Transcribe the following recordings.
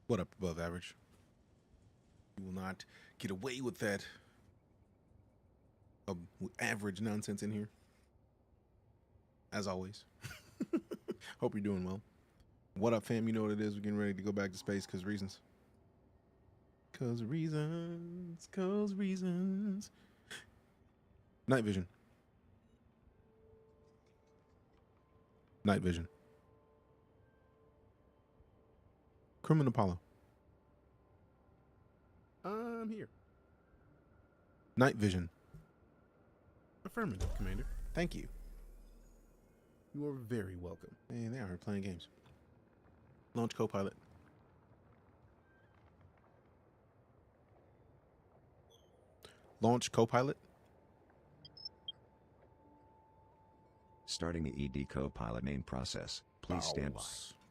What up, above average? You will not get away with that average nonsense in here. As always. Hope you're doing well. What up, fam? You know what it is. We're getting ready to go back to space because reasons. Cause reasons. Night vision. Night vision. Crewman Apollo. I'm here. Night vision. Affirmative, Commander. Thank you. You are very welcome. And they are playing games. Launch co-pilot. Launch co-pilot. Starting the ED co-pilot main process. Please stand by.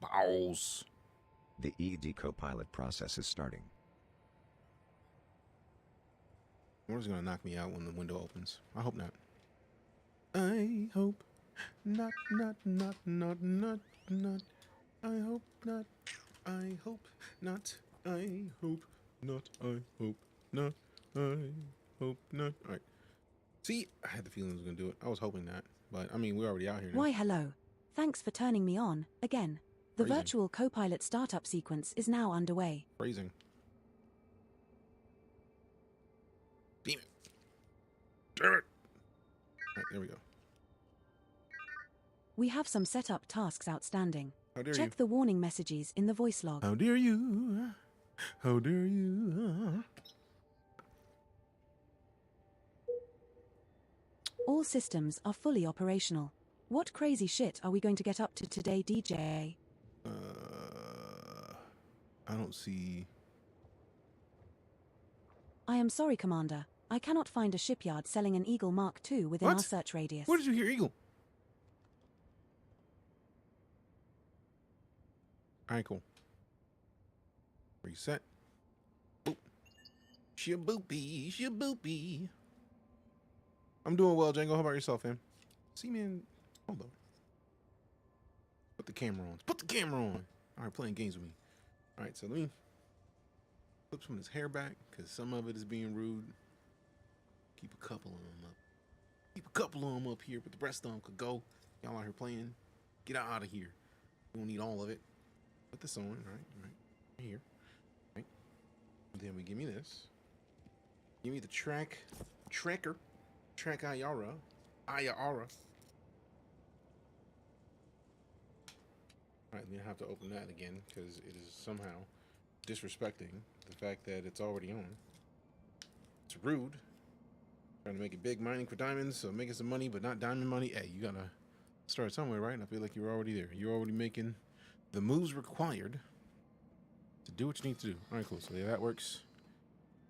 Bows. The ED co-pilot process is starting. Where's gonna knock me out when the window opens? I hope not. I hope not. I hope not. I hope not. I hope not. I hope not. I hope not. All right. See, I had the feeling I was gonna do it. I was hoping not, but I mean, we're already out here now. Why, hello. Thanks for turning me on, again. The Phrasing. virtual co-pilot startup sequence is now underway. Phrasing. Damn it. Damn it. All right, there we go. We have some setup tasks outstanding. How dare Check you? the warning messages in the voice log. How dare you? How dare you? All systems are fully operational. What crazy shit are we going to get up to today, Deejay? I don't see. I am sorry, Commander. I cannot find a shipyard selling an Eagle Mark II within What? our search radius. Where did you hear Eagle? Alright, cool. Reset. Boop. Shaboopy, shaboopy. I'm doing well, Django. How about yourself, fam? See, man. Hold on. Put the camera on. Put the camera on. Alright, playing games with me. Alright, so let me flip some of his hair back, because some of it is being rude. Keep a couple of them up. Keep a couple of them up here, but the rest of them could go. Y'all out here playing. Get out of here. You don't need all of it. Put this on, right here. Right. And then we give me this. Give me the TrackIR. TrackIR. Alright, we have to open that again because it is somehow disrespecting the fact that it's already on. It's rude. Trying to make it big, mining for diamonds, so making some money, but not diamond money. Hey, you gotta start somewhere, right? And I feel like you're already there. You're already making the moves required to do what you need to do. Alright, cool. So yeah, that works.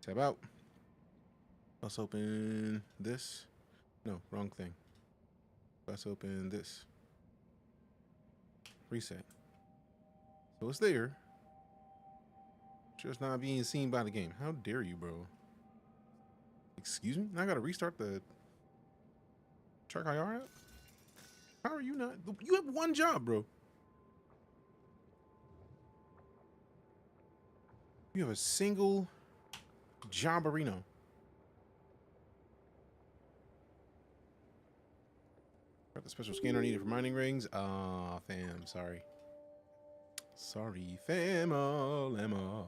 Tab out. Let's open this. No, wrong thing. Let's open this. Reset. So it's there. Just not being seen by the game. How dare you, bro? Excuse me? Now I gotta restart the TrackIR app? How are you not? You have one job, bro. You have a single jobarino. Got the special scanner needed for mining rings. Ah, fam, sorry. Sorry, fam, lemma.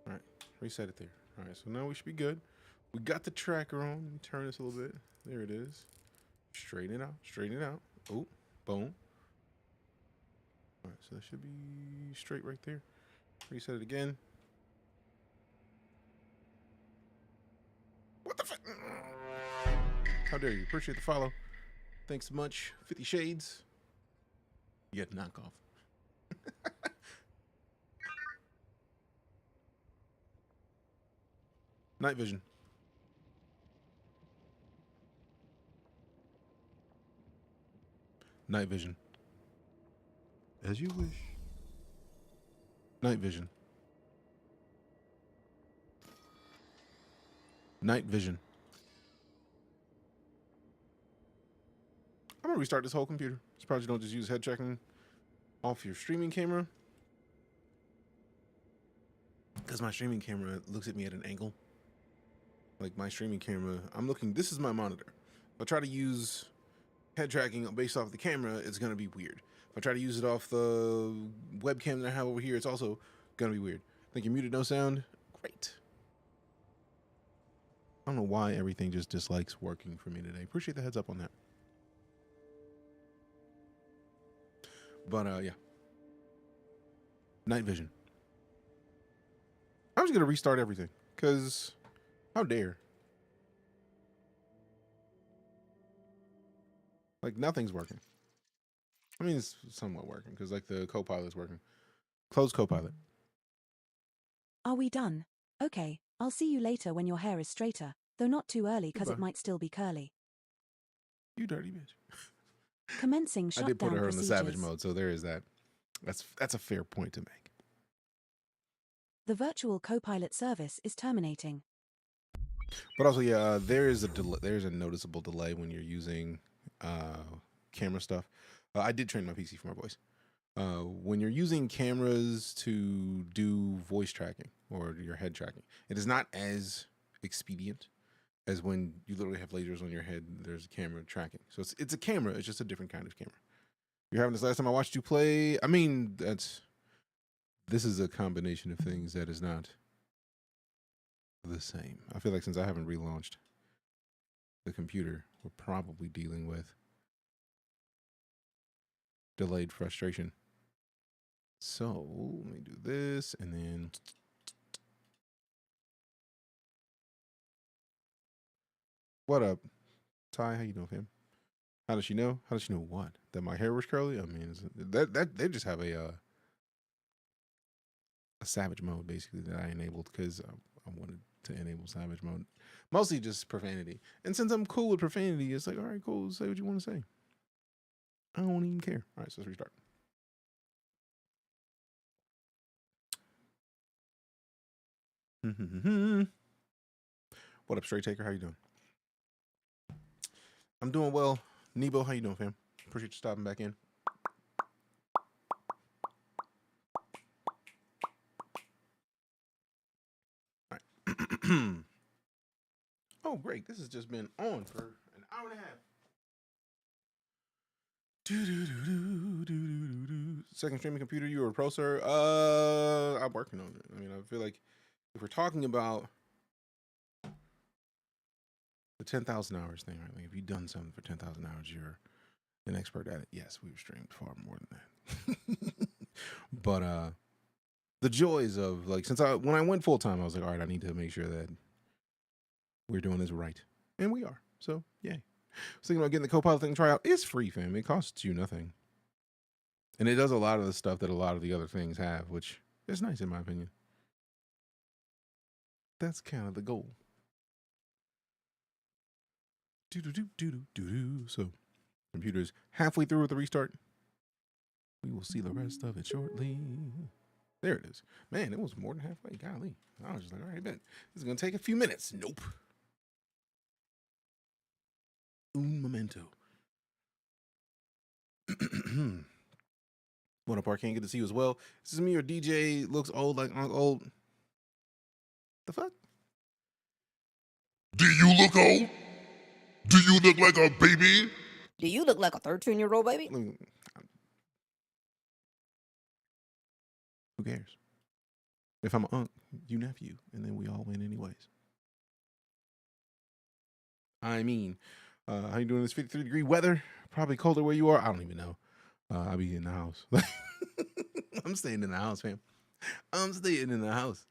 Alright, reset it there. Alright, so now we should be good. We got the tracker on. Let me turn this a little bit. There it is. Straighten it out. Straighten it out. Oh, boom. Alright, so that should be straight right there. Reset it again. What the fuck? How dare you? Appreciate the follow. Thanks so much. 50 Shades. You had to knock off. Night vision. Night vision. As you wish. Night vision. Night vision. I'm gonna restart this whole computer. Surprised you don't just use head checking off your streaming camera, because my streaming camera looks at me at an angle. Like my streaming camera, I'm looking, this is my monitor. If I try to use head tracking based off the camera, it's going to be weird. If I try to use it off the webcam that I have over here, it's also going to be weird. I think you're muted, no sound. Great. I don't know why everything just dislikes working for me today. Appreciate the heads up on that. But yeah. Night vision. I'm just going to restart everything because how dare. Like nothing's working. I mean, it's somewhat working because like the Copilot's working. Close Copilot. Are we done? Okay, I'll see you later when your hair is straighter, though not too early because it Goodbye. might still be curly. You dirty bitch. Commencing I shutdown did put her in the procedures. savage mode, so there is that. That's a fair point to make. The virtual Copilot service is terminating. But also, yeah, there is a noticeable delay when you're using camera stuff. I did train my PC for my voice. When you're using cameras to do voice tracking or your head tracking, it is not as expedient as when you literally have lasers on your head. There's a camera tracking, so it's a camera. It's just a different kind of camera. You're having this last time I watched you play. I mean, this is a combination of things that is not the same. I feel like since I haven't relaunched the computer, we're probably dealing with delayed frustration. So let me do this and then what up, Ty? How you doing, fam? How does she know? How does she know what? That my hair was curly? I mean, that they just have a savage mode basically that I enabled because I wanted to enable savage mode. Mostly just profanity. And since I'm cool with profanity, it's like, all right, cool, say what you want to say. I don't even care. All right, so let's restart. What up, Straight Taker? How you doing? I'm doing well. Nebo, how you doing, fam? Appreciate you stopping back in. All right. Oh, great. This has just been on for an hour and a half. Second streaming computer, you were a pro, sir? I'm working on it. I mean, I feel like if we're talking about the 10,000 hours thing, right? Like if you've done something for 10,000 hours, you're an expert at it. Yes, we've streamed far more than that. But the joys of like when I went full time, I was like, all right, I need to make sure that we're doing this right, and we are. So yay. I was thinking about getting the Copilot thing try out. It's free, fam. It costs you nothing, and it does a lot of the stuff that a lot of the other things have, which is nice in my opinion. That's kind of the goal. So, computer's halfway through with the restart. We will see the rest of it shortly. There it is. Man, it was more than halfway. Golly. I was just like, all right, bet. This is going to take a few minutes. Nope. Un momento. What up, Arcane? Good to see you as well. This is me or DJ looks old like old. The fuck? Do you look old? Do you look like a baby? Do you look like a 13-year-old baby? Who cares? If I'm an unk, you nephew, and then we all win anyways. I mean, how you doing this 53-degree weather? Probably colder where you are. I don't even know. I'll be in the house. I'm staying in the house, fam. I'm staying in the house.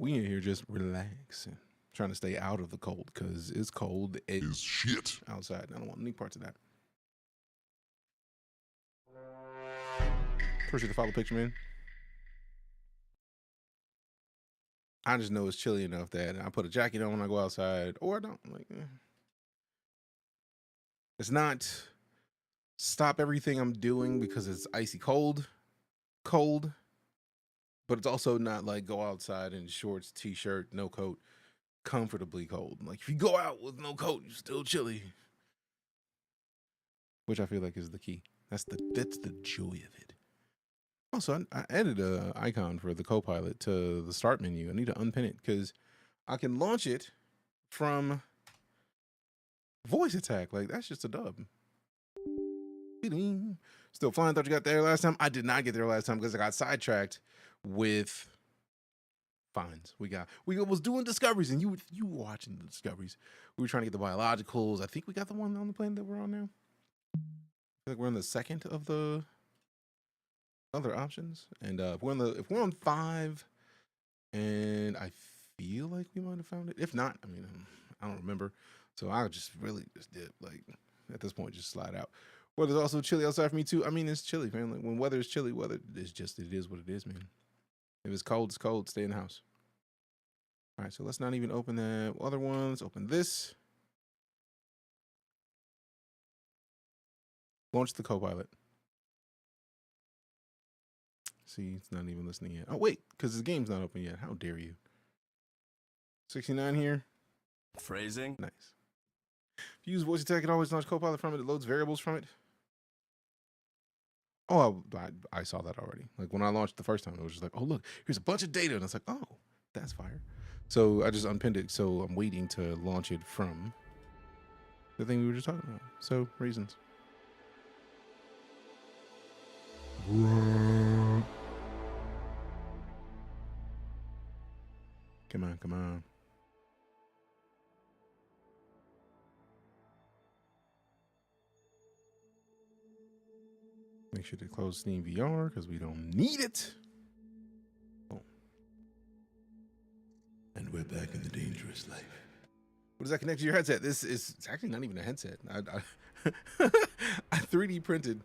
We in here just relaxing, trying to stay out of the cold because it's cold Is shit. outside. I don't want any parts of that. Appreciate the follow picture, man. I just know it's chilly enough that I put a jacket on when I go outside, or I don't. Like, it's not stop everything I'm doing because it's icy cold, but it's also not like go outside in shorts, t-shirt, no coat, comfortably cold. Like if you go out with no coat, you're still chilly, which I feel like is the key. That's the joy of it. Also, I added a icon for the Copilot to the start menu. I need to unpin it because I can launch it from voice attack. Like, that's just a dub. Still flying. Thought you got there last time. I did not get there last time because I got sidetracked with finds. We was doing discoveries, and you were watching the discoveries. We were trying to get the biologicals. I think we got the one on the planet that we're on now. I feel like we're on the second of the other options, and if we're on 5, and I feel like we might have found it. If not, I mean, I don't remember. So I just really just did, like, at this point, just slide out. Weather's also chilly outside for me too. I mean, it's chilly, man. Like, when weather is chilly, weather is just, it is what it is, man. If it's cold, it's cold. Stay in the house. All right, so let's not even open that other one. Let's open this. Launch the Copilot. See, it's not even listening yet. Oh, wait, because the game's not open yet. How dare you? 69 here. Phrasing. Nice. If you use voice attack, it always launch Copilot from it. It loads variables from it. Oh, I saw that already. Like, when I launched the first time, it was just like, oh, look, here's a bunch of data. And it's like, oh, that's fire. So I just unpinned it. So I'm waiting to launch it from the thing we were just talking about. So, reasons. Come on, come on. Make sure to close Steam VR because we don't need it. Oh. And we're back in the dangerous life. What does that connect to your headset? It's actually not even a headset. I 3D printed.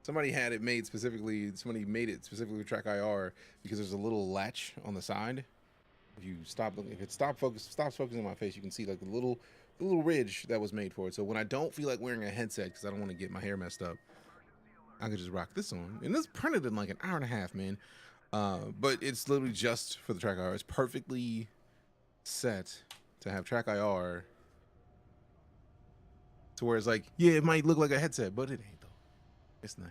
Somebody had it made specifically. Somebody made it specifically with TrackIR because there's a little latch on the side. If you stop looking, if it stops focusing on my face, you can see like the little ridge that was made for it. So when I don't feel like wearing a headset because I don't want to get my hair messed up, I could just rock this on. And this printed in like an hour and a half, man. But it's literally just for the TrackIR. It's perfectly set to have TrackIR to where it's like, yeah, it might look like a headset, but it ain't though. It's nice.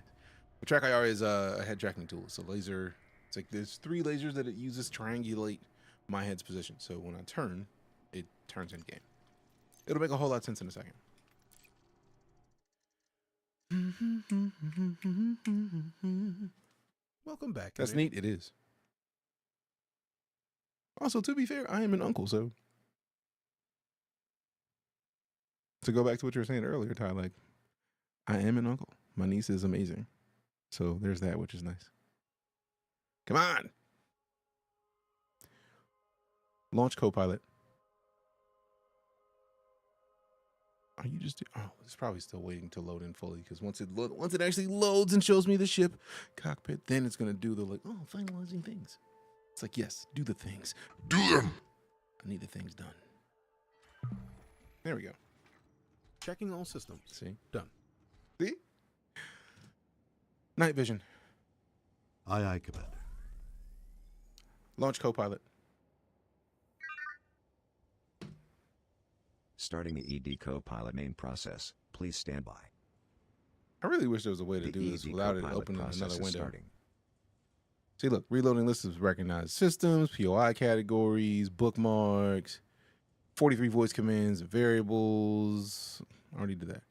But TrackIR is a head tracking tool. So laser, it's like there's 3 lasers that it uses to triangulate my head's position. So when I turn, it turns in game. It'll make a whole lot of sense in a second. Welcome back. That's neat. It is. Also, to be fair, I am an uncle, so to go back to what you were saying earlier, Ty, like, I am an uncle. My niece is amazing. So there's that, which is nice. Come on. Launch Copilot. Are you just? Oh, it's probably still waiting to load in fully because once it actually loads and shows me the ship cockpit, then it's gonna do the like, oh, finalizing things. It's like, yes, do the things. Do them! I need the things done. There we go. Checking all systems. See? Done. See? Night vision. Aye, aye, Commander. Launch Copilot. Starting the ED Copilot main process. Please stand by. I really wish there was a way to The do this ED without it Copilot opening process another is window. starting. See, look, reloading list of recognized systems, POI categories, bookmarks, 43 voice commands, variables. I already did that.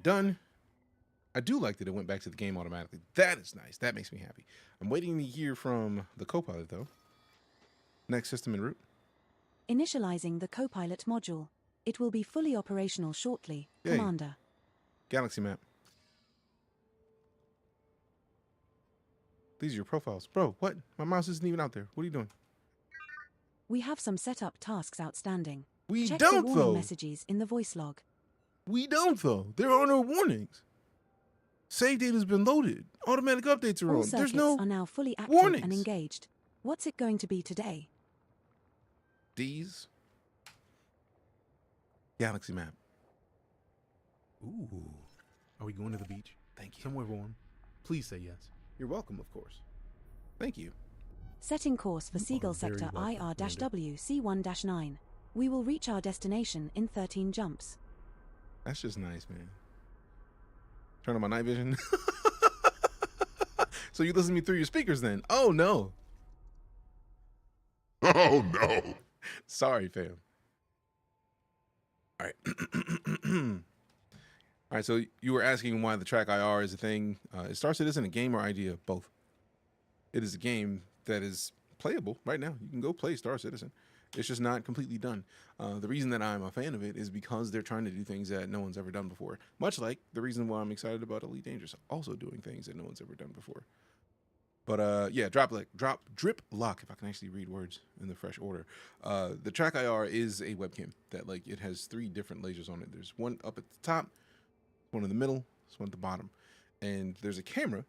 Done. I do like that it went back to the game automatically. That is nice. That makes me happy. I'm waiting to hear from the Copilot, though. Next system en route. Initializing the Copilot module. It will be fully operational shortly, Yay. Commander. Galaxy map. These are your profiles. Bro, what? My mouse isn't even out there. What are you doing? We have some setup tasks outstanding. We Check don't, the warning though. messages in the voice log. We don't, though. There are no warnings. Save data's been loaded. Automatic updates are All on. circuits There's no are now fully active warnings. and engaged. What's it going to be today? These. Galaxy map. Ooh. Are we going to the beach? Thank you. Somewhere warm? Please say yes. You're welcome, of course. Thank you. Setting course for You Seagull are very Sector welcome, IR-W C1-9. We will reach our destination in 13 jumps. That's just nice, man. Turn on my night vision. So you listen to me through your speakers then? Oh no. Oh no. Sorry, fam. All right. All right, so you were asking why the TrackIR is a thing. Is Star Citizen a game or idea? Both. It is a game that is playable right now. You can go play Star Citizen. It's just not completely done. The reason that I'm a fan of it is because they're trying to do things that no one's ever done before. Much like the reason why I'm excited about EliteDangerous, also doing things that no one's ever done before. But yeah, drip lock, if I can actually read words in the fresh order. The TrackIR is a webcam that it has 3 different lasers on it. There's one up at the top, one in the middle, there's one at the bottom. And there's a camera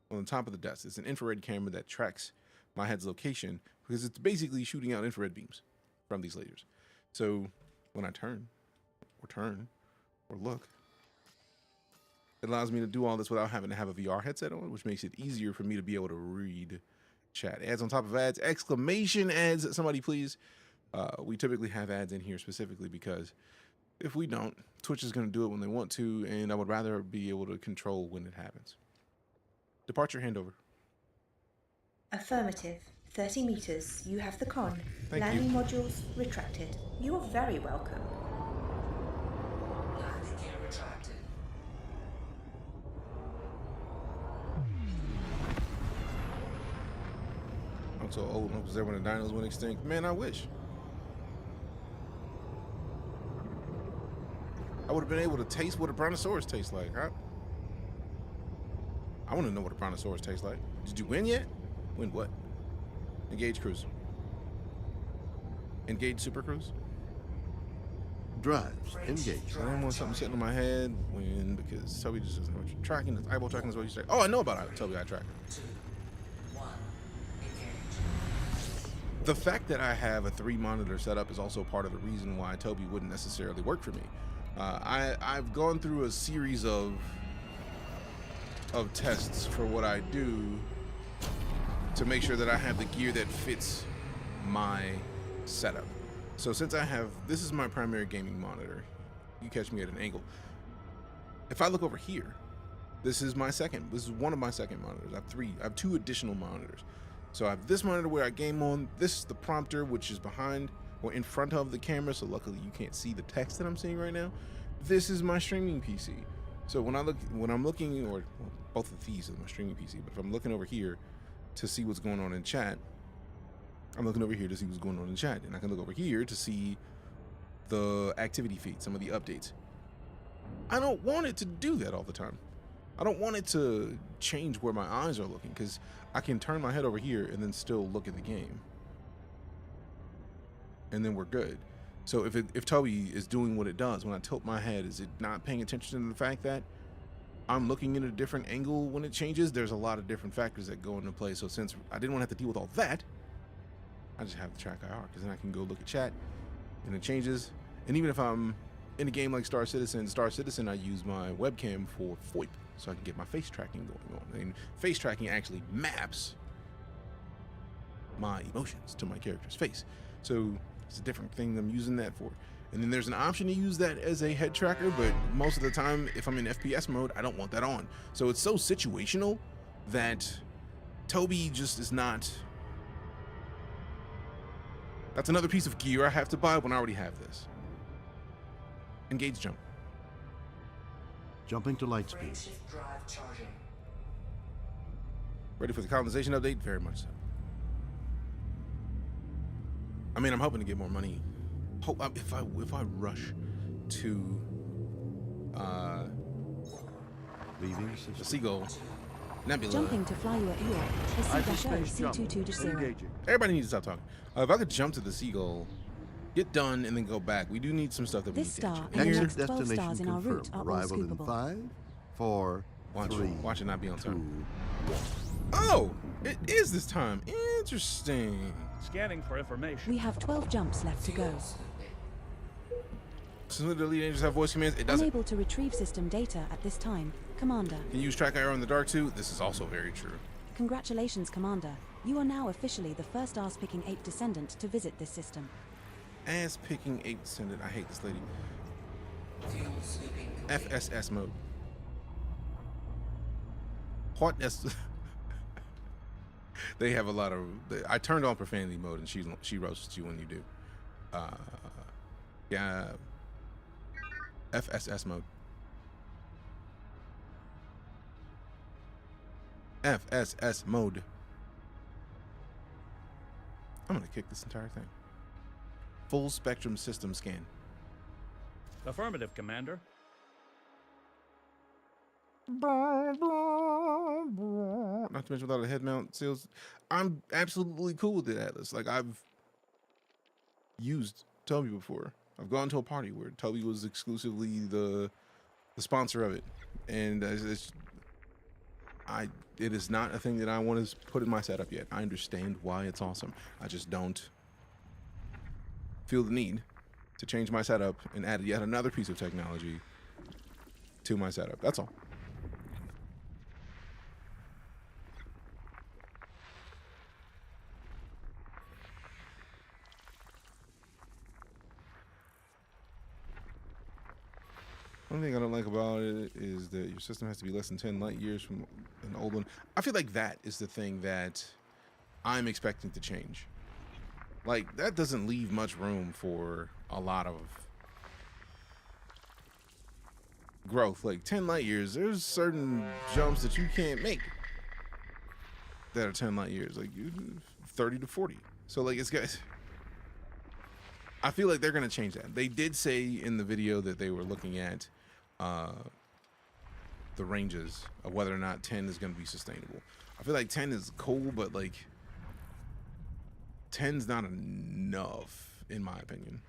on the top of the desk. It's an infrared camera that tracks my head's location because it's basically shooting out infrared beams from these lasers. So when I turn or look, it allows me to do all this without having to have a VR headset on, which makes it easier for me to be able to read chat. Ads on top of ads, exclamation ads, somebody please. We typically have ads in here specifically because if we don't, Twitch is going to do it when they want to, and I would rather be able to control when it happens. Departure handover. Affirmative. 30 meters. You have the con. Thank Landing you. modules retracted. You are very welcome. Landing gear retracted. I'm so old. I was there when the dinos went extinct. Man, I wish. I would have been able to taste what a brontosaurus tastes like, huh? I want to know what a brontosaurus tastes like. Did you win yet? Win what? Engage cruise. Engage super cruise. Drives engaged. I didn't want something sitting on my head. Win because Toby just doesn't know what you're tracking. It's eyeball tracking is what you say. Oh, I know about Toby eye tracking. 2, 1, engage. The fact that I have a 3-monitor setup is also part of the reason why Toby wouldn't necessarily work for me. I've gone through a series of tests for what I do to make sure that I have the gear that fits my setup. So since this is my primary gaming monitor, you catch me at an angle. If I look over here, this is one of my second monitors. I have 2 additional monitors. So I have this monitor where I game on, this is the prompter, which is behind or in front of the camera, so luckily you can't see the text that I'm seeing right now. This is my streaming PC. So when I'm looking, or well, both of these are my streaming PC, but if I'm looking over here to see what's going on in chat, I'm looking over here to see what's going on in chat, and I can look over here to see the activity feed, some of the updates. I don't want it to do that all the time. I don't want it to change where my eyes are looking, because I can turn my head over here and then still look at the game. And then we're good. So if Toby is doing what it does, when I tilt my head, is it not paying attention to the fact that I'm looking at a different angle when it changes? There's a lot of different factors that go into play. So since I didn't want to have to deal with all that, I just have the TrackIR, because then I can go look at chat and it changes. And even if I'm in a game like Star Citizen, I use my webcam for FOIP, so I can get my face tracking going on. And face tracking actually maps my emotions to my character's face. So it's a different thing I'm using that for. And then there's an option to use that as a head tracker, but most of the time, if I'm in FPS mode, I don't want that on. So it's so situational that Toby just is not. That's another piece of gear I have to buy when I already have this. Engage jump. Jumping to light speed. Frameshift drive charging. Ready for the colonization update? Very much so. I mean, I'm hoping to get more money. If I rush to Leaving the system. Seagull Nebula. Jumping to fly you at York. Hyperspace jump. C22-0. Engaging. Everybody needs to stop talking. If I could jump to the Seagull, get done, and then go back. We do need some stuff that we This need to star engineer. and the Exit next 12 destination stars in our route confirmed. are all Arrival in scoopable. 5, 4, 3, Watch it not be on 2, time. 1. Oh, it is this time. Interesting. Scanning for information. We have 12 jumps left to go. Since the EliteDangerous have voice commands, it doesn't. Unable to retrieve system data at this time. Commander. Can you use TrackIR in the dark too? This is also very true. Congratulations, Commander. You are now officially the first ass-picking ape descendant to visit this system. Ass picking 8 descendant. I hate this lady. Fuel sweeping complete. FSS mode. What is They have a lot of. I turned on profanity mode, and she roasts you when you do. Yeah. FSS mode. FSS mode. I'm gonna kick this entire thing. Full spectrum system scan. Affirmative, Commander. Not to mention without a head mount seals. I'm absolutely cool with the Atlas. Like, I've used Toby before. I've gone to a party where Toby was exclusively the sponsor of it, and it is not a thing that I want to put in my setup yet. I understand why it's awesome. I just don't feel the need to change my setup and add yet another piece of technology to my setup. That's all. One thing I don't like about it is that your system has to be less than 10 light years from an old one. I feel like that is the thing that I'm expecting to change. Like, that doesn't leave much room for a lot of growth. Like, 10 light years, there's certain jumps that you can't make that are 10 light years, like 30 to 40. So, like, it's guys. I feel like they're going to change that. They did say in the video that they were looking at the ranges of whether or not 10 is going to be sustainable. I feel like 10 is cool, but like 10's not enough in my opinion.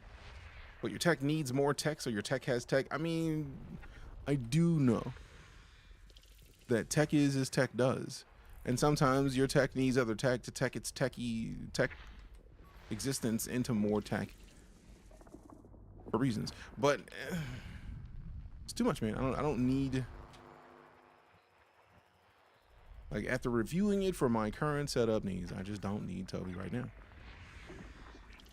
But your tech needs more tech, so your tech has tech. I mean, I do know that tech is as tech does, and sometimes your tech needs other tech to tech its tech existence into more tech for reasons. But it's too much, man. I don't need, like, after reviewing it for my current setup needs, I just don't need Toby right now.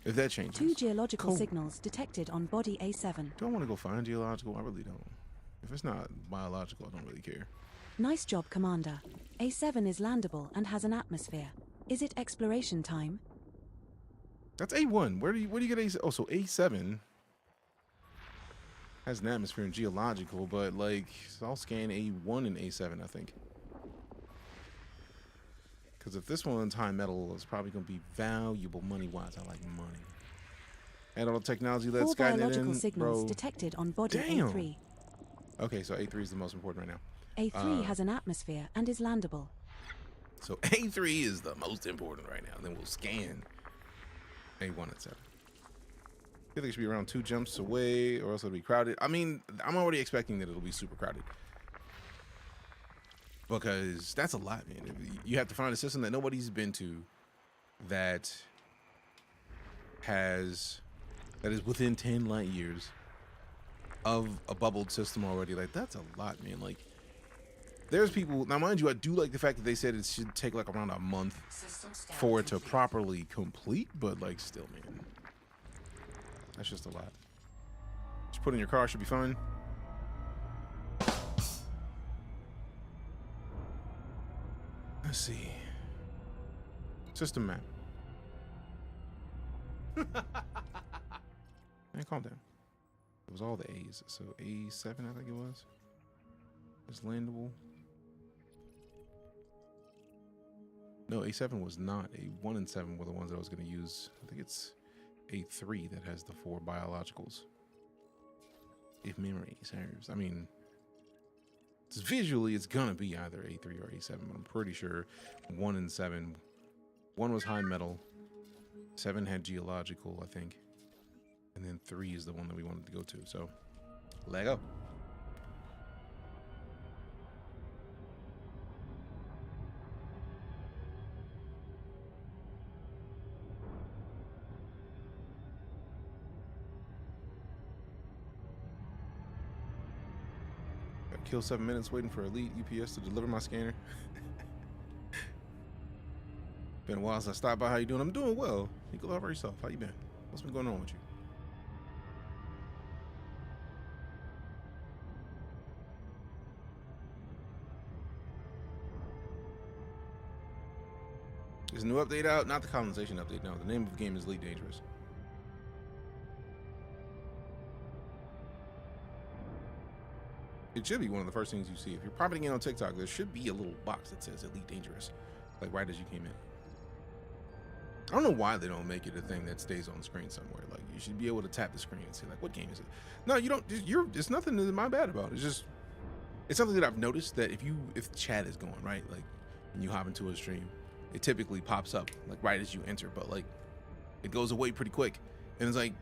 If that changes. 2 geological cool. signals detected on body A7. Do I want to go find geological? I really don't. If it's not biological, I don't really care. Nice job, Commander. A7 is landable and has an atmosphere. Is it exploration time? That's A1. Where do you get A7? Oh, so A7 has an atmosphere and geological, but like, I'll scan A1 and A7, I think. Because if this one's high metal, it's probably going to be valuable money-wise. I like money. And all the technology that's 4 gotten it biological in, signals bro. detected on body Damn. A3. Okay, so A3 is the most important right now. A3 has an atmosphere and is landable. So A3 is the most important right now. Then we'll scan A1 and 7. I feel like it should be around 2 jumps away, or else it'll be crowded. I mean, I'm already expecting that it'll be super crowded. Because that's a lot, man. You have to find a system that nobody's been to that is within 10 light years of a bubbled system already. Like, that's a lot, man. Like, there's people, now mind you, I do like the fact that they said it should take like around a month for it to properly complete, but like, still, man, that's just a lot. Just put in your car, should be fine. Let's see. System map. Man, calm down. It was all the A's. So A7, I think it was. It's landable. No, A7 was not. A1 and 7 were the ones that I was going to use. I think it's A3 that has the 4 biologicals. If memory serves. I mean, visually, it's gonna be either A3 or A7, but I'm pretty sure 1 and 7. 1 was high metal, 7 had geological, I think, and then 3 is the one that we wanted to go to. So, leg up. Kill 7 minutes waiting for Elite UPS to deliver my scanner. Been a while since I stopped by. How you doing? I'm doing well. You go over yourself. How you been? What's been going on with you? There's a new update out, not the colonization update. No, the name of the game is EliteDangerous. It should be one of the first things you see. If you're popping in on TikTok, there should be a little box that says EliteDangerous, like right as you came in. I don't know why they don't make it a thing that stays on screen somewhere. Like, you should be able to tap the screen and say, like, what game is it? No, you don't. It's nothing that my bad about it. It's just, it's something that I've noticed that if chat is going, right, like when you hop into a stream, it typically pops up like right as you enter, but like it goes away pretty quick. And it's like,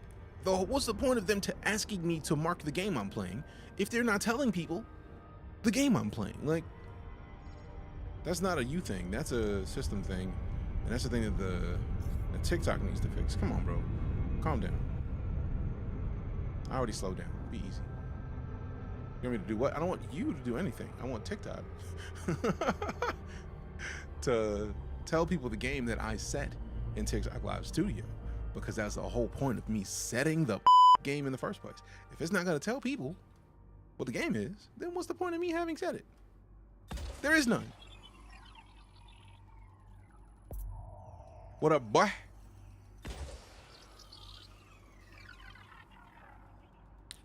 what's the point of them asking me to mark the game I'm playing if they're not telling people the game I'm playing? Like, that's not a you thing. That's a system thing, and that's the thing that TikTok needs to fix. Come on, bro, calm down. I already slowed down. Be easy. You want me to do what? I don't want you to do anything. I want TikTok to tell people the game that I set in TikTok Live Studio, because that's the whole point of me setting the game in the first place. If it's not going to tell people what the game is, then what's the point of me having set it? There is none. What up, boy?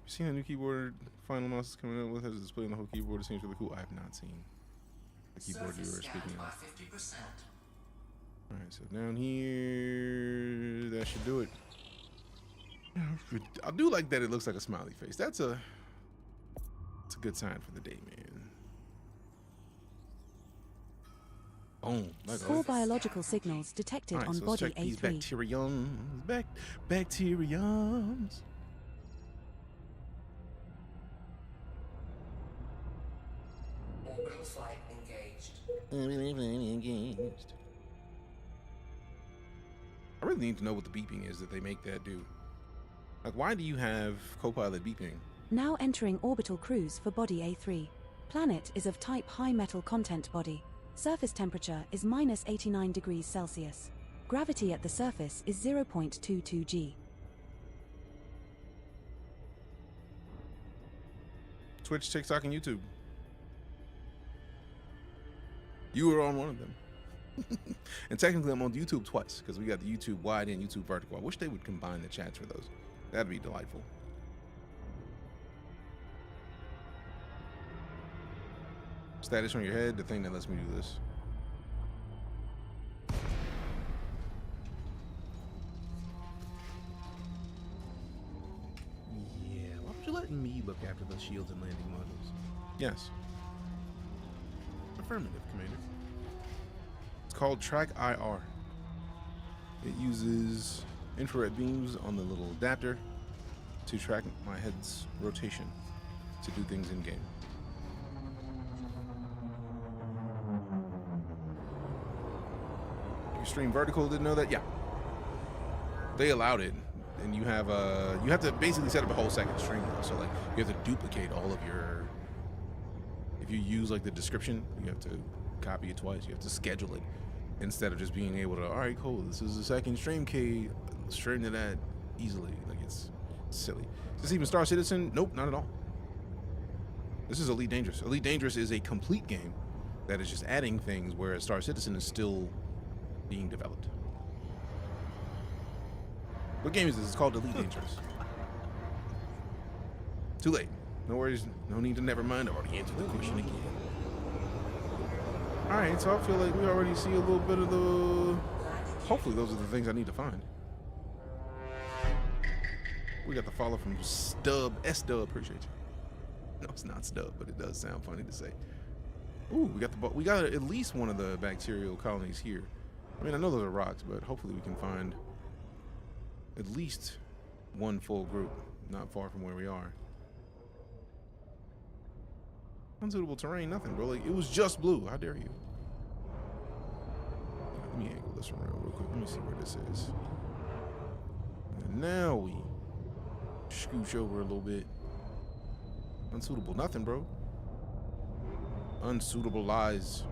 You seen a new keyboard Final Mouse is coming out with? Has a display on the whole keyboard. It seems really cool. I have not seen the keyboard you were speaking of. 50%. All right, so down here, that should do it. I do like that it looks like a smiley face. That's a good sign for the day, man. Boom. Four biological signals detected right, on so let's body check these A3. bacteriums. Bacteriums. Orbital flight engaged. I really need to know what the beeping is that they make that do. Like, why do you have Copilot beeping? Now entering orbital cruise for body A3. Planet is of type high metal content body. Surface temperature is minus 89 degrees Celsius. Gravity at the surface is 0.22 g. Twitch, TikTok, and YouTube. You were on one of them. And technically I'm on YouTube twice, because we got the YouTube wide and YouTube vertical. I wish they would combine the chats for those. That'd be delightful. Status on your head, the thing that lets me do this. Yeah, why would you let me look after the shields and landing modules? Yes. Affirmative, Commander. It's called TrackIR. It uses infrared beams on the little adapter to track my head's rotation to do things in game. Extreme vertical, didn't know that? Yeah. They allowed it. And you have to basically set up a whole second stream though. So like you have to duplicate all of your, if you use like the description, you have to copy it twice. You have to schedule it instead of just being able to, all right, cool, this is the second stream key, stream to that easily. Like it's silly. Is this even Star Citizen? Nope, not at all. This is EliteDangerous. EliteDangerous is a complete game that is just adding things, whereas Star Citizen is still being developed. What game is this? It's called EliteDangerous. Too late. No worries. No need to never mind. I've already answered the question again. Alright, so I feel like we already see a little bit of the... Hopefully those are the things I need to find. We got the follow from Stub. S-Dub, appreciate you. No, it's not Stub, but it does sound funny to say. Ooh, we got at least one of the bacterial colonies here. I mean, I know those are rocks, but hopefully we can find at least one full group not far from where we are. Unsuitable terrain, nothing, bro. Like, it was just blue. How dare you? Let me angle this around real quick. Let me see where this is. And now we scooch over a little bit. Unsuitable, nothing, bro. Unsuitable lies.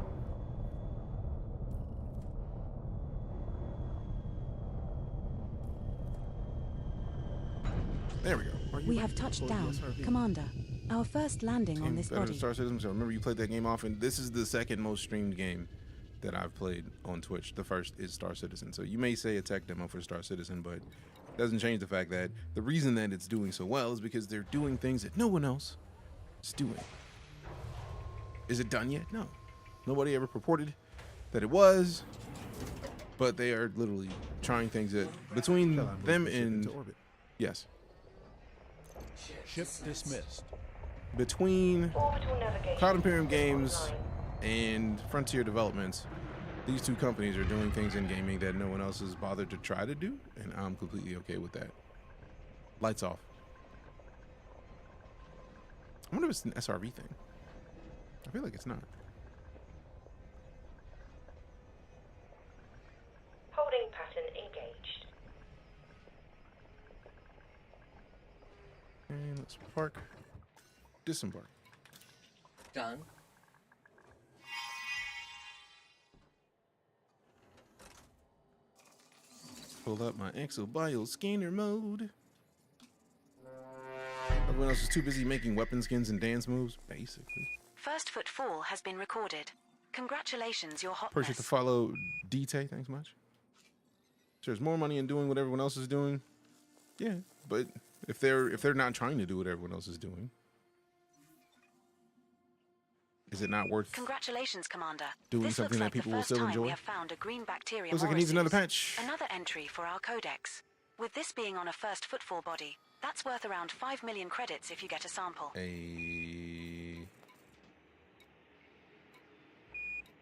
There we go. We have touched down, Commander. Our first landing on this body. Star Citizen. So remember, you played that game off, and this is the second most streamed game that I've played on Twitch. The first is Star Citizen. So you may say a tech demo for Star Citizen, but it doesn't change the fact that the reason that it's doing so well is because they're doing things that no one else is doing. Is it done yet? No. Nobody ever purported that it was, but they are literally trying things that between them and yes. Ship dismissed. Between Cloud Imperium Games and Frontier Developments, these two companies are doing things in gaming that no one else has bothered to try to do, and I'm completely okay with that. Lights off. I wonder if it's an SRV thing. I feel like it's not. Holding pattern engaged. And let's park. Disembark. Done. Pull up my exobio scanner mode. Everyone else is too busy making weapon skins and dance moves, basically. First footfall has been recorded. Congratulations, your hotness. Appreciate the follow, Deejay. Thanks much. There's more money in doing what everyone else is doing. Yeah, but if they're not trying to do what everyone else is doing, is it not worth Congratulations, Commander. doing This something looks that like people the will first still time enjoy? we have found a green bacterium. Looks like it needs another patch. Another entry for our codex. With this being on a first footfall body, that's worth around 5 million credits if you get a sample.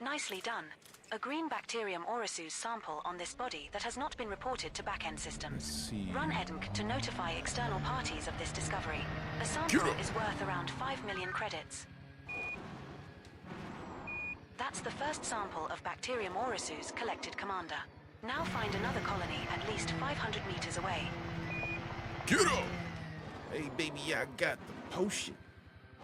Nicely done. A green bacterium Orisu's sample on this body that has not been reported to backend systems. Let's see. Run EDNC to notify external parties of this discovery. A sample is worth around 5 million credits. That's the first sample of bacterium Orisu's collected, Commander. Now find another colony at least 500 meters away. Get up! Hey, baby, I got the potion.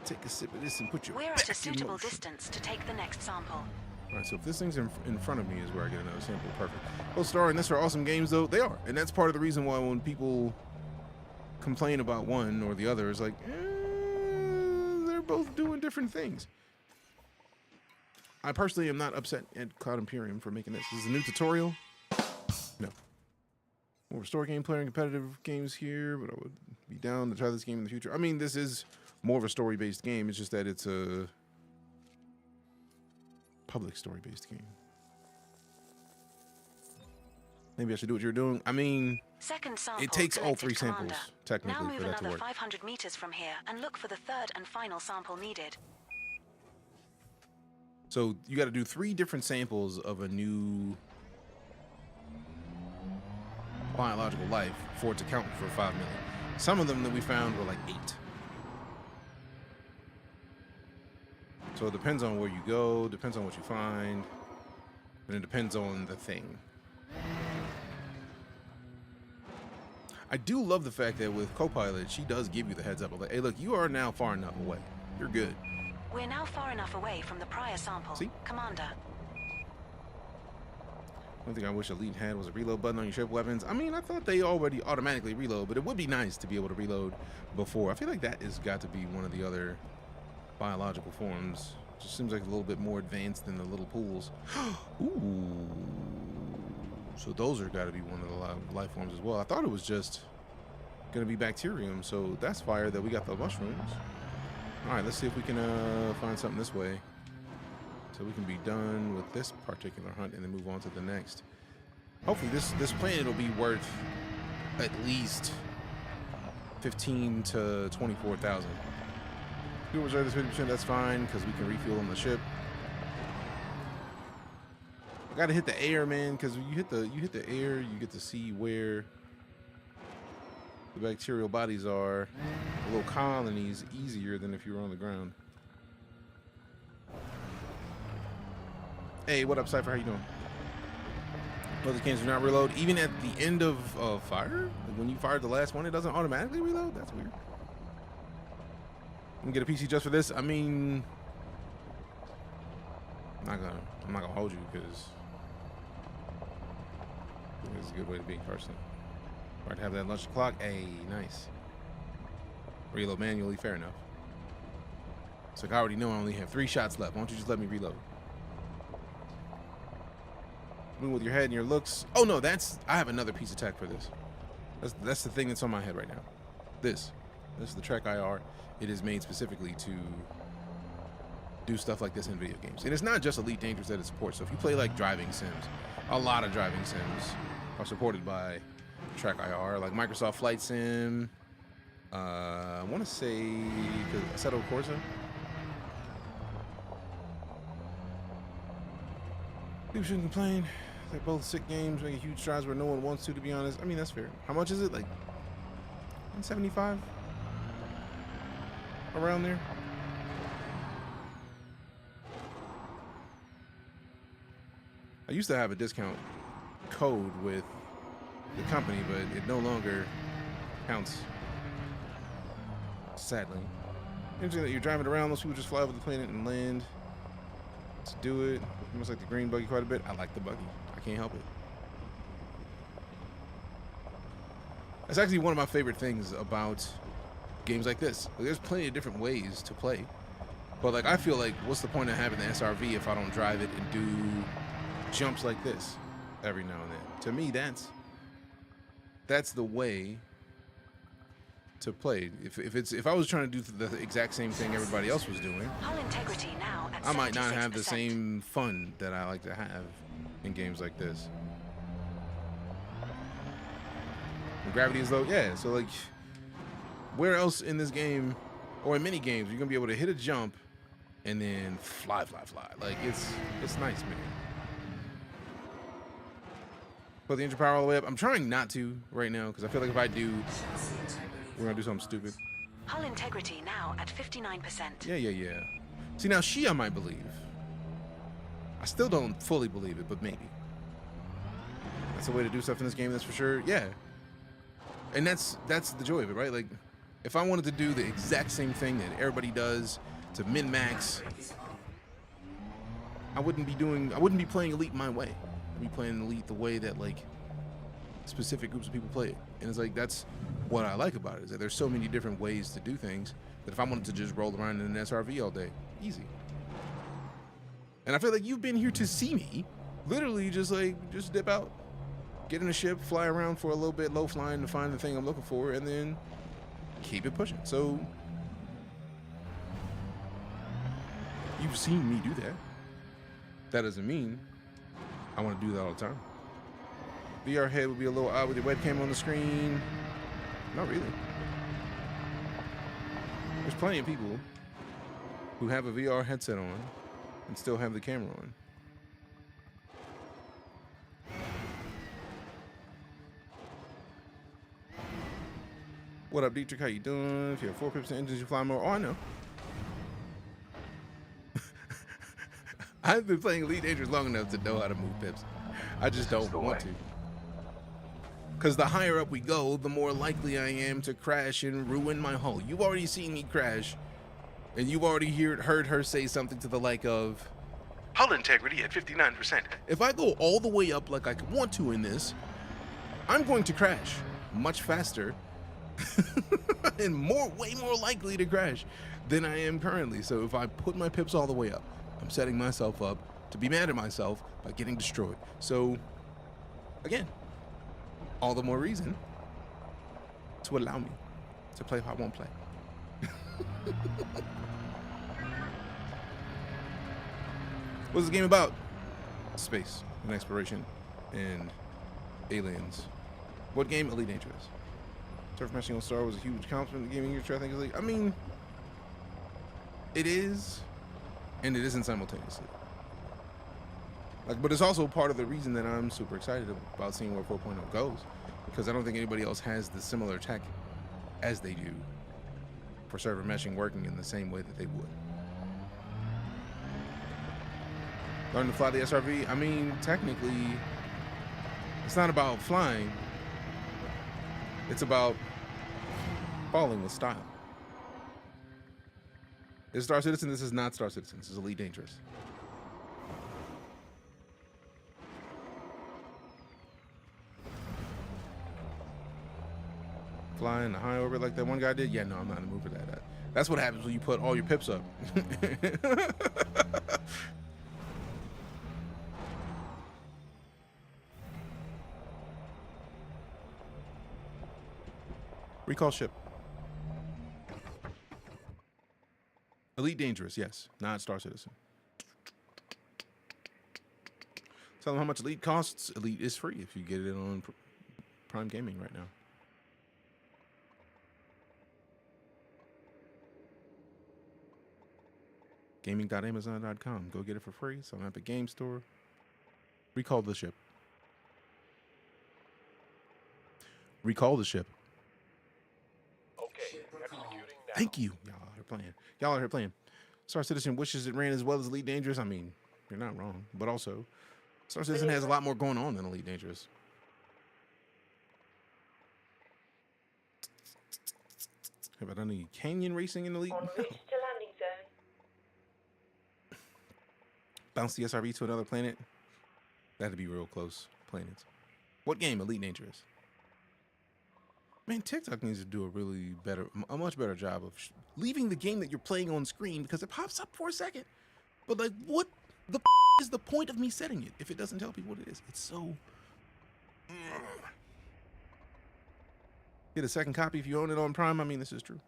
Take a sip of this and put your We're back at a suitable in motion. distance to take the next sample. All right, so if this thing's in front of me is where I get another sample. Perfect. Well, Star and this are awesome games, though. They are. And that's part of the reason why when people complain about one or the other, it's like, they're both doing different things. I personally am not upset at Cloud Imperium for making this. This is a new tutorial. No. More of a story game player and competitive games here, but I would be down to try this game in the future. I mean, this is more of a story-based game. It's just that it's a public story-based game. Maybe I should do what you're doing. I mean, Second sample it takes all collected, 3 samples, Commander. technically, Now move for that to another work. 500 meters from here and look for the third and final sample needed. So you got to do 3 different samples of a new biological life for it to count for 5 million. Some of them that we found were like 8. So it depends on where you go, depends on what you find, and it depends on the thing. I do love the fact that with Copilot, she does give you the heads up of like, hey, look, you are now far enough away. You're good. We're now far enough away from the prior sample. See? Commander. One thing I wish Elite had was a reload button on your ship weapons. I mean, I thought they already automatically reload, but it would be nice to be able to reload before. I feel like that has got to be one of the other biological forms. Just seems like a little bit more advanced than the little pools. Ooh. So those are got to be one of the life forms as well. I thought it was just going to be bacterium, so that's fire that we got the mushrooms. All right, let's see if we can find something this way, so we can be done with this particular hunt and then move on to the next. Hopefully this planet will be worth at least 15 to 24,000. Fuel reserve this 50%, that's fine, because we can refuel on the ship. I gotta hit the air, man, because when you hit the air, you get to see where the bacterial bodies are. The little colonies easier than if you were on the ground. Hey, what up, Cypher? How you doing? Other cans do not reload even at the end of fire. Like when you fired the last one, it doesn't automatically reload. That's weird. I'm gonna get a PC just for this. I mean, I'm not gonna hold you because it's a good way to be personally. Right, have that lunch clock. Hey, nice. Reload manually, fair enough. It's like I already know I only have 3 shots left. Why don't you just let me reload? Moving with your head and your looks. Oh no, I have another piece of tech for this. That's the thing that's on my head right now. This is the TrackIR. It is made specifically to do stuff like this in video games. And it's not just EliteDangerous that it supports. So if you play like driving sims, a lot of driving sims are supported by TrackIR, like Microsoft Flight Sim. I want to say Assetto Corsa. People shouldn't complain. They're both sick games, making huge strides where no one wants to be honest. I mean, that's fair. How much is it? Like 175? Around there? I used to have a discount code with the company, but it no longer counts. Sadly. Interesting that you're driving around, most people just fly over the planet and land. Let's do it. You must like the green buggy quite a bit. I like the buggy. I can't help it. That's actually one of my favorite things about games like this. There's plenty of different ways to play. But like I feel like what's the point of having the SRV if I don't drive it and do jumps like this every now and then? To me, that's the way to play. If I was trying to do the exact same thing everybody else was doing, Hull integrity now at I might not have the 76%. same fun that I like to have in games like this. The gravity is low, yeah. So like, where else in this game or in many games you're gonna be able to hit a jump and then fly? Like it's nice, man. Put the engine power all the way up. I'm trying not to right now because I feel like if I do, we're gonna do something stupid. Hull integrity now at 59%. Yeah. See, now I might believe. I still don't fully believe it, but maybe. That's the way to do stuff in this game, that's for sure. Yeah. And that's the joy of it, right? Like, if I wanted to do the exact same thing that everybody does to min-max, I wouldn't be playing Elite my way. I'd be playing Elite the way that, like, specific groups of people play it. And it's like, that's what I like about it, is that there's so many different ways to do things that if I wanted to just roll around in an SRV all day, easy. And I feel like you've been here to see me literally just dip out, get in a ship, fly around for a little bit, low flying to find the thing I'm looking for, and then keep it pushing. So you've seen me do that. That doesn't mean I want to do that all the time. VR head would be a little odd with your webcam on the screen. Not really. There's plenty of people who have a VR headset on and still have the camera on. What up, Dietrich? How you doing? If you have 4 pips and engines, you fly more. Oh, I know. I've been playing EliteDangerous long enough to know how to move pips. I just don't want to. Because the higher up we go, the more likely I am to crash and ruin my hull. You've already seen me crash, and you've already heard her say something to the like of, hull integrity at 59%. If I go all the way up like I want to in this, I'm going to crash much faster and way more likely to crash than I am currently. So if I put my pips all the way up, I'm setting myself up to be mad at myself by getting destroyed. So again, all the more reason to allow me to play how I won't play. What's the game about? Space and exploration and aliens. What game? EliteDangerous. Surf Meshing on Star was a huge accomplishment in the gaming industry. I think it's like, I mean, it is, and it isn't simultaneously. Like, but it's also part of the reason that I'm super excited about seeing where 4.0 goes, because I don't think anybody else has the similar tech as they do for server meshing working in the same way that they would. Learn to fly the SRV. I mean, technically, it's not about flying. It's about falling with style. This is Star Citizen. This is not Star Citizen. This is EliteDangerous. Flying the high orbit like that one guy did? Yeah, no, I'm not in the mood for that. That's what happens when you put all your pips up. Recall ship. Elite Dangerous, yes. Not Star Citizen. Tell them how much Elite costs. Elite is free if you get it on Prime Gaming right now. Gaming.amazon.com. Go get it for free. It's on Epic Game Store. Recall the ship. Recall the ship. Okay, executing now. Thank you. Y'all are playing. Y'all are here playing. Star Citizen wishes it ran as well as Elite Dangerous. I mean, you're not wrong. But also, Star Citizen has a lot more going on than Elite Dangerous. Have I done any canyon racing in Elite? En route to landing zone. Bounce the SRV to another planet? That'd be real close planets. What game? Elite Dangerous. Man, TikTok needs to do a much better job of leaving the game that you're playing on screen because it pops up for a second. But like, what the is the point of me setting it if it doesn't tell people what it is? It's so. Get a second copy if you own it on Prime. I mean, this is true.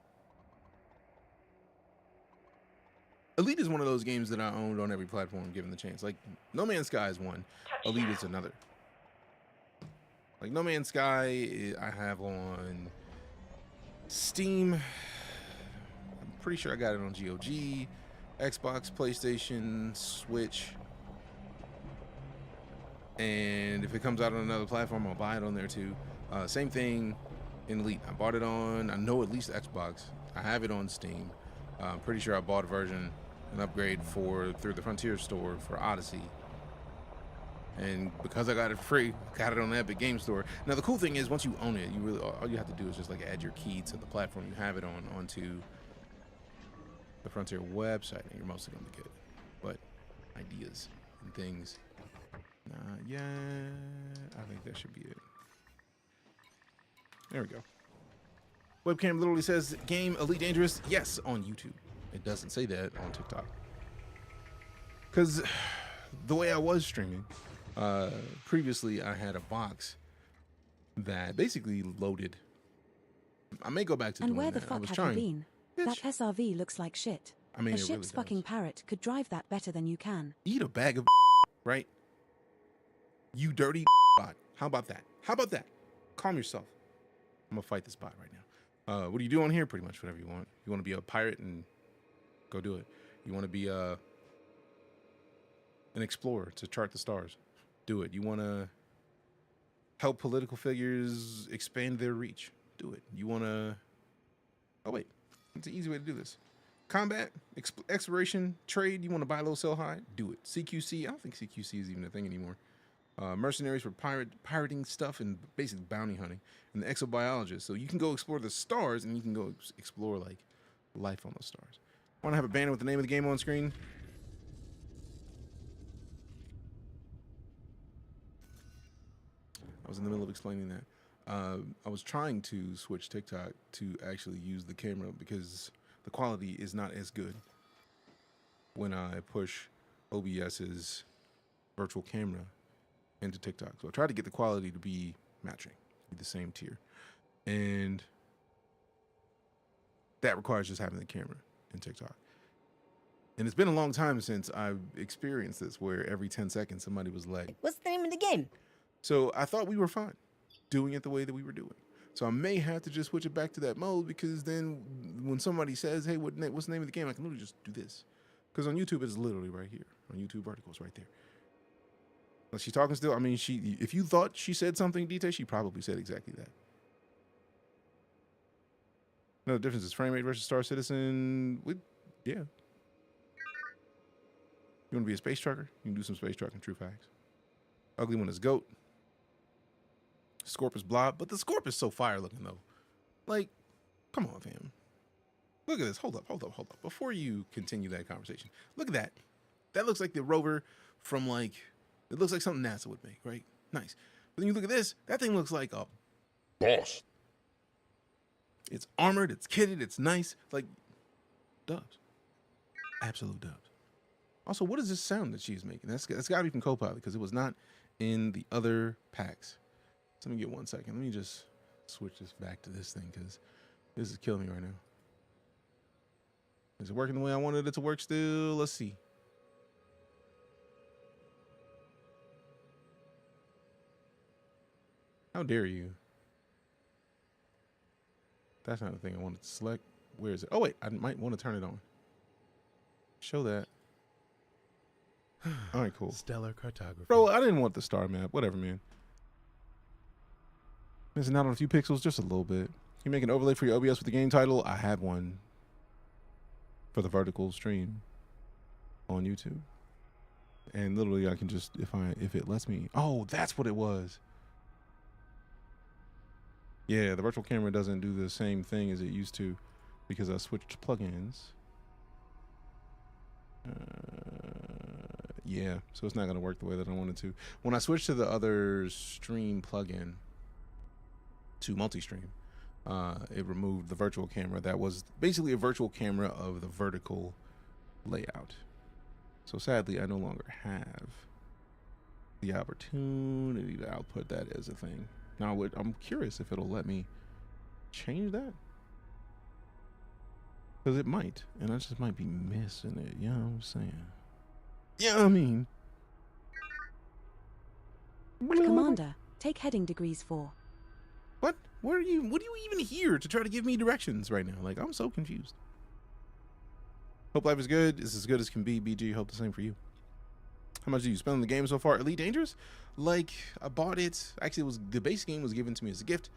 Elite is one of those games that I owned on every platform given the chance. Like, No Man's Sky is one. Elite is another. Like, No Man's Sky, I have on Steam. I'm pretty sure I got it on GOG, Xbox, PlayStation, Switch. And if it comes out on another platform, I'll buy it on there too. Same thing in Elite. I bought it on, I know at least Xbox. I have it on Steam. I'm pretty sure I bought a version, an upgrade through the Frontier store for Odyssey. And because I got it free, got it on the Epic Game Store. Now the cool thing is, once you own it, you really all you have to do is just like add your key to the platform you have it on onto the Frontier website, and you're mostly gonna be good. But ideas and things, yeah, I think that should be it. There we go. Webcam literally says game Elite Dangerous, yes, on YouTube. It doesn't say that on TikTok. Because the way I was streaming, previously I had a box that basically loaded. I may go back to And doing where the that. fuck have you been? That SRV looks like shit. I mean, a it ship's really does. fucking parrot could drive that better than you can. Eat a bag of right? You dirty bot. How about that? How about that? Calm yourself. I'm gonna fight this bot right now. What do you do on here? Pretty much whatever you want. You want to be a pirate and go do it. You want to be an explorer to chart the stars. Do it. You want to help political figures expand their reach. Do it. You want to... Oh, wait. It's an easy way to do this. Combat, exploration, trade. You want to buy low, sell high? Do it. CQC. I don't think CQC is even a thing anymore. Mercenaries for pirating stuff and basic bounty hunting. And the exobiologist. So you can go explore the stars and you can go explore, like, life on those stars. Want to have a banner with the name of the game on screen? I was in the middle of explaining that. I was trying to switch TikTok to actually use the camera because the quality is not as good when I push OBS's virtual camera into TikTok. So I tried to get the quality to be matching, be the same tier. And that requires just having the camera in TikTok. And it's been a long time since I've experienced this where every 10 seconds somebody was like, What's the name of the game? so I thought we were fine doing it the way that we were doing. So I may have to just switch it back to that mode because then when somebody says, hey, what's the name of the game? I can literally just do this. Because on YouTube, it's literally right here. On YouTube articles right there. But she's talking still. I mean, if you thought she said something, Deejay, she probably said exactly that. No, the difference is frame rate versus Star Citizen. Yeah. You want to be a space trucker? You can do some space trucking, true facts. Ugly one is goat. Scorp is blob, but the Scorp is so fire looking though. Like, come on, fam. Look at this. Hold up. Before you continue that conversation, look at that. That looks like the rover from it looks like something NASA would make, right? Nice. But then you look at this, that thing looks like a boss. It's armored, it's kitted, it's nice. Like, dubs. Absolute dubs. Also, what is this sound that she's making? That's got to be from Copilot because it was not in the other packs. So let me get 1 second. Let me just switch this back to this thing because this is killing me right now. Is it working the way I wanted it to work still? Let's see. How dare you? That's not the thing I wanted to select. Where is it? Oh, wait. I might want to turn it on. Show that. All right, cool. Stellar cartography. Bro, I didn't want the star map. Whatever, man. Missing out on a few pixels, just a little bit. You make an overlay for your OBS with the game title. I have one for the vertical stream on YouTube. And literally I can just, if it lets me. Oh, that's what it was. Yeah, the virtual camera doesn't do the same thing as it used to because I switched plugins. Yeah, so it's not going to work the way that I wanted to. When I switched to the other stream plugin to multi-stream, it removed the virtual camera. That was basically a virtual camera of the vertical layout. So sadly, I no longer have the opportunity to output that as a thing. Now, I'm curious if it'll let me change that. Because it might. And I just might be missing it. You know what I'm saying? Yeah, I mean. Commander, take heading degrees 4. What? What are you even here to try to give me directions right now? Like, I'm so confused. Hope life is good. It's as good as can be. BG, hope the same for you. How much did you spend on the game so far? Elite Dangerous? Like, I bought it. Actually, the base game was given to me as a gift.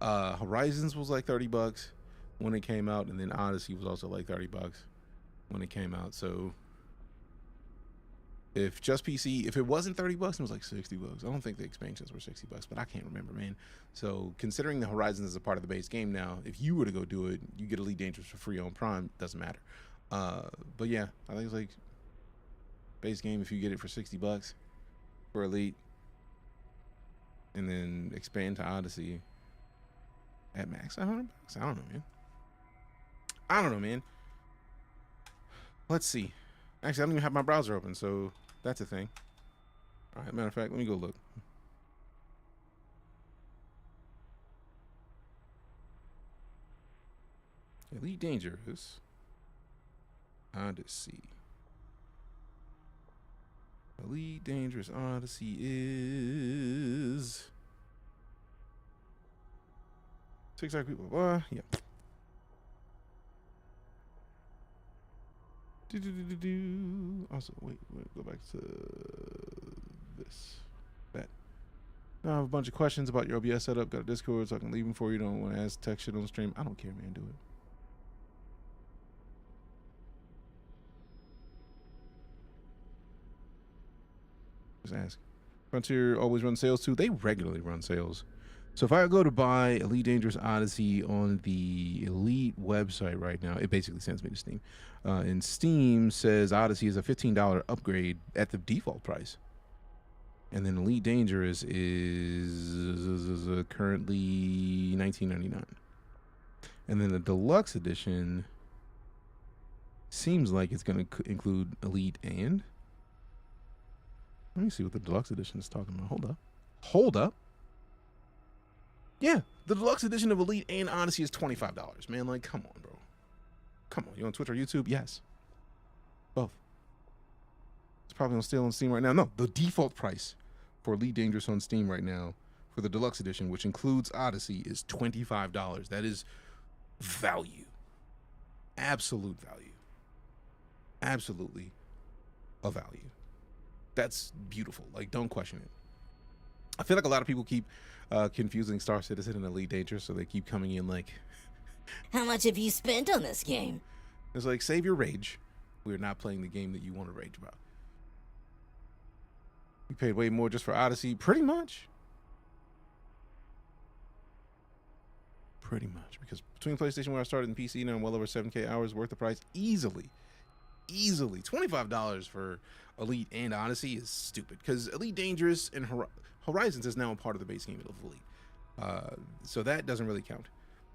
Horizons was like $30 when it came out, and then Odyssey was also like $30 when it came out. So if just PC, if it wasn't $30, it was like $60. I don't think the expansions were $60, but I can't remember, man. So considering the Horizons is a part of the base game now, if you were to go do it, you get Elite Dangerous for free on Prime. Doesn't matter. But yeah, I think it's like base game if you get it for $60 for Elite, and then expand to Odyssey at max $100. I don't know, man. Let's see. Actually, I don't even have my browser open, so that's a thing. All right, matter of fact, let me go look. Elite Dangerous Odyssey. Elite Dangerous Odyssey is 6 hour people. Yeah. Also, wait, go back to this. That. Now I have a bunch of questions about your OBS setup. Got a Discord, so I can leave them for you. Don't want to ask tech shit on the stream. I don't care, man. Do it. Just ask. Frontier always run sales too. They regularly run sales. So if I go to buy Elite Dangerous Odyssey on the Elite website right now, it basically sends me to Steam. And Steam says Odyssey is a $15 upgrade at the default price. And then Elite Dangerous is currently $19.99. And then the deluxe edition seems like it's going to include Elite and... Let me see what the deluxe edition is talking about. Hold up. Yeah, the deluxe edition of Elite and Odyssey is $25, man. Like, come on, bro. Come on. You on Twitch or YouTube? Yes. Both. It's probably still on Steam right now. No, the default price for Elite Dangerous on Steam right now for the deluxe edition, which includes Odyssey, is $25. That is value. Absolute value. Absolutely a value. That's beautiful. Like, don't question it. I feel like a lot of people keep confusing Star Citizen and Elite Dangerous, so they keep coming in like, How much have you spent on this game? it's like, save your rage. We're not playing the game that you want to rage about. You paid way more just for Odyssey. Pretty much. Because between PlayStation where I started and PC now, I'm well over 7K hours worth of price. Easily. $25 for Elite and Odyssey is stupid, because Elite Dangerous and Horizons is now a part of the base game of Elite. So that doesn't really count.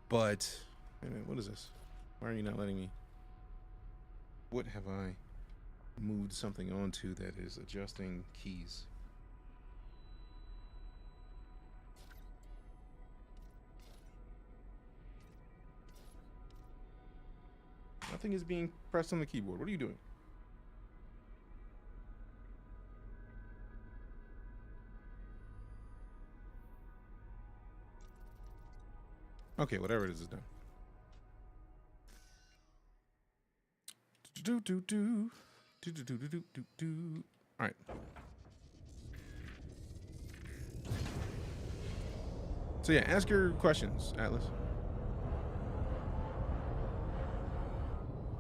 But, what is this? Why are you not letting me? What have I moved something onto that is adjusting keys? Nothing is being pressed on the keyboard. What are you doing? Okay, whatever it is done. All right. So yeah, ask your questions, Atlas.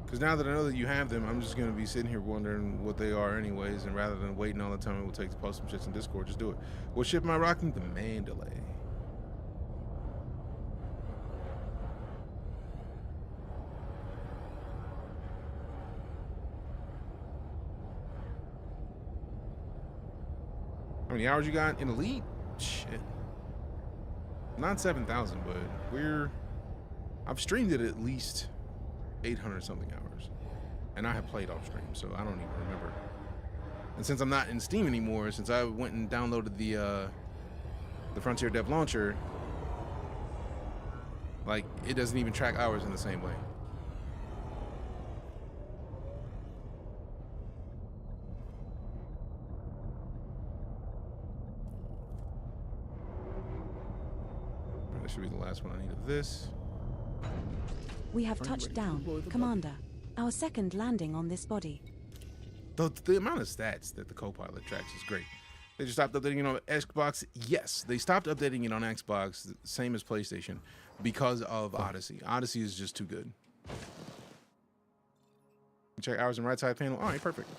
Because now that I know that you have them, I'm just going to be sitting here wondering what they are anyways, and rather than waiting all the time it will take to post some shits in Discord, just do it. What ship am I rocking? The Mandalay. How many hours you got in Elite? Shit. Not 7,000, but I've streamed it at least 800 something hours. And I have played off stream, so I don't even remember. And since I'm not in Steam anymore, since I went and downloaded the Frontier Dev Launcher, like, it doesn't even track hours in the same way. That should be the last one I need of this. We have touched down, Commander. Our second landing on this body. The amount of stats that the co-pilot tracks is great. They just stopped updating it on Xbox. Yes, they stopped updating it on Xbox, same as PlayStation, because of Odyssey. Odyssey is just too good. Check hours in right side panel. All right, perfect.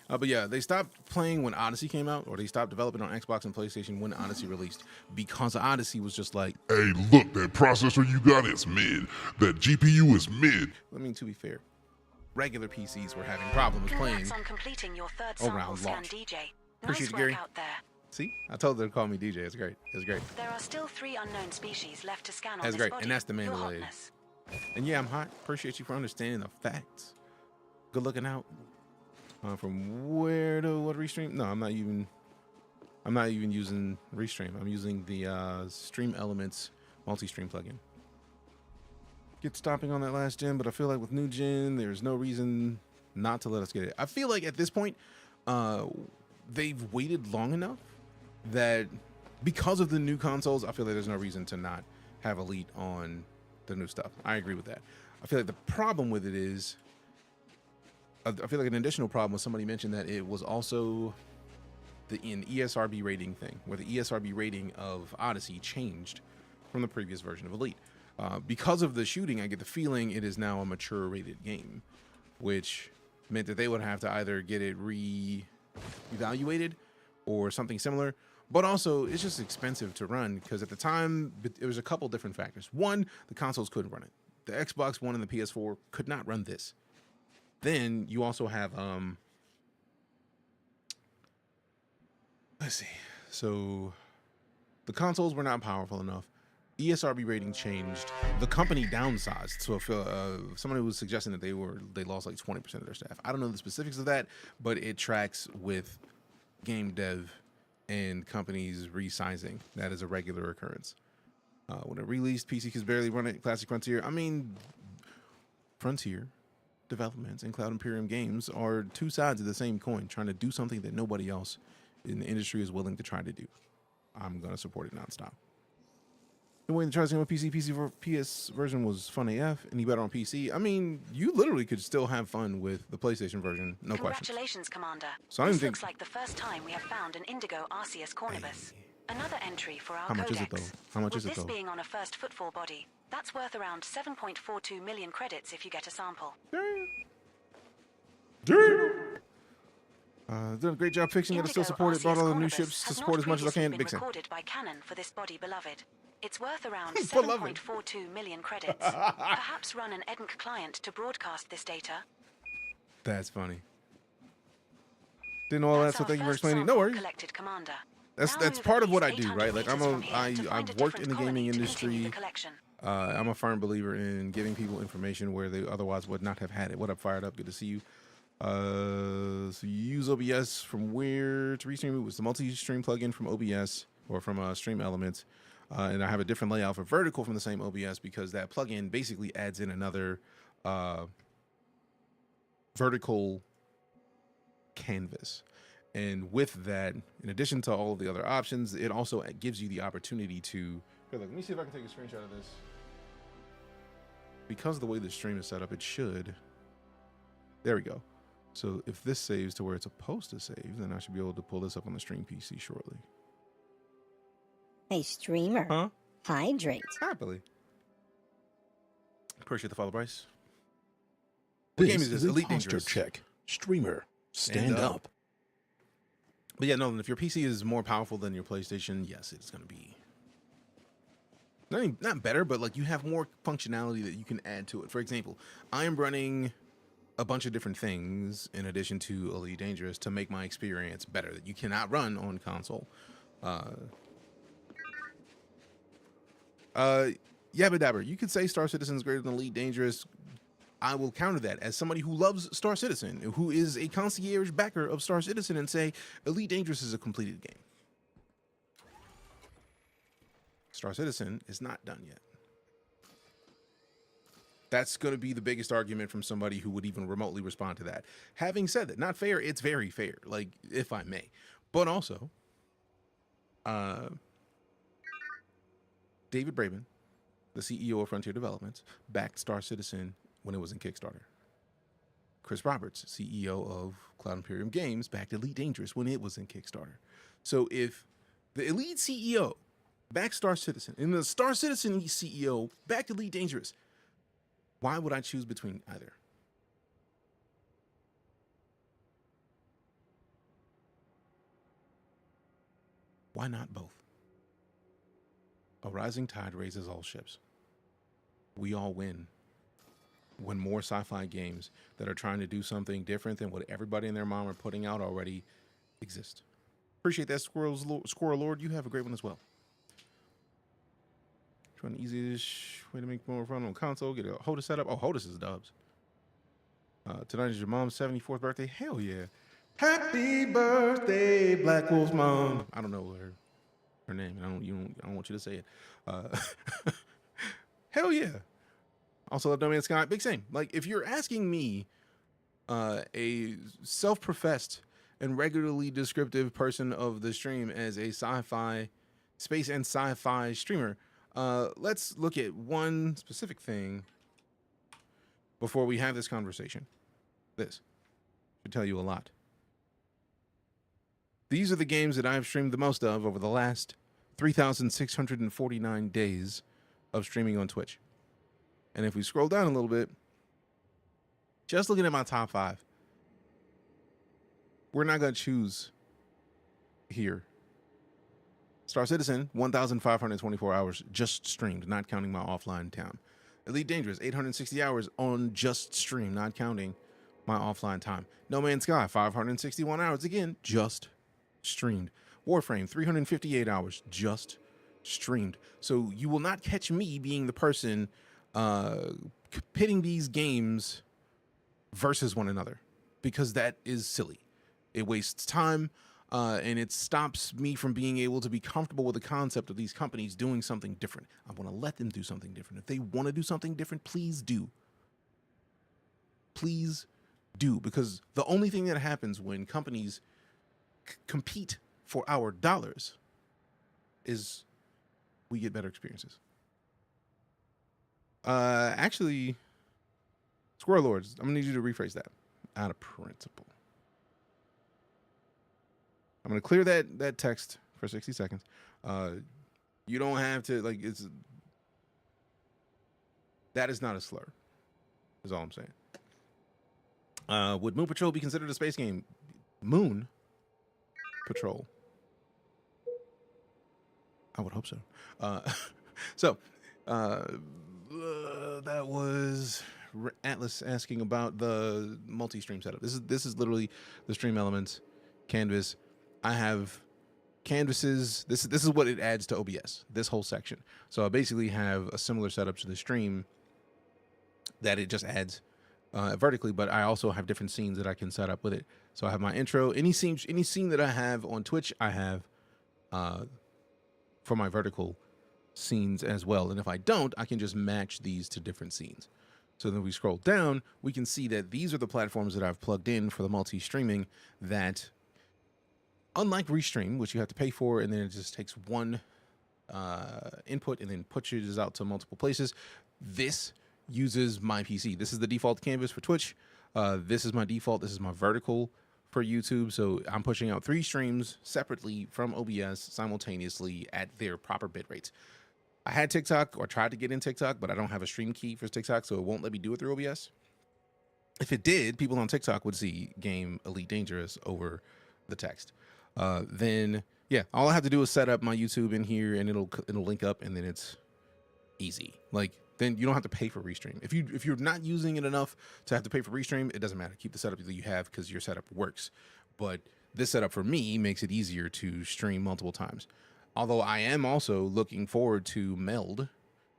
But yeah, they stopped playing when Odyssey came out, or they stopped developing on Xbox and PlayStation when Odyssey released, because Odyssey was just like, Hey, look, that processor you got is mid. That GPU is mid. I mean, to be fair, regular PCs were having problems playing Congrats on completing your third sample around scan, launch. DJ. Appreciate Nice it, work Gary. out there. See, I told her to call me DJ. It's great. It's great. There are still 3 unknown species left to scan on That's this great, body. and that's the Your Mandalay. hotness. And yeah, I'm hot. Appreciate you for understanding the facts. Good looking out. From where to what restream? No, I'm not even using restream. I'm using the Stream Elements multi-stream plugin. Get stopping on that last gen, but I feel like with new gen, there's no reason not to let us get it. I feel like at this point, they've waited long enough that because of the new consoles, I feel like there's no reason to not have Elite on the new stuff. I agree with that. I feel like the problem with it is, I feel like an additional problem was somebody mentioned that it was also an ESRB rating thing, where the ESRB rating of Odyssey changed from the previous version of Elite. Because of the shooting, I get the feeling it is now a mature rated game, which meant that they would have to either get it re-evaluated or something similar. But also, it's just expensive to run, because at the time, it was a couple different factors. One, the consoles couldn't run it. The Xbox One and the PS4 could not run this. Then you also have, let's see. So the consoles were not powerful enough. ESRB rating changed. The company downsized. So if somebody was suggesting that they lost like 20% of their staff. I don't know the specifics of that, but it tracks with game dev and companies resizing. That is a regular occurrence. When it released, PC could barely run it. Classic Frontier. I mean, Frontier Developments and Cloud Imperium Games are two sides of the same coin, trying to do something that nobody else in the industry is willing to try to do. I'm going to support it nonstop. The way the try to on PC PS version was fun AF, and he better on PC. I mean, you literally could still have fun with the PlayStation version, no question. Congratulations, Commander. So I don't This think. looks like the first time we have found an Indigo Arceus cornubus. Another entry for our How much codex. is it though? How much is it With though? this being on a first footfall body, that's worth around 7.42 million credits if you get a sample. Done a great job fixing it. I still Indigo support it. Brought all the new Arceus ships to has support not as much as I previously can. been Big Sam. recorded by Canon for this body, beloved. It's worth around Beloved. 7.42 million credits. Perhaps run an EDNC client to broadcast this data. That's funny. Didn't know all that, That's so our thank you for first explaining. No sample worries. collected, Commander. That's Now move part at of what I least do, 800 right? Like meters from here to find I've a worked in the different gaming colony to continue industry. the collection. I'm a firm believer in giving people information where they otherwise would not have had it. What up, Fired Up? Good to see you. So you use OBS from where to restream it was the multi-stream plugin from OBS or from Stream Elements. And I have a different layout for vertical from the same OBS because that plugin basically adds in another vertical canvas. And with that, in addition to all of the other options, it also gives you the opportunity to, here, look, let me see if I can take a screenshot of this. Because of the way the stream is set up, it should, there we go. So if this saves to where it's supposed to save, then I should be able to pull this up on the stream PC shortly. Hey, streamer. Huh? Hydrate. Happily. Appreciate the follow, Bryce. What game is this? Elite Dangerous. Check. Streamer, stand up. But yeah, no, if your PC is more powerful than your PlayStation, yes, it's going to be not better, but like you have more functionality that you can add to it. For example, I am running a bunch of different things in addition to Elite Dangerous to make my experience better that you cannot run on console. Yabba Dabber, you could say Star Citizen is greater than Elite Dangerous. I will counter that as somebody who loves Star Citizen, who is a concierge backer of Star Citizen, and say Elite Dangerous is a completed game. Star Citizen is not done yet. That's going to be the biggest argument from somebody who would even remotely respond to that. Having said that, not fair, it's very fair, like, if I may. But also, David Braben, the CEO of Frontier Developments, backed Star Citizen when it was in Kickstarter. Chris Roberts, CEO of Cloud Imperium Games, backed Elite Dangerous when it was in Kickstarter. So if the Elite CEO backed Star Citizen and the Star Citizen CEO backed Elite Dangerous, why would I choose between either? Why not both? A rising tide raises all ships. We all win when more sci-fi games that are trying to do something different than what everybody and their mom are putting out already exist. Appreciate that, Squirrel Lord. You have a great one as well. Trying the easiest way to make more fun on console. Get a HOTAS setup. Oh, HOTAS is dubs. Tonight is your mom's 74th birthday. Hell yeah. Happy birthday, Black Wolf's mom. I don't know her name. I don't want you to say it. Hell yeah. Also love No Man's Sky. Big same. Like, if you're asking me, a self-professed and regularly descriptive person of the stream as a sci-fi, space and sci-fi streamer, let's look at one specific thing before we have this conversation. This should tell you a lot. These are the games that I've streamed the most of over the last 3,649 days of streaming on Twitch. And if we scroll down a little bit, just looking at my top 5, we're not going to choose here. Star Citizen, 1,524 hours just streamed, not counting my offline time. Elite Dangerous, 860 hours on just stream, not counting my offline time. No Man's Sky, 561 hours, again, just streamed. Warframe, 358 hours, just streamed. So you will not catch me being the person pitting these games versus one another, because that is silly. It wastes time, and it stops me from being able to be comfortable with the concept of these companies doing something different. I want to let them do something different. If they want to do something different, please do. Please do, because the only thing that happens when companies compete for our dollars is we get better experiences. Actually, Squirrel Lords, I'm gonna need you to rephrase that out of principle. I'm gonna clear that text for 60 seconds. You don't have to, like, that is not a slur, is all I'm saying. Would Moon Patrol be considered a space game? Moon Patrol, I would hope so. That was Atlas asking about the multi-stream setup. This is literally the stream elements canvas. I have canvases. This is what it adds to OBS, this whole section. So I basically have a similar setup to the stream that it just adds vertically, but I also have different scenes that I can set up with it. So I have my intro. Any scene that I have on Twitch, I have for my vertical scenes as well. And if I don't, I can just match these to different scenes. So then we scroll down, we can see that these are the platforms that I've plugged in for the multi-streaming that, unlike Restream, which you have to pay for, and then it just takes one input and then pushes out to multiple places, this uses my PC. This is the default canvas for Twitch. This is my default. This is my vertical for YouTube. So I'm pushing out 3 streams separately from OBS simultaneously at their proper bit rates. I had TikTok or tried to get in TikTok, but I don't have a stream key for TikTok, so it won't let me do it through OBS. If it did, people on TikTok would see game EliteDangerous over the text. Then yeah, all I have to do is set up my YouTube in here, and it'll link up, and then it's easy. Like, then you don't have to pay for Restream. If you're not using it enough to have to pay for Restream, it doesn't matter. Keep the setup that you have because your setup works. But this setup for me makes it easier to stream multiple times. Although I am also looking forward to Meld.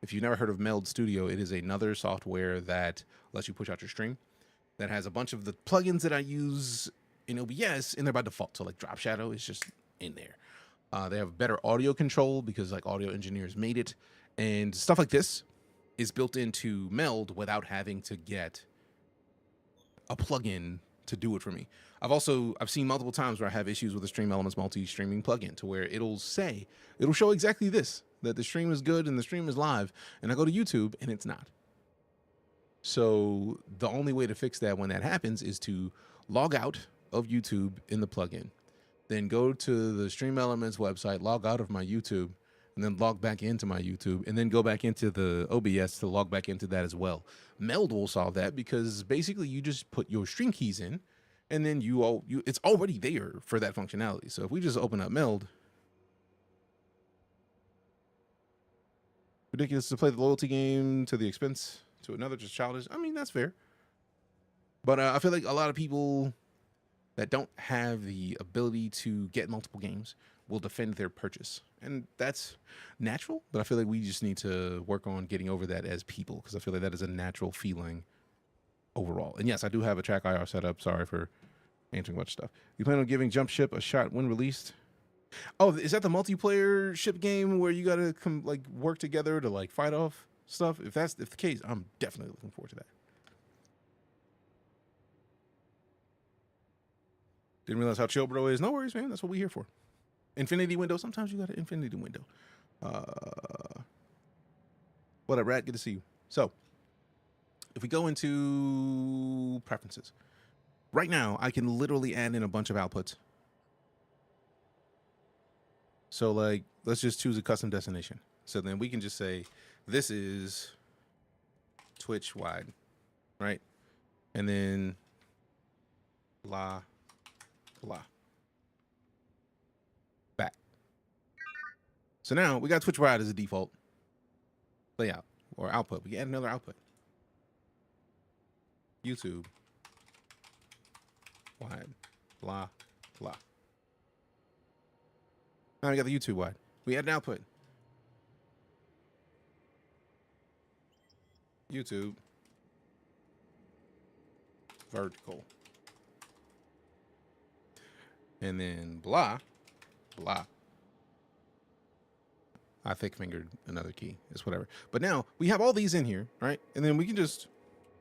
If you've never heard of Meld Studio, it is another software that lets you push out your stream, that has a bunch of the plugins that I use in OBS, and they're by default. So like Drop Shadow is just in there. They have better audio control because like audio engineers made it, and stuff like this is built into Meld without having to get a plugin to do it for me. I've seen multiple times where I have issues with the Stream Elements multi-streaming plugin to where it'll show exactly this, that the stream is good and the stream is live, and I go to YouTube and it's not. So the only way to fix that when that happens is to log out of YouTube in the plugin, then go to the Stream Elements website, log out of my YouTube, and then log back into my YouTube, and then go back into the OBS to log back into that as well. Meld will solve that because basically you just put your stream keys in, and then it's already there for that functionality. So if we just open up Meld, ridiculous to play the loyalty game to the expense to another, just childish. I mean, that's fair. But I feel like a lot of people that don't have the ability to get multiple games will defend their purchase. And that's natural, but I feel like we just need to work on getting over that as people, because I feel like that is a natural feeling overall. And yes, I do have a TrackIR set up. Sorry for answering a bunch of stuff. You plan on giving Jump Ship a shot when released? Oh, is that the multiplayer ship game where you gotta work together to like fight off stuff? If the case, I'm definitely looking forward to that. Didn't realize how chill bro is. No worries, man. That's what we're here for. Infinity window. Sometimes you got an infinity window. What up, Rat? Good to see you. So, if we go into preferences, right now, I can literally add in a bunch of outputs. So, like, let's just choose a custom destination. So then we can just say, this is Twitch wide, right? And then blah, blah. Back. So now we got Twitch wide as a default layout or output. We can add another output. YouTube wide, blah, blah. Now we got the YouTube wide. We add an output. YouTube vertical. And then blah, blah. I thick fingered another key. It's whatever. But now we have all these in here, right? And then we can just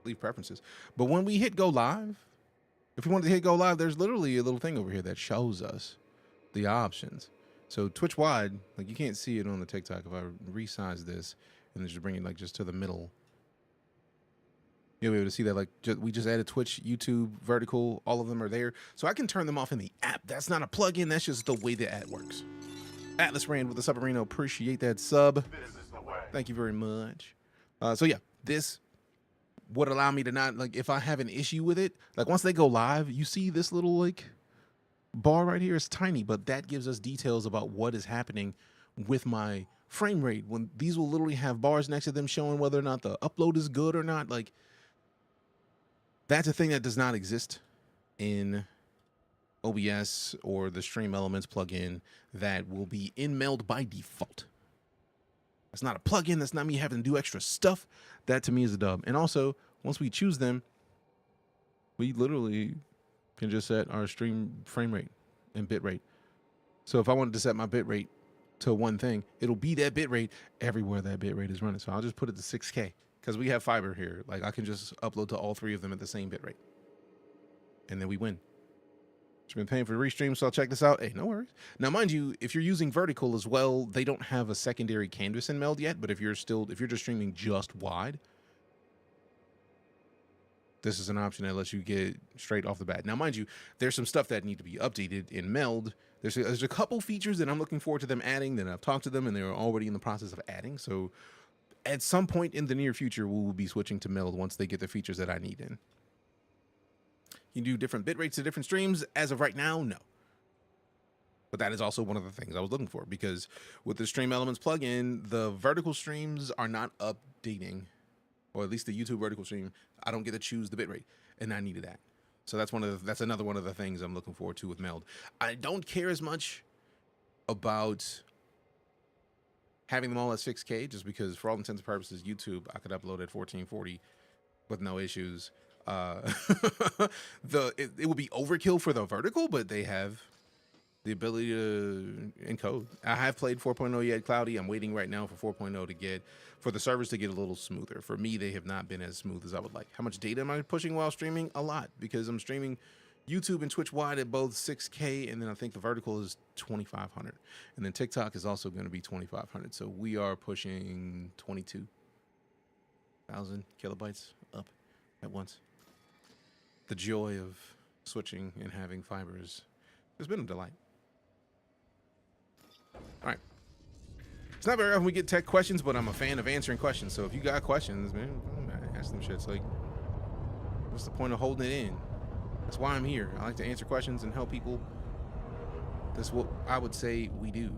leave preferences. But when we hit go live, if we want to hit go live, there's literally a little thing over here that shows us the options. So Twitch wide, like you can't see it on the TikTok. If I resize this and then just bring it like just to the middle, you'll be able to see that like we just added Twitch, YouTube, vertical, all of them are there. So I can turn them off in the app. That's not a plugin. That's just the way the ad works. Atlas Rand with the Subarino. Appreciate that sub. This is the way. Thank you very much. So yeah, this would allow me to not, like, if I have an issue with it, like once they go live, you see this little like bar right here is tiny, but that gives us details about what is happening with my frame rate. When these will literally have bars next to them showing whether or not the upload is good or not. Like, that's a thing that does not exist in OBS or the Stream Elements plugin that will be in Meld by default. That's not a plugin. That's not me having to do extra stuff. That to me is a dub. And also, once we choose them, We literally can just set our stream frame rate and bit rate. So if I wanted to set my bit rate to one thing, it'll be that bit rate everywhere that bit rate is running. So I'll just put it to 6K because we have fiber here. Like I can just upload to all three of them at the same bit rate. And then we win. I've been paying for restream, so I'll check this out. Hey, no worries. Now, mind you, if you're using vertical as well, they don't have a secondary canvas in Meld yet. But if you're just streaming just wide, this is an option that lets you get straight off the bat. Now, mind you, there's some stuff that need to be updated in Meld. There's a couple features that I'm looking forward to them adding. That I've talked to them, and they're already in the process of adding. So, at some point in the near future, we will be switching to Meld once they get the features that I need in. You can do different bit rates to different streams. As of right now, no. But that is also one of the things I was looking for, because with the Stream Elements plugin, the vertical streams are not updating, or at least the YouTube vertical stream. I don't get to choose the bit rate, and I needed that. So that's another one of the things I'm looking forward to with Meld. I don't care as much about having them all at 6K, just because for all intents and purposes, YouTube, I could upload at 1440 with no issues. It would be overkill for the vertical, but they have the ability to encode. I have played 4.0 yet cloudy. I'm waiting right now for 4.0 for the servers to get a little smoother. For me, they have not been as smooth as I would like. How much data am I pushing while streaming? A lot, because I'm streaming YouTube and Twitch wide at both 6K, and then I think the vertical is 2500, and then TikTok is also going to be 2500. So we are pushing 22,000 kilobytes up at once. The joy of switching and having fiber has been a delight. All right. It's not very often we get tech questions, but I'm a fan of answering questions. So if you got questions, man, ask them shit. It's like, what's the point of holding it in? That's why I'm here. I like to answer questions and help people. That's what I would say we do.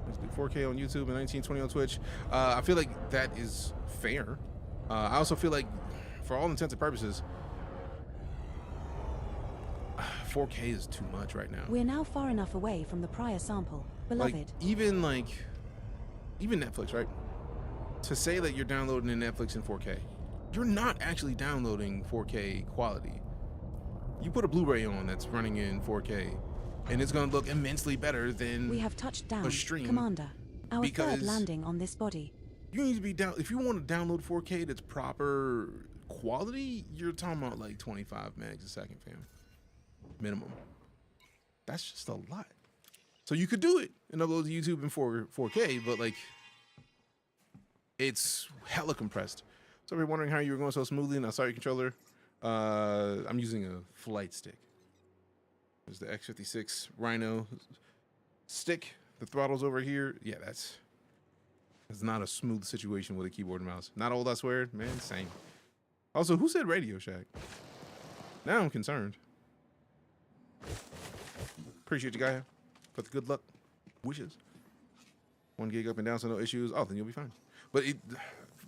Let's do 4K on YouTube and 1920 on Twitch. I feel like that is fair. I also feel like, for all intents and purposes, 4K is too much right now. We're now far enough away from the prior sample, beloved. Even Netflix, right? To say that you're downloading Netflix in 4K, you're not actually downloading 4K quality. You put a Blu-ray on that's running in 4K, and it's going to look immensely better than we have touched down, a stream. Commander. Our third landing on this body. You need to be down. If you want to download 4K that's proper quality, you're talking about like 25 megs a second, fam. Minimum. That's just a lot. So you could do it and upload to YouTube in 4K, but like, it's hella compressed. So if you're wondering how you were going so smoothly, and I saw your controller, I'm using a flight stick. There's the X56 Rhino stick. The throttle's over here. Yeah, it's not a smooth situation with a keyboard and mouse. Not old, I swear. Man, same. Also, who said Radio Shack? Now I'm concerned. Appreciate you, guy, for the good luck wishes. 1 gig up and down, so no issues. Oh, then you'll be fine. But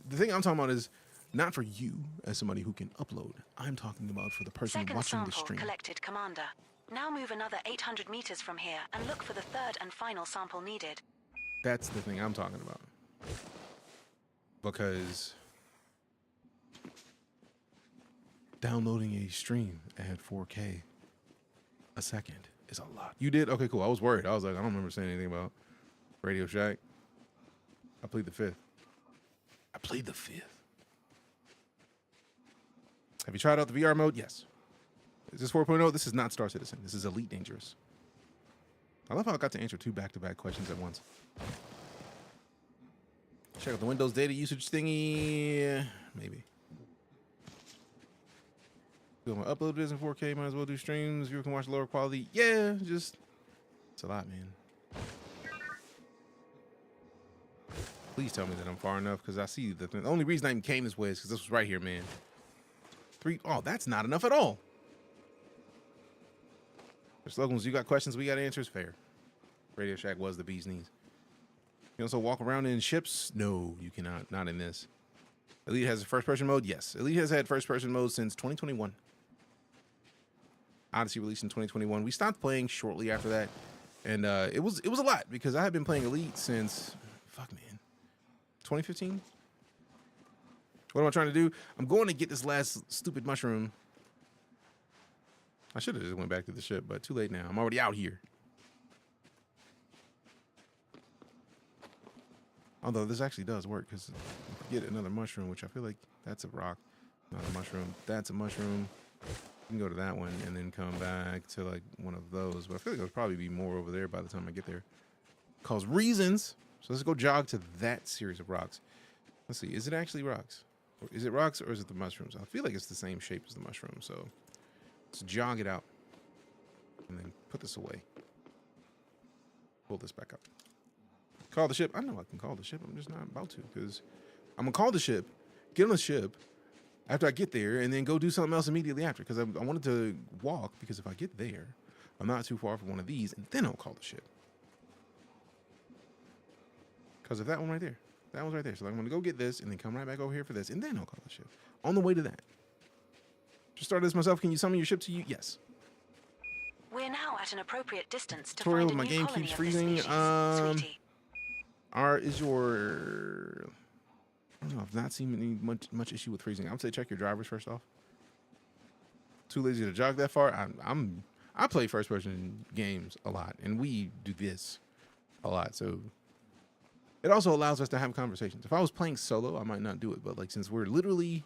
the thing I'm talking about is not for you as somebody who can upload. I'm talking about for the person watching the stream. Collected, Commander. Now move another 800 meters from here and look for the third and final sample needed. That's the thing I'm talking about. Because downloading a stream at 4K a second is a lot. You did? Okay, cool. I was worried. I was like, I don't remember saying anything about Radio Shack. I played the 5th. Have you tried out the VR mode? Yes. Is this 4.0? This is not Star Citizen. This is EliteDangerous. I love how I got to answer 2 back-to-back questions at once. Check out the Windows data usage thingy. Maybe. Do my upload this in 4K. Might as well do streams. Viewer can watch lower quality. Yeah, just it's a lot, man. Please tell me that I'm far enough, because I see the only reason I even came this way is because this was right here, man. 3. Oh, that's not enough at all. The slogans, you got questions, we got answers. Fair. Radio Shack was the bee's knees. You can also walk around in ships. No, you cannot. Not in this. Elite has a first-person mode. Yes, Elite has had first-person mode since 2021. Odyssey released in 2021. We stopped playing shortly after that, and it was a lot, because I had been playing Elite since 2015. What am I trying to do? I'm going to get this last stupid mushroom. I should have just went back to the ship, but too late now. I'm already out here. Although this actually does work because you get another mushroom, which I feel like that's a rock, not a mushroom. That's a mushroom. You can go to that one and then come back to like one of those. But I feel like there'll probably be more over there by the time I get there. Cause reasons. So let's go jog to that series of rocks. Let's see. Is it actually rocks? Or is it rocks or is it the mushrooms? I feel like it's the same shape as the mushroom. So let's jog it out and then put this away. Pull this back up. Call the ship. I know I can call the ship. I'm just not about to because I'm going to call the ship, get on the ship after I get there, and then go do something else immediately after because I wanted to walk because if I get there, I'm not too far from one of these, and then I'll call the ship. Because of that one right there. That one's right there. So I'm going to go get this and then come right back over here for this, and then I'll call the ship. On the way to that. Just started this myself. Can you summon your ship to you? Yes. We're now at an appropriate distance to Tutorial, find a my new game colony keeps of freezing. this species, sweetie. Is your... I don't know. I've not seen any much issue with freezing. I would say check your drivers first off. Too lazy to jog that far. I play first person games a lot, and we do this a lot. So it also allows us to have conversations. If I was playing solo, I might not do it. But like since we're literally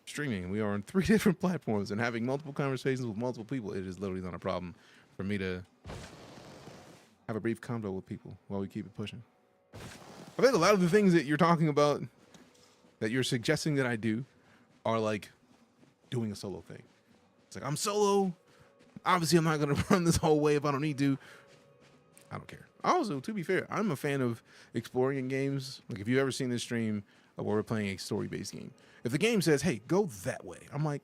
streaming, we are on 3 different platforms and having multiple conversations with multiple people, it is literally not a problem for me to have a brief convo with people while we keep it pushing. I think a lot of the things that you're talking about, that you're suggesting that I do, are like doing a solo thing. It's like, I'm solo. Obviously, I'm not going to run this whole way if I don't need to. I don't care. Also, to be fair, I'm a fan of exploring in games. Like, if you've ever seen this stream where we're playing a story-based game, if the game says, hey, go that way, I'm like,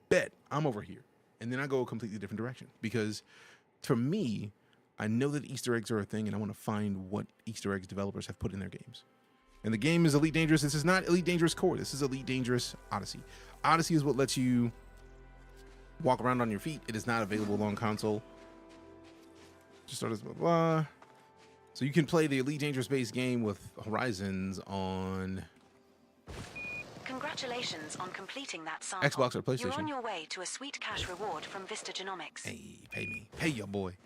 bet, I'm over here. And then I go a completely different direction. Because for me, I know that Easter eggs are a thing, and I want to find what Easter eggs developers have put in their games. And the game is Elite Dangerous. This is not Elite Dangerous Core. This is Elite Dangerous Odyssey. Odyssey is what lets you walk around on your feet. It is not available on console. Just start as blah, blah. So you can play the Elite Dangerous base game with Horizons on Congratulations on completing that sample. Xbox or PlayStation. You're on your way to a sweet cash reward from Vista Genomics. Hey, pay me. Pay your boy.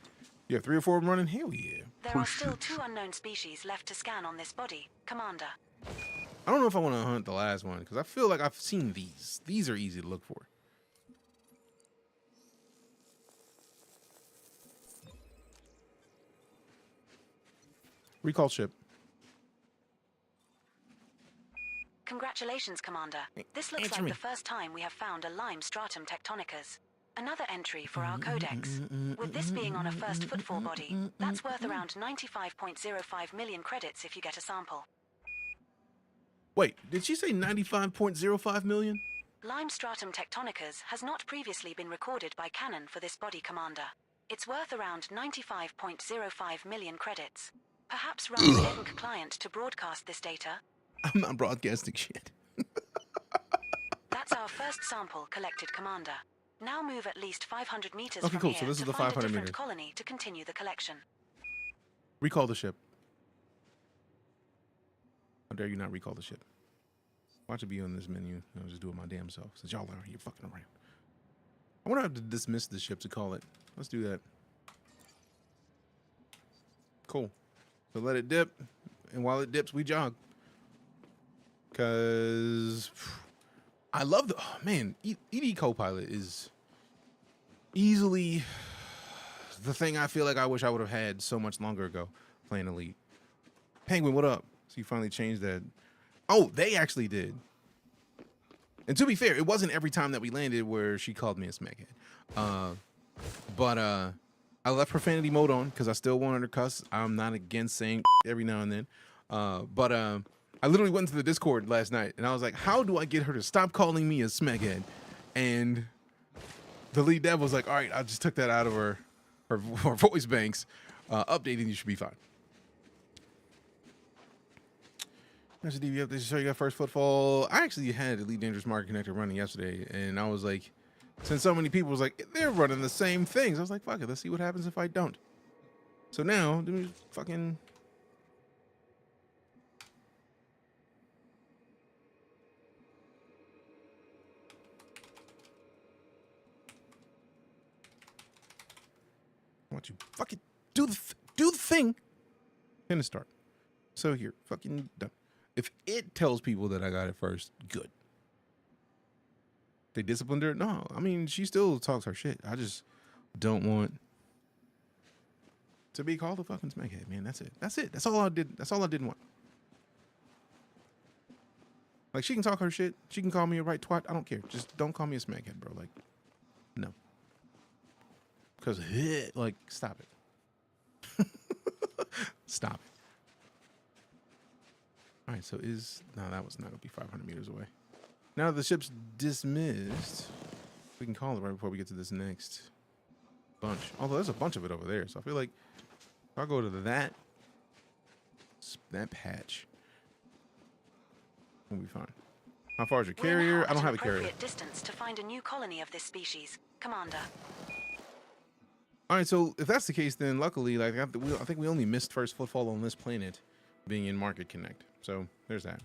You have 3 or 4 of them running? Hell yeah. There are still 2 unknown species left to scan on this body, Commander. I don't know if I want to hunt the last one because I feel like I've seen these. These are easy to look for. Recall ship. Congratulations, Commander. This looks Answer like me. the first time we have found a lime stratum tectonicus. Another entry for our codex. With this being on a first footfall body, that's worth around 95.05 million credits if you get a sample. Wait, did she say 95.05 million? Lime stratum tectonicus has not previously been recorded by Canon for this body, Commander. It's worth around 95.05 million credits. Perhaps run an ENC client to broadcast this data? I'm not broadcasting shit. That's our first sample collected, Commander. Now move at least 500 meters Okay, from cool. here So this is to the find 500 a different meters. colony to continue the collection. Recall the ship. How dare you not recall the ship? Watch it be on this menu. I'll just do it my damn self since y'all are here fucking around. I wonder if I have to dismiss the ship to call it. Let's do that. Cool. So let it dip, and while it dips, we jog. Cause I love the man. ED Copilot is easily the thing I feel like I wish I would have had so much longer ago playing Elite. Penguin, what up? So you finally changed that. Oh, they actually did. And to be fair, it wasn't every time that we landed where she called me a smackhead. But I left profanity mode on because I still wanted her cuss. I'm not against saying every now and then. But I literally went to the Discord last night and I was like, how do I get her to stop calling me a smackhead? And the lead dev was like, all right, I just took that out of her voice banks. Updating, you should be fine. There's a DV update to show you got first footfall. I actually had Elite Dangerous Market Connector running yesterday, and I was like, since so many people was like, they're running the same things. I was like, fuck it, let's see what happens if I don't. So now, let me fucking... don't you fucking do the thing. And to start. So here, fucking done. If it tells people that I got it first, good. They disciplined her? No, I mean, she still talks her shit. I just don't want to be called a fucking smackhead, man. That's it. That's it. That's all I did. That's all I didn't want. Like, she can talk her shit. She can call me a right twat. I don't care. Just don't call me a smackhead, bro. Like, no. Because, like, stop it. Stop it. All right, so no, that was not going to be 500 meters away. Now that the ship's dismissed, we can call it right before we get to this next bunch. Although there's a bunch of it over there, so I feel like if I go to that patch, we'll be fine. How far is your carrier? I don't have a carrier. Distance to find a new colony of this species, Commander. All right, so if that's the case, then luckily, like I think we only missed first footfall on this planet being in Market Connect. So there's that.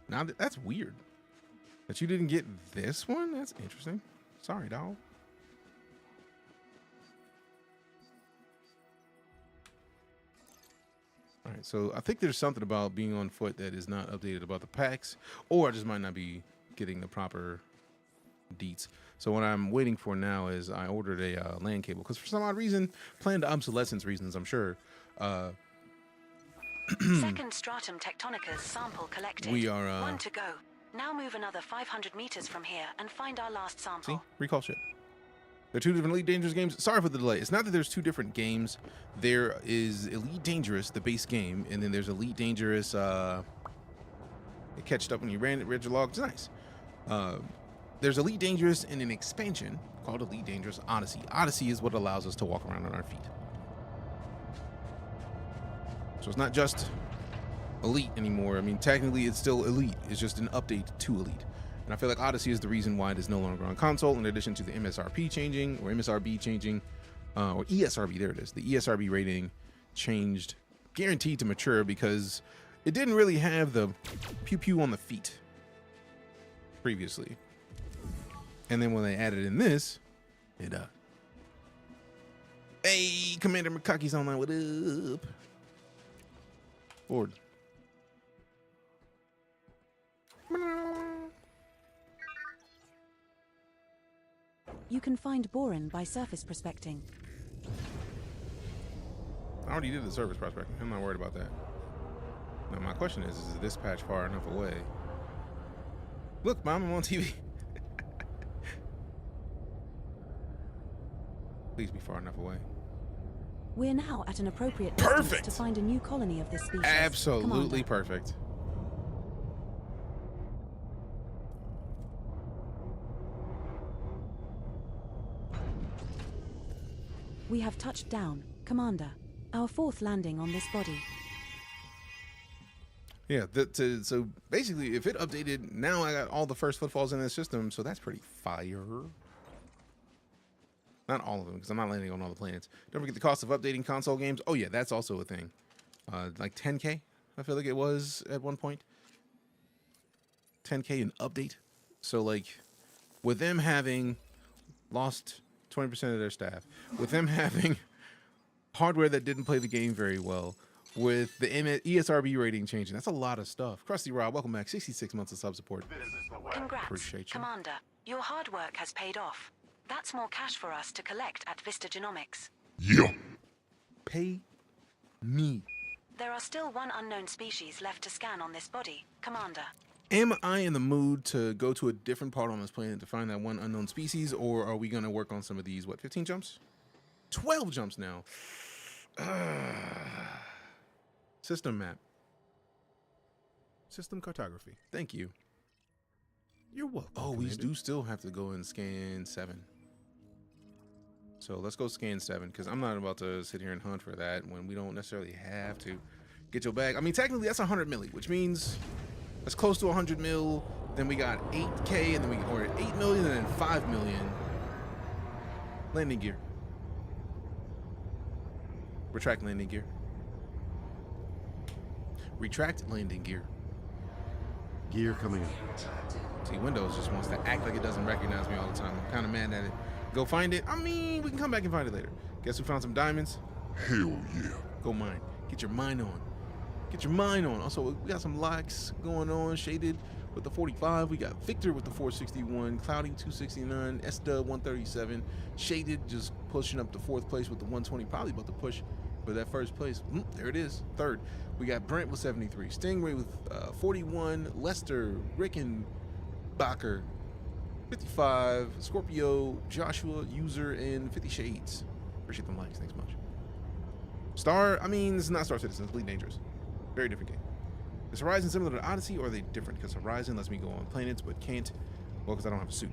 Now that's weird that you didn't get this one. That's interesting. Sorry, dog. All right, so I think there's something about being on foot that is not updated about the packs, or I just might not be getting the proper deets. So what I'm waiting for now is I ordered a LAN cable because for some odd reason, planned obsolescence reasons, I'm sure. Second stratum tectonicus sample collected. We are one to go. Now move another 500 meters from here and find our last sample. See, recall ship. They're two different Elite Dangerous games. Sorry for the delay. It's not that there's two different games. There is Elite Dangerous, the base game, and then there's Elite Dangerous. It catched up when you read your log. It's nice. There's Elite Dangerous and an expansion called Elite Dangerous Odyssey. Odyssey is what allows us to walk around on our feet. So it's not just Elite anymore. I mean, technically it's still Elite. It's just an update to Elite. And I feel like Odyssey is the reason why it is no longer on console, in addition to the MSRP changing, or MSRB changing, or ESRB, there it is. The ESRB rating changed, guaranteed to mature, because it didn't really have the pew-pew on the feet previously. And then when they added in this, it hey, Commander McCocky's online, what up? Board. You can find boron by surface prospecting. I already did the surface prospecting. I'm not worried about that. Now my question is this patch far enough away? Look, Mom, I'm on TV. Please be far enough away. We're now at an appropriate distance to find a new colony of this species. Absolutely perfect. We have touched down, Commander. Our fourth landing on this body. Yeah, so basically, if it updated, now I got all the first footfalls in the system, so that's pretty fire. Not all of them, because I'm not landing on all the planets. Don't forget the cost of updating console games. Oh yeah, that's also a thing. Like 10K, I feel like it was at one point. 10K an update. So like, with them having lost 20% of their staff, with them having hardware that didn't play the game very well, with the ESRB rating changing, that's a lot of stuff. Krusty Rob, welcome back. 66 months of sub support. Congrats, appreciate you. Commander. Your hard work has paid off. That's more cash for us to collect at Vista Genomics. Yeah. Pay me. There are still one unknown species left to scan on this body, Commander. Am I in the mood to go to a different part on this planet to find that one unknown species, or are we going to work on some of these, what, 15 jumps? 12 jumps now. System map. System cartography. Thank you. You're welcome. Oh, we do still have to go and scan 7. So let's go scan 7, because I'm not about to sit here and hunt for that when we don't necessarily have to get your bag. I mean, technically that's 100 milli, which means that's close to 100 mil. Then we got 8K, and then we ordered 8 million, and then 5 million. Landing gear. Retract landing gear. Retract landing gear. Gear coming up. See, Windows just wants to act like it doesn't recognize me all the time. I'm kind of mad at it. Go find it. I mean, we can come back and find it later. Guess who found some diamonds? Hell yeah. Go mine. Get your mine on. Get your mine on. Also, we got some likes going on. Shaded with the 45. We got Victor with the 461. Cloudy 269. S-Dub 137. Shaded just pushing up to 4th place with the 120. Probably about to push for that 1st place. There it is. 3rd. We got Brent with 73. Stingray with 41. Lester, Rickenbacker 55. Scorpio, Joshua, User, and 50 Shades. Appreciate them likes. Thanks much. This is not Star Citizen. It's EliteDangerous. Very different game. Is Horizon similar to Odyssey, or are they different? Because Horizon lets me go on planets, but can't. Well, because I don't have a suit.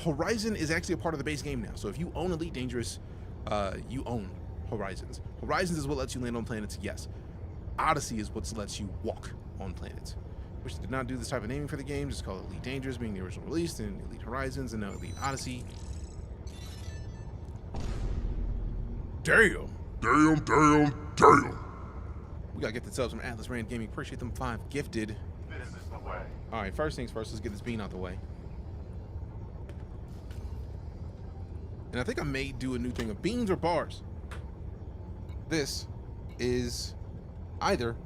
Horizon is actually a part of the base game now. So if you own EliteDangerous, you own Horizons. Horizons is what lets you land on planets, yes. Odyssey is what lets you walk on planets. Which did not do this type of naming for the game. Just call it EliteDangerous, being the original release, and Elite Horizons, and now Elite Odyssey. Damn. We got gifted subs from Atlas Rand Gaming. Appreciate them 5 gifted. This is the way. All right, first things first, let's get this bean out the way. And I think I may do a new thing of beans or bars. This is either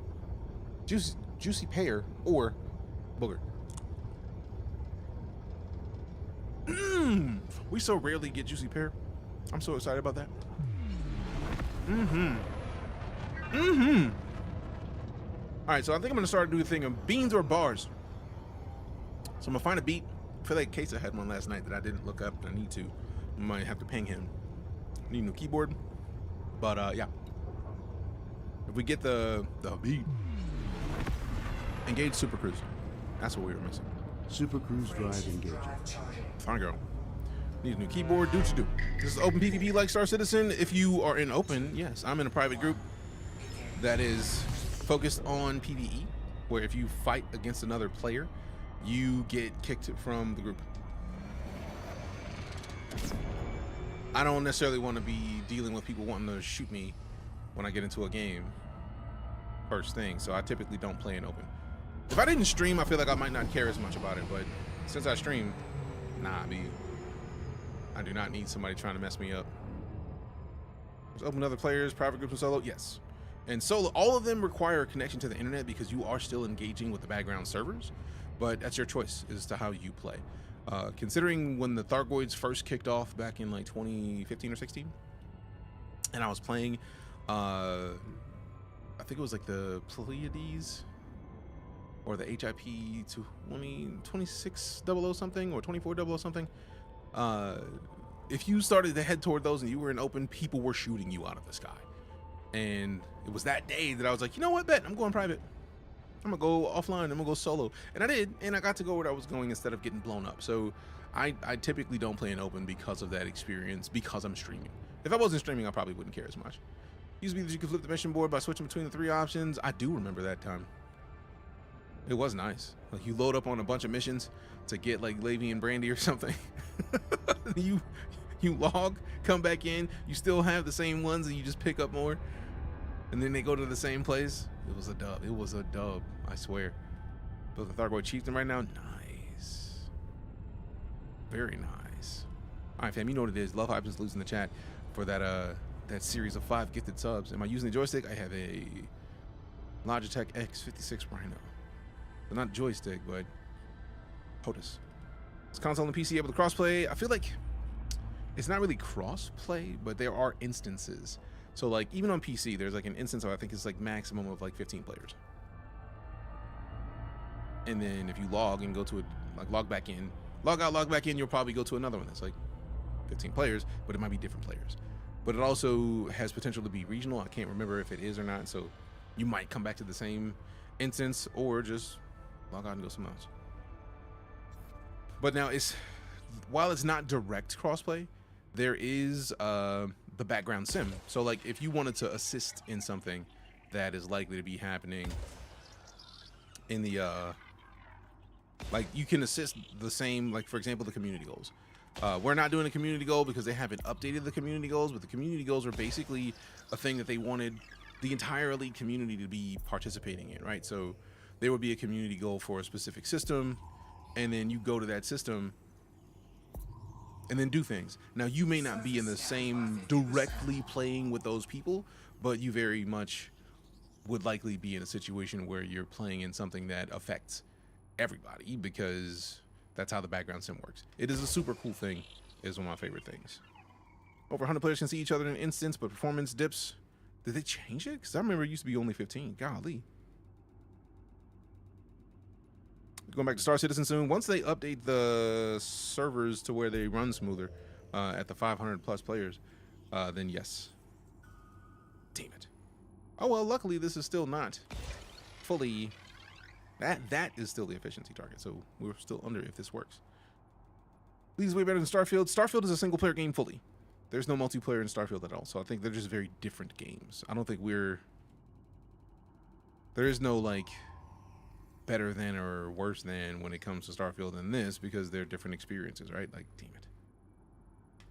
juicy pear or booger. We so rarely get juicy pear. I'm so excited about that. All right, so I think I'm gonna start doing a thing of beans or bars. So I'm gonna find a beat. I feel like Case had one last night that I didn't look up. I need to. I might have to ping him. I need a new keyboard. But yeah. If we get the beat, engage Super Cruise. That's what we were missing. Super Cruise Drive engaging. Fine girl. Need a new keyboard. Do what you do. This is open PvP like Star Citizen. If you are in open, yes, I'm in a private group that is focused on PvE, where if you fight against another player, you get kicked from the group. I don't necessarily want to be dealing with people wanting to shoot me when I get into a game first thing, so I typically don't play in open. If I didn't stream, I feel like I might not care as much about it, but since I stream, nah, I do not need somebody trying to mess me up. Let's open other players, private groups, and solo. Yes. And solo, all of them require a connection to the internet because you are still engaging with the background servers, but that's your choice as to how you play. Considering when the Thargoids first kicked off back in like 2015 or 16, and I was playing, I think it was like the Pleiades or the HIP 2600 something or 2400 something. If you started to head toward those and you were in open, people were shooting you out of the sky. And it was that day that I was like, you know what, bet I'm going private. I'm gonna go offline. I'm gonna go solo. And I did, and I got to go where I was going instead of getting blown up. So I typically don't play in open because of that experience, because I'm streaming. If I wasn't streaming, I probably wouldn't care as much. Used to be that you could flip the mission board by switching between the 3 options. I do remember that time. It was nice. Like you load up on a bunch of missions to get like Levy and Brandy or something. you log, come back in, you still have the same ones and you just pick up more. And then they go to the same place. It was a dub. It was a dub, I swear. Built the Thargoid Chieftain right now. Nice. Very nice. All right, fam, you know what it is. Love Hype is losing the chat for that series of 5 gifted subs. Am I using the joystick? I have a Logitech X56 Rhino. So not joystick, but POTUS. Is console and PC able to crossplay? I feel like it's not really crossplay, but there are instances. So like even on PC, there's like an instance of I think it's like maximum of like 15 players. And then if you log and go to it, like log back in, log out, log back in, you'll probably go to another one that's like 15 players, but it might be different players. But it also has potential to be regional. I can't remember if it is or not. So you might come back to the same instance or just log out and go somewhere else. But now while it's not direct crossplay, there is the background sim. So like if you wanted to assist in something that is likely to be happening in the like you can assist the same, like for example the community goals. We're not doing a community goal because they haven't updated the community goals, but the community goals are basically a thing that they wanted the entire Elite community to be participating in, right? So there would be a community goal for a specific system, and then you go to that system and then do things. Now, you may not be in the same directly playing with those people, but you very much would likely be in a situation where you're playing in something that affects everybody, because that's how the background sim works. It is a super cool thing. It is one of my favorite things. Over 100 players can see each other in an instance, but performance dips. Did they change it? Because I remember it used to be only 15. Golly. Going back to Star Citizen soon. Once they update the servers to where they run smoother at the 500 plus players, then yes. Damn it. Oh, well, luckily this is still not fully... That is still the efficiency target, so we're still under if this works. League is way better than Starfield. Starfield is a single player game fully. There's no multiplayer in Starfield at all, so I think they're just very different games. I don't think we're... There is no, like, better than or worse than when it comes to Starfield and this, because they're different experiences, right? Like, damn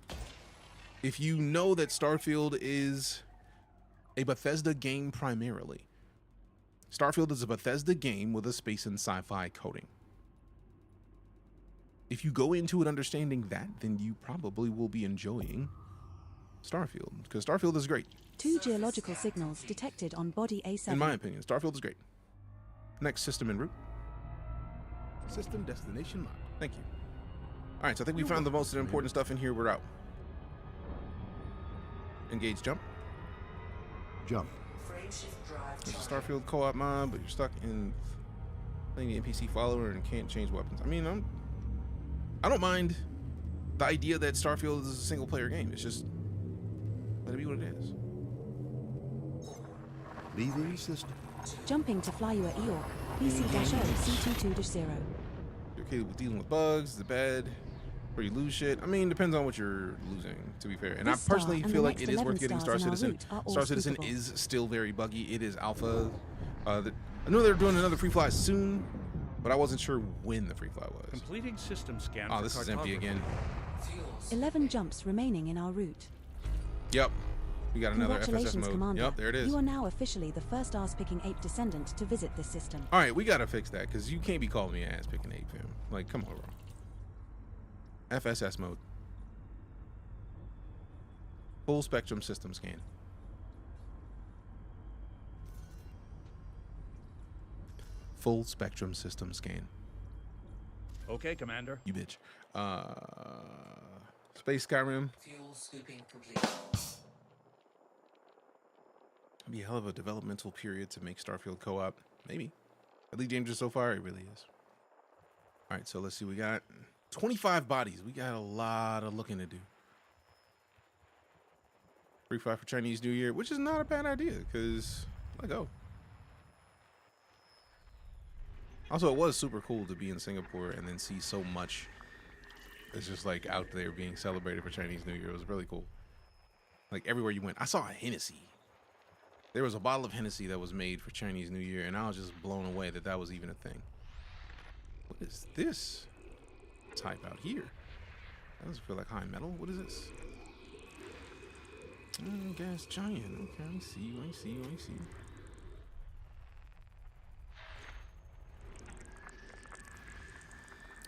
it. If you know that Starfield is a Bethesda game primarily, Starfield is a Bethesda game with a space and sci-fi coding. If you go into it understanding that, then you probably will be enjoying Starfield, because Starfield is great. 2 geological signals detected on body A7. In my opinion, Starfield is great. Next system en route. System destination mark. Thank you. All right, so I think we found the most important stuff in here. We're out. Engage jump. Jump. There's a Starfield co-op mod, but you're stuck in playing the NPC follower and can't change weapons. I mean, I don't mind the idea that Starfield is a single player game. It's just, let it be what it is. Leaving system. Jumping to fly you at Eork. BC-0C22-0. You're okay with dealing with bugs, the bed, where you lose shit. I mean, depends on what you're losing, to be fair. And I personally feel like it is worth getting Star Citizen. Star Citizen is still very buggy. It is alpha. I know they're doing another free fly soon, but I wasn't sure when the free fly was. Completing system scan. Oh, this is empty again. 11 jumps remaining in our route. Yep. We got another FSS Congratulations, mode. Commander. Yep, there it is. You are now officially the first ass-picking ape descendant to visit this system. All right, we got to fix that, because you can't be calling me ass-picking ape, fam. Like, come on, bro. FSS mode. Full spectrum system scan. Full spectrum system scan. Okay, Commander. You bitch. Space Skyrim. Fuel scooping complete. Be a hell of a developmental period to make Starfield co-op. Maybe. EliteDangerous so far, it really is. All right, so let's see. We got 25 bodies. We got a lot of looking to do. Free fly for Chinese New Year, which is not a bad idea, because let go. Also, it was super cool to be in Singapore and then see so much that's just like out there being celebrated for Chinese New Year. It was really cool. Like everywhere you went. I saw a Hennessy. There was a bottle of Hennessy that was made for Chinese New Year, and I was just blown away that that was even a thing. What is this type out here? That doesn't feel like high metal. What is this? Gas giant. Okay, I see.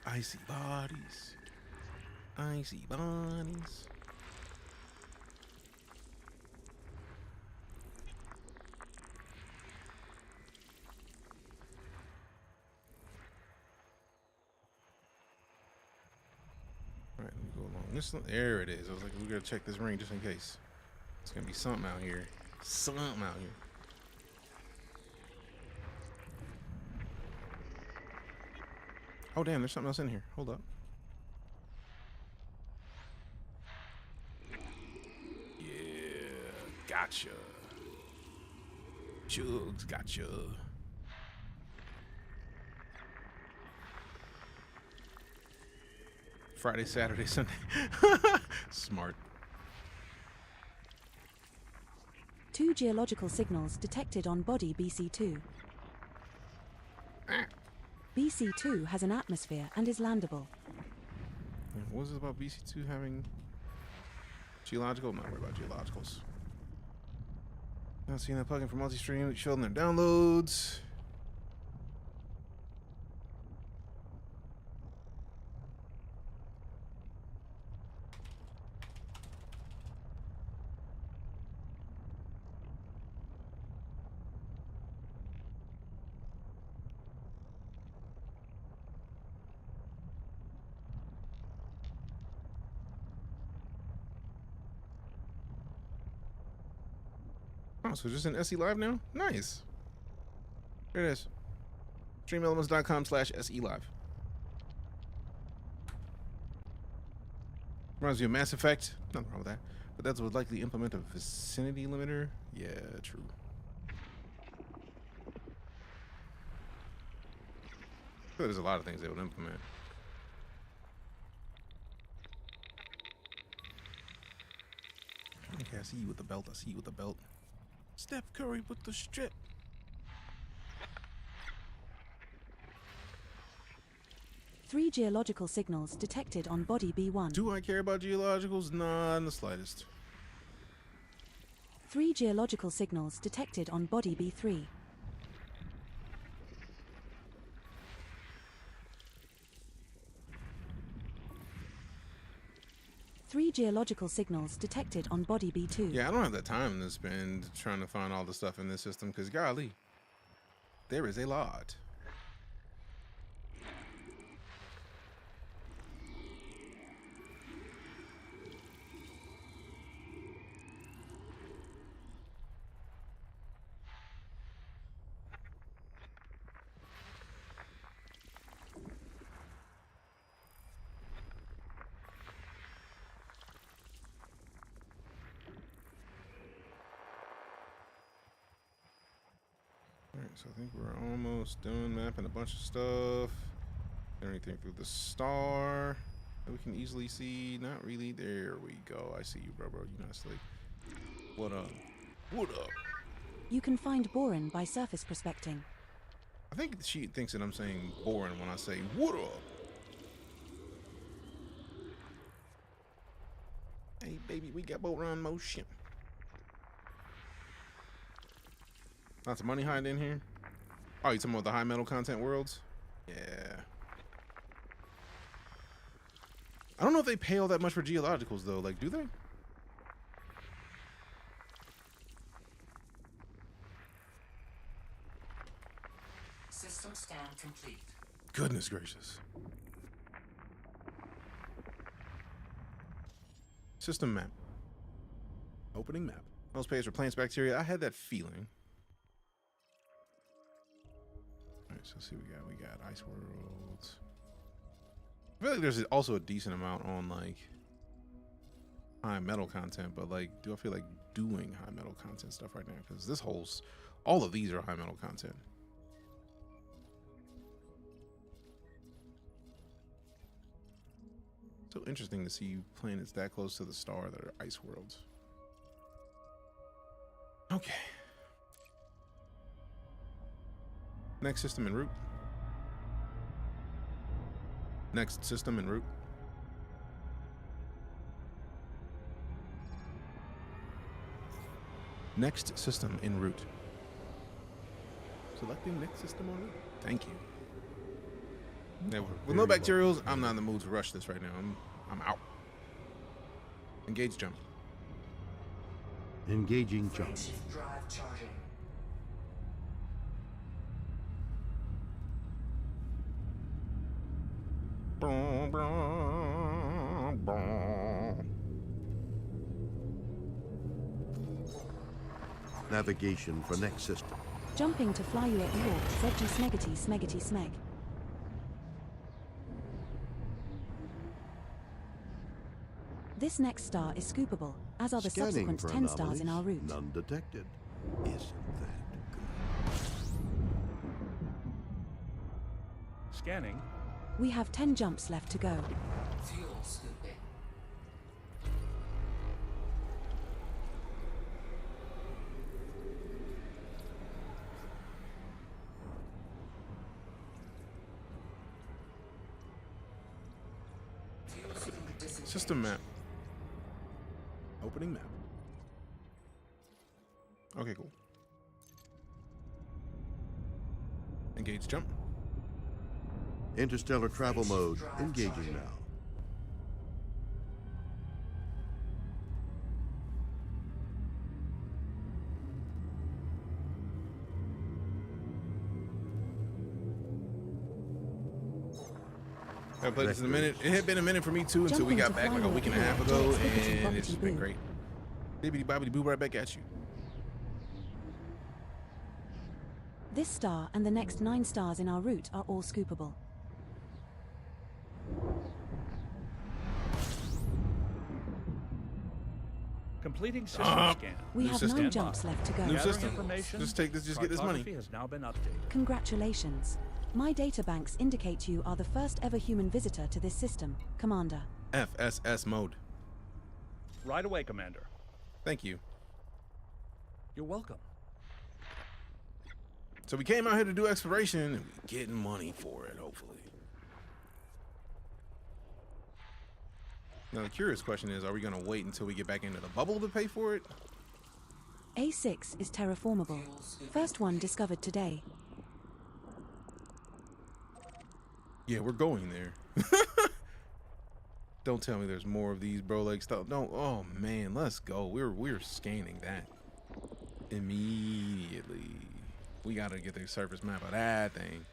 I see bodies. I see bodies. All right, let me go along this. There it is. I was like, we gotta check this ring just in case. It's gonna be something out here. Something out here. Oh damn, there's something else in here. Hold up. Yeah, gotcha. Chugs, gotcha. Friday, Saturday, Sunday. Smart. 2 geological signals detected on body BC2. BC2 has an atmosphere and is landable. What was it about BC2 having geological? I'm not worried about geologicals. Not seeing that plugin for multi-stream. Showing their downloads. Oh, so just in SE Live now? Nice. There it is. Streamelements.com/SE Live. Reminds me of Mass Effect. Nothing wrong with that. But that would likely implement a vicinity limiter. Yeah, true. I feel there's a lot of things they would implement. Okay, I see you with the belt. I see you with the belt. Steph Curry with the strip. Three geological signals detected on body B1. Do I care about geologicals? Not in the slightest. 3 geological signals detected on body B3. Three geological signals detected on body B2. Yeah, I don't have the time to spend trying to find all the stuff in this system because, golly, there is a lot. Alright, so I think we're almost done mapping a bunch of stuff. Everything through the star that we can easily see. Not really. There we go. I see you, bro. You not slick. What up? What up? You can find boron by surface prospecting. I think she thinks that I'm saying boring when I say what up. Hey, baby, we got boron motion. Lots of money hiding in here. Oh, you talking about the high metal content worlds? Yeah. I don't know if they pay all that much for geologicals though. Like, do they? System scan complete. Goodness gracious. System map. Opening map. Most pays for plants, bacteria. I had that feeling. Alright, so let's see what we got. We got ice worlds. I feel like there's also a decent amount on like high metal content, but like, do I feel like doing high metal content stuff right now? Because this whole's, all of these are high metal content. So interesting to see planets that close to the star that are ice worlds. Okay. Next system en route. Next system en route. Next system en route. Selecting next system en route. Thank you. Now, with no bacterials, I'm not in the mood to rush this right now. I'm out. Engage jump. Engaging jump. Drive charging. Navigation for next system. Jumping to fly you at York, Zedgy Smeggety Smeggety Smeg. This next star is scoopable, as are the Scanning subsequent for 10 stars in our anomalies. route. None detected. Isn't that good? Scanning. We have 10 jumps left to go. Fuel scooping. System map. Opening map. Okay, cool. Engage jump. Interstellar travel mode. Engaging now. I played this in a minute. It had been a minute for me too until we got back like a week and a half ago, and it's been great. Bibbidi bobbidi boo, right back at you. This star and the next 9 stars in our route are all scoopable. Completing system scan. We New have system. 9 jumps left to go. New Gathering system. information. Just take this. Just get this money. Cartography has now been updated. Congratulations. My databanks indicate you are the first ever human visitor to this system, Commander. FSS mode. Right away, Commander. Thank you. You're welcome. So we came out here to do exploration, and we're getting money for it, hopefully. Now the curious question is, are we gonna wait until we get back into the bubble to pay for it? A6 is terraformable. First one discovered today. Yeah, we're going there. Don't tell me there's more of these, bro. Like stuff. No. Oh man, let's go. We're scanning that immediately. We gotta get the surface map of that thing.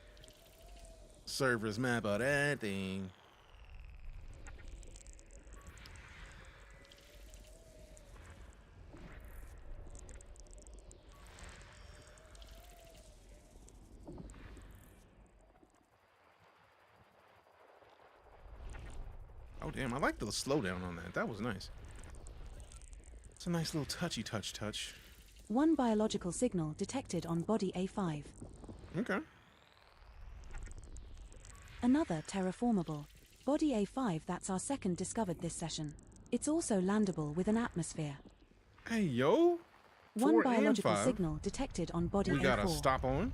Surface map of that thing. Oh damn, I like the slowdown on that. That was nice. It's a nice little touchy touch. One biological signal detected on body A5. Okay. Another terraformable. Body A5, that's our second discovered this session. It's also landable with an atmosphere. Hey yo. One 4 and biological 5. signal detected on body We A4. gotta stop on.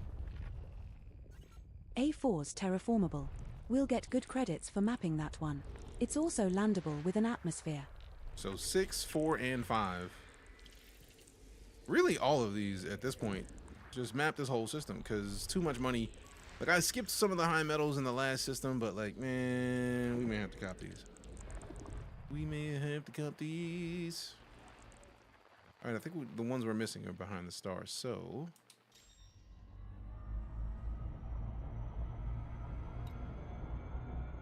A4's terraformable. We'll get good credits for mapping that one. It's also landable with an atmosphere. So 6, 4, and 5. Really, all of these at this point. Just map this whole system because too much money. Like I skipped some of the high metals in the last system, but like, man, we may have to cop these. We may have to cop these. All right, I think the ones we're missing are behind the stars. So.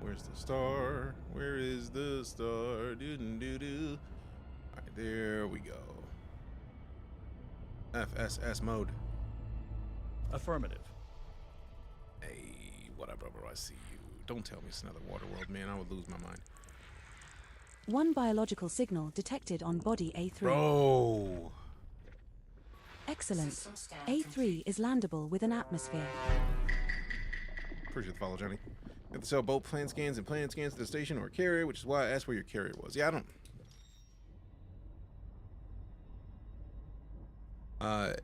Where's the star? Where is the star? Doo-doo-doo-doo. All right, there we go. FSS mode. Affirmative. Hey, what up, brother? I see you. Don't tell me it's another water world, man. I would lose my mind. One biological signal detected on body A3. Bro. Excellent. System scan A3 complete. is landable with an atmosphere. Appreciate the follow, Johnny. You have to sell both plant scans and planet scans to the station or carrier, which is why I asked where your carrier was. Yeah, I don't.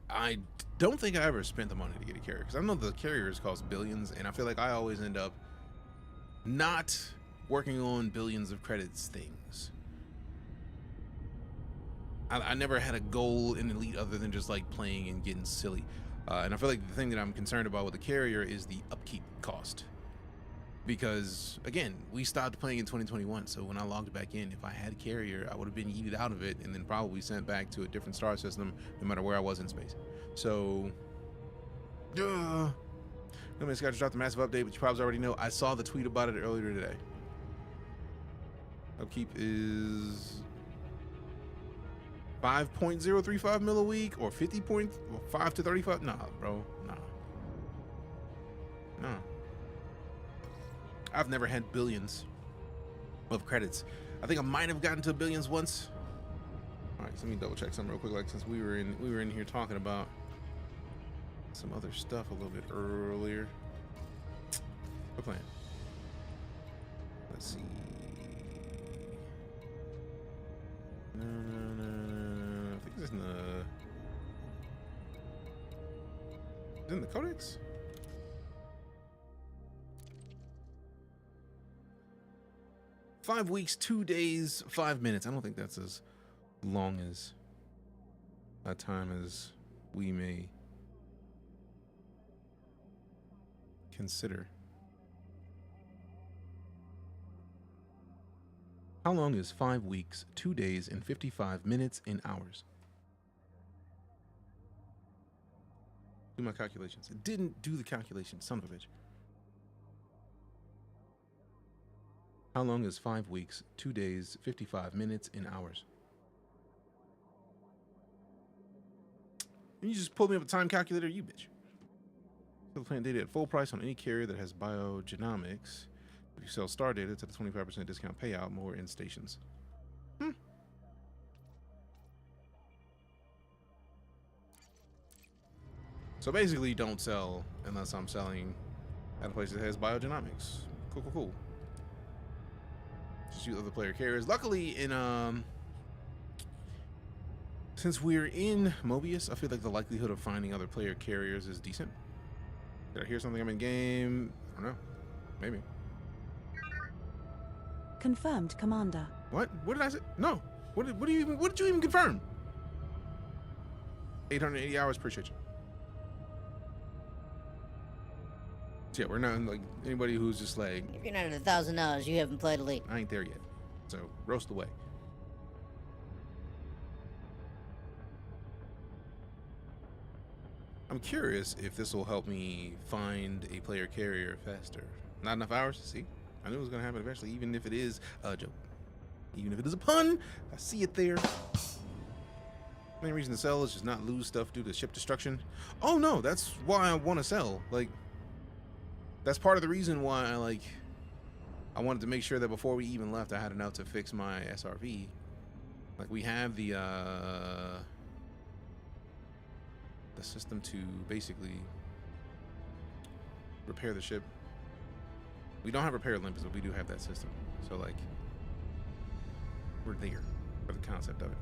I don't think I ever spent the money to get a carrier because I know the carriers cost billions, and I feel like I always end up not working on billions of credits things. I never had a goal in Elite other than just like playing and getting silly. And I feel like the thing that I'm concerned about with the carrier is the upkeep cost. Because, again, we stopped playing in 2021, so when I logged back in, if I had a carrier, I would have been yeeted out of it and then probably sent back to a different star system no matter where I was in space. So, I mean, Scott just dropped a massive update, but you probably already know. I saw the tweet about it earlier today. Upkeep is 5.035 mil a week or 50.5 to 35. Nah, bro. Nah. I've never had billions of credits. I think I might have gotten to billions once. All right, so let me double check something real quick. Like since we were in here talking about some other stuff a little bit earlier. We're playing. Let's see. No. I think it's in the codex. 5 weeks, 2 days, 5 minutes. I don't think that's as long as a time as we may consider. How long is 5 weeks, 2 days, and 55 minutes in hours? Do my calculations. It didn't do the calculation, son of a bitch. How long is 5 weeks, 2 days, 55 minutes in hours? You just pulled me up a time calculator, you bitch. Sell plant data at full price on any carrier that has biogenomics. If you sell star data, it's at a 25% discount payout, more in stations. So basically, don't sell unless I'm selling at a place that has biogenomics. Cool, cool, cool. Just use other player carriers. Luckily, since we're in Mobius, I feel like the likelihood of finding other player carriers is decent. Did I hear something? I'm in game. I don't know. Maybe. Confirmed, Commander. What? What did I say? No. What did you even confirm? 880 hours. Appreciate you. So yeah, we're not like anybody who's just like, If you're not at $1,000, you haven't played Elite. I ain't there yet. So roast away. I'm curious if this will help me find a player carrier faster. Not enough hours? See? I knew it was going to happen eventually, even if it is a joke. Even if it is a pun, I see it there. Main reason to sell is just not lose stuff due to ship destruction. Oh no, that's why I want to sell. Like, that's part of the reason why I wanted to make sure that before we even left, I had enough to fix my SRV. Like, we have the system to basically repair the ship. We don't have repair Olympus, but we do have that system. So like, we're there for the concept of it.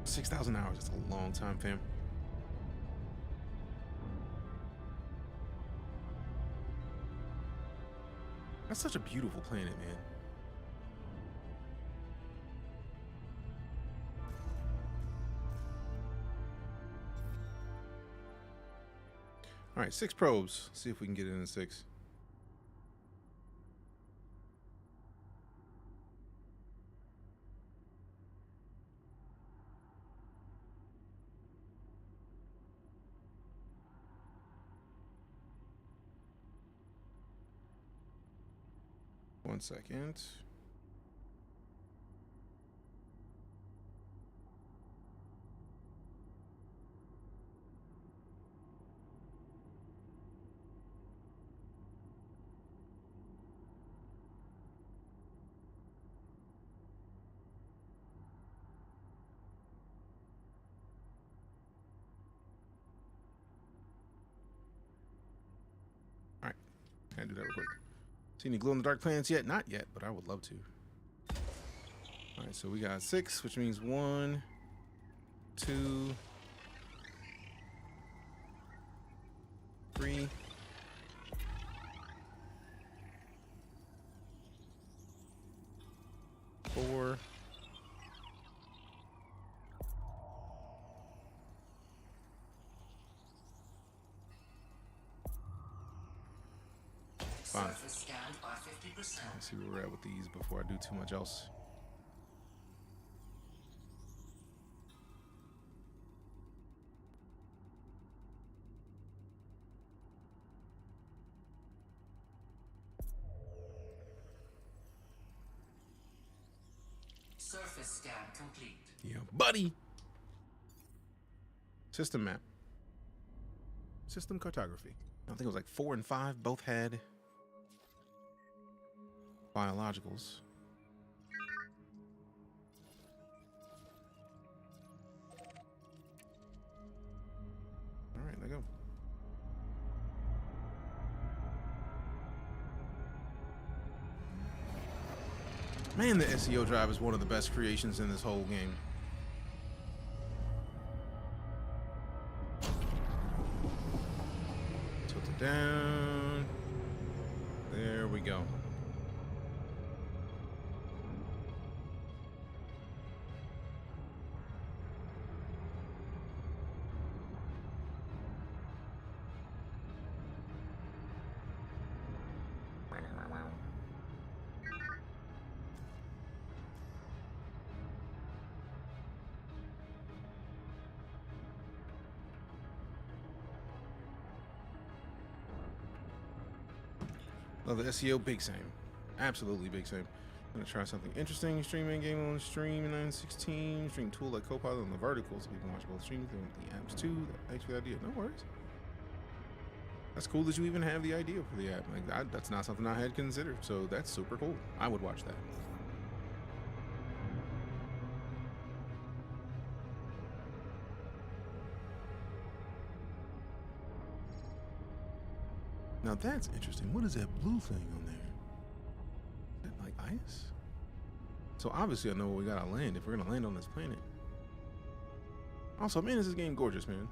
6,000 hours, that's a long time, fam. That's such a beautiful planet, man. All right, 6 probes. See if we can get it in 6. One second. Can't do that real quick. See any glow in the dark planets yet? Not yet, but I would love to. All right, so we got 6, which means 1, 2, 3. 4. 5. Surface scanned by 50%. Let's see where we're at with these before I do too much else. Surface scan complete. Yeah, buddy. System map. System cartography. I think it was like 4 and 5 both had biologicals. All right, there you go. Man, the SEO drive is one of the best creations in this whole game. Tilt it down. There we go. Love the SEO, big same. Absolutely big same. I'm gonna try something interesting. Streaming game on stream in 916. Stream tool like Copilot on the vertical so people can watch both streams. The apps too. Thanks for the idea. No worries. That's cool that you even have the idea for the app. Like that's not something I had considered. So that's super cool. I would watch that. Now that's interesting. What is that blue thing on there? Is that like ice? So obviously I know where we gotta land if we're gonna land on this planet. Also, man, is this game gorgeous, man.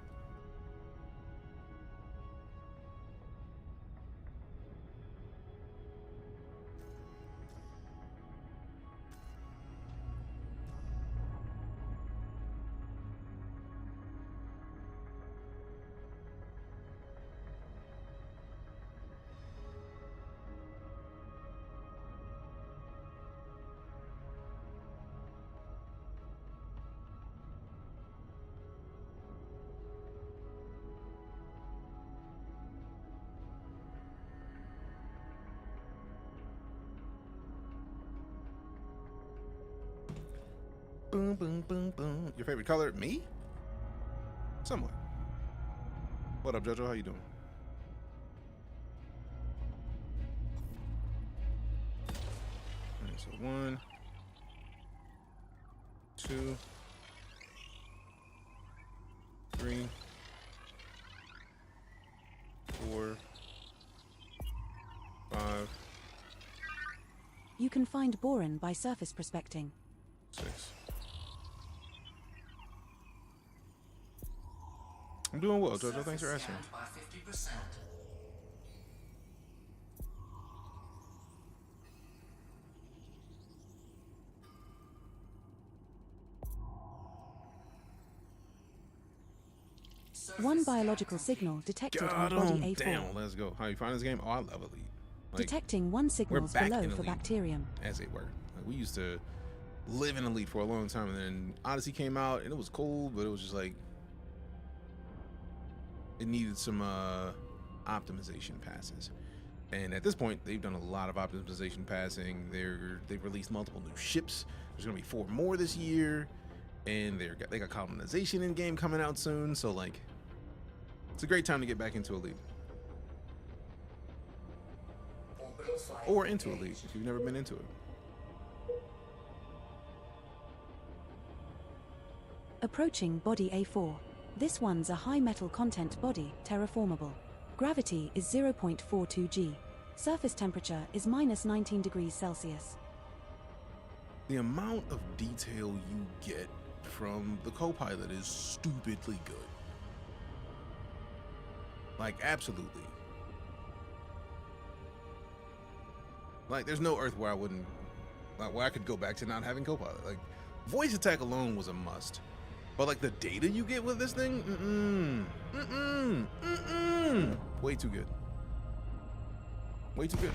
Boom, boom, boom, boom. Your favorite color? Me? Somewhat. What up, Jojo? How you doing? All right, so 1, 2, 3, 4, 5, You can find boron by surface prospecting. 6. I'm doing well, Jojo. Thanks for asking. By 50%. One biological signal detected on body A4. Damn, let's go. How you find this game? Oh, I love Elite. Like, Detecting one signals back below in for Elite. bacterium. as it were. Like, we used to live in Elite for a long time, and then Odyssey came out, and it was cool, but it was just like it needed some optimization passes. And at this point, they've done a lot of optimization passing. They've released multiple new ships. There's gonna be 4 more this year, and they got colonization in game coming out soon. So like, it's a great time to get back into Elite. Or into Elite if you've never been into it. Approaching body A4. This one's a high metal content body, terraformable. Gravity is 0.42 g. Surface temperature is minus 19 degrees Celsius. The amount of detail you get from the Copilot is stupidly good. Like, absolutely. Like, there's no Earth where I wouldn't, like, where I could go back to not having Copilot. Like, voice attack alone was a must. But, like, the data you get with this thing, way too good. Way too good.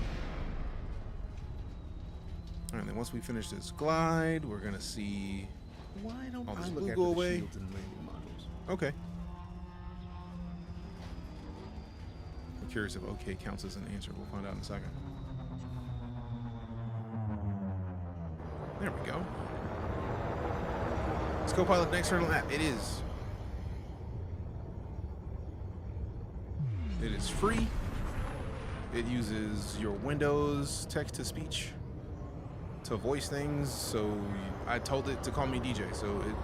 All right, then once we finish this glide, we're gonna see. Why don't all this I blue look go after the away? shields and landing modules? Okay. I'm curious if OK counts as an answer. We'll find out in a second. There we go. Is Copilot an external app? It is. It is free. It uses your Windows text-to-speech to voice things. So I told it to call me DJ, so it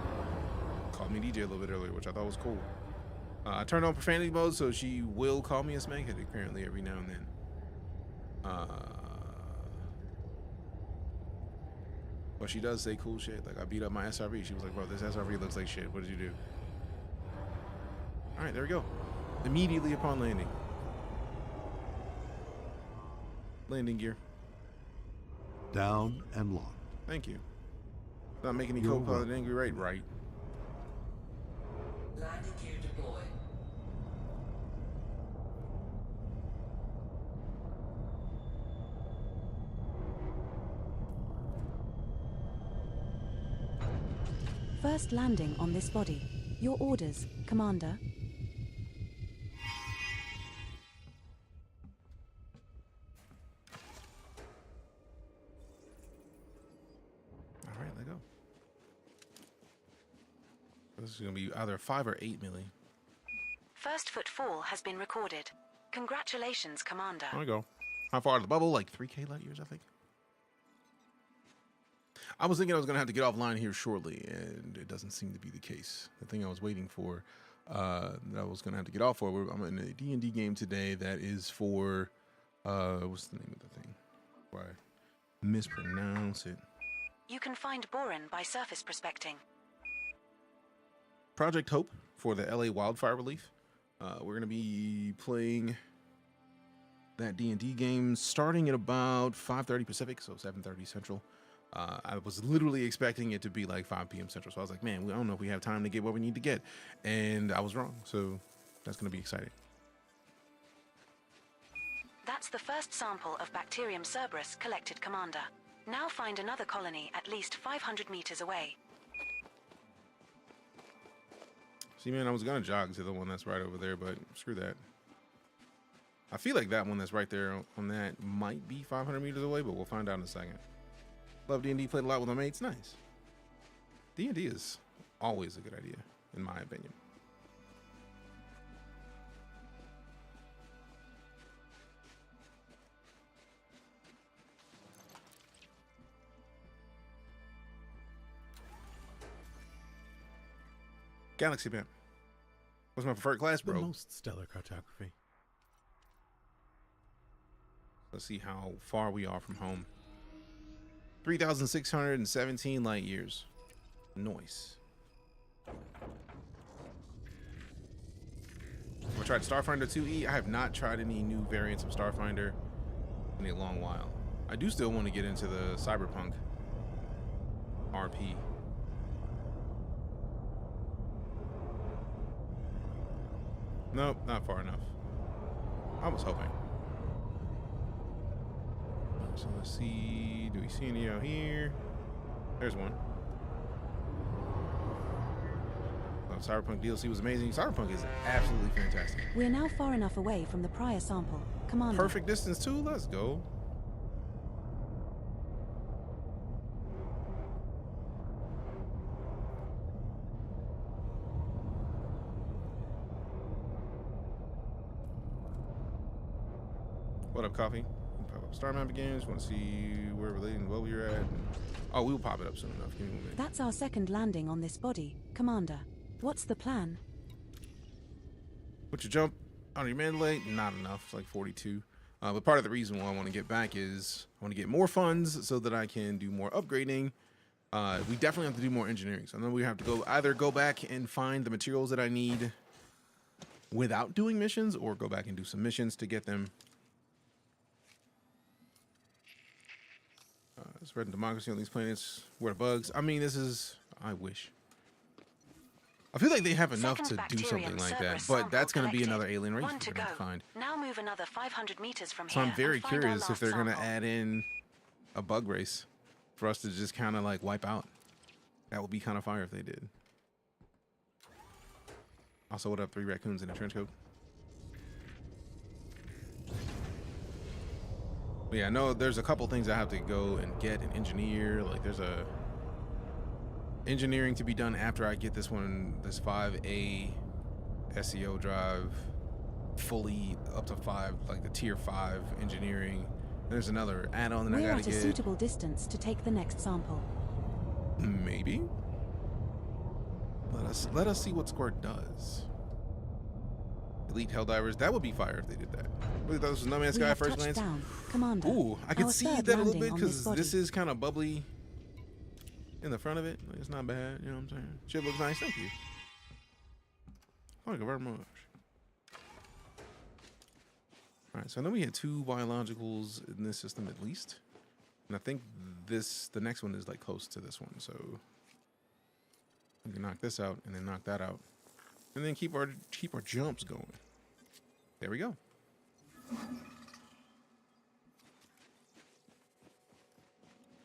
called me DJ a little bit earlier, which I thought was cool. I turned on profanity mode, so she will call me a smeghead apparently every now and then. But she does say cool shit. Like, I beat up my SRV. She was like, bro, this SRV looks like shit. What did you do? All right, there we go. Immediately upon landing. Landing gear. Down and locked. Thank you. Not making any You're Copilot welcome. angry, right? Right. Landing gear deployed. First landing on this body. Your orders, Commander. This is going to be either 5 or 8 milli. First footfall has been recorded. Congratulations, Commander. There we go. How far out of the bubble? Like 3K light years, I think. I was thinking I was going to have to get offline here shortly, and it doesn't seem to be the case. The thing I was waiting for, that I was going to have to get off for, I'm in a D&D game today that is for, what's the name of the thing? Why mispronounce it? You can find boron by surface prospecting. Project Hope for the LA wildfire relief. We're going to be playing that D&D game starting at about 5:30 Pacific, so 7:30 Central. I was literally expecting it to be like 5 p.m. Central, so I was like, man, I don't know if we have time to get what we need to get. And I was wrong, so that's going to be exciting. That's the first sample of Bacterium Cerberus collected, Commander. Now find another colony at least 500 meters away. See, man, I was going to jog to the one that's right over there, but screw that. I feel like that one that's right there on that might be 500 meters away, but we'll find out in a second. Love D&D, played a lot with my mates. Nice. D&D is always a good idea, in my opinion. Galaxy map. What's my preferred class, bro? The most stellar cartography. Let's see how far we are from home. 3,617 light years. Nice. I tried Starfinder 2E. I have not tried any new variants of Starfinder in a long while. I do still want to get into the Cyberpunk RP. Nope, not far enough. I was hoping. So let's see. Do we see any out here? There's one. Oh, Cyberpunk DLC was amazing. Cyberpunk is absolutely fantastic. We're now far enough away from the prior sample, Commander. Perfect distance too. Let's go. What up, coffee? Pop up star map again. Just want to see where we're leading, what we're at. Oh, we'll pop it up soon enough. Give me a minute. That's our second landing on this body, Commander. What's the plan? What's your jump on your Mandalay? Not enough, like 42. But part of the reason why I want to get back is I want to get more funds so that I can do more upgrading. We definitely have to do more engineering. So then we have to either go back and find the materials that I need without doing missions, or go back and do some missions to get them. Spreading democracy on these planets. Where the bugs? I mean, this is... I wish. I feel like they have enough to do something like that, but that's going to be another alien race we're going to have to find. Now move another 500 meters from So here. I'm very curious if they're going to add in a bug race for us to just kind of like wipe out. That would be kind of fire if they did. Also, what up, 3 raccoons in a trench coat? But yeah, I know there's a couple things I have to go and get and engineer. Like there's a engineering to be done after I get this 5A SEO drive fully up to 5, like the tier 5 engineering. There's another add-on that I gotta get. We're at a suitable distance to take the next sample. Maybe. Let us see what Squirt does. Elite Helldivers, that would be fire if they did that. Look at those No Man's Sky first glance. Commander. Ooh, I can see that a little bit because this is kind of bubbly in the front of it. Like, it's not bad, you know what I'm saying? Shit looks nice, thank you. Thank you very much. All right, so I know we had 2 biologicals in this system at least, and I think the next one is like close to this one. So we can knock this out and then knock that out, and then keep our jumps going. There we go.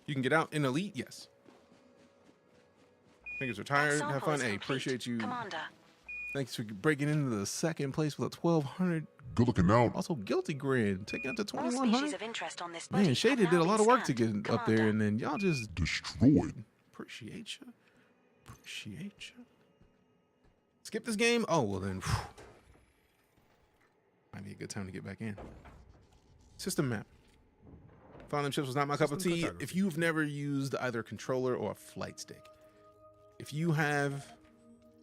You can get out in Elite, yes. Fingers are tired. Have fun. Hey, appreciate you. Commander. Thanks for breaking into the second place with a 1200. Good looking out. Also, Guilty Grid taking up to All 2100. species of interest on this body Man, Shady have did a now lot been of work to scanned. get up there, Commander. and then y'all just Destroyed. appreciate you. Appreciate you. Skip this game? Oh, well then. Whew. Might be a good time to get back in. System map. Finding them ships was not my cup of tea. If you've never used either a controller or a flight stick, if you have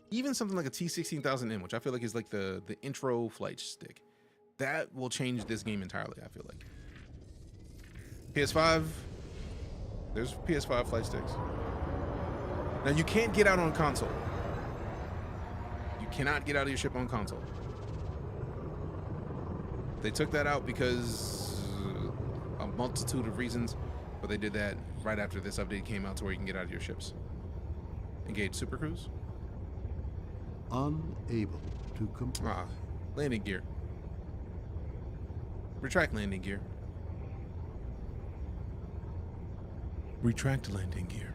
even something like a T16000M, which I feel like is like the intro flight stick, that will change this game entirely, I feel like. PS5, there's PS5 flight sticks. Now you can't get out on console. You cannot get out of your ship on console. They took that out because a multitude of reasons, but they did that right after this update came out to where you can get out of your ships. Engage Super Cruise. Unable to complete. Landing gear. Retract landing gear. Retract landing gear.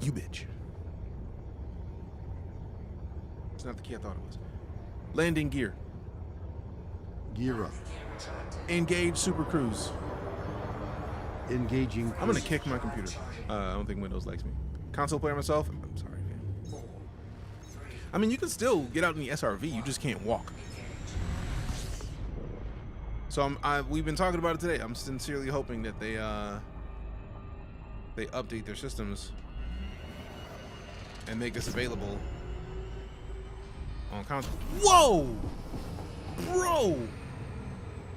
You bitch. It's not the key I thought it was. Landing gear. Gear up. Engage Super Cruise. Engaging. I'm gonna kick my computer. I don't think Windows likes me. Console player myself. I'm sorry, man. I mean, you can still get out in the SRV. You just can't walk. So we've been talking about it today. I'm sincerely hoping that they update their systems and make this available on console. Whoa, bro!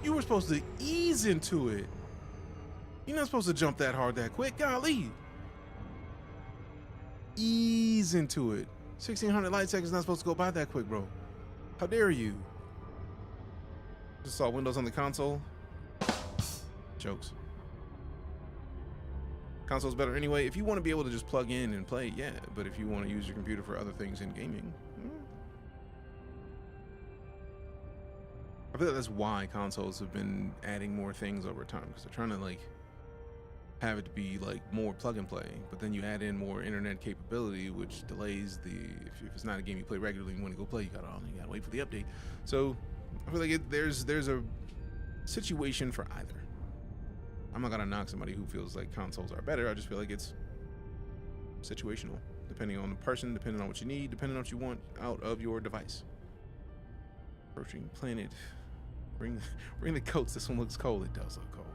You were supposed to ease into it. You're not supposed to jump that hard that quick. Golly. Ease into it. 1600 light seconds not supposed to go by that quick, bro. How dare you? Just saw Windows on the console. Jokes. Console's better anyway. If you want to be able to just plug in and play, yeah. But if you want to use your computer for other things in gaming, I feel like that's why consoles have been adding more things over time, because they're trying to like have it to be like more plug and play, but then you add in more internet capability, which delays the if it's not a game you play regularly and you want to go play, you gotta wait for the update. So I feel like there's a situation for either. I'm not gonna knock somebody who feels like consoles are better. I just feel like it's situational, depending on the person, depending on what you need, depending on what you want out of your device. Approaching planet. Bring the coats. This one looks cold. It does look cold.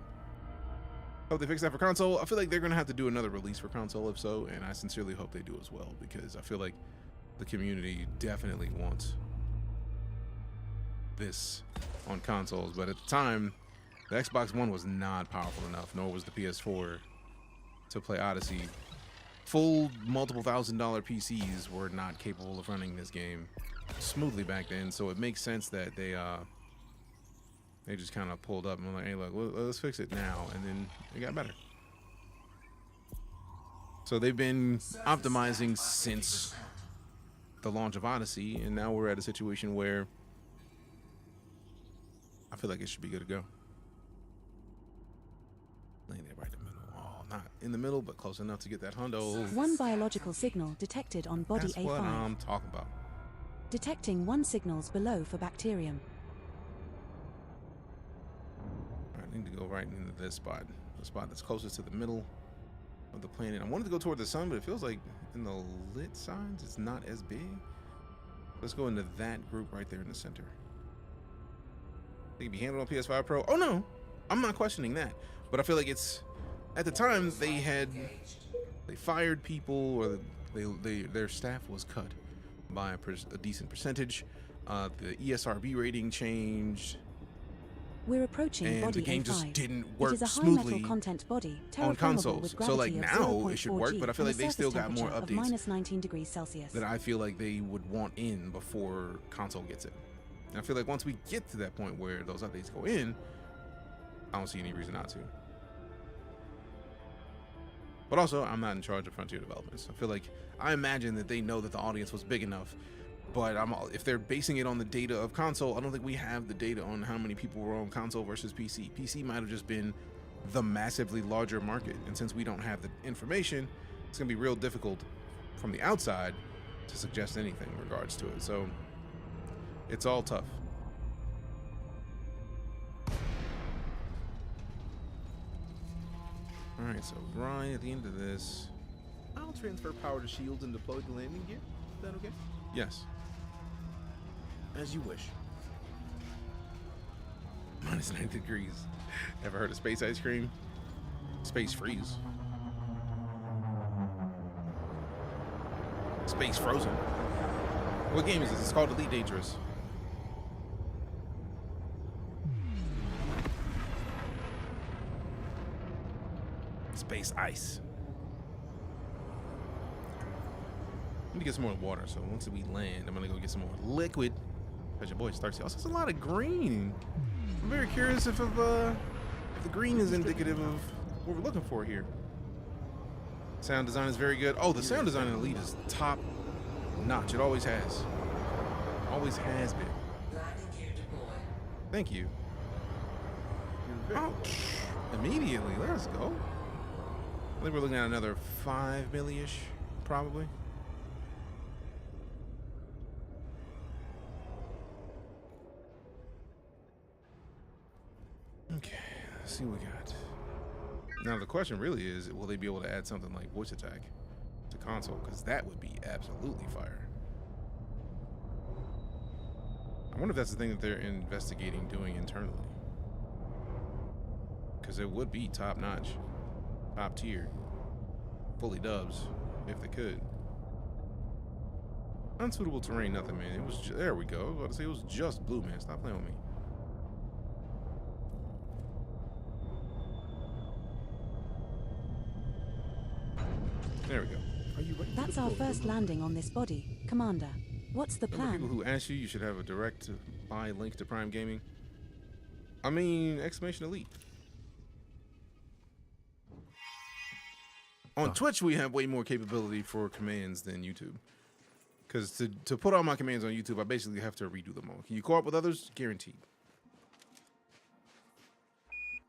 Hope they fix that for console. I feel like they're gonna have to do another release for console if so, and I sincerely hope they do as well, because I feel like the community definitely wants this on consoles. But at the time, the Xbox One was not powerful enough, nor was the PS4 to play Odyssey. Full multiple $1,000 PCs were not capable of running this game smoothly back then, so it makes sense that they just kind of pulled up and were like, hey, look, let's fix it now, and then it got better. So they've been optimizing since the launch of Odyssey, and now we're at a situation where I feel like it should be good to go. Laying it right in the middle. Oh, not in the middle, but close enough to get that hundo. One biological signal detected on body That's A5. what I'm talking about. Detecting 1 signals below for bacterium. I need to go right into this spot. The spot that's closest to the middle of the planet. I wanted to go toward the sun, but it feels like in the lit signs, it's not as big. Let's go into that group right there in the center. They can be handled on PS5 Pro. Oh no, I'm not questioning that. But I feel like it's, at the time they fired people, or their staff was cut by a decent percentage. The ESRB rating changed. We're approaching and body the game A5. just didn't work it is a high smoothly metal content body, on terraformable consoles. with So like gravity of now it should work, 0.4 but I feel G like they and a still got more surface temperature of updates -19 degrees Celsius. that I feel like they would want in before console gets it. And I feel like once we get to that point where those updates go in, I don't see any reason not to. But also, I'm not in charge of Frontier Developments. I imagine that they know that the audience was big enough, but if they're basing it on the data of console, I don't think we have the data on how many people were on console versus PC. PC might have just been the massively larger market, and since we don't have the information, it's gonna be real difficult from the outside to suggest anything in regards to it. So it's all tough. All right, so right at the end of this, I'll transfer power to shields and deploy the landing gear. Is that okay? Yes. As you wish. Minus 90 degrees. Ever heard of space ice cream? Space freeze. Space frozen. What game is this? It's called EliteDangerous. Space ice. Let me get some more water. So once we land, I'm gonna go get some more liquid. Cause your boy starts. Also, there's a lot of green. I'm very curious if the green is indicative of what we're looking for here. Sound design is very good. Oh, the sound design in Elite is top notch. It always has. Always has been. Thank you. Oh, immediately. Let's go. I think we're looking at another 5 milli-ish, probably. Okay, let's see what we got. Now the question really is, will they be able to add something like voice attack to console? Because that would be absolutely fire. I wonder if that's the thing that they're investigating doing internally. Because it would be top notch, top tier, fully dubs, if they could. Unsuitable terrain, nothing, man. It was there we go. I was about to say it was just blue, man. Stop playing with me. There we go. Are you ready? That's our first landing on this body, Commander. What's the Remember plan? people who ask you should have a direct buy link to Prime Gaming. I mean, exclamation elite. On Twitch, we have way more capability for commands than YouTube. Because to put all my commands on YouTube, I basically have to redo them all. Can you co-op with others? Guaranteed.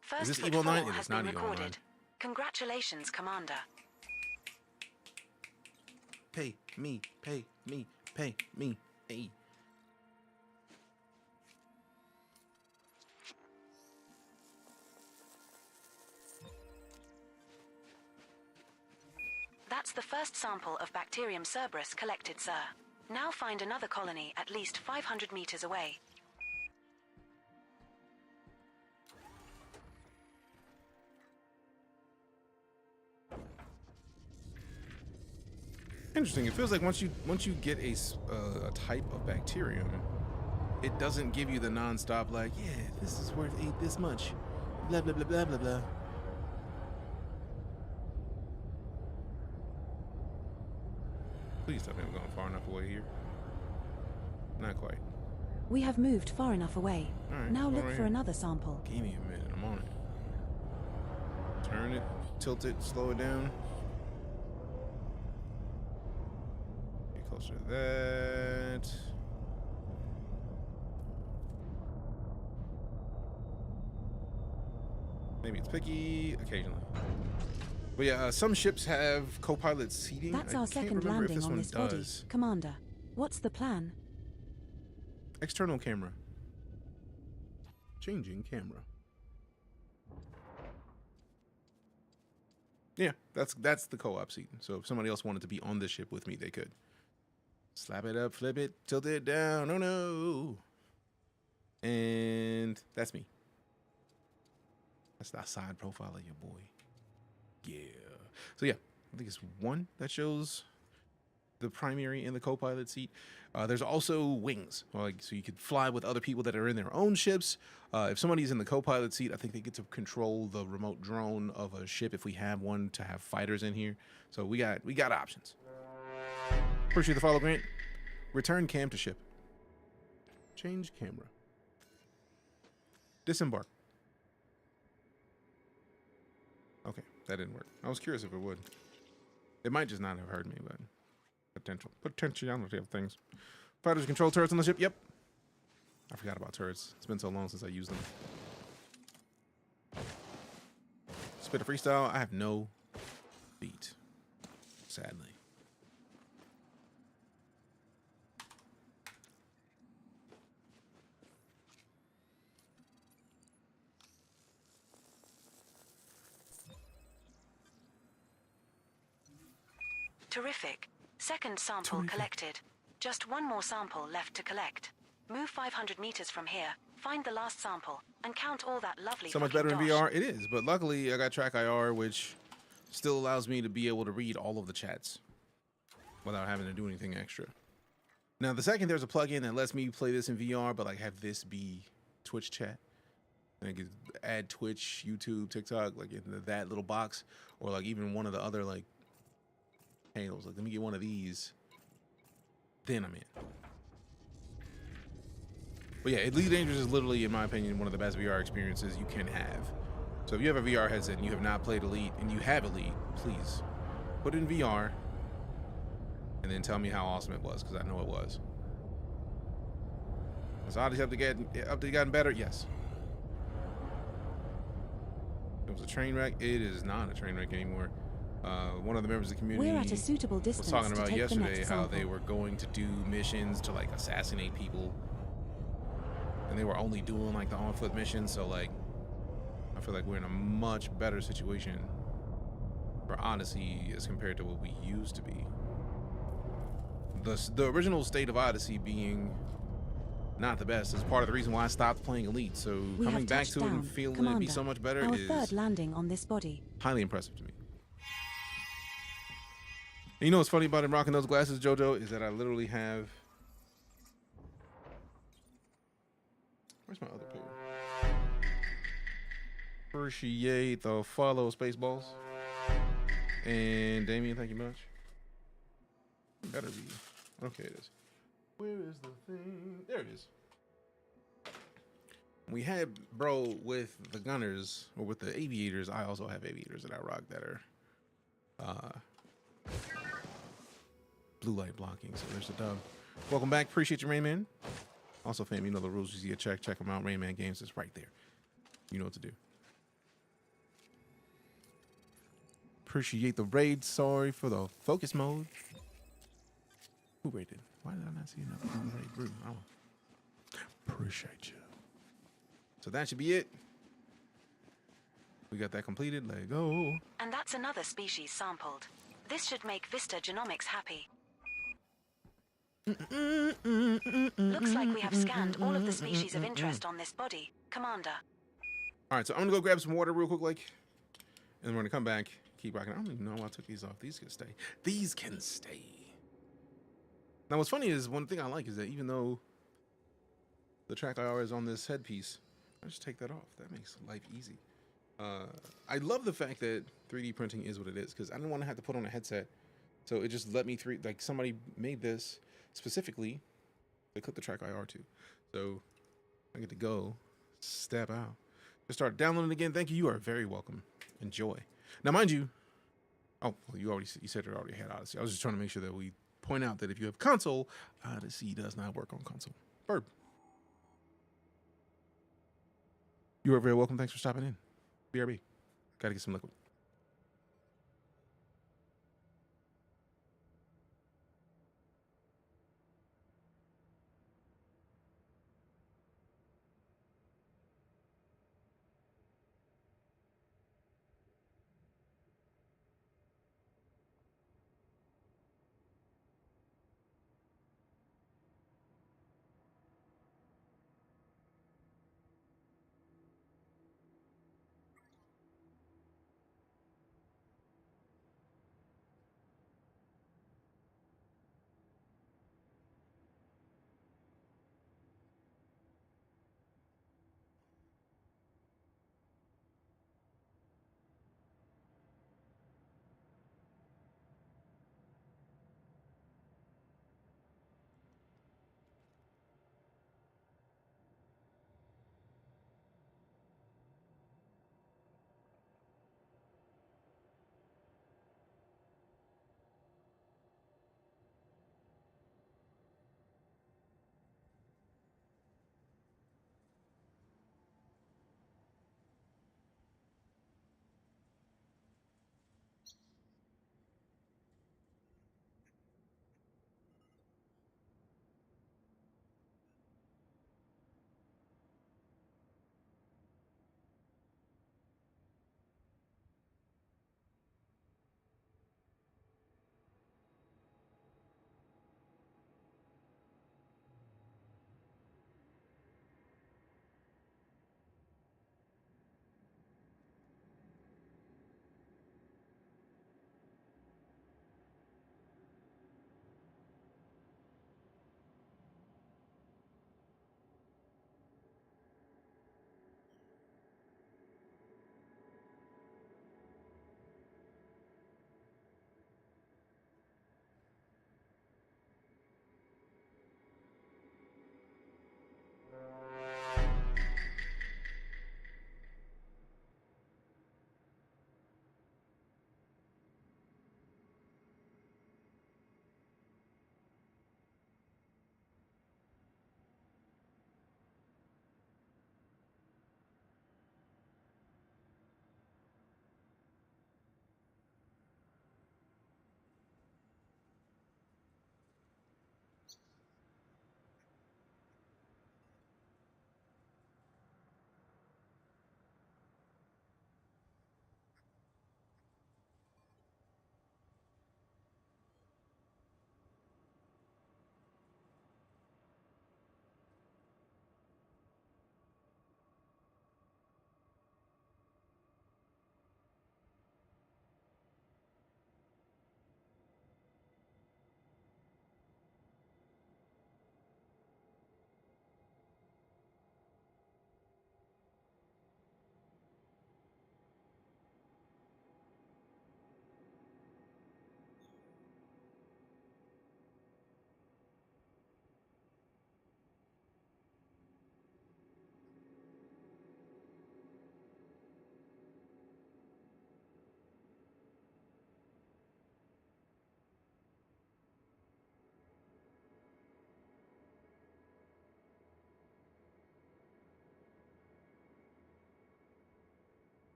First Is this foot Evil 9? fall It has is not been Evil 9. recorded. Congratulations, Commander. Pay me, pay me, pay me. Hey. That's the first sample of Bacterium Cerberus collected, sir. Now find another colony at least 500 meters away. Interesting. It feels like once you get a type of bacterium, it doesn't give you the non-stop like, yeah, this is worth this much, blah blah blah blah blah blah. Please tell me I'm going far enough away here. Not quite. We have moved far enough away. All right, Now go look right for here. another sample. Give me a minute. I'm on it. Turn it, tilt it, slow it down. Get closer to that. Maybe it's picky occasionally. But yeah, some ships have co-pilot seating. That's I our can't second remember if landing this on one this body. does. Commander, what's the plan? External camera. Changing camera. Yeah, that's the co-op seat. So if somebody else wanted to be on this ship with me, they could. Slap it up, flip it, tilt it down. Oh no. And that's me. That's the side profile of your boy. Yeah. So yeah, I think it's one that shows the primary and the co-pilot seat. There's also wings, like so you could fly with other people that are in their own ships. If somebody's in the co-pilot seat, I think they get to control the remote drone of a ship if we have one to have fighters in here. So we got options. Appreciate the follow, Grant. Return cam to ship. Change camera. Disembark. Okay, that didn't work. I was curious if it would. It might just not have heard me, but potentiality of things. Fighters control turrets on the ship. Yep. I forgot about turrets. It's been so long since I used them. Spit a freestyle. I have no beat, sadly. Terrific. Second sample collected. Just one more sample left to collect. Move 500 meters from here, find the last sample, and count all that lovely So much fucking better in dosh. VR. It is, but luckily I got TrackIR, which still allows me to be able to read all of the chats without having to do anything extra. Now, the second there's a plugin that lets me play this in VR, but like have this be Twitch chat, and I could add Twitch, YouTube, TikTok, like into that little box, or like even one of the other like handles. Like, let me get one of these, then I'm in. But yeah, EliteDangerous is literally, in my opinion, one of the best VR experiences you can have. So if you have a VR headset and you have not played Elite and you have Elite, please put it in VR and then tell me how awesome it was, because I know it was. Has Odyssey gotten better? Yes. It was a train wreck. It is not a train wreck anymore. One of the members of the community We're at a suitable was distance talking to about take the yesterday next how sample. they were going to do missions to like assassinate people, and they were only doing like the on-foot missions. So like, I feel like we're in a much better situation for Odyssey as compared to what we used to be. The original state of Odyssey being not the best is part of the reason why I stopped playing Elite. So We coming have back touched to it and down. feeling it Commander, be so much better our is third landing on this body. highly impressive to me. And you know what's funny about him rocking those glasses, JoJo, is that I literally have... Where's my other pool? Appreciate the follow, Spaceballs. And Damien, thank you much. Better be. Okay, it is. Where is the thing? There it is. We had, bro, with the gunners, or with the aviators, I also have aviators that I rock that are blue light blocking. So there's a dub. Welcome back. Appreciate you, Rain Man. Also, fam, you know the rules. You see a check them out. Rain Man Games is right there. You know what to do. Appreciate the raid. Sorry for the focus mode. Who raided? Why did I not see another raid group? Oh. Appreciate you. So that should be it. We got that completed. Let it go. And that's another species sampled. This should make Vista Genomics happy. Looks like we have scanned all of the species of interest on this body, Commander. All right, so I'm gonna go grab some water real quick, like, and we're gonna come back, keep rocking. I don't even know why I took these off. These can stay. These can stay. Now, what's funny is one thing I like is that even though the TrackIR is on this headpiece, I just take that off. That makes life easy. I love the fact that 3D printing is what it is, because I didn't want to have to put on a headset, so it just let me like somebody made this specifically to clip the TrackIR to. So I get to go step out. Just start downloading again. Thank you. You are very welcome. Enjoy. Now, mind you, oh, well, you said you already had Odyssey. I was just trying to make sure that we point out that if you have console, Odyssey does not work on console. Bird. You are very welcome. Thanks for stopping in. BRB. Gotta get some liquid.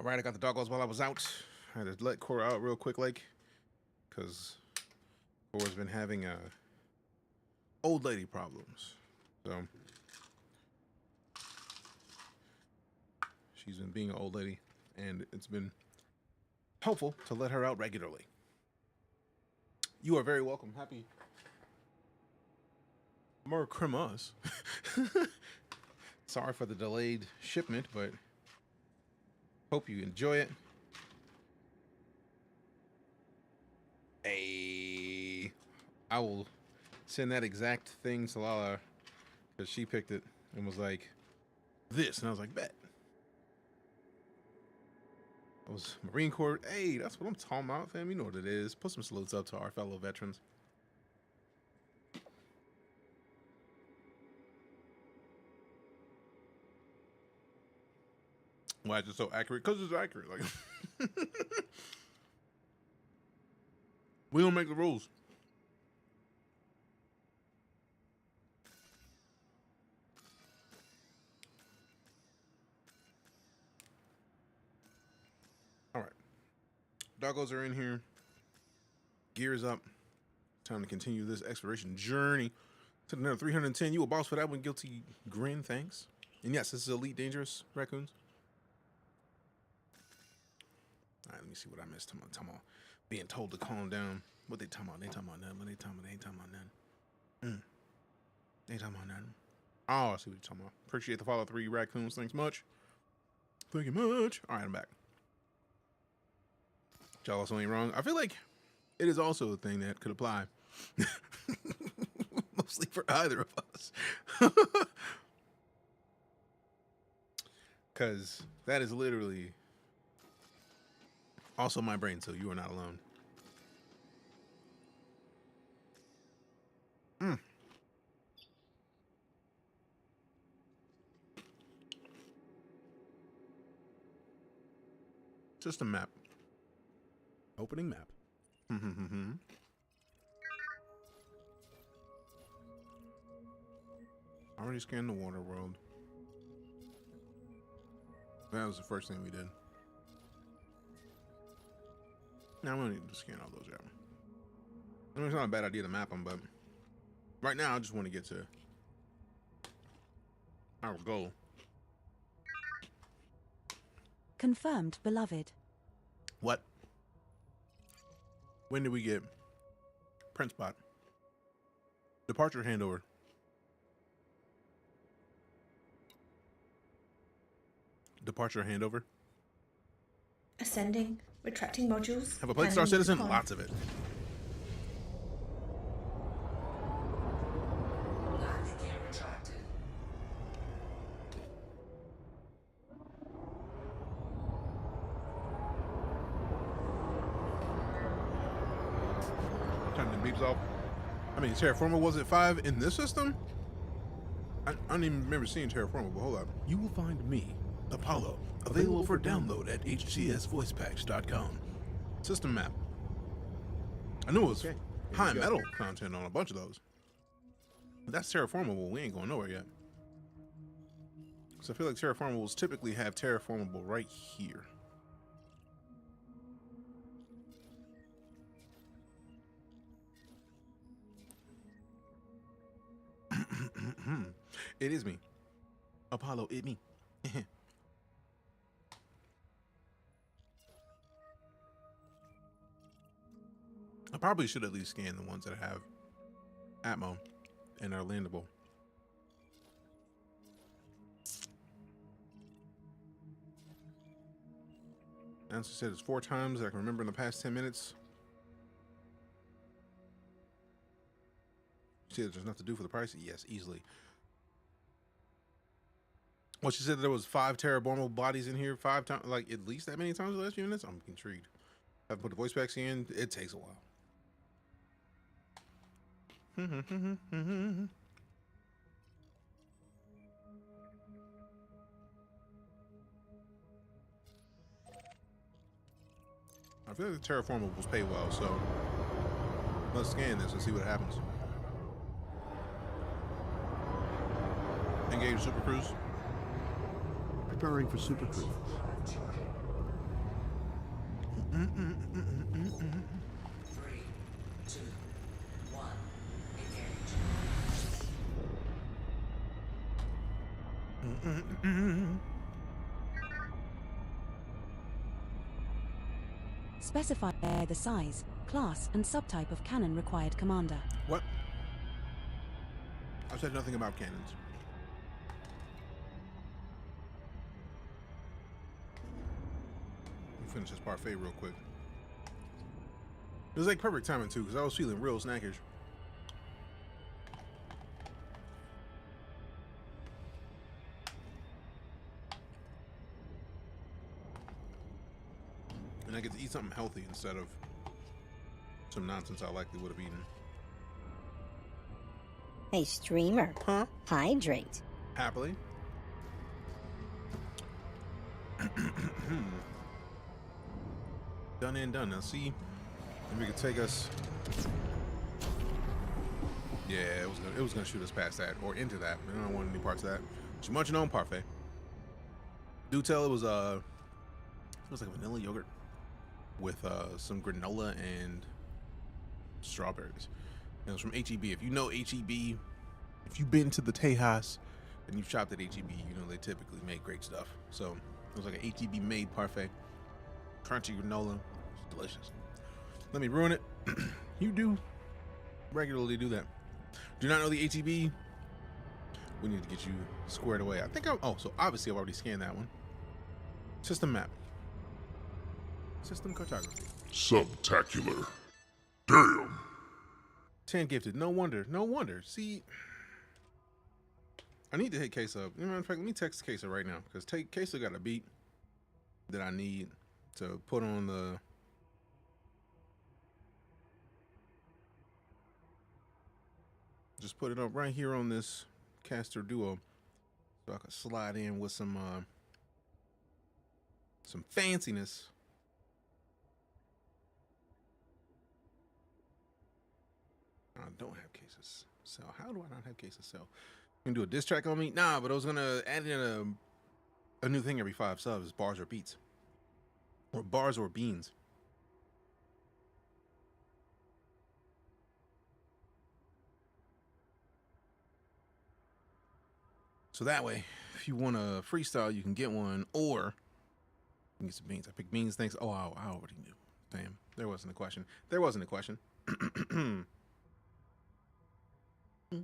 All right, I got the doggos while I was out. I had to let Cora out real quick, like, because Cora's been having old lady problems. So she's been being an old lady, and it's been helpful to let her out regularly. You are very welcome. Happy Merry Christmas. Sorry for the delayed shipment, but hope you enjoy it. Hey, I will send that exact thing to Lala because she picked it and was like, this. And I was like, bet. It was Marine Corps. Hey, that's what I'm talking about, fam. You know what it is. Put some salutes up to our fellow veterans. Why is it so accurate? Because it's accurate. Like, we don't make the rules. All right. Doggos are in here. Gears up. Time to continue this exploration journey to the nether 310. You a boss for that one, guilty grin, thanks. And yes, this is Elite Dangerous raccoons. All right, let me see what I missed. Talking about being told to calm down. What they talking about? They talking about nothing. What they talking about? They ain't talking about nothing. They ain't talking about nothing. Oh, I see what you're talking about. Appreciate the follow 3 raccoons. Thanks much. Thank you much. All right, I'm back. Y'all also ain't wrong. I feel like it is also a thing that could apply. Mostly for either of us. Because that is literally also my brain, so you are not alone. Just a map. Opening map. Already scanned the water world. That was the first thing we did. Now we don't need to scan all those out. I mean, it's not a bad idea to map them, but right now I just want to get to our goal. Confirmed, beloved. What? When did we get print spot? Departure handover. Departure handover. Ascending. Retracting modules. Have a plate star citizen? Con. Lots of it. Landing gear retracted. Turn the beeps off. I mean, Terraformer, was it 5 in this system? I don't even remember seeing Terraformer, but hold on. You will find me, Apollo, available for download at hcsvoicepacks.com. System map. I knew it was high metal content on a bunch of those. But that's terraformable. We ain't going nowhere yet. So I feel like terraformables typically have terraformable right here. It is me. Apollo, it me. I probably should at least scan the ones that have Atmo and are landable. Nancy said it's 4 times that I can remember in the past 10 minutes. She said there's enough to do for the price. Yes, easily. Well, she said there was 5 terraformable bodies in here 5 times, like at least that many times in the last few minutes. I'm intrigued. I haven't put the voice packs in. It takes a while. I feel like the terraformables pay well, so let's scan this and see what happens. Engage Super Cruise. Preparing for Super Cruise. 3, 2, 1, engage. Specify the size, class, and subtype of cannon required, Commander. What? I said nothing about cannons. Let me finish this parfait real quick. It was like perfect timing too, because I was feeling real snackish. And I get to eat something healthy instead of some nonsense I likely would have eaten. Hey, streamer. Huh? Hydrate. Happily. Done and done. Now see, if we could take us. Yeah, it was gonna shoot us past that or into that. I don't want any parts of that. Just munching on parfait. Do tell it was like a vanilla yogurt with some granola and strawberries. And it was from HEB. If you know HEB, if you've been to the Tejas and you've shopped at HEB, you know they typically make great stuff. So it was like an HEB made parfait, crunchy granola. It's delicious. Let me ruin it. You do regularly do that. Do not know the HEB? We need to get you squared away. I think so obviously I've already scanned that one. System map. System cartography. Subtacular. Damn. 10 gifted. No wonder. No wonder. See, I need to hit Queso. In fact, let me text Queso right now, because Queso got a beat that I need to put on the. Just put it up right here on this caster duo, so I can slide in with some fanciness. I don't have cases cell. How do I not have cases cell? You can do a diss track on me? Nah, but I was gonna add in a new thing every 5 subs: bars or beats, or bars or beans. So that way, if you want a freestyle, you can get one, or you can get some beans. I picked beans. Thanks. Oh, I already knew. Damn, there wasn't a question. There wasn't a question. All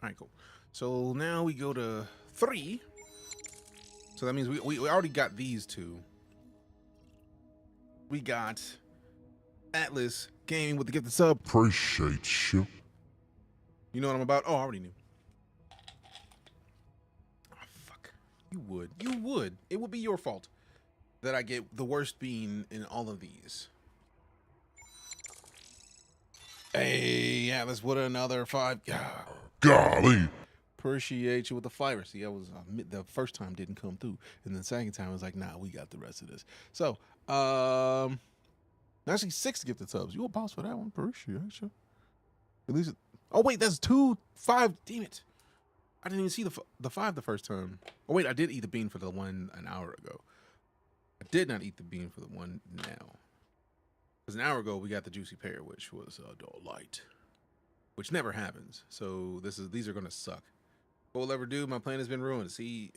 right, cool. So now we go to 3. So that means we already got these 2. We got Atlas Gaming with the gifted sub. Appreciate you. You know what I'm about? Oh, I already knew. Oh, fuck. You would. You would. It would be your fault that I get the worst bean in all of these. Hey, Atlas, what another 5. Golly. Appreciate you with the flavor. See, I was the first time didn't come through, and the second time I was like, nah, we got the rest of this. So, actually 6 gifted subs. You a boss for that one? Appreciate you. At least. Oh wait, that's 2, 5. Damn it! I didn't even see the 5 the first time. Oh wait, I did eat the bean for the one an hour ago. I did not eat the bean for the one now. Because an hour ago we got the juicy pear, which was delight, which never happens. So these are gonna suck. What we'll ever do? My plan has been ruined. See,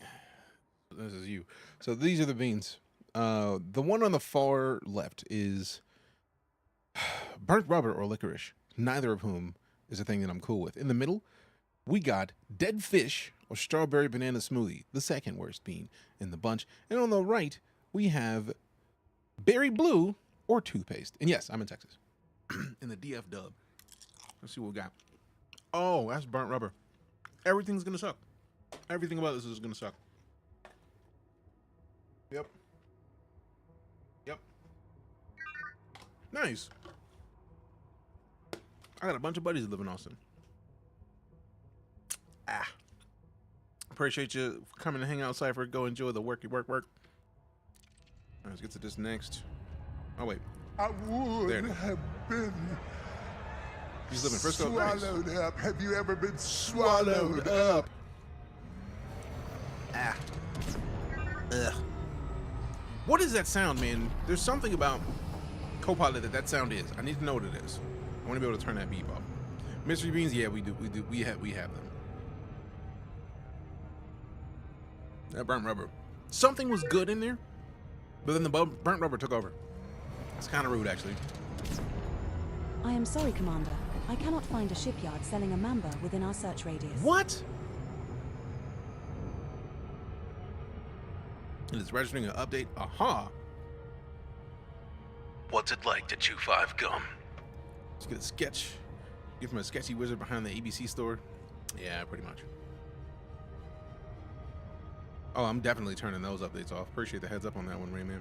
this is you. So these are the beans. The one on the far left is burnt rubber or licorice. Neither of whom is a thing that I'm cool with. In the middle, we got dead fish or strawberry banana smoothie, the second worst bean in the bunch. And on the right, we have berry blue or toothpaste. And yes, I'm in Texas. In the DF dub. Let's see what we got. Oh, that's burnt rubber. Everything's gonna suck. Everything about this is gonna suck. Yep. Yep. Nice. I got a bunch of buddies that live in Austin. Appreciate you coming to hang out, Cypher. Go enjoy the worky work. Let's get to this next. Oh wait, I would There it is. have been He's living Frisco. Nice. swallowed up. Have you ever been swallowed up? Ah. Ugh. What is that sound, man? There's something about Copilot that sound is. I need to know what it is. I want to be able to turn that beep off. Mystery beans, yeah, we do. We have them. That burnt rubber. Something was good in there, but then the burnt rubber took over. It's kind of rude, actually. I am sorry, Commander. I cannot find a shipyard selling a mamba within our search radius. What? It is registering an update. Aha. What's it like to chew 5 gum? Let's get a sketch. Get from a sketchy wizard behind the ABC store. Yeah, pretty much. Oh, I'm definitely turning those updates off. Appreciate the heads up on that one, Rayman.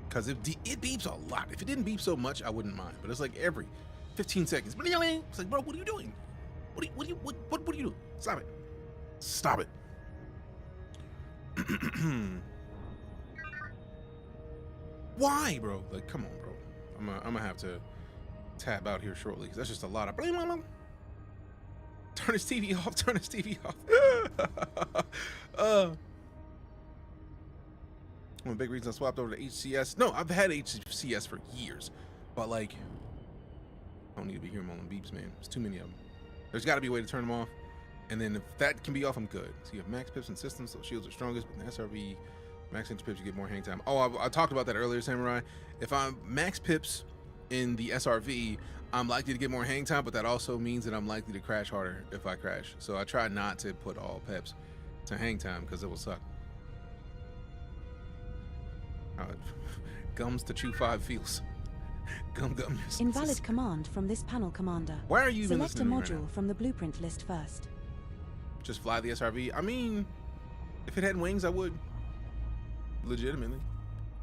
Because it beeps a lot. If it didn't beep so much, I wouldn't mind. But it's like every 15 seconds. It's like, bro, what are you doing? What are you doing? Stop it. Stop it. Why, bro? Like, come on, bro. I'm gonna have to tab out here shortly because that's just a lot of. Turn his TV off. Turn his TV off. One of the big reasons I swapped over to HCS. No, I've had HCS for years, but like, I don't need to be hearing all them beeps, man. There's too many of them. There's got to be a way to turn them off, and then if that can be off, I'm good. So you have max pips and systems, so shields are strongest, but in the SRV, max inch pips, you get more hang time. Oh, I talked about that earlier, Samurai. If I'm max pips in the SRV, I'm likely to get more hang time, but that also means that I'm likely to crash harder if I crash. So I try not to put all pips to hang time because it will suck. Gums to chew 5 feels. Gum. Invalid command from this panel, Commander. Why are you even Select a listening to me right module now? from the blueprint list first. Just fly the SRV? I mean, if it had wings, I would. Legitimately.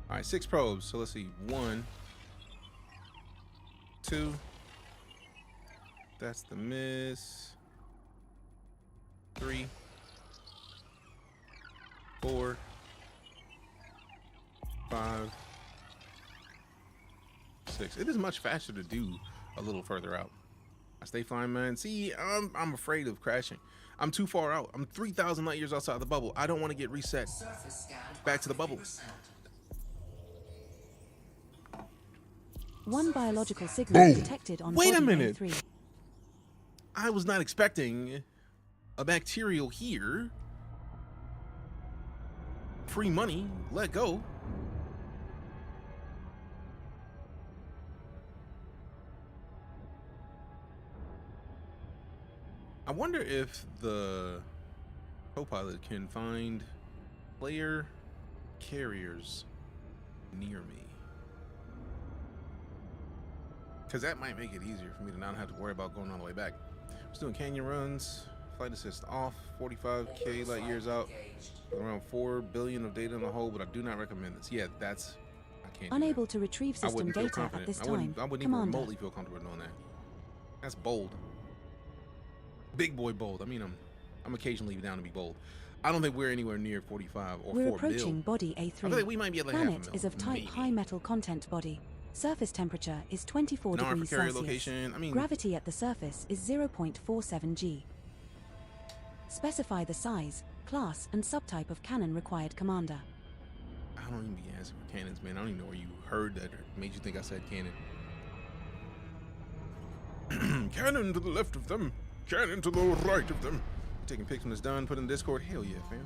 All right, 6 probes. So let's see. 1, 2. That's the miss. 3, 4, 5, 6. It is much faster to do a little further out. I stay flying, man. See, I'm afraid of crashing. I'm too far out. I'm 3,000 light years outside the bubble. I don't want to get reset back to the bubble. 1 biological signal Boom. detected on Wait a body minute. A3. I was not expecting a bacterial here. Free money. Let go. I wonder if the Copilot can find player carriers near me. Because that might make it easier for me to not have to worry about going all the way back. I was doing canyon runs, flight assist off, 45k light years out, around 4 billion of data in the hole, but I do not recommend this. Yeah, that's, I can't do Unable that. to retrieve I system wouldn't feel data confident. at this I time. wouldn't even Commander. remotely feel comfortable doing that. That's bold. Big boy bold. I mean, I'm occasionally down to be bold. I don't think we're anywhere near 45 or We're 4 approaching mil. body I A3. feel like we might be at like Planet half a mil, is of type maybe. high metal content body. Surface temperature is 24 No, degrees for carrier Celsius. location, I mean, Gravity at the surface is 0.47 g. Specify the size, class, and subtype of cannon required, Commander. I don't even be asking for cannons, man. I don't even know where you heard that or made you think I said cannon. Cannon to the left of them. Cannon to the right of them. Taking pics when it's done. Put in Discord. Hell yeah, fam.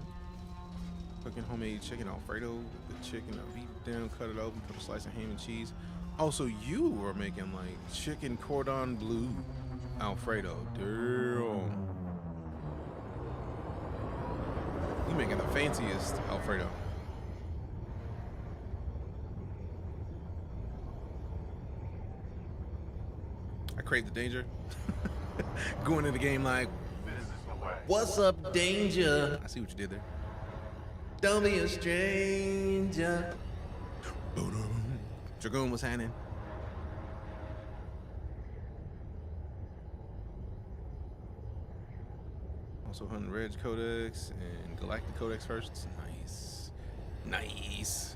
Cooking homemade chicken Alfredo. The chicken, I beat it down, cut it open, put a slice of ham and cheese. Also, you were making like chicken cordon bleu Alfredo. Damn. You making the fanciest Alfredo. I crave the danger. Going in the game like, what's up, danger? I see what you did there. Don't be a stranger. Dragoon was happening. Also hunting Reg Codex and Galactic Codex first. Nice. Nice.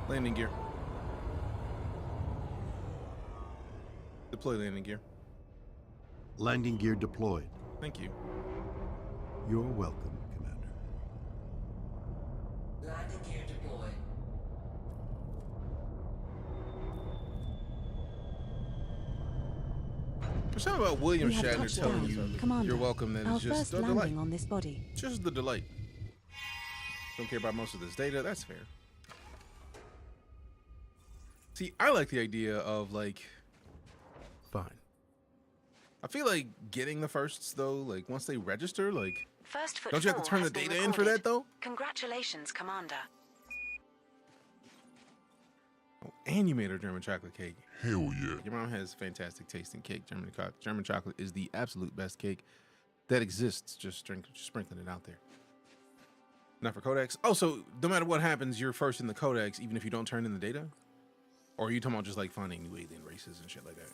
Landing gear. Deploy landing gear. Landing gear deployed. Thank you. You're welcome, Commander. Landing gear deployed. There's something about William We have Shatner touched telling down. you Commander, you're welcome that our it's just first a landing delight. on this body. Just the delight. Don't care about most of this data. That's fair. See, I like the idea of like, Fine. I feel like getting the firsts though, like once they register, like, First don't you have to turn the data in for that though? Congratulations, Commander. Oh, and you made her German chocolate cake. Hell yeah. Your mom has fantastic taste in cake. German chocolate is the absolute best cake that exists. Just sprinkling it out there. Not for codex. Oh, so no matter what happens, you're first in the codex, even if you don't turn in the data? Or are you talking about just like finding new alien races and shit like that?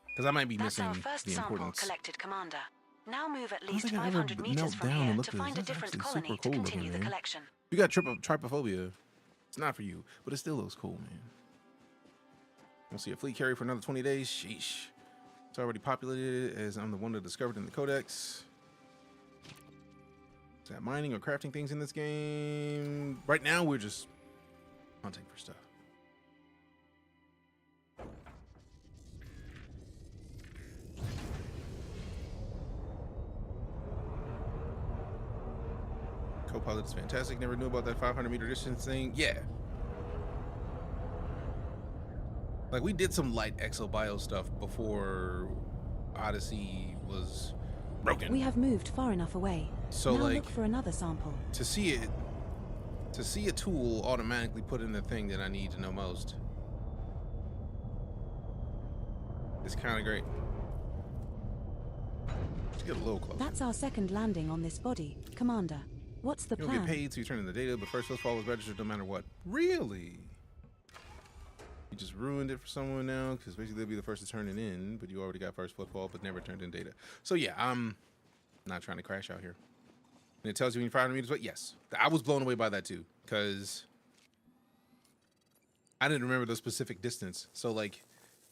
Because I might be That's missing our first the sample importance. collected, Commander. Now move at I don't least think I ever 500 meters knelt from down and here looked to at find a this. That's different actually colony super to cool continue looking, the man. collection. You got trypophobia. It's not for you, but it still looks cool, man. We'll see a fleet carrier for another 20 days. Sheesh. It's already populated as I'm the one that discovered in the codex. Is that mining or crafting things in this game? Right now, we're just hunting for stuff. Co-pilot is fantastic. Never knew about that 500-meter distance thing. Yeah. Like, we did some light exobio stuff before Odyssey was broken. We have moved far enough away. So, now like, look for another sample. to see a tool automatically put in the thing that I need to know most. It's kind of great. Let's get a little closer. That's our second landing on this body, Commander. What's the You'll plan? get paid, so you turn in the data, but first let's follow registered no matter what. Really? You just ruined it for someone now, because basically they'll be the first to turn it in, but you already got first footfall, but never turned in data. So yeah, I'm not trying to crash out here. And it tells you when you're 500 meters away. Yes, I was blown away by that too, because I didn't remember the specific distance. So like,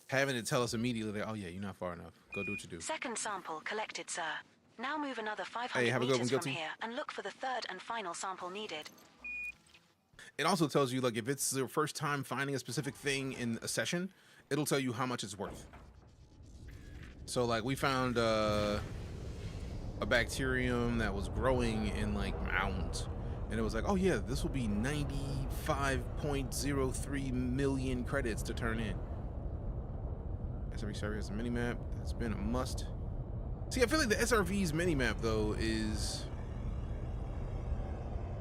having it tell us immediately, like, oh yeah, you're not far enough. Go do what you do. Second sample collected, sir. Now move another 500 Hey, have a good one, meters from Guilty. here and look for the third and final sample needed. It also tells you, like, if it's your first time finding a specific thing in a session, it'll tell you how much it's worth. So, like, we found a bacterium that was growing in, like, mounds. And it was like, oh, yeah, this will be 95.03 million credits to turn in. SRV server has a mini-map. That's been a must. See, I feel like the SRV's mini-map, though, is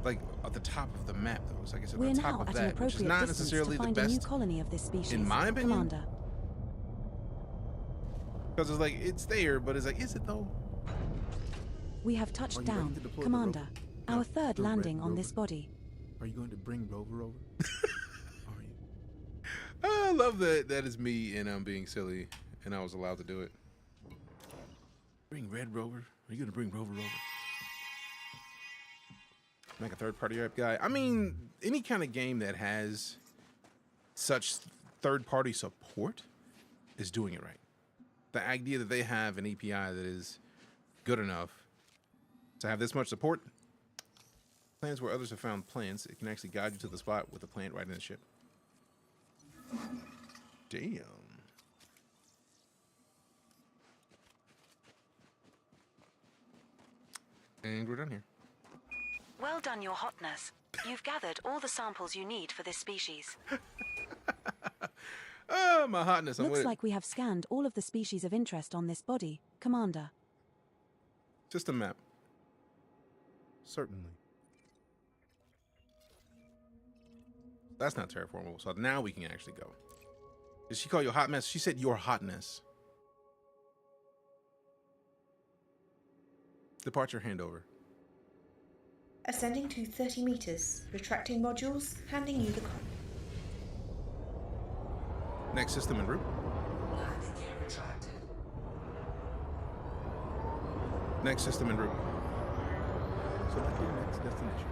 like at the top of the map, though. It's like it's at We're the top now of at an that, which is appropriate not distance necessarily to the find a new best, colony of this species, in my opinion. Commander. Because it's like, it's there, but it's like, is it though? We have touched Are you ready down, to deploy the Commander. rover? Our No, third the red landing on rover. this body. Are you going to bring Rover over? Are you? I love that that is me and I'm being silly and I was allowed to do it. Bring Red Rover? Are you going to bring Rover over? Make a third-party app guy. I mean, any kind of game that has such third-party support is doing it right. The idea that they have an API that is good enough to have this much support. Plants where others have found plants. It can actually guide you to the spot with the plant right in the ship. Damn. And we're done here. Well done, Your Hotness. You've gathered all the samples you need for this species. Oh, my hotness. I'm Looks with it. like we have scanned all of the species of interest on this body, Commander. Just a map. Certainly. That's not terraformable. So now we can actually go. Did she call you a hot mess? She said your hotness. Departure handover. Ascending to 30 meters. Retracting modules. Handing you the con. Next system en route. Landing gear retracted. Next system en route. Select your next destination.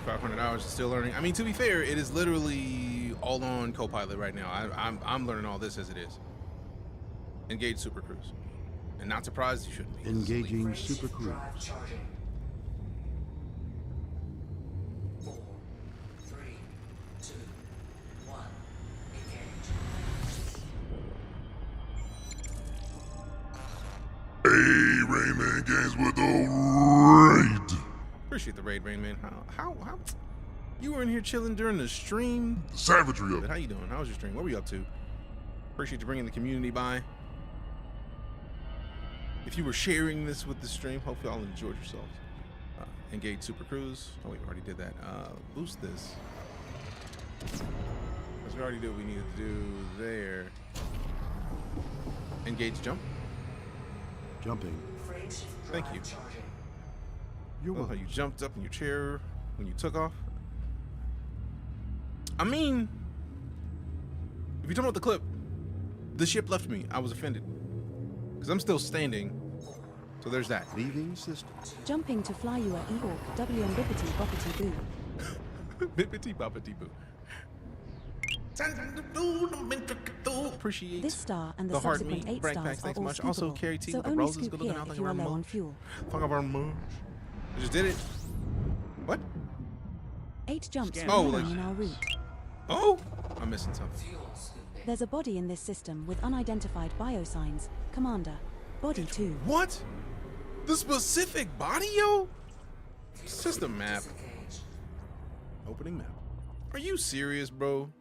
3,500 hours and still learning. I mean, to be fair, it is literally all on Copilot right now. I'm learning all this as it is. Engage Super Cruise. And not surprised you shouldn't be. Engaging Super Cruise. Drive charging. 4, 3, 2, 1. Engage. Hey, Rayman Games with the raid. Appreciate the raid, Rain Man. How you were in here chilling during the stream? The savagery of But it. how you doing? How was your stream? What were you up to? Appreciate you bringing the community by. If you were sharing this with the stream, hope y'all enjoyed yourselves. Engage Super Cruise. Oh, we already did that. Boost this. Because we already did what we needed to do there. Engage jump. Jumping. Thank you. You're I love how welcome. you jumped up in your chair when you took off. I mean, if you're talking about the clip, the ship left me. I was offended. Because I'm still standing. So there's that. Leaving system. Jumping to fly you at Ewok, WM Bippity Boppity Boo. Bippity boppity boo. Appreciate This star and the the heart subsequent meat 8 brag stars packs. are Thanks all much. Also, scoopable, Carrie T so with the only roses. scoop Good looking here out. if Thank you you are very low on much. fuel. Thank you very much. I just did it. What? 8 jumps Scan. remaining like- in our route. Oh, I'm missing something. Fuel scooping. There's a body in this system with unidentified biosigns. Commander. Body 2. What? The specific body, yo? System map. Disengage. Opening map. Are you serious, bro?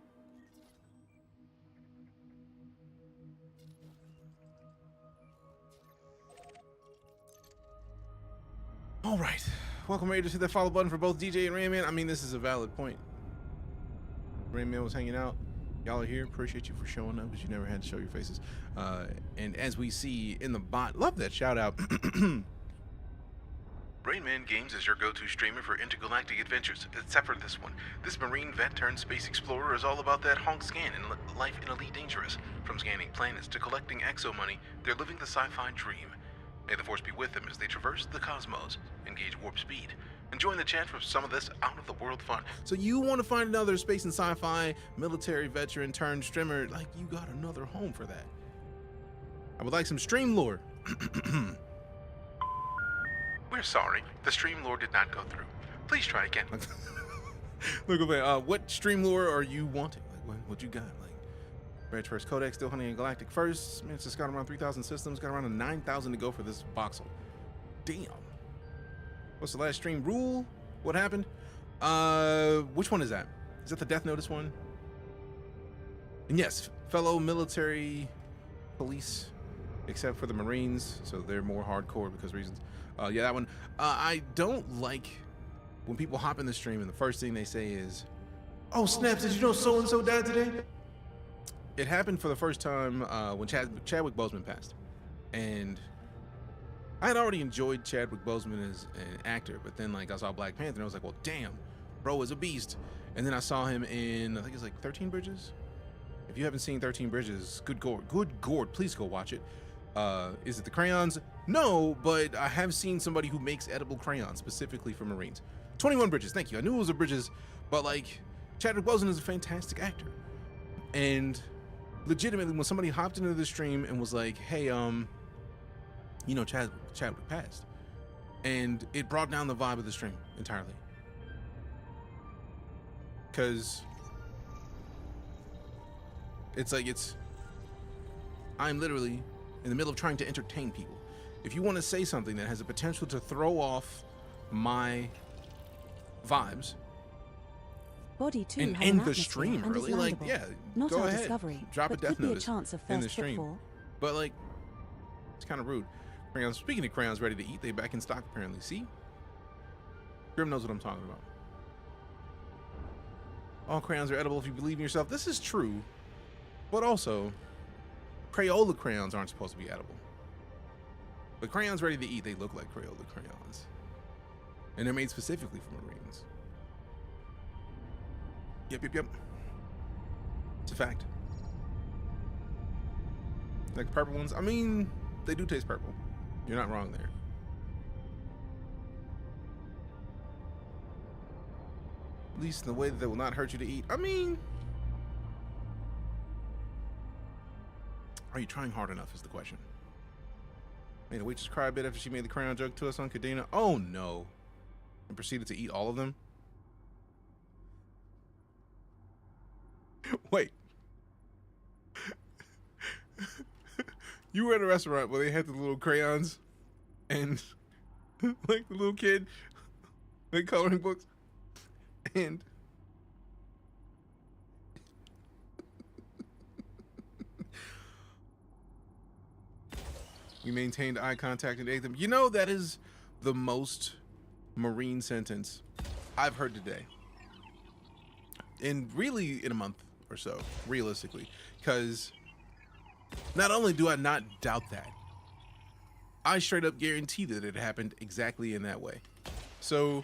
All right. Welcome, Raiders. Hit that follow button for both DJ and Rayman. I mean, this is a valid point. Rayman was hanging out. Y'all are here. Appreciate you for showing up, because you never had to show your faces. And as we see in the bot, love that shout out. Rainman Games is your go-to streamer for intergalactic adventures, except for this one. This marine vet turned space explorer is all about that honk scan and life in EliteDangerous. From scanning planets to collecting exo money, they're living the sci-fi dream. May the force be with them as they traverse the cosmos, engage warp speed, and join the chat for some of this out-of-the-world fun. So you want to find another space and sci-fi military veteran turned streamer, like, you got another home for that. I would like some stream lore. We're sorry, the stream lore did not go through. Please try again. Look at that. What stream lore are you wanting? Like, what you got? Like, Red First Codex, still hunting in Galactic First. Man, it's just got around 3,000 systems. Got around 9,000 to go for this voxel. Damn. What's the last stream rule? What happened? Which one is that? Is that the Death Notice one? And yes, fellow military police, except for the Marines, so they're more hardcore because of reasons. Yeah, that one. I don't like when people hop in the stream and the first thing they say is, "Oh snaps! Did you know so and so died today?" It happened for the first time when Chadwick Boseman passed, and I had already enjoyed Chadwick Boseman as an actor, but then like I saw Black Panther and I was like, "Well, damn, bro is a beast." And then I saw him in, I think it's like 13 Bridges. If you haven't seen 13 Bridges, good gourd, please go watch it. Is it the crayons? No, but I have seen somebody who makes edible crayons specifically for Marines. 21 Bridges, thank you. I knew it was a Bridges, but like, Chadwick Boseman is a fantastic actor. And legitimately, when somebody hopped into the stream and was like, hey, you know, Chadwick passed, and it brought down the vibe of the stream entirely. Because it's like, I'm literally in the middle of trying to entertain people. If you want to say something that has the potential to throw off my vibes Body 2 and has end an the atmosphere stream and is early, like, landable. yeah, Not go our ahead, discovery, drop a but death could be a notice chance of in the first stream. footfall. But like, it's kind of rude. Crayons. Speaking of crayons ready to eat, they back in stock apparently. See, Grim knows what I'm talking about. All crayons are edible if you believe in yourself. This is true, but also, Crayola crayons aren't supposed to be edible. But crayons ready to eat, they look like Crayola crayons, and they're made specifically for Marines. Yep. It's a fact. Like purple ones, I mean, they do taste purple. You're not wrong there. At least in a way that will not hurt you to eat. I mean, are you trying hard enough is the question. Made a waitress cry a bit after she made the crayon joke to us on Cadena. Oh no. And proceeded to eat all of them. Wait. You were at a restaurant where they had the little crayons and like the little kid, like coloring books, and we maintained eye contact and ate them. You know, that is the most Marine sentence I've heard today. And really in a month or so, realistically. Because not only do I not doubt that, I straight up guarantee that it happened exactly in that way. So,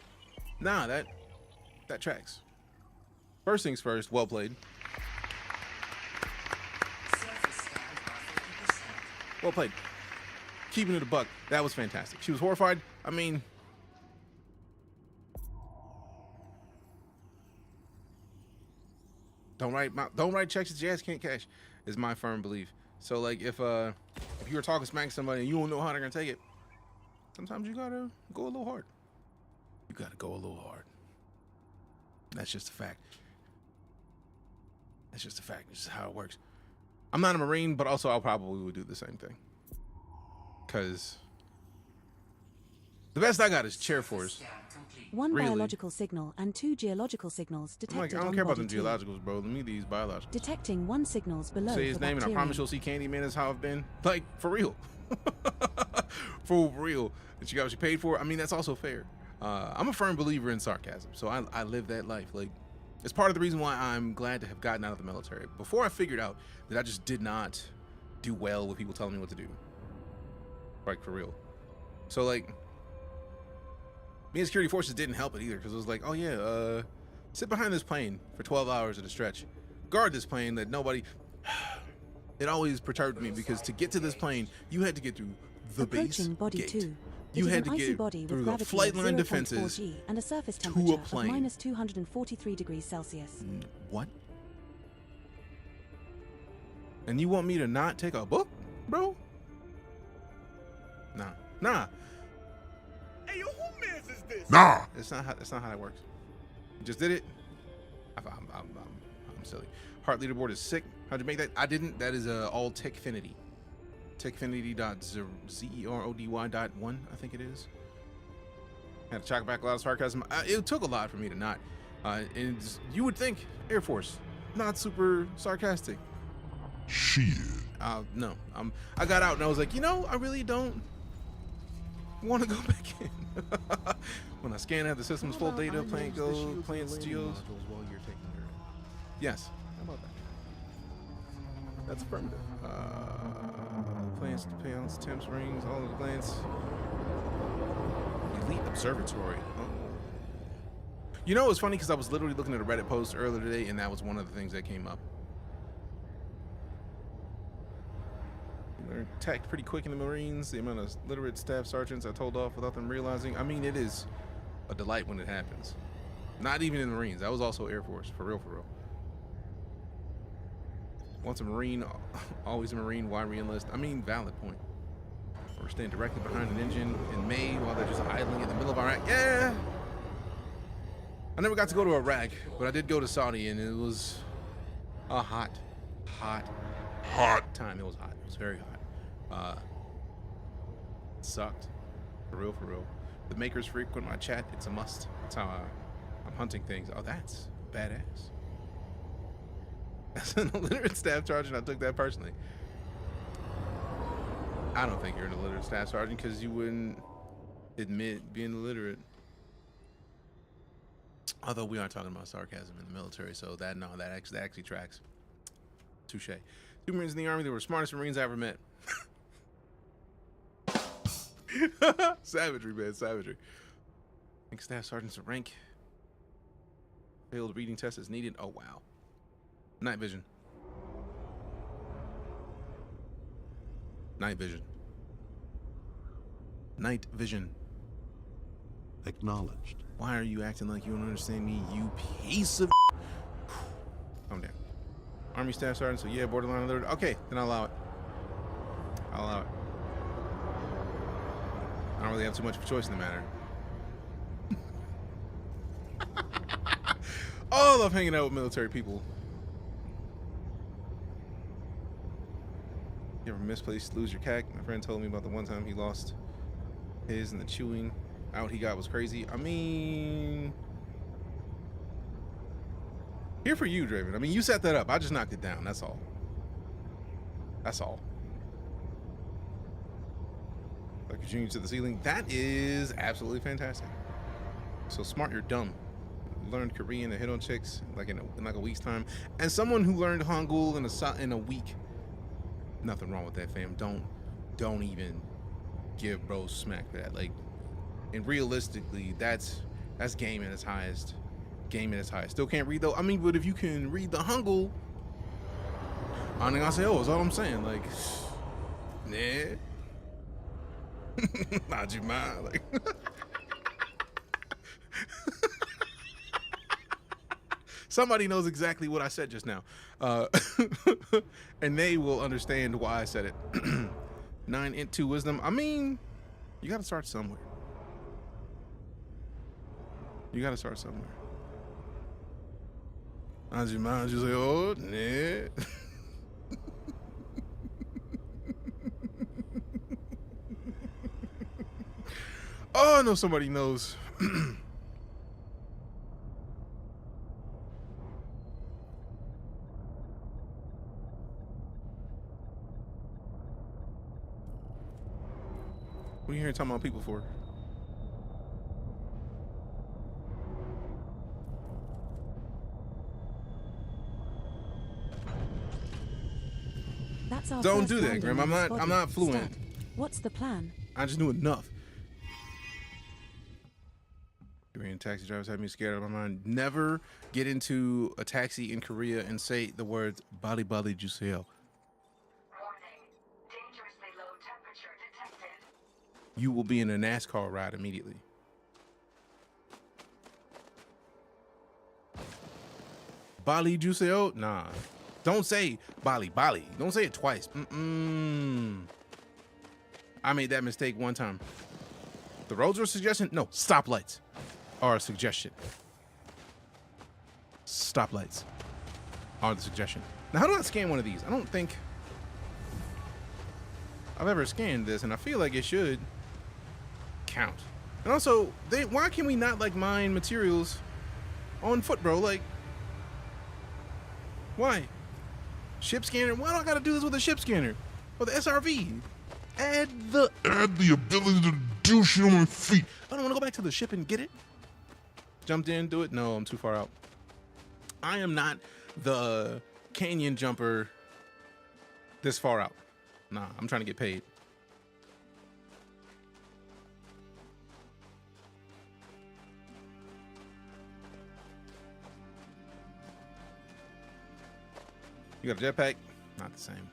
nah, that tracks. First things first, well played. Surface scan by 50%. Well played. Keeping it a buck. That was fantastic. She was horrified. I mean, don't write checks that your ass can't cash is my firm belief. So like if you were talking smack to somebody and you don't know how they're gonna take it, sometimes you gotta go a little hard. You gotta go a little hard. That's just a fact. That's just a fact. It's just how it works. I'm not a Marine, but also I probably would do the same thing. Cause the best I got is chair force. Scan complete. One Really? biological signal and 2 geological signals I'm like, detected I don't on care about body them 2. geologicals, bro. Let me these biologicals. Detecting 1 signals below Say his for name and I bacterium. promise you'll see Candyman is how I've been. Like, for real. For real. That you got what you paid for. I mean, that's also fair. I'm a firm believer in sarcasm, so I live that life. Like, it's part of the reason why I'm glad to have gotten out of the military. Before I figured out that I just did not do well with people telling me what to do. Like, for real. So, like, me and security forces didn't help it either, because it was like, oh yeah, sit behind this plane for 12 hours at a stretch. Guard this plane that nobody... It always perturbed me, because to get to this plane, you had to get through the base Approaching body gate. 2. You It is had an to icy get body through with the gravity flight of line 0.4 defenses G and a surface to a temperature of plane. minus 243 degrees Celsius. What? And you want me to not take a book, bro? Nah. Hey, yo, who mans is this? Nah. That's not how that works. You just did it. I'm silly. Heart leaderboard is sick. How'd you make that? I didn't. That is all Techfinity. Techfinity.zerody.1, I think it is. Had to chalk back a lot of sarcasm. It took a lot for me to not. And you would think Air Force, not super sarcastic. Shit. No. I got out and I was like, you know, I really don't want to go back in. When I scan out the system's full data, plants, geos. While you're taking her in. Yes. How about that? That's affirmative. Plants, pounds, temps, rings, all of the plants. Elite Observatory. Oh. You know, it's funny because I was literally looking at a Reddit post earlier today, and that was one of the things that came up. They're attacked pretty quick in the Marines. The amount of literate staff sergeants I told off without them realizing. I mean, it is a delight when it happens. Not even in the Marines. That was also Air Force. For real, for real. Once a Marine, always a Marine. Why re-enlist? I mean, valid point. We're staying directly behind an engine in May while they're just idling in the middle of Iraq. Yeah. I never got to go to Iraq, but I did go to Saudi, and it was a hot time. It was hot. It was very hot. It sucked. For real, for real. The makers frequent my chat. It's a must. That's how I'm hunting things. Oh, that's badass. As an illiterate staff sergeant, I took that personally. I don't think you're an illiterate staff sergeant because you wouldn't admit being illiterate. Although we aren't talking about sarcasm in the military, so that actually tracks. Touche. 2 Marines in the Army, they were the smartest Marines I ever met. Savagery, man, savagery. I think staff sergeant's a rank. Failed reading test is needed. Oh, wow. Night vision. Night vision. Night vision. Acknowledged. Why are you acting like you don't understand me, you piece of calm down. Army Staff Sergeant, so yeah, borderline alert. Okay, then I'll allow it. I'll allow it. I don't really have too much of a choice in the matter. Oh, I love hanging out with military people. You ever misplaced lose your CAC? My friend told me about the one time he lost his and the chewing out he got was crazy. I mean, here for you, Draven. I mean, you set that up. I just knocked it down. That's all. That's all. Like a junior to the ceiling. That is absolutely fantastic. So smart, you're dumb. Learned Korean to hit on chicks like in like a week's time, and someone who learned Hangul in a week. Nothing wrong with that, fam. Don't even give bro smack for that. Like, and realistically, that's game at its highest. Game at its highest. Still can't read though. I mean, but if you can read the Hangul, I ain't gonna say, oh, that's all I'm saying. Like, nah. Not you mind. Like, somebody knows exactly what I said just now, and they will understand why I said it. 9 int 2 wisdom. I mean, you gotta start somewhere. You gotta start somewhere. Not you mind. You say, oh, nah. Oh, I know somebody knows. What are you here talking about people for? That's our Don't first do that, landing Grim. on this I'm not body. fluent. Stat. What's the plan? I just knew enough. Korean taxi drivers have me scared out of my mind. Never get into a taxi in Korea and say the words "bali bali juseo." Dangerously low temperature detected. You will be in a NASCAR ride immediately. Bali juseo? Nah. Don't say bali bali. Don't say it twice. I made that mistake one time. The roads are a suggestion? No, stoplights are a suggestion. Stoplights are the suggestion. Now, how do I scan one of these? I don't think I've ever scanned this, and I feel like it should count. And also, why can we not like mine materials on foot, bro? Like, why? Ship scanner? Why do I gotta do this with a ship scanner? Or the SRV? Add the ability to do shit on my feet. I don't want to go back to the ship and get it. Jumped in, do it. No, I'm too far out. I am not the canyon jumper this far out. Nah, I'm trying to get paid. You got a jetpack? Not the same.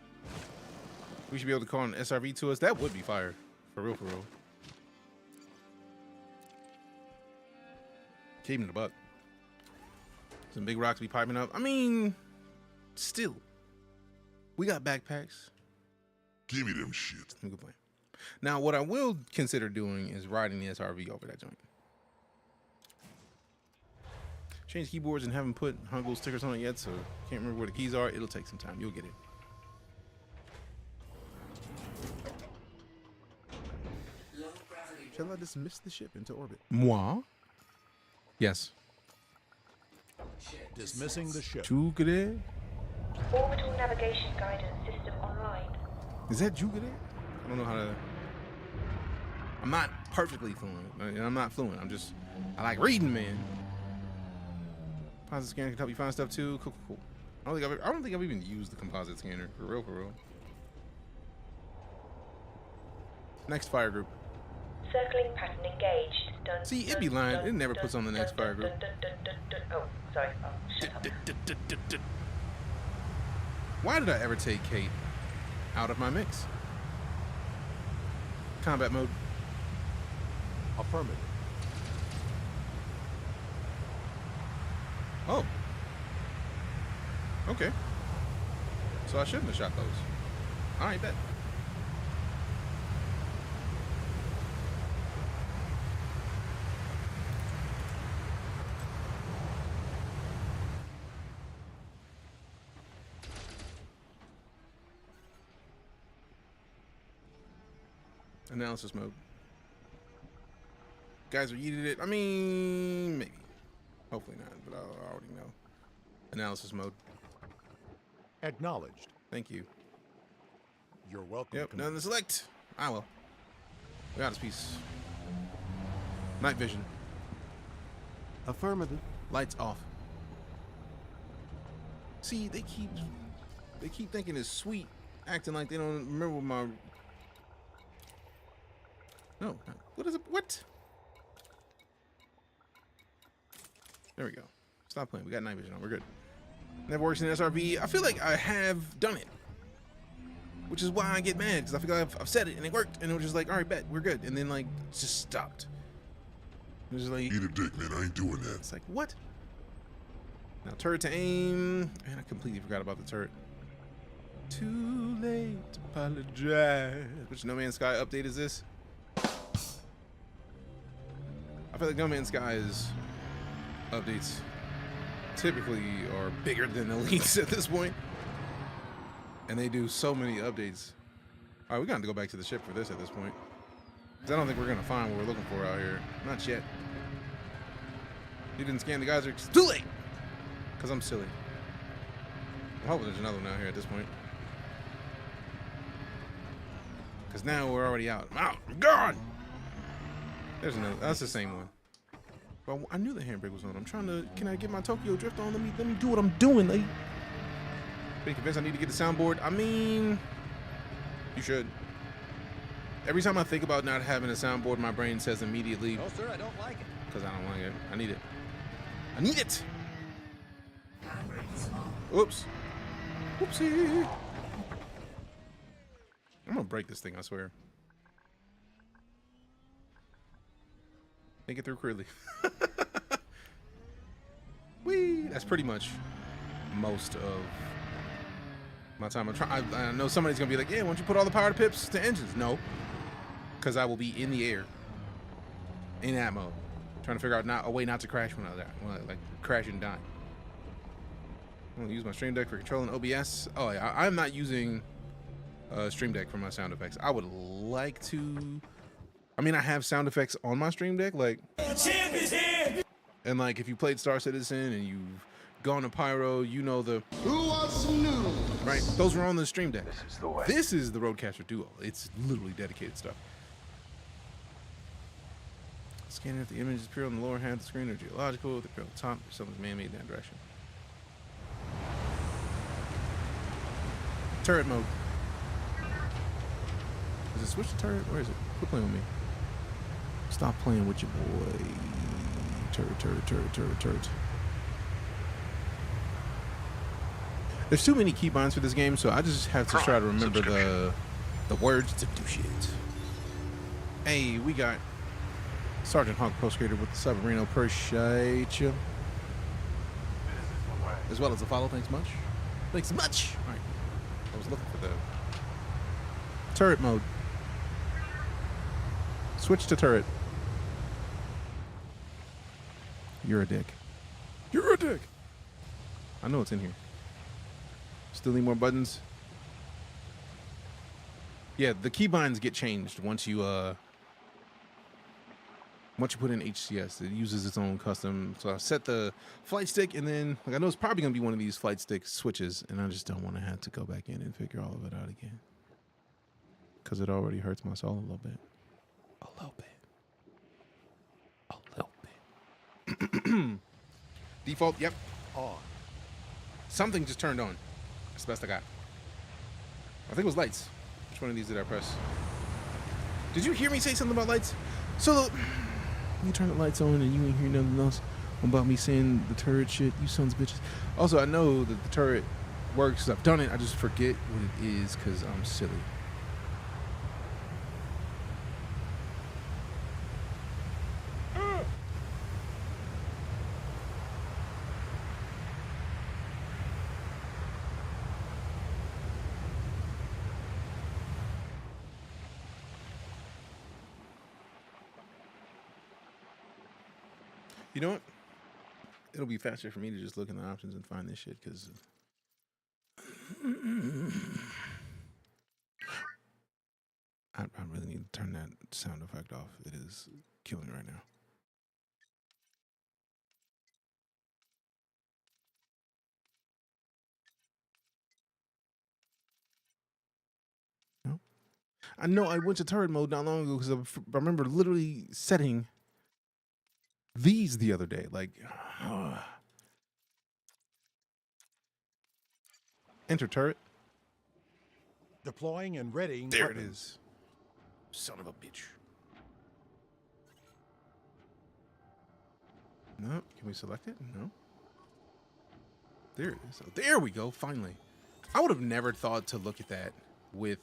We should be able to call an SRV to us. That would be fire. For real, for real. Keep in the buck. Some big rocks be piping up. I mean, still. We got backpacks. Give me them shit. Good plan. Now, what I will consider doing is riding the SRV over that joint. Change keyboards and haven't put Hangul stickers on it yet, so can't remember where the keys are. It'll take some time. You'll get it. Low gravity. Shall I dismiss the ship into orbit? Moi? Yes. Dismissing the ship. Jugere? Orbital navigation guidance system online. Is that Jugere? I don't know how to... I'm not perfectly fluent. I'm not fluent. I like reading, man. Composite scanner can help you find stuff too. Cool, cool, cool. I don't think I've even used the composite scanner. For real, for real. Next fire group. Circling pattern engaged. Dun, See, it be dun, lying. dun, It never dun, puts on the dun, next fire dun, group. dun, dun, dun, dun, dun. Oh, sorry. Oh, shut up. Why did I ever take Kate out of my mix? Combat mode. Affirmative. Oh. Okay. So I shouldn't have shot those. All right, bet. Analysis mode. Guys are eating it. I mean, maybe. Hopefully not, but I already know. Analysis mode. Acknowledged. Thank you. You're welcome. Yep, nothing to select. Ah, well. We got this piece. Night vision. Affirmative. Lights off. See, they keep thinking it's sweet, acting like they don't remember my... No, what is it? What? There we go. Stop playing. We got night vision on. We're good. Never works in SRV. I feel like I have done it, which is why I get mad, because I feel like I've said it and it worked, and it was just like, all right, bet, we're good, and then like just stopped. It was just like, Eat a dick, man. I ain't doing that. it's like, what? Now turret to aim, and I completely forgot about the turret. Too late to apologize. Which No Man's Sky update is this? I feel like No Man's Sky's updates typically are bigger than Elite's at this point. And they do so many updates. All right, we got to go back to the ship for this at this point. Because I don't think we're going to find what we're looking for out here. Not yet. You didn't scan the geyser. It's too late! Because I'm silly. I'm hoping there's another one out here at this point. Because now we're already out. I'm out. I'm gone! There's another. That's the same one. But I knew the handbrake was on. I'm trying to. Can I get my Tokyo Drift on? Let me do what I'm doing, lady. Pretty convinced I need to get the soundboard. I mean, you should. Every time I think about not having a soundboard, my brain says immediately, No, sir, I don't like it. because I don't like it. I need it. I need it. Handbrakes on. Oops. Whoopsie. I'm gonna break this thing, I swear. Make it through Cridley. Whee! That's pretty much most of my time. I know somebody's gonna be like, yeah, why don't you put all the power to pips to engines? No. Because I will be in the air. In that mode. Trying to figure out a way not to crash when I like crash and die. I'm gonna use my Stream Deck for controlling OBS. Oh yeah, I'm not using Stream Deck for my sound effects. I would like to. I mean, I have sound effects on my Stream Deck, like, and like if you played Star Citizen and you've gone to Pyro, you know the Who Wants Some Noodles? Right? Those were on the Stream Deck. This is the way. This is the Rodecaster Duo. It's literally dedicated stuff. Scanning if the images appear on the lower half of the screen or geological. If they appear on the top, there's something man-made in that direction. Turret mode. Is it switch to turret? Where is it? Quit playing with me. Stop playing with your boy. Turret. There's too many keybinds for this game, so I just have to try to remember the words to do shit. Hey, we got Sergeant Hawk Post Creator with the Submarino. Appreciate you. As well as the follow. Thanks much. Thanks much. All right. I was looking for the turret mode. Switch to turret. You're a dick. You're a dick. I know it's in here. Still need more buttons. Yeah, the keybinds get changed once you put in HCS. It uses its own custom. So I set the flight stick, and then like I know it's probably gonna be one of these flight stick switches, and I just don't want to have to go back in and figure all of it out again. Cause it already hurts my soul a little bit. A little bit. Default, yep. On. Something just turned on. That's the best I got. I think it was lights. Which one of these did I press? Did you hear me say something about lights? So you turn the lights on and you ain't hear nothing else about me saying the turret shit, you sons of bitches. Also, I know that the turret works because I've done it. I just forget what it is because I'm silly. You know what? It'll be faster for me to just look in the options and find this shit, because I really need to turn that sound effect off. It is killing right now. No, I know I went to turret mode not long ago because I remember literally setting these the other day. Like, enter turret. Deploying and readying. There it weapons. is. Son of a bitch. No, can we select it? No. There it is. Oh, there we go, finally. I would have never thought to look at that with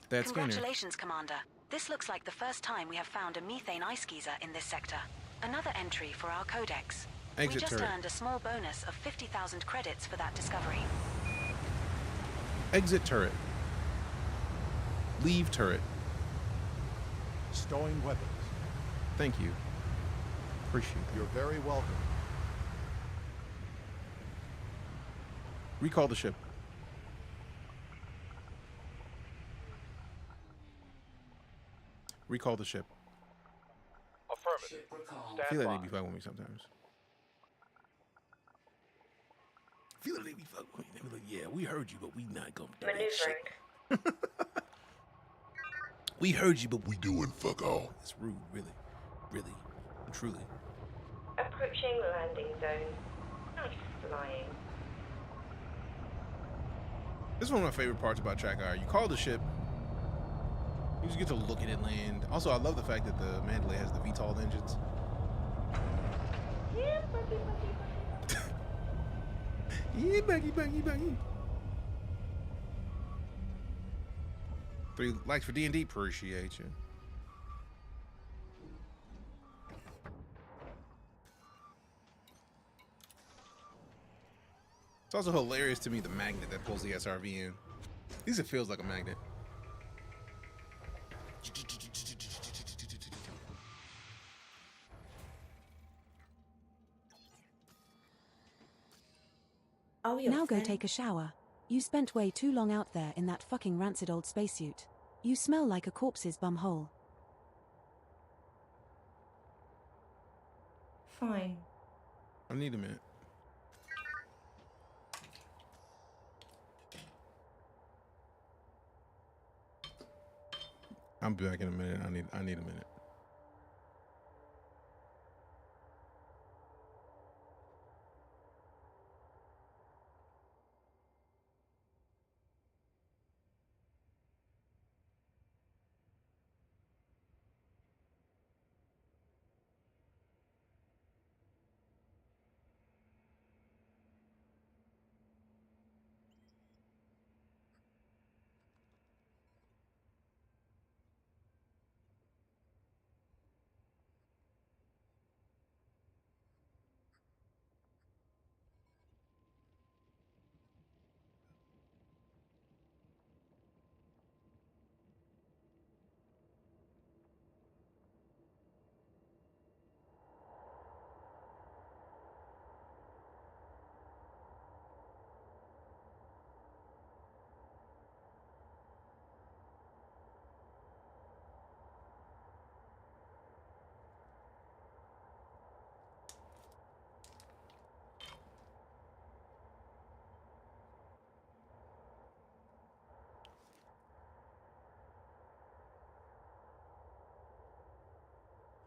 that scanner. Congratulations, Commander. This looks like the first time we have found a methane ice geyser in this sector. Another entry for our codex. Exit we just turret. earned a small bonus of 50,000 credits for that discovery. Exit turret. Leave turret. Stowing weapons. Thank you. Appreciate that. You're very welcome. Recall the ship. Recall the ship. Affirmative. Ship recall. I feel Stand like by. they be fucking with me sometimes. I feel like they be fucking with me. They be like, yeah, we heard you, but we not gonna do that shit. We heard you, but We doing fuck all. it's rude, really. Really. Truly. Approaching landing zone. Nice flying. This is one of my favorite parts about TrackIR. You call the ship, you just get to look at it land. Also, I love the fact that the Mandalay has the VTOL engines. Yeah, buggy. Yeah, buggy. 3 likes for D&D. Appreciate you. It's also hilarious to me, the magnet that pulls the SRV in. At least it feels like a magnet. Oh, your Now go friend. take a shower. You spent way too long out there in that fucking rancid old spacesuit. You smell like a corpse's bumhole. Fine. I need a minute. I'm back in a minute. I need a minute.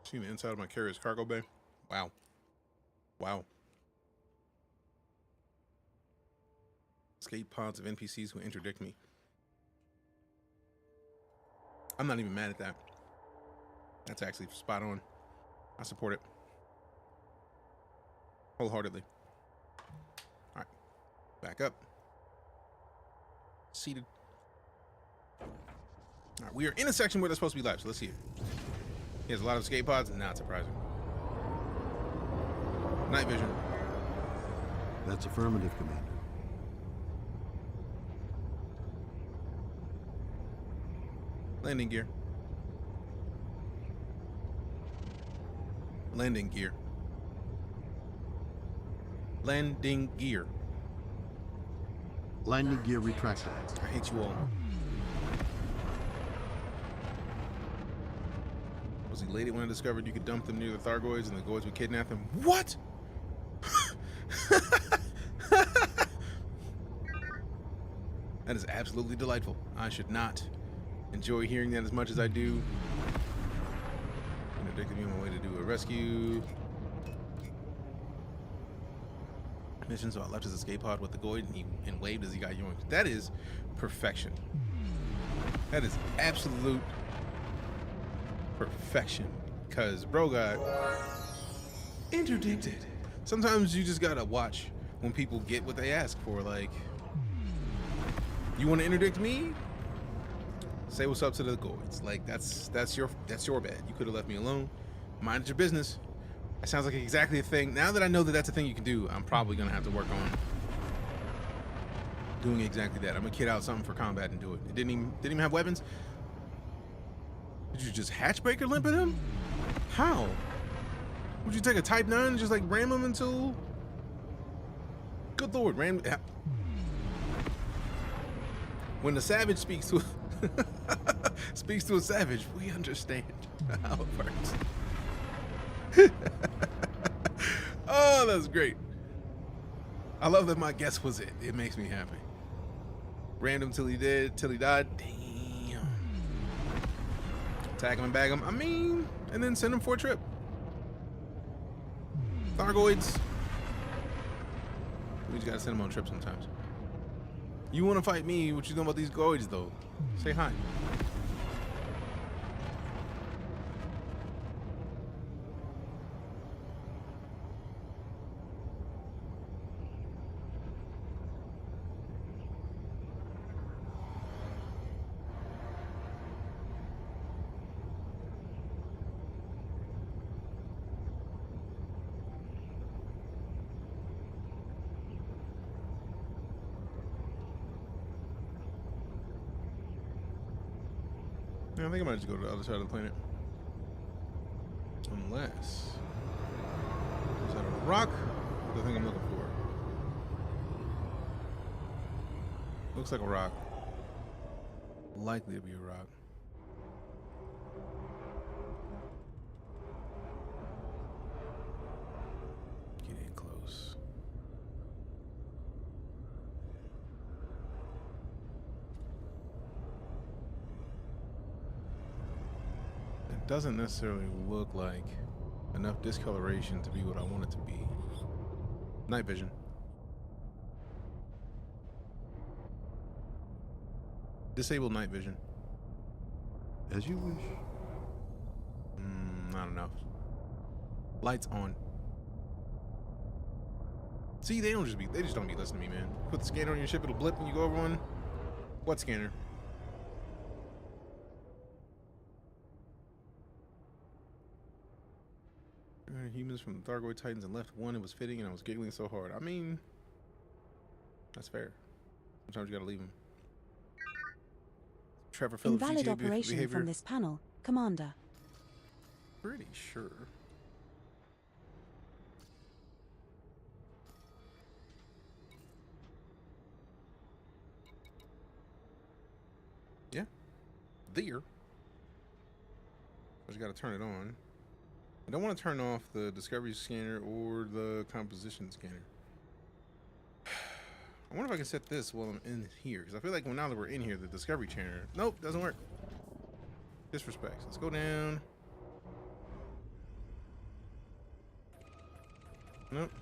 See the inside of my carrier's cargo bay? Wow. Wow. Escape pods of NPCs who interdict me. I'm not even mad at that. That's actually spot on. I support it. Wholeheartedly. Alright. Back up. Seated. Alright, we are in a section where there's supposed to be life, so let's see it. There's a lot of escape pods, not surprising. Night vision. That's affirmative, Commander. Landing gear. Landing gear. Landing gear. Landing gear retracted. I hate you all. Was elated when I discovered you could dump them near the Thargoids and the Goids would kidnap them. What? That is absolutely delightful. I should not enjoy hearing that as much as I do. Interdicted me on my way to do a rescue mission, so I left his escape pod with the Goid and waved as he got yoinked. That is perfection. That is absolute perfection. Cause bro got interdicted. Sometimes you just gotta watch when people get what they ask for. Like, you want to interdict me? Say what's up to the Goids. Like, that's your bad. You could have left me alone. Mind your business. That sounds like exactly a thing. Now that I know that that's a thing you can do, I'm probably gonna have to work on doing exactly that. I'm gonna kit out something for combat and do it. It didn't even have weapons. Did you just hatchbreaker limp at him? How? Would you take a Type 9 and just like ram him until? Good Lord, ram. When the savage speaks to speaks to a savage, we understand how it works. Oh, that's great. I love that my guess was it. It makes me happy. Random till he died. Damn. Tag him and bag him. I mean, and then send him for a trip. Thargoids. We just gotta send him on trips sometimes. You want to fight me? What you know about these Goids, though? Say hi. I think I might just go to the other side of the planet. Unless... is that a rock? Or the thing I'm looking for? Looks like a rock. Likely to be a rock. Get in close. Doesn't necessarily look like enough discoloration to be what I want it to be. Night vision. Disable night vision. As you wish. Not enough. Lights on. See, they just don't be listening to me, man. Put the scanner on your ship, it'll blip when you go over one. What scanner? Humans from the Thargoid Titans and left one. It was fitting and I was giggling so hard. I mean, that's fair. Sometimes you gotta leave them. Trevor Phillips, Invalid GTA operation behavior. from this panel, Commander. Pretty sure. Yeah. There. I just gotta turn it on. I don't want to turn off the discovery scanner or the composition scanner. I wonder if I can set this while I'm in here, because I feel like now that we're in here, the discovery scanner... Nope, doesn't work. Disrespect. Let's go down. Nope.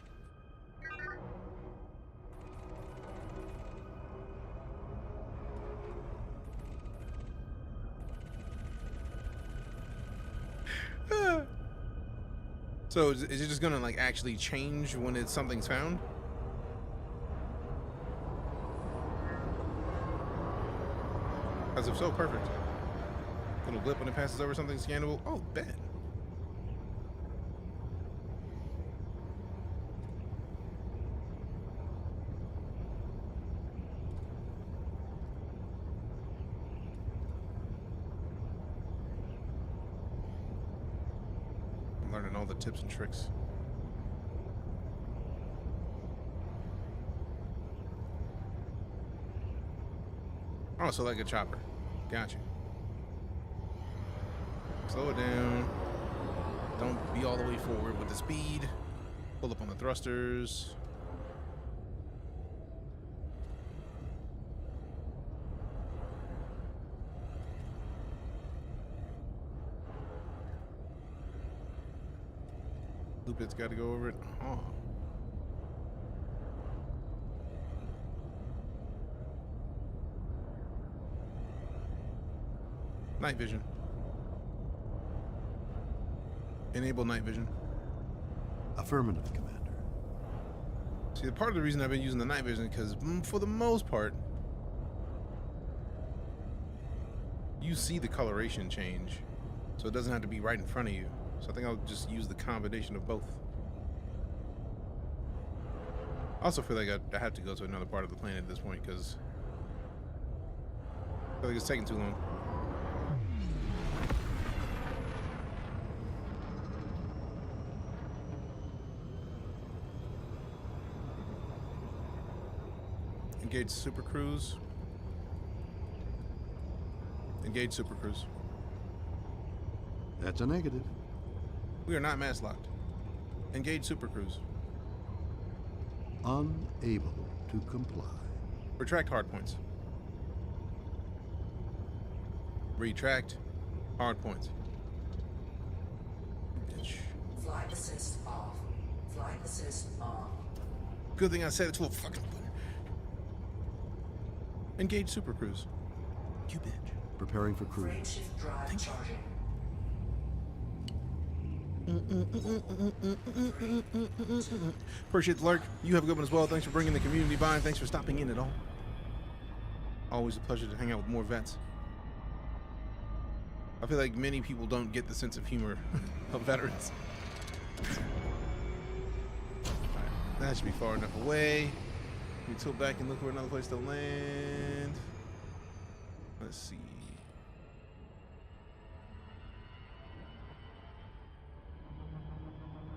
So is it just gonna like actually change when it's something's found? As if so, perfect. Little blip when it passes over something scannable. Oh, bet. Learning all the tips and tricks. Oh, so like a chopper. Gotcha. Slow it down. Don't be all the way forward with the speed. Pull up on the thrusters. Loop it's got to go over it. Oh. Night vision. Enable night vision. Affirmative, Commander. See, the part of the reason I've been using the night vision because for the most part, you see the coloration change, so it doesn't have to be right in front of you. So I think I'll just use the combination of both. I also feel like I have to go to another part of the planet at this point because I feel like it's taking too long. Engage Super Cruise. Engage Super Cruise. That's a negative. We are not mass locked. Engage Super Cruise. Unable to comply. Retract hard points. Retract hard points. Flight assist off. Flight assist on. Good thing I said it to a fucking button. Engage Super Cruise. You bitch. Preparing for cruise. Frameshift drive charging. Appreciate the lurk. You have a good one as well. Thanks for bringing the community by and thanks for stopping in at all. Always a pleasure to hang out with more vets. I feel like many people don't get the sense of humor of veterans. Right, that should be far enough away. We tilt back and look for another place to land. Let's see.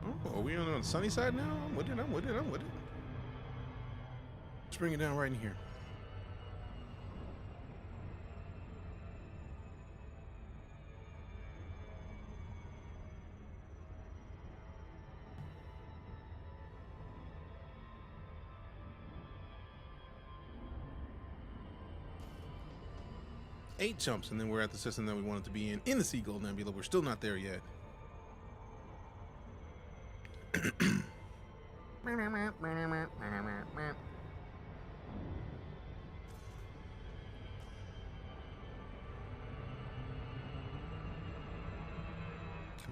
Oh, are we on the sunny side now? I'm with it, I'm with it, I'm with it. Let's bring it down right in here. Eight jumps, and then we're at the system that we wanted to be in the Seagull Nebula. We're still not there yet. Come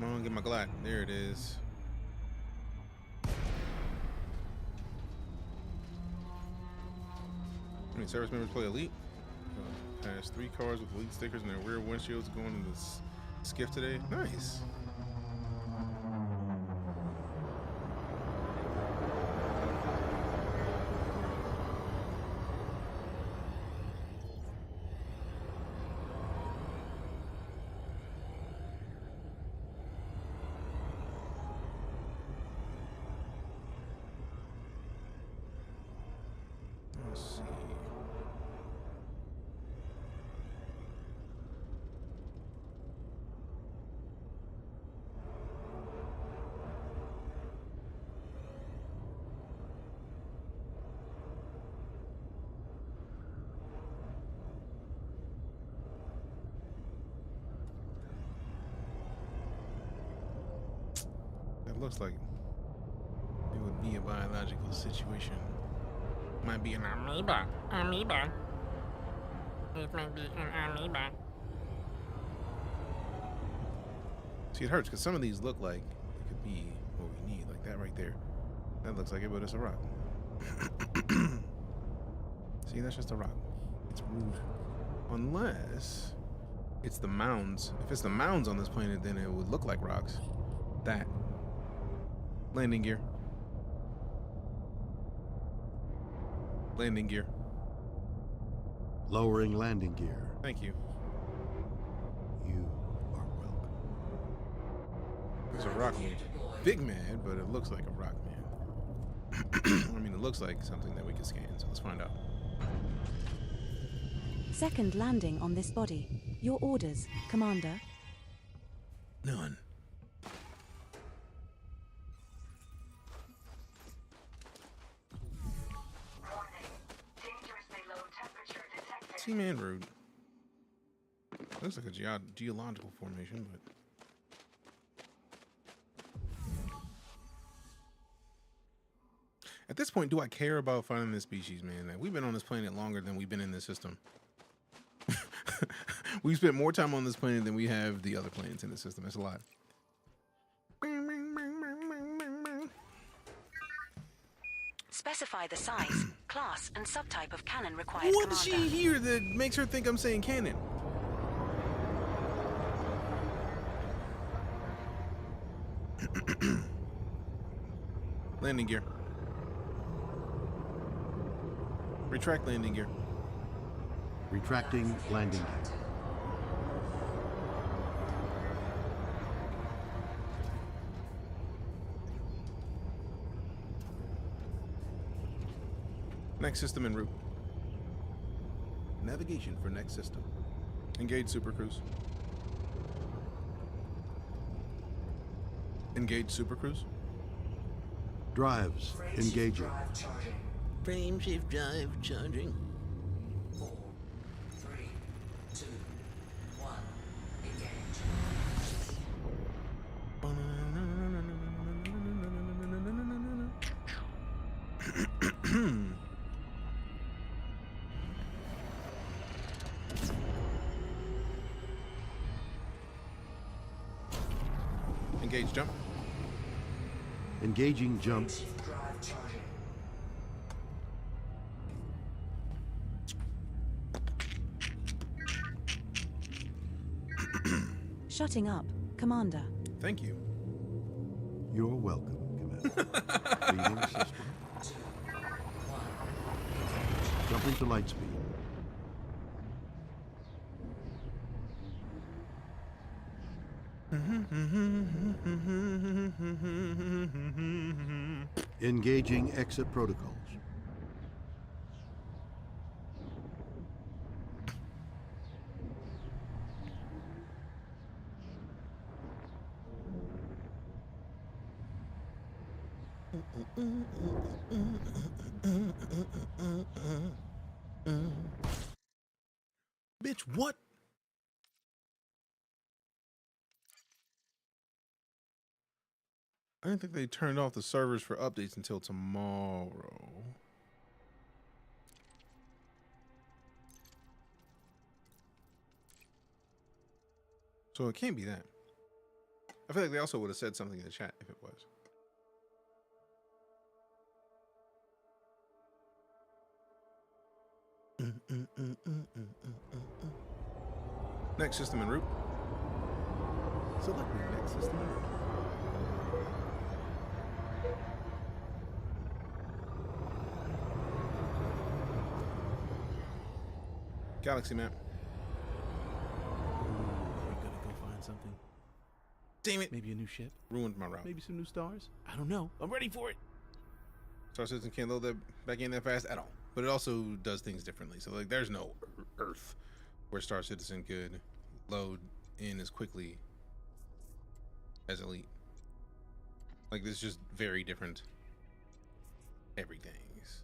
on, get my glide. There it is. How many service members play Elite? Has 3 cars with Elite stickers and their rear windshields going in this skiff today. Nice. Let's see. That looks like it would be a biological situation. Might be an amoeba. Amoeba. It might be an amoeba. See, it hurts because some of these look like it could be what we need, like that right there. That looks like it, but it's a rock. See, that's just a rock. It's rude. Unless it's the mounds. If it's the mounds on this planet, then it would look like rocks. That. Landing gear. Landing gear. Lowering landing gear. Thank you. You are welcome. It's a rock man. Big man, but it looks like a rock man. I mean, it looks like something that we can scan, so let's find out. Second landing on this body. Your orders, Commander. None. Seaman rude. Looks like a geological formation, but at this point, do I care about finding this species, man? We've been on this planet longer than we've been in this system. We've spent more time on this planet than we have the other planets in the system. That's a lot. Specify the size, class, and subtype of cannon required, What does Commander. she hear that makes her think I'm saying cannon? Landing gear. Retract landing gear. Retracting landing gear. Next system en route. Navigation for next system. Engage Super Cruise. Engage Super Cruise. Drives engaging. Frame shift drive charging. 4, 3, 2, 1, engage. Engage jump. Engaging jump. Drive charging. Shutting up, Commander. Thank you. You're welcome, Commander. Leading system. 2, 1, Jumping to light speed. Engaging exit protocols. Bitch, what? I didn't think they turned off the servers for updates until tomorrow. So it can't be that. I feel like they also would have said something in the chat if it was. Next system en route. Select the next system en route. Galaxy map. We're gonna go find something. Damn it. Maybe a new ship. Ruined my route. Maybe some new stars. I don't know. I'm ready for it. Star Citizen can't load that back in that fast at all. But it also does things differently. So like there's no Earth where Star Citizen could load in as quickly as Elite. Like there's just very different everythings.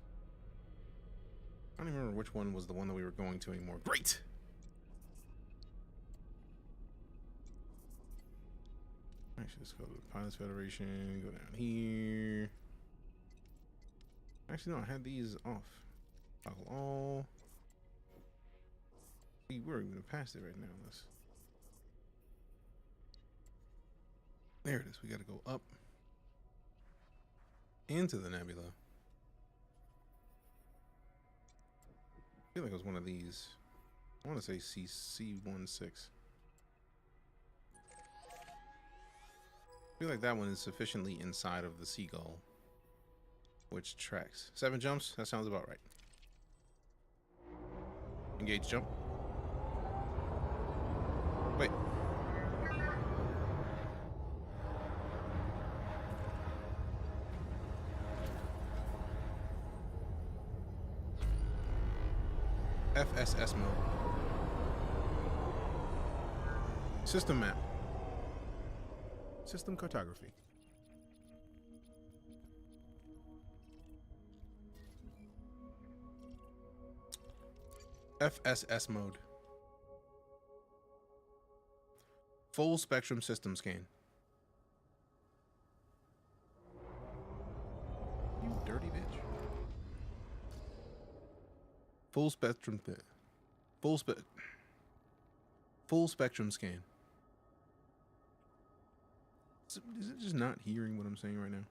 I don't even remember which one was the one that we were going to anymore. Great! Actually, let's go to the Pilots Federation, go down here. Actually, no, I had these off. Toggle all. See, we're even past it right now. There it is. We got to go up into the nebula. I feel like it was one of these. I want to say C16. I feel like that one is sufficiently inside of the Seagull, which tracks 7 jumps. That sounds about right. Engage jump. Wait. FSS mode. System map. System cartography. FSS mode. Full spectrum system scan. You dirty bitch. Full spectrum full spectrum scan. Is it just not hearing what I'm saying right now?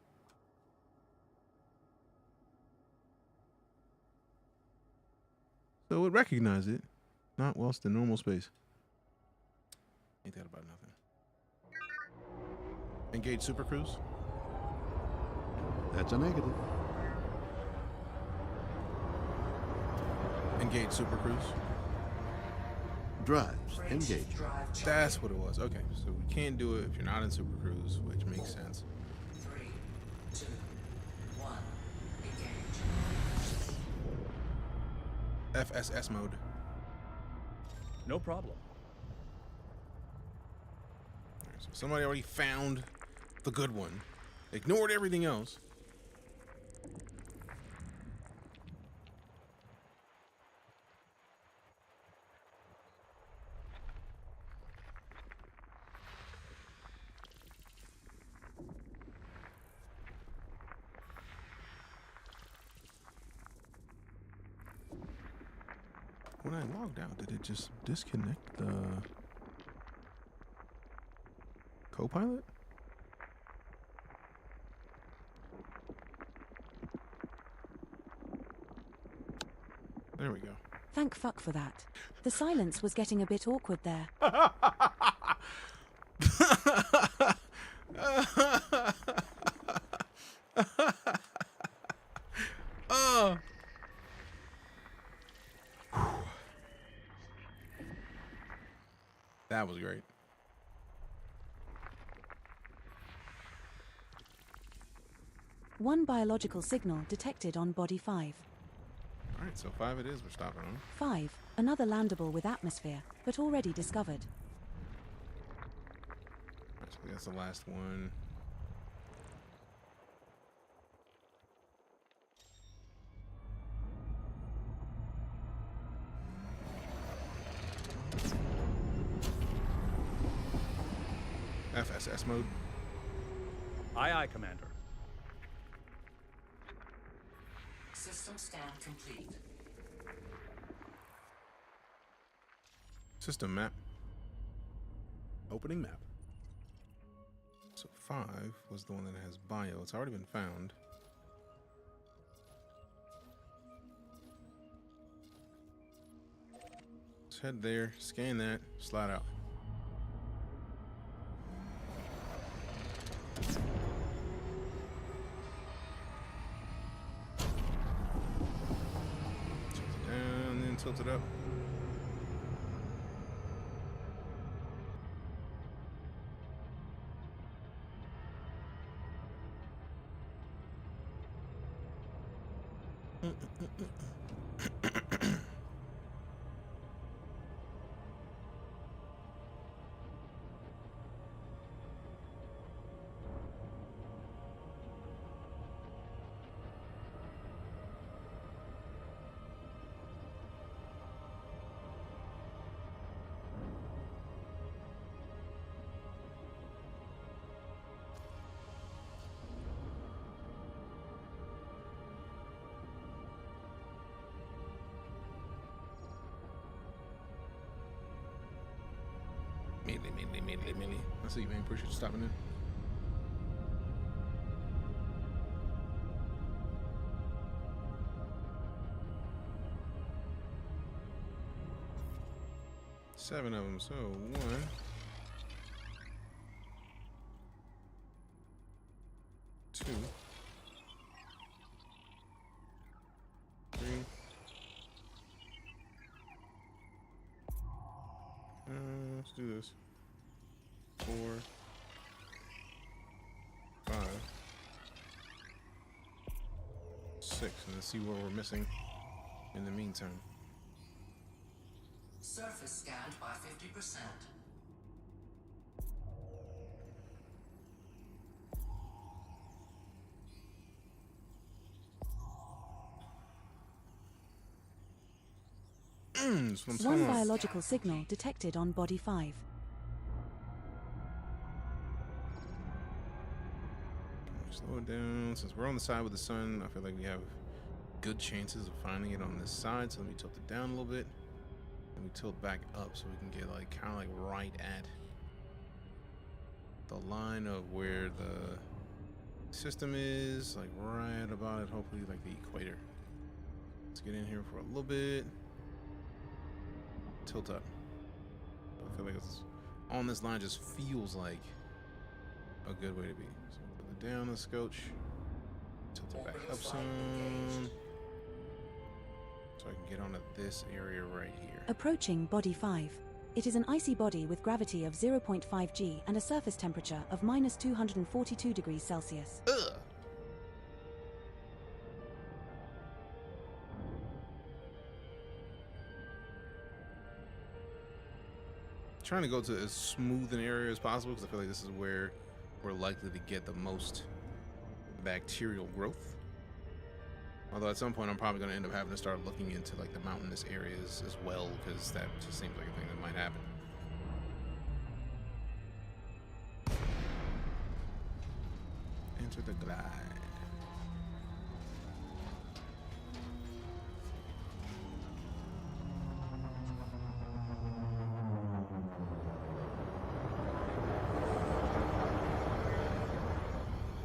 So it recognized it, not whilst in normal space. Ain't that about nothing? Engage Super Cruise. That's a negative. Engage Super Cruise. Drives engaged. That's what it was. Okay, so we can't do it if you're not in Super Cruise, which makes sense. 3, 2, 1, engage. FSS mode. No problem. Alright, so somebody already found the good one. Ignored everything else. When I logged out, did it just disconnect the co-pilot? There we go. Thank fuck for that. The silence was getting a bit awkward there. Oh. That was great. One biological signal detected on body 5. Alright, so 5 it is we're stopping on. 5. Another landable with atmosphere, but already discovered. Alright, so that's the last one. FSS mode. Aye, aye, Commander. System scan complete. System map. Opening map. So 5 was the one that has bio. It's already been found. Let's head there, scan that, slide out. Tilt it down, then tilt it up. Immediately. I see you, man. Appreciate you stopping in. Seven of them, so 1, 2, 3. Let's do this. 4, 5, 6, and let's see what we're missing in the meantime. Surface scanned by 50%. That's what I'm talking One about. biological signal detected on body 5. Slow it down. Since we're on the side with the sun, I feel like we have good chances of finding it on this side. So let me tilt it down a little bit. And we tilt back up so we can get like kind of like right at the line of where the system is, like right about it, hopefully like the equator. Let's get in here for a little bit. Tilt up. I feel like it's on this line, just feels like a good way to be. So tilt it down the scotch. Tilt it back up some. So I can get onto this area right here. Approaching body 5. It is an icy body with gravity of 0.5 g and a surface temperature of minus 242 degrees Celsius. Ugh. Trying to go to as smooth an area as possible because I feel like this is where we're likely to get the most bacterial growth. Although at some point I'm probably going to end up having to start looking into like the mountainous areas as well, because that just seems like a thing that might happen. Enter the glide.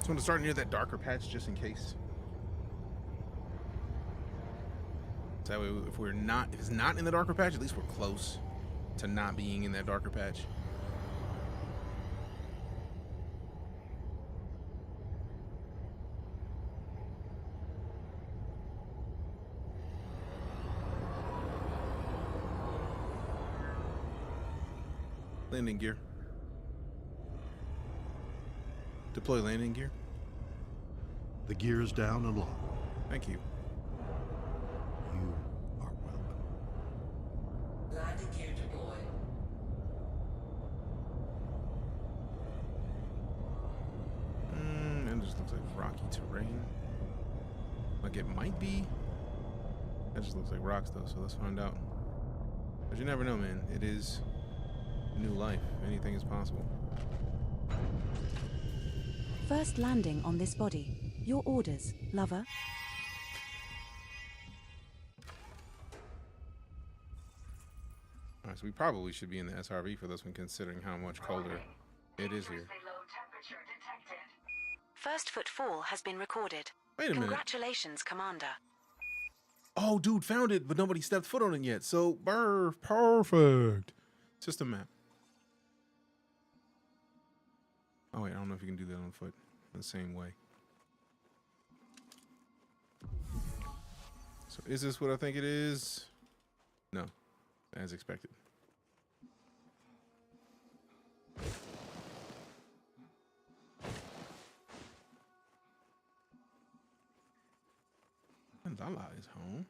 So I'm going to start near that darker patch just in case. So that way, if it's not in the darker patch, at least we're close to not being in that darker patch. Landing gear. Deploy landing gear. The gear's down and locked. Thank you. You are welcome. Landing gear deployed. And it just looks like rocky terrain. Like it might be. That just looks like rocks though, so let's find out. But you never know, man. It is new life. Anything is possible. First landing on this body. Your orders, lover. Alright, so we probably should be in the SRV for this one, considering how much colder it is here. First footfall has been recorded. Wait a minute. Congratulations, Commander. Oh, dude, found it, but nobody stepped foot on it yet. So, perfect. System map. Oh, wait, I don't know if you can do that on foot the same way. So, is this what I think it is? No, as expected. Mandala is home.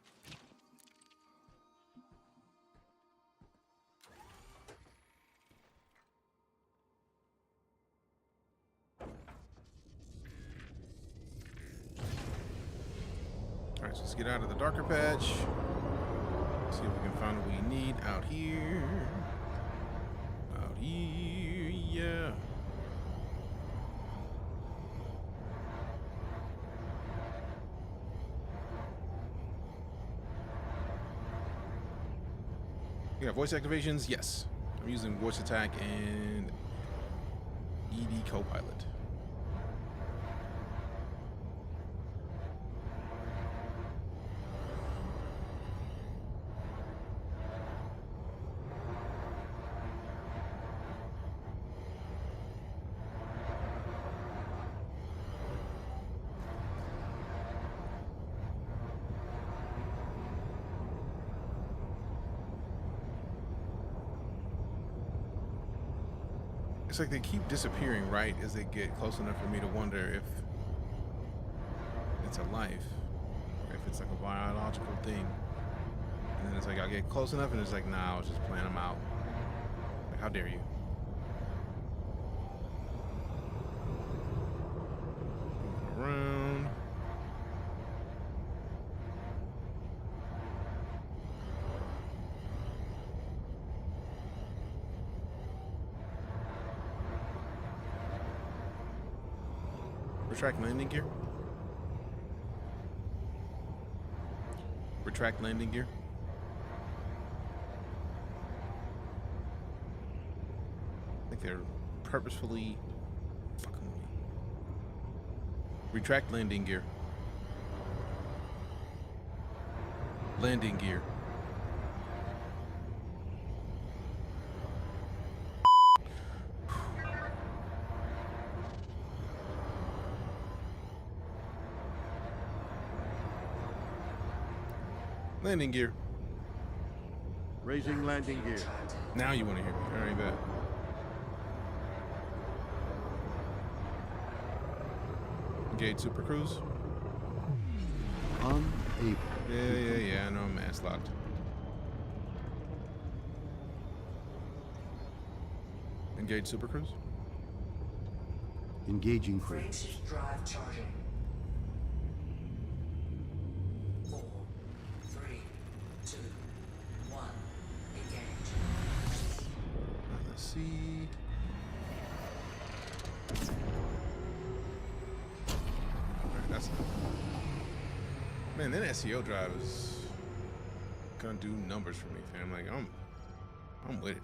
Alright, so let's get out of the darker patch. See if we can find what we need out here. Out here, yeah. Yeah, voice activations, yes. I'm using voice attack and ED Copilot. It's like they keep disappearing right as they get close enough for me to wonder if it's a life, or if it's like a biological thing. And then it's like I get close enough and it's like, nah, I was just playing them out. Like, how dare you? Around. Retract landing gear. Retract landing gear. I think they're purposefully fucking with me. Retract landing gear. Landing gear. Landing gear. Raising landing gear. Now you want to hear me. All right, bet. Engage Super Cruise. Unable. Yeah. I know I'm mass locked. Engage Super Cruise. Engaging cruise. Creative drive charging. 4, 3, 2, 1. Engage. Let's see. Alright, that's man, that SEO drive is gonna do numbers for me, fam. Like I'm with it.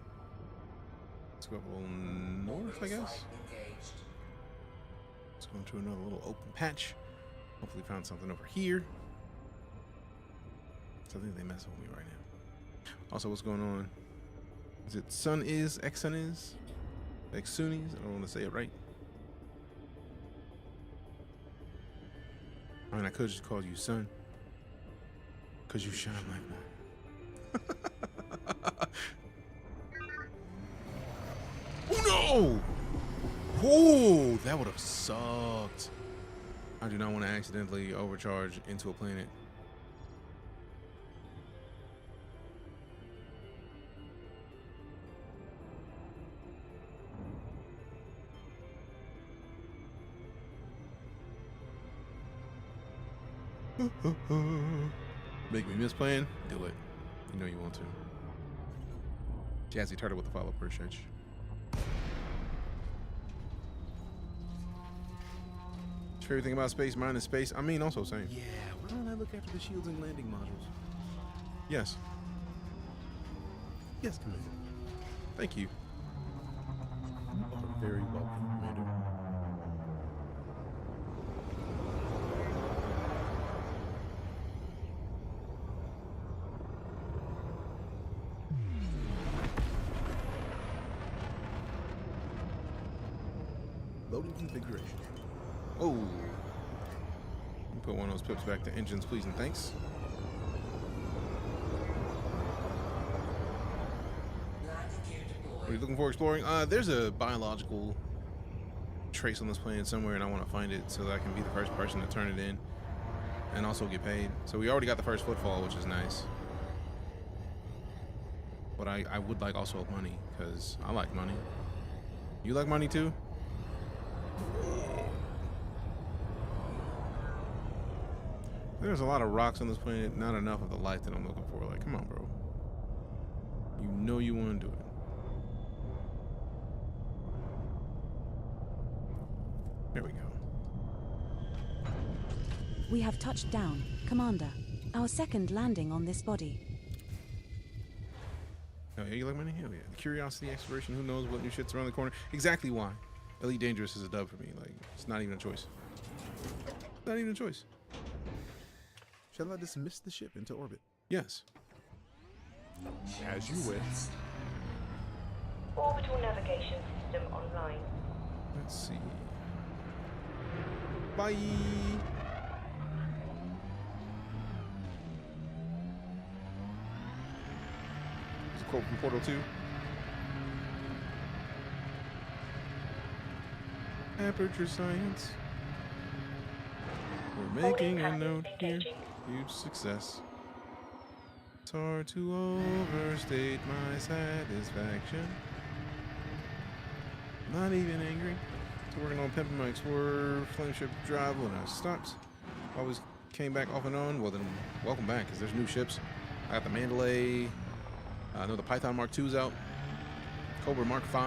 Let's go up a little north, I guess. Let's go into another little open patch. Hopefully found something over here. So I think they messing with me right now. Also, what's going on? Is it Sun is? X-Sun is? X-Sunnis? I don't want to say it right. I mean, I could just call you Sun. Because you shine like one. Oh no! Oh, that would have sucked. I do not want to accidentally overcharge into a planet. Make me miss playing? Do it. You know you want to. Jazzy Turtle with the follow, appreciate you. Favorite thing about space, mine is space. I mean, also same. Yeah, why don't I look after the shields and landing modules? Yes. Yes, Commander. Thank you. Very welcome, Commander. Loading configuration. Oh. Put one of those pips back to engines, please and thanks. What are you looking for exploring? There's a biological trace on this planet somewhere, and I want to find it so that I can be the first person to turn it in and also get paid. So we already got the first footfall, which is nice. But I would like also money, because I like money. You like money too? There's a lot of rocks on this planet, not enough of the light that I'm looking for. Like, come on, bro. You know you want to do it. There we go. We have touched down, Commander. Our second landing on this body. Oh yeah, you like money? Hell yeah. The curiosity, exploration, who knows what new shit's around the corner. Exactly why. EliteDangerous is a dub for me. Like, it's not even a choice. Not even a choice. Shall I dismiss the ship into orbit? Yes. As you wish. Orbital navigation system online. Let's see. Bye. There's a quote from Portal 2. Aperture science. We're making a note here. Huge success. It's hard to overstate my satisfaction. Not even angry. So working on pimping my Explorer Flameship drive when I stopped. Always came back off and on. Well then, welcome back, because there's new ships. I got the Mandalay. I know the Python Mark II's out. Cobra Mark V.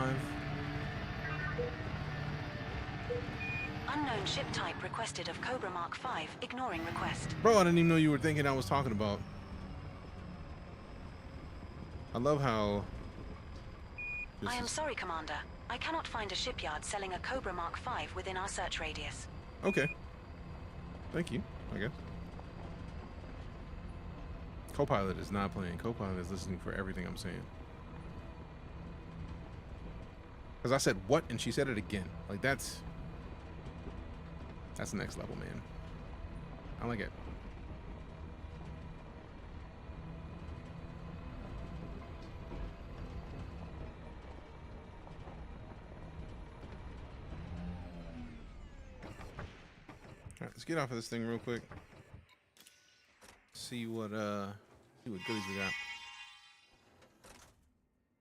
Unknown ship type requested of Cobra Mark 5, ignoring request. Bro, I didn't even know you were thinking I was talking about. I love how... I am sorry, Commander. I cannot find a shipyard selling a Cobra Mark 5 within our search radius. Okay. Thank you, I guess. Copilot is not playing. Copilot is listening for everything I'm saying. Because I said what, and she said it again. Like, that's next level, man. I like it. Alright, let's get off of this thing real quick. See what goodies we got.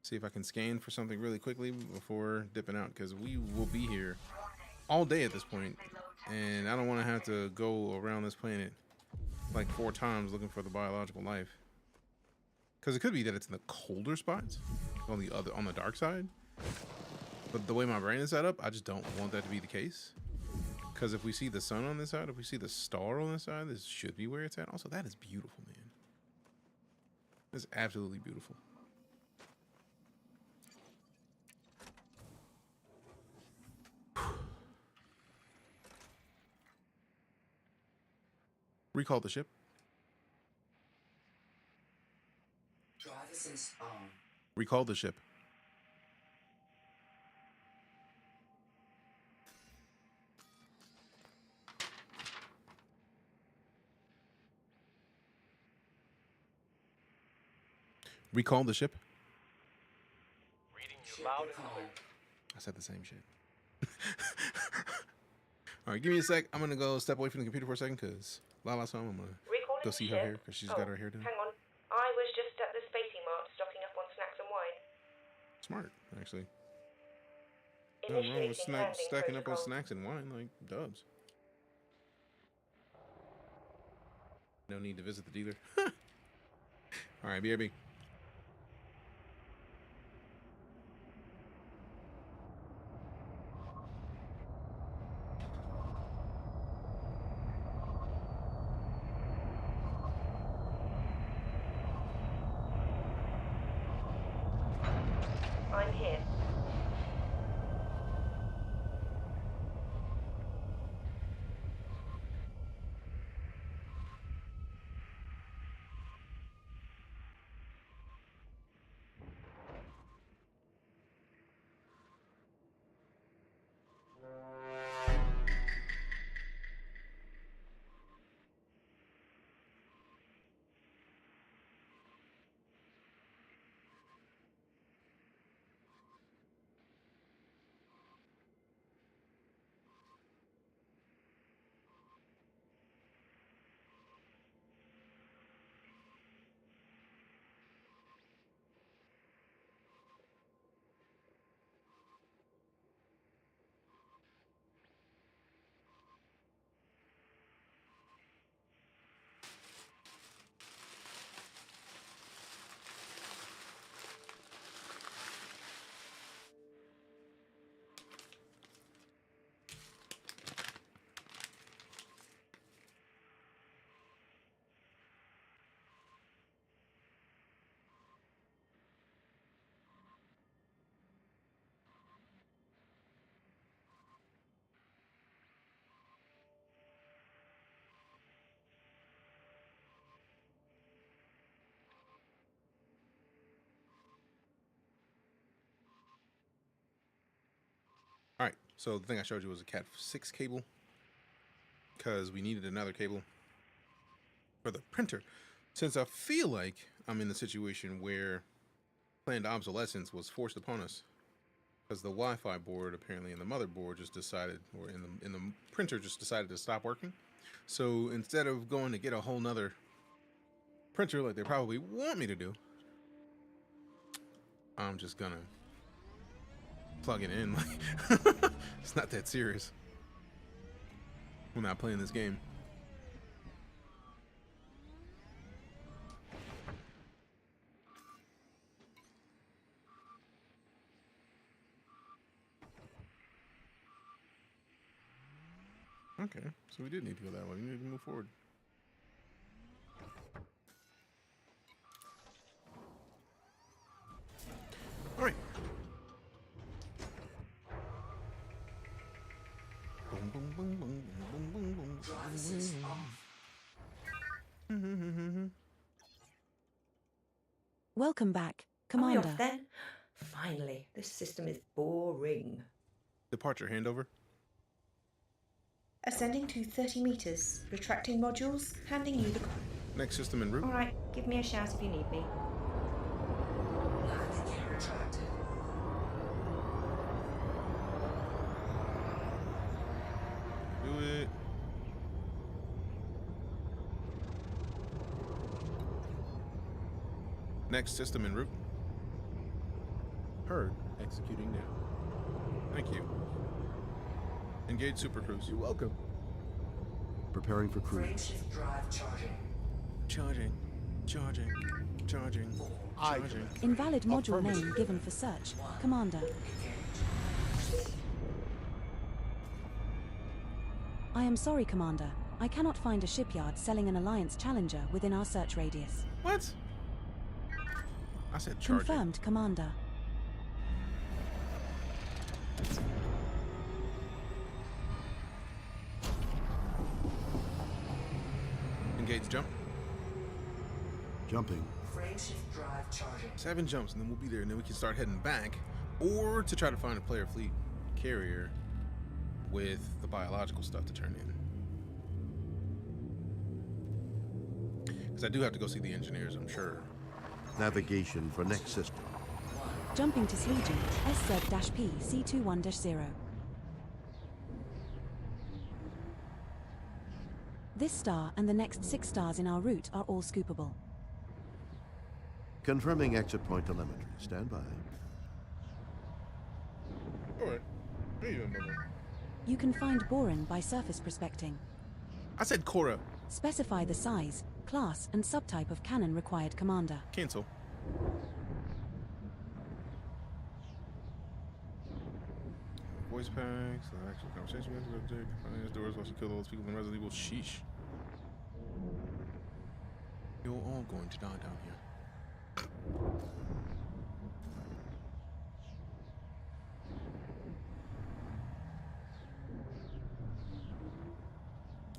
See if I can scan for something really quickly before dipping out, because we will be here all day at this point, and I don't want to have to go around this planet like 4 times looking for the biological life. Because it could be that it's in the colder spots on the dark side, but the way my brain is set up, I just don't want that to be the case. Because if we see the sun on this side, if we see the star on this side, this should be where it's at. Also, that is beautiful, man. That's absolutely beautiful. Recall the ship. Drive assist on. Recall the ship. Recall the ship. Reading you loud and clear. I said the same shit. All right, give me a sec. I'm gonna go step away from the computer for a second, cause Lala's home. I'm gonna go see her hair, cause she's got her hair done. Hang on. I was just at the Spacey Mart stocking up on snacks and wine. Smart, actually. Nothing wrong with stacking up on snacks and wine, like dubs. No need to visit the dealer. All right, BRB. I'm here. All right, so the thing I showed you was a Cat 6 cable, because we needed another cable for the printer. Since I feel like I'm in the situation where planned obsolescence was forced upon us, because the Wi-Fi board apparently in the motherboard just decided, or in the printer just decided to stop working. So instead of going to get a whole nother printer like they probably want me to do, I'm just gonna plug it in. Like, it's not that serious. We're not playing this game. Okay, so we did need to go that way. We need to move forward. All right. Boom, boom, boom, boom, boom, boom, boom, Drive assist off. Welcome back, Are we Commander. off then? Finally, this system is boring. Departure handover. Ascending to 30 meters. Retracting modules. Handing you the... Next system en route. Alright, give me a shout if you need me. Landing gear retracted. Do it. Next system en route. Heard. Executing now. Thank you. Engage Super Cruise. You're welcome. Preparing for cruise. Frameshift drive charging. Charging. Charging. Charging. Charging. Invalid module name given for search, Commander. I am sorry, Commander. I cannot find a shipyard selling an Alliance Challenger within our search radius. What? I said charging. Confirmed, Commander. Engage jump. Jumping. Frameshift drive charging. 7 jumps and then we'll be there and then we can start heading back. Or to try to find a player fleet carrier with the biological stuff to turn in. Because I do have to go see the engineers, I'm sure. Navigation for next system. Jumping to Sleegi, SZ-P C21-0. This star and the next 6 stars in our route are all scoopable. Confirming exit point telemetry. Stand by. Alright. You can find boron by surface prospecting. I said Cora. Specify the size, class, and subtype of cannon required, Commander. Cancel. Voice packs, actual conversation method, finance doors, watch you kill all those people in Resident Evil. Sheesh. You're all going to die down here.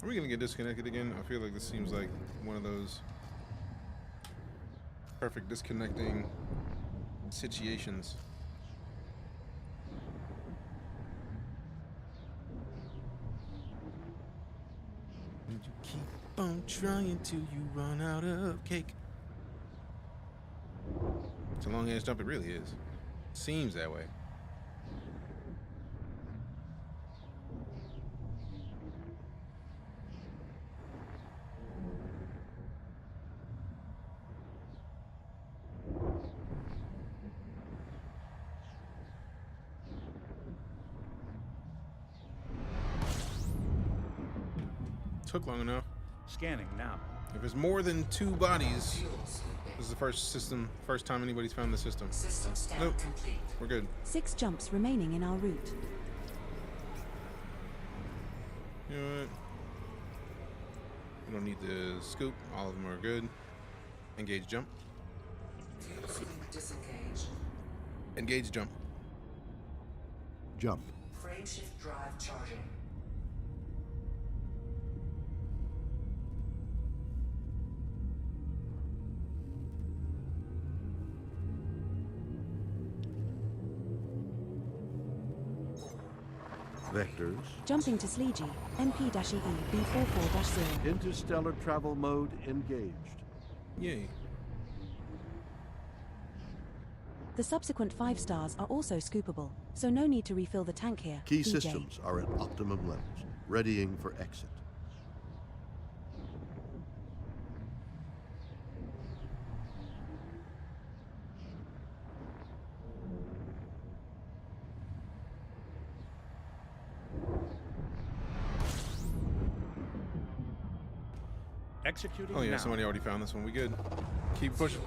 Are we gonna get disconnected again? I feel like this seems like one of those perfect disconnecting situations. And you keep on trying till you run out of cake. It's a long ass jump, it really is. Seems that way. Took long enough. Scanning now. If it's more than 2 bodies, this is the first time anybody's found the system. System scan Nope. complete. We're good. 6 jumps remaining in our route. You know what? We don't need to scoop. All of them are good. Engage jump. Fusing disengaged. Engage jump. Jump. Frameshift drive charging. Vectors. Jumping to Sleegi, MP-EE B44-0. Interstellar travel mode engaged. Yay. The subsequent 5 stars are also scoopable, so no need to refill the tank here. Key Deejay. systems are at optimum levels, readying for exit. Executing Oh yeah, now. somebody already found this one. We good. Keep pushing.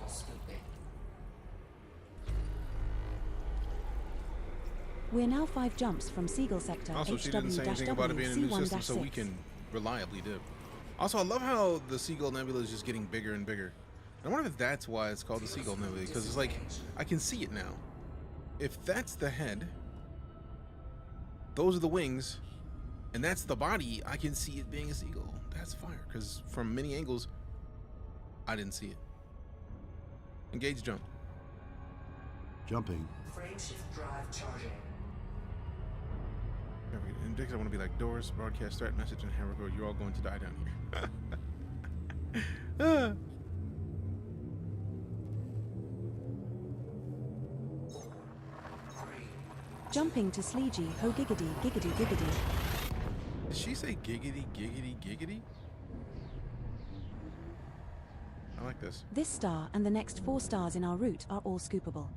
We're now 5 jumps from Seagull Sector Also, she didn't say anything about it being a new system, so we HW-W-C1-6. can reliably dip. Also, I love how the Seagull Nebula is just getting bigger and bigger. I wonder if that's why it's called the Seagull Nebula, because it's like, I can see it now. If that's the head, those are the wings, and that's the body, I can see it being a seagull. That's fire, because from many angles, I didn't see it. Engage jump. Jumping. Frameshift drive charging. In particular, I want to be like, Doris, broadcast threat message, and hammer code. You're all going to die down here. Jumping to Sleegey, ho giggity, giggity, giggity. Did she say giggity, giggity, giggity? I like this. This star and the next 4 stars in our route are all scoopable.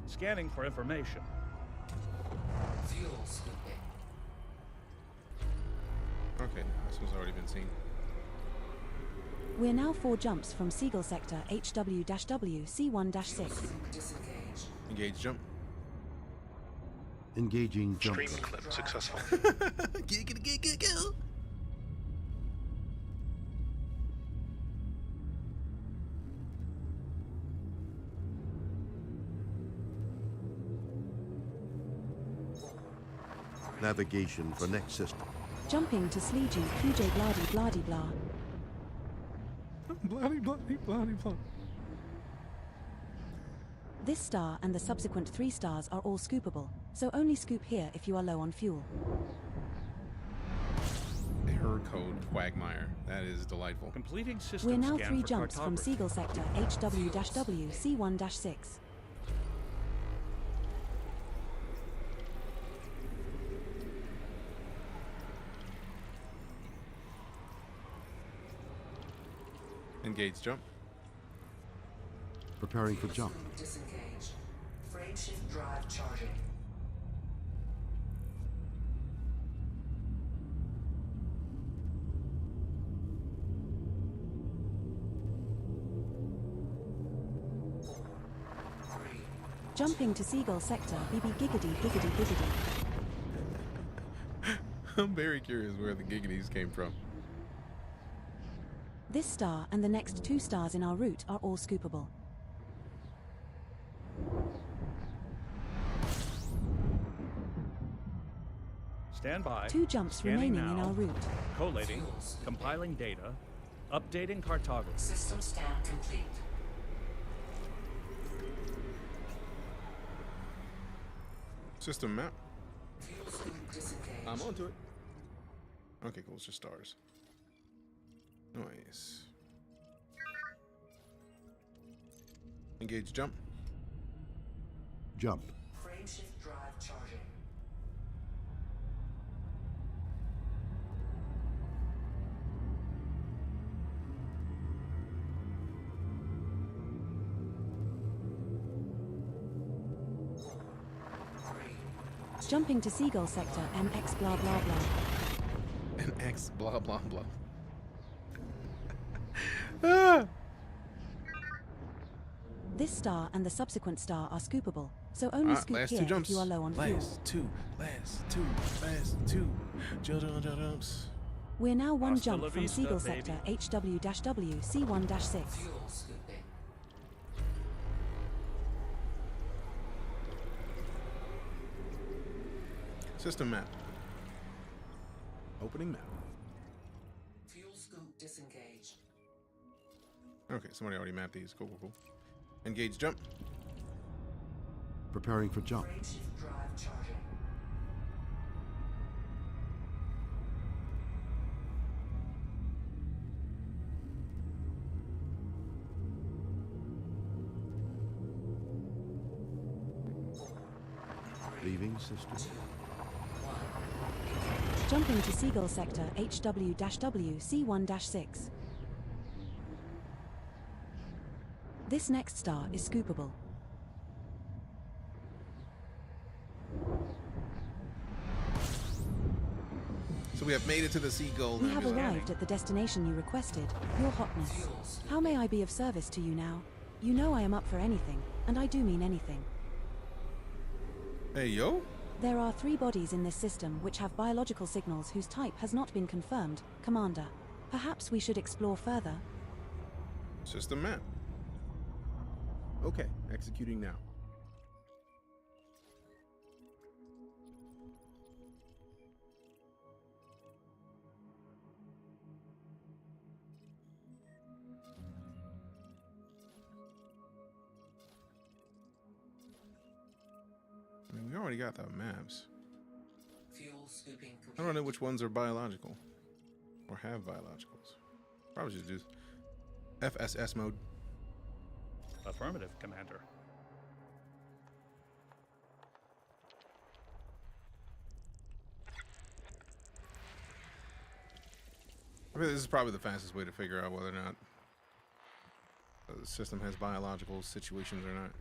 Scanning for information. Fuel scooping. Okay, this one's already been seen. We're now 4 jumps from Seagull Sector HW-W-C1-6. Disengage. Engage jump. Engaging jump. Stream clip successful. Navigation for next system. Jumping to Sleegey, QJ Blardy Blardy Blah. Bloody, bloody, bloody, bloody. This star and the subsequent 3 stars are all scoopable, so only scoop here if you are low on fuel. Error code quagmire. That is delightful. Completing system We're now scan 3 for jumps from cartography. Seagull Sector HW-W-C1-6. Engage jump. Preparing for jump. Disengage. Frameshift drive charging. Jumping to Seagull Sector BB Giggity Giggity Giggity. I'm very curious where the giggities came from. This star and the next 2 stars in our route are all scoopable. Stand by. 2 jumps Scanning remaining in now. our route. Collating. Compiling data. Updating cartography. System scan complete. System map. Fuel scoop disengage. I'm onto it. Okay, cool. It's just stars. Nice. Engage jump. Jump. Frameshift drive charging. Jumping to Seagull Sector MX blah blah blah. And X blah blah blah. Ah! This star and the subsequent star are scoopable, so only scoop last here 2 jumps. if you are low on fuel. Last two jumps. We're now 1 Hasta jump la from vista, Seagull baby. Sector HW-W-C1-6. Fuel scooping. System map. Opening map. Fuel scoop disengaged. Okay, somebody already mapped these. Cool, cool, cool. Engage jump. Preparing for jump. Frameshift drive charging. Leaving system. Jumping to Seagull Sector HW-W-C1-6. This next star is scoopable. So we have made it to the Seagull We have Nebula. arrived at the destination you requested, Your Hotness. How may I be of service to you now? You know I am up for anything, and I do mean anything. Hey, yo. There are 3 bodies in this system which have biological signals whose type has not been confirmed, Commander. Perhaps we should explore further. System map. Okay, executing now. I mean, we already got the maps. Fuel scooping complete. I don't know which ones are biological or have biologicals. Probably should do FSS mode. Affirmative, Commander. I mean, this is probably the fastest way to figure out whether or not the system has biological situations or not,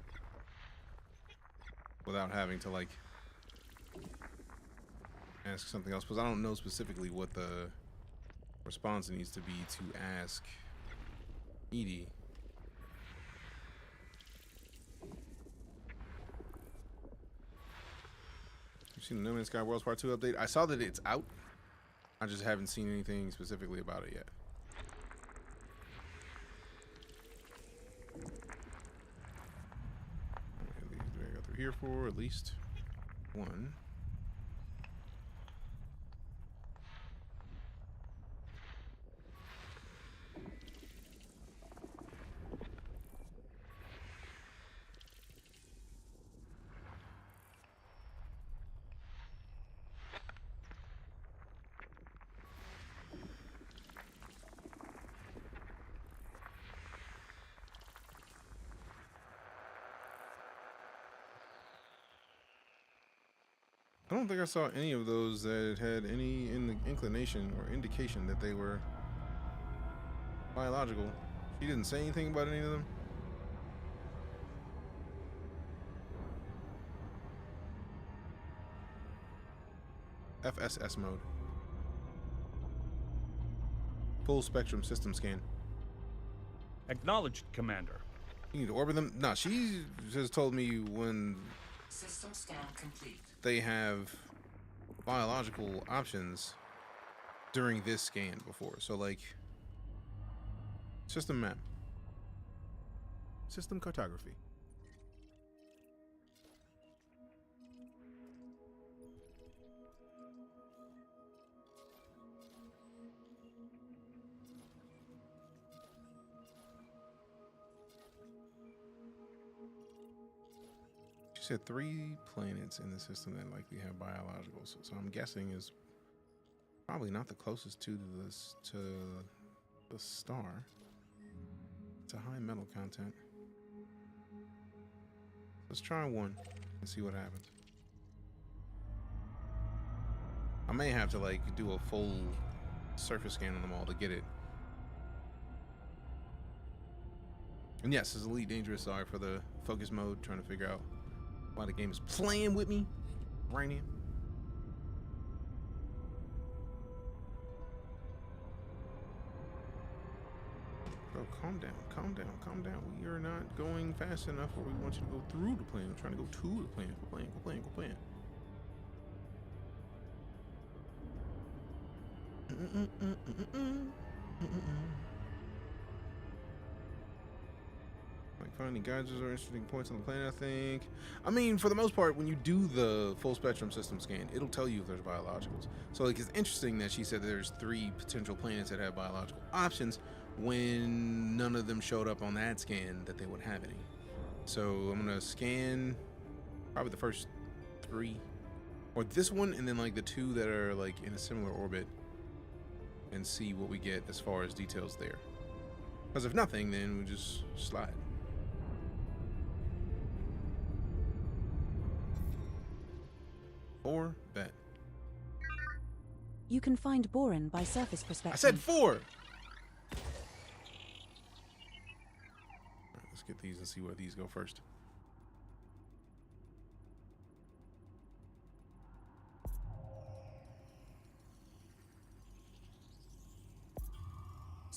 without having to like ask something else, because I don't know specifically what the response needs to be to ask Edie. You've seen the No Man's Sky Worlds Part 2 update? I saw that it's out. I just haven't seen anything specifically about it yet. Do I go through here for at least one? I don't think I saw any of those that had any inclination or indication that they were biological. She didn't say anything about any of them. FSS mode. Full spectrum system scan. Acknowledged, Commander. You need to orbit them? No, she just told me when System scan complete. they have biological options during this scan before. So like system map. System cartography. She said 3 planets in the system that likely have biologicals. So I'm guessing is probably not the closest to this to the star. It's a high metal content. Let's try one and see what happens. I may have to like do a full surface scan on them all to get it. And yes, this is EliteDangerous. Sorry for the focus mode, trying to figure out why the game is playing with me right now. Bro, calm down, calm down, calm down. We are not going fast enough where we want you to go through the plan. We're trying to go to the plan. Go plan, go plan, go plan. Like finding geysers or interesting points on the planet, I think. I mean, for the most part, when you do the full spectrum system scan, it'll tell you if there's biologicals. So like, it's interesting that she said there's 3 potential planets that have biological options when none of them showed up on that scan that they would have any. So I'm gonna scan probably the first 3, or this one, and then like the 2 that are like in a similar orbit, and see what we get as far as details there. Because if nothing, then we just slide. Four, bet. You can find boron by surface perspective. I said 4! Alright, let's get these and see where these go first.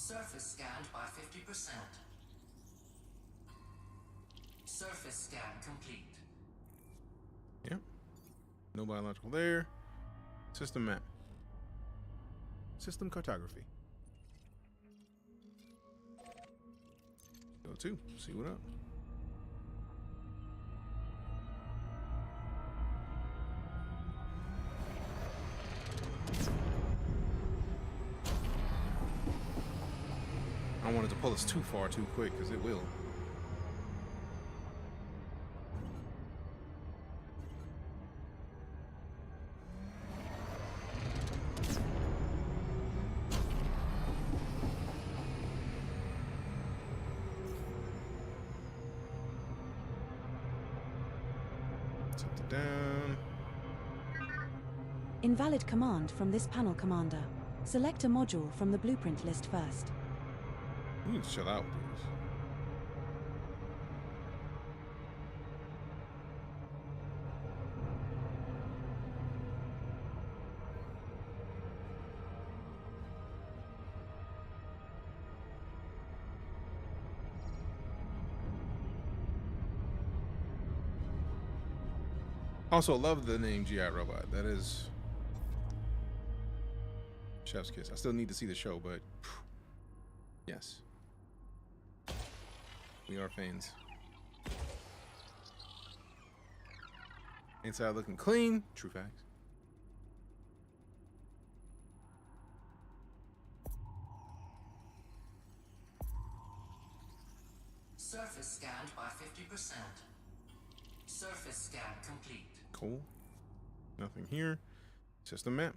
Surface scanned by 50%. Surface scan complete. Yep. No biological there. System map. System cartography. Go to see what up. I don't want it to pull us too far too quick, because it will. Set it down. Invalid command from this panel, Commander. Select a module from the blueprint list first. You need to chill out, please. Also, love the name GI Robot. That is chef's kiss. I still need to see the show, but yes, we are fans. Inside looking clean. True facts. Surface scanned by 50%. Surface scan complete. Cool. Nothing here. System map.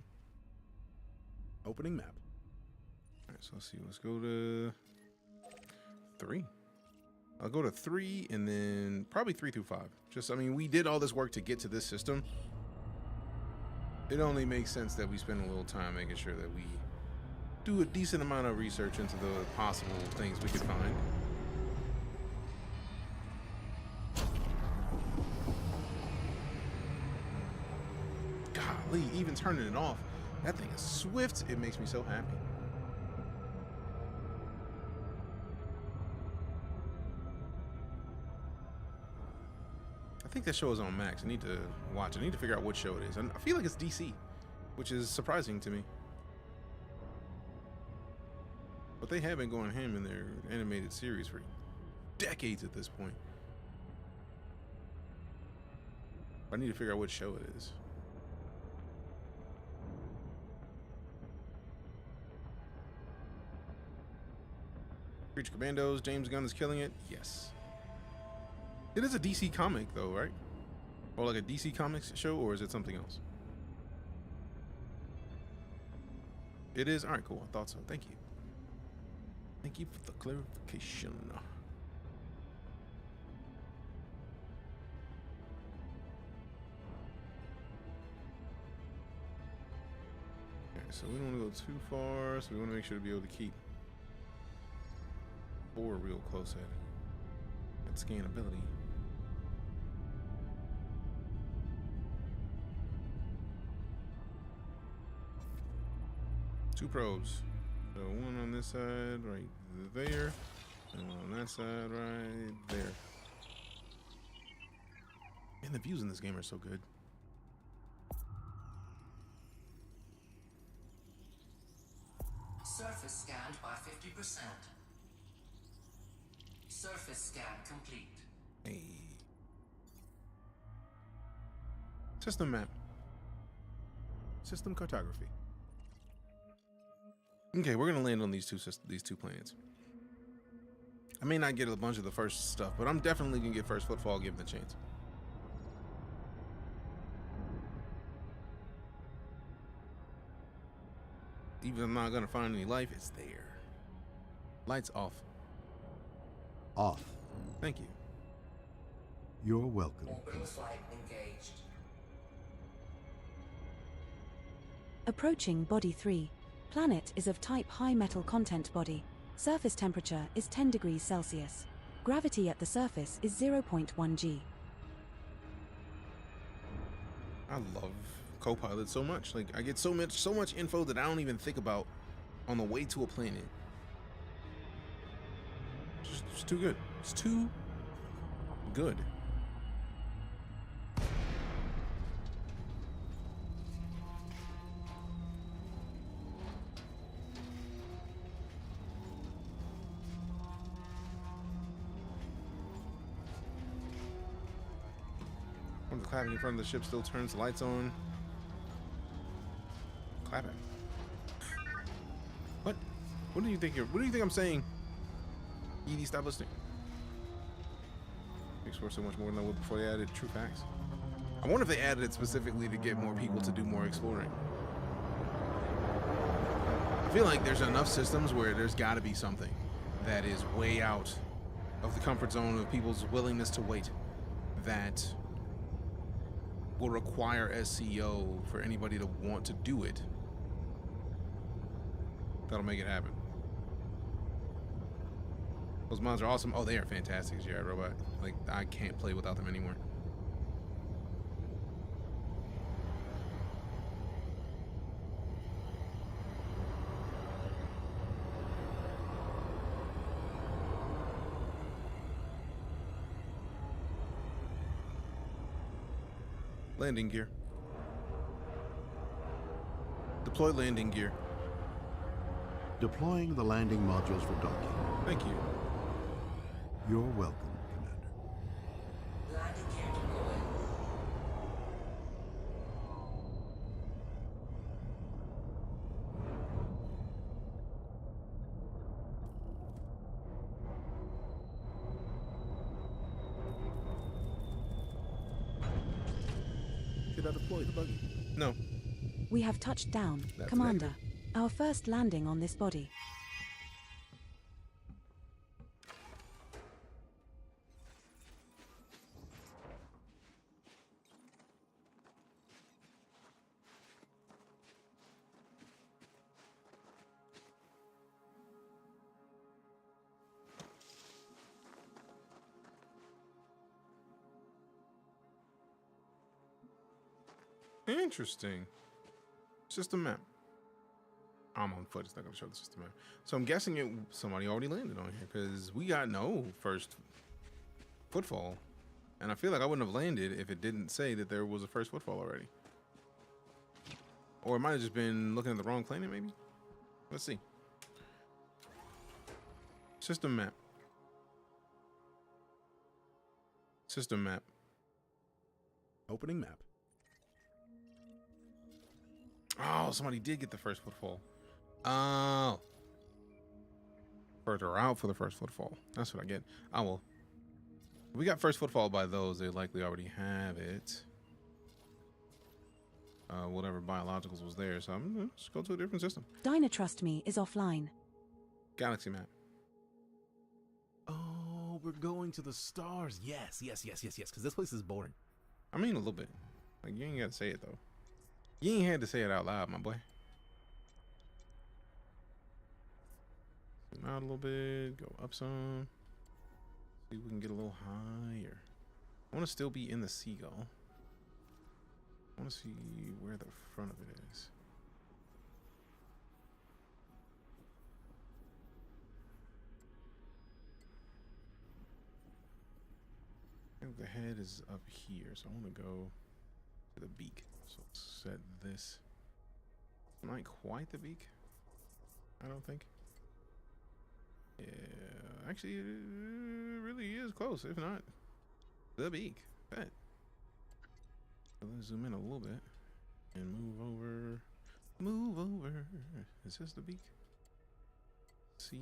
Opening map. All right, so let's see. Let's go to 3. I'll go to 3 and then probably 3 through 5. Just, I mean, we did all this work to get to this system. It only makes sense that we spend a little time making sure that we do a decent amount of research into the possible things we could find. Golly, even turning it off, that thing is swift. It makes me so happy. I think that show is on Max. I need to watch. I need to figure out what show it is. And I feel like it's DC, which is surprising to me. But they have been going ham in their animated series for decades at this point. I need to figure out what show it is. Creature Commandos, James Gunn is killing it. Yes. It is a DC comic though, right? Or like a DC Comics show, or is it something else? It is? Alright, cool. I thought so. Thank you. Thank you for the clarification. Okay, so we don't want to go too far, so we want to make sure to be able to keep 4 real close at scannability. Two probes. So one on this side right there, and one on that side right there. Man, the views in this game are so good. Surface scanned by 50%. Surface scan complete. Hey. System map. System cartography. Okay, we're gonna land on these two planets. I may not get a bunch of the first stuff, but I'm definitely gonna get first footfall given the chance. Even if I'm not gonna find any life, it's there. Lights off. Off. Thank you. You're welcome. Orbital flight engaged. Approaching Body 3. Planet is of type high metal content body. Surface temperature is 10 degrees Celsius. Gravity at the surface is 0.1 g. I love Copilot so much. Like, I get so much info that I don't even think about on the way to a planet. It's too good. It's too good. When the clapping in front of the ship still turns the lights on. Clapping. What? What do you think what do you think I'm saying? ED, stop listening. Explore so much more than I would before they added true facts. I wonder if they added it specifically to get more people to do more exploring. I feel like there's enough systems where there's got to be something that is way out of the comfort zone of people's willingness to wait that will require SEO for anybody to want to do it. That'll make it happen. Those mods are awesome. Oh, they are fantastic, GI Robot. Like, I can't play without them anymore. Landing gear. Deploy landing gear. Deploying the landing modules for docking. Thank you. You're welcome, Commander. Landing gear deployed. Did I deploy the buggy? No. We have touched down, That's Commander. negative. Our first landing on this body. Interesting. System map. I'm on foot. It's not going to show the system map. So I'm guessing somebody already landed on here because we got no first footfall. And I feel like I wouldn't have landed if it didn't say that there was a first footfall already. Or it might have just been looking at the wrong planet, maybe? Let's see. System map. System map. Opening map. Oh, somebody did get the first footfall. Oh. Further out for the first footfall. That's what I get. Oh, well. We got first footfall by those. They likely already have it. Whatever biologicals was there. So I'm going to just go to a different system. Dynatrust Me is offline. Galaxy map. Oh, we're going to the stars. Yes. Because this place is boring. I mean, a little bit. Like, you ain't got to say it, though. You ain't had to say it out loud, my boy. Zoom out a little bit. Go up some. See if we can get a little higher. I want to still be in the Seagull. I want to see where the front of it is. I think the head is up here, so I want to go to the beak. So let's set this. Not quite the beak, I don't think. Yeah, actually, it really is close, if not the beak. Bet. So let's zoom in a little bit and move over. Move over. Is this the beak? See.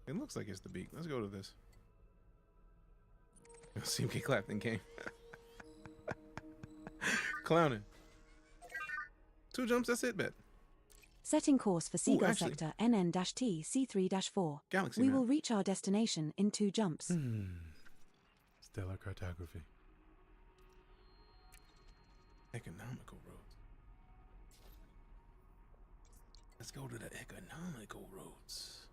It looks like it's the beak. Let's go to this. See him get clapped in game. Clowning. 2 jumps, that's it, bet. Setting course for Seagull actually- Sector NN-T C3-4. Galaxy We map. will reach our destination in 2 jumps. Stellar cartography. Economical roads. Let's go to the economical roads.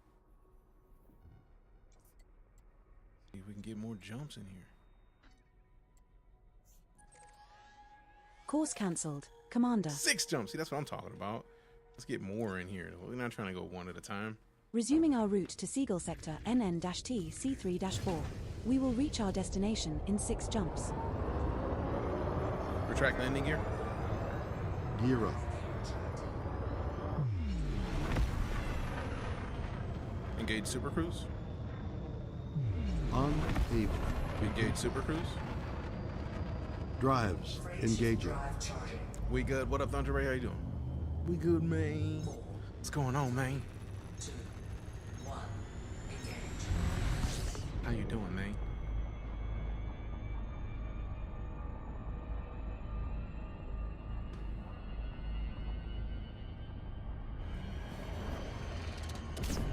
See if we can get more jumps in here. Course cancelled, Commander. 6 jumps. See, that's what I'm talking about. Let's get more in here. We're not trying to go one at a time. Resuming our route to Seagull Sector NN-T C3-4. We will reach our destination in 6 jumps. Retract landing gear. Gear up. Engage Super Cruise. Unable. Engage Super Cruise. Drives engaging. We good. What up, Thunder Ray? How you doing? We good, man. What's going on, man? 2, 1, engage. How you doing, man?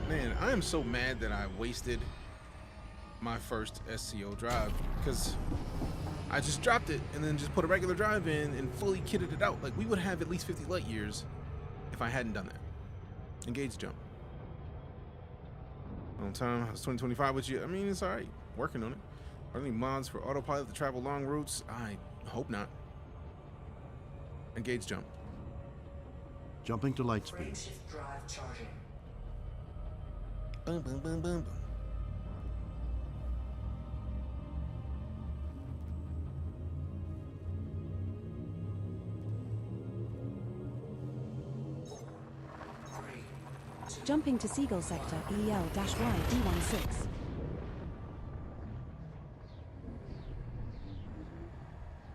Man, I am so mad that I wasted my first SCO drive because I just dropped it and then just put a regular drive in and fully kitted it out. Like, we would have at least 50 light years if I hadn't done that. Engage jump. On time, it's 2025 with you. I mean, it's all right. Working on it. Are there any mods for autopilot to travel long routes? I hope not. Engage jump. Jumping to light speed. Frameshift drive charging. Boom, boom, boom, boom, boom. Jumping to Seagull Sector EL-Y-D16.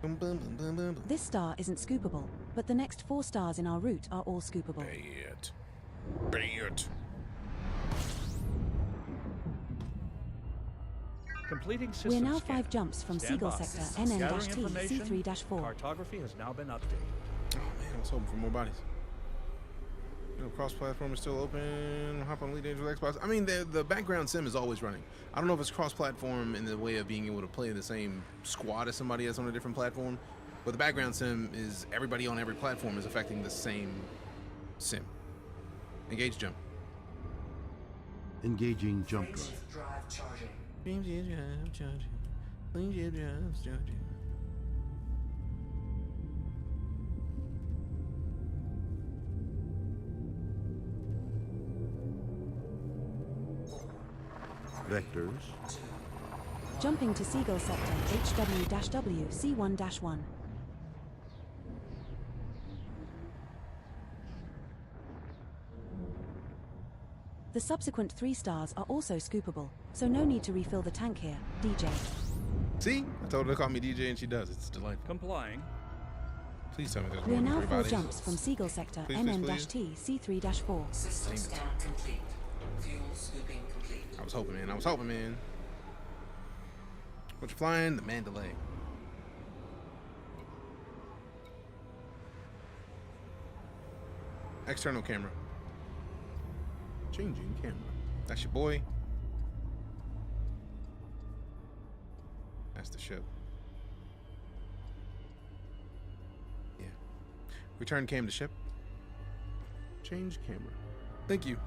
Boom, boom, boom, boom, boom. This star isn't scoopable, but the next 4 stars in our route are all scoopable. Bait. Bait. Completing system We're now scan. 5 jumps from Stand Seagull by. Sector Gathering NN-T information. C3-4. Cartography has now been updated. Oh man, I was hoping for more bodies. You know, cross-platform is still open. Hop on EliteDangerous Xbox. I mean, the background sim is always running. I don't know if it's cross-platform in the way of being able to play the same squad as somebody that's on a different platform, but the background sim is everybody on every platform is affecting the same sim. Engage jump. Engaging jump drive. Frameshift drive charging. Vectors. Jumping to Seagull Sector HW-W C1-1. The subsequent 3 stars are also scoopable, so no need to refill the tank here, DJ. See? I told her to call me DJ and she does. It's delightful. Complying. Please tell me there's We're more now than 4 3 bodies. jumps from Seagull Sector Please, please, NN-T C3-4. System scan complete. Fuel scooping complete. I was hoping, man. I was hoping, man. What you flying? The Mandalay. External camera. Changing camera. That's your boy. That's the ship. Yeah. Return cam to ship. Change camera. Thank you.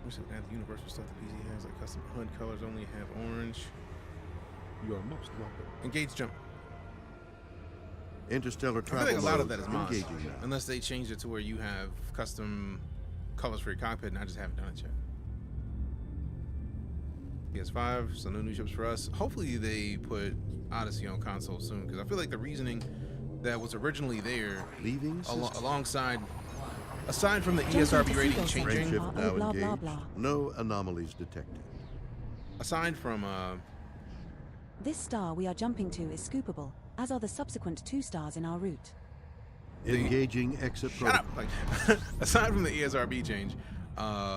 We should add the universal stuff that PC has, like custom HUD colors only have orange. You are most welcome. Engage jump. Interstellar I travel feel like a lot of mode that is mods, engaging now. unless they change it to where you have custom colors for your cockpit, and I just haven't done it yet. PS5, so no new ships for us. Hopefully they put Odyssey on console soon, because I feel like the reasoning that was originally there, Leaving alongside, aside from the Jumping ESRB to rating Seagull Sector changing, Frameshift now blah, blah, engaged. blah. No anomalies detected. aside from This star we are jumping to is scoopable, as are the subsequent 2 stars in our route. Engaging exit shut up, protocol. like aside from the ESRB change,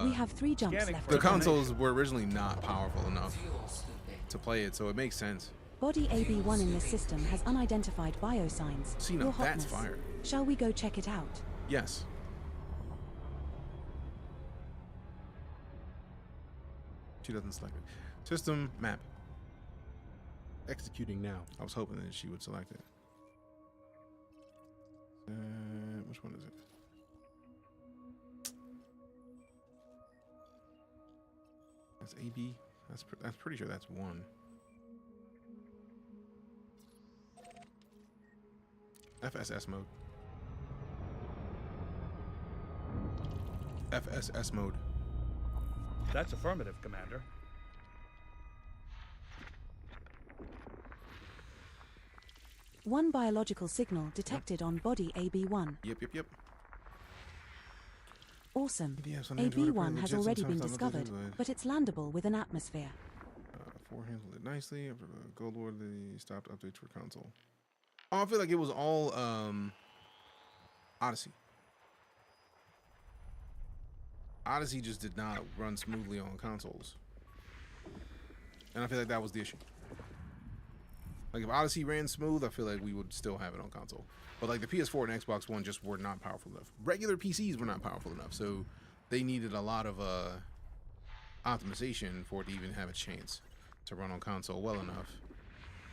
We have 3 jumps Scanning left. for the to go. consoles were originally not powerful enough Fuel scooping. to play it, so it makes sense. Body AB1 in this system has unidentified biosigns. See, now Your that's hotness. fire. Shall we go check it out? Yes. She doesn't select it. System map. Executing now. I was hoping that she would select it. Which one is it? That's AB. That's pretty sure that's 1. FSS mode. FSS mode. That's affirmative, Commander. One biological signal detected on body AB1. Yep. Awesome. PDFs on Android are AB1 pretty has legit, already been sometimes not what they discovered, do, but it's landable with an atmosphere. Four handled it nicely. After the Gold War, they stopped updates for console. Oh, I feel like it was all Odyssey. Odyssey just did not run smoothly on consoles. And I feel like that was the issue. Like, if Odyssey ran smooth, I feel like we would still have it on console. But, like, the PS4 and Xbox One just were not powerful enough. Regular PCs were not powerful enough, so they needed a lot of optimization for it to even have a chance to run on console well enough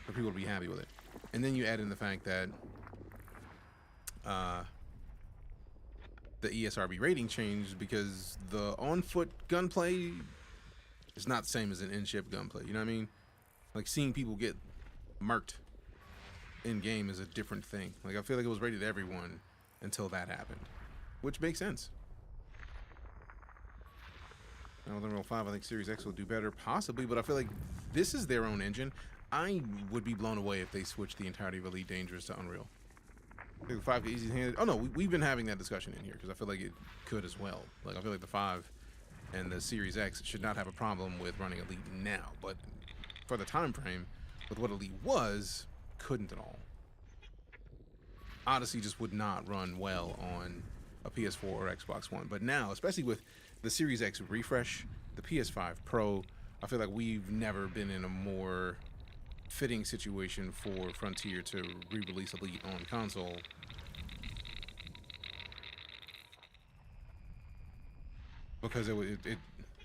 for people to be happy with it. And then you add in the fact that the ESRB rating changed because the on-foot gunplay is not the same as an in-ship gunplay. You know what I mean? Like, seeing people get murked in game is a different thing. Like, I feel like it was rated everyone until that happened, which makes sense. Now with Unreal 5, I think Series X will do better, possibly, but I feel like this is their own engine. I would be blown away if they switched the entirety of EliteDangerous to Unreal. I think the 5 get easy-handed. Oh no, we've been having that discussion in here because I feel like it could as well. Like, I feel like the 5 and the Series X should not have a problem with running Elite now, but for the time frame, with what Elite was, couldn't at all. Odyssey just would not run well on a PS4 or Xbox One. But now, especially with the Series X refresh, the PS5 Pro, I feel like we've never been in a more fitting situation for Frontier to re-release Elite on console. Because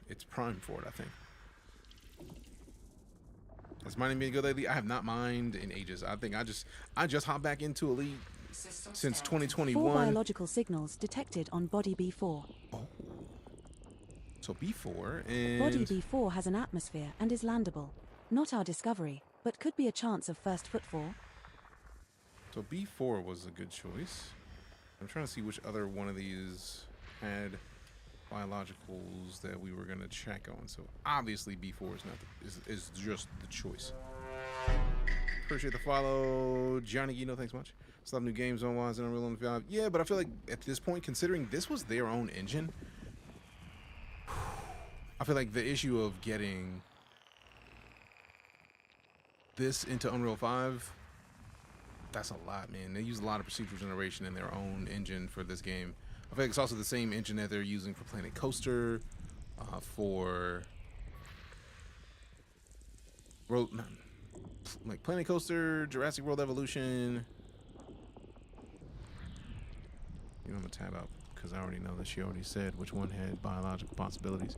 it's prime for it, I think. Has mining been good lately? I have not mined in ages. I think I just hopped back into Elite since 2021. 4 biological signals detected on body B4. Oh. So B4 and... Body B4 has an atmosphere and is landable. Not our discovery, but could be a chance of first footfall. So B4 was a good choice. I'm trying to see which other one of these had biologicals that we were gonna check on. So obviously B4 is not is just the choice. Appreciate the follow, Johnny Gino. Thanks much. Still have new games on Wise and Unreal on 5. Yeah, but I feel like at this point, considering this was their own engine, I feel like the issue of getting this into Unreal 5, that's a lot, man. They use a lot of procedural generation in their own engine for this game. I feel like it's also the same engine that they're using for Planet Coaster, for like Planet Coaster, Jurassic World Evolution. You know, I'm gonna tab out because I already know that she already said which one had biological possibilities.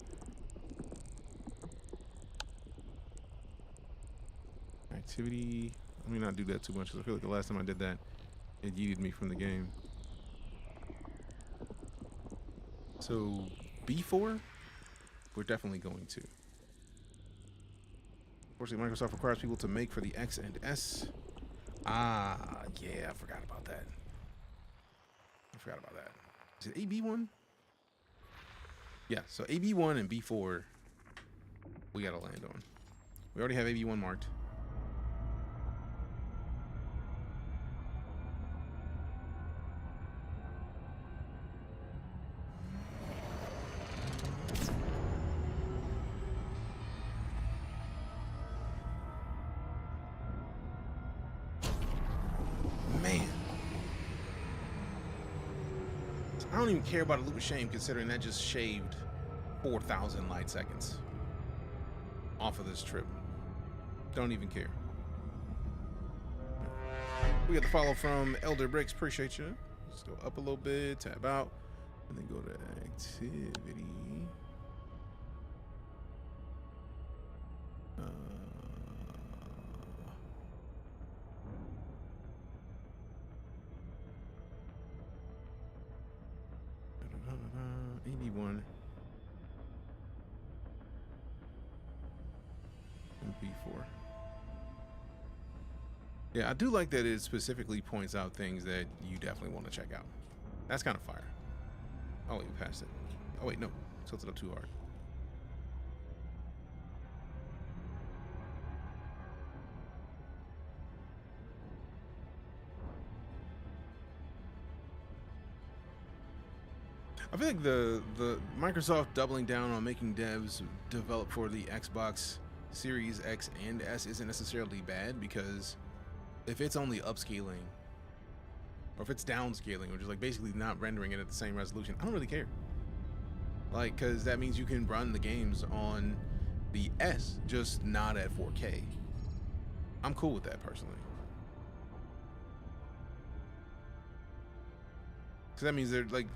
Activity. Let me not do that too much because I feel like the last time I did that, it yeeted me from the game. So B4, we're definitely going to. Unfortunately, Microsoft requires people to make for the X and S. Ah, yeah, I forgot about that. Is it AB1? Yeah, so AB1 and B4, we gotta land on. We already have AB1 marked. Man. I don't even care about a loop of shame considering that just shaved 4,000 light seconds off of this trip. Don't even care. We got the follow from Elder Bricks. Appreciate you. Still up a little bit. Tab out. And then go to activity. AB1 and B4. Yeah, I do like that it specifically points out things that you definitely want to check out. That's kind of fire. I'll leave past it. Oh wait, no, tilted up too hard. I feel like the Microsoft doubling down on making devs develop for the Xbox Series X and S isn't necessarily bad, because if it's only upscaling or if it's downscaling, or just like basically not rendering it at the same resolution, I don't really care. Like, because that means you can run the games on the S, just not at 4K. I'm cool with that personally. Because that means they're like,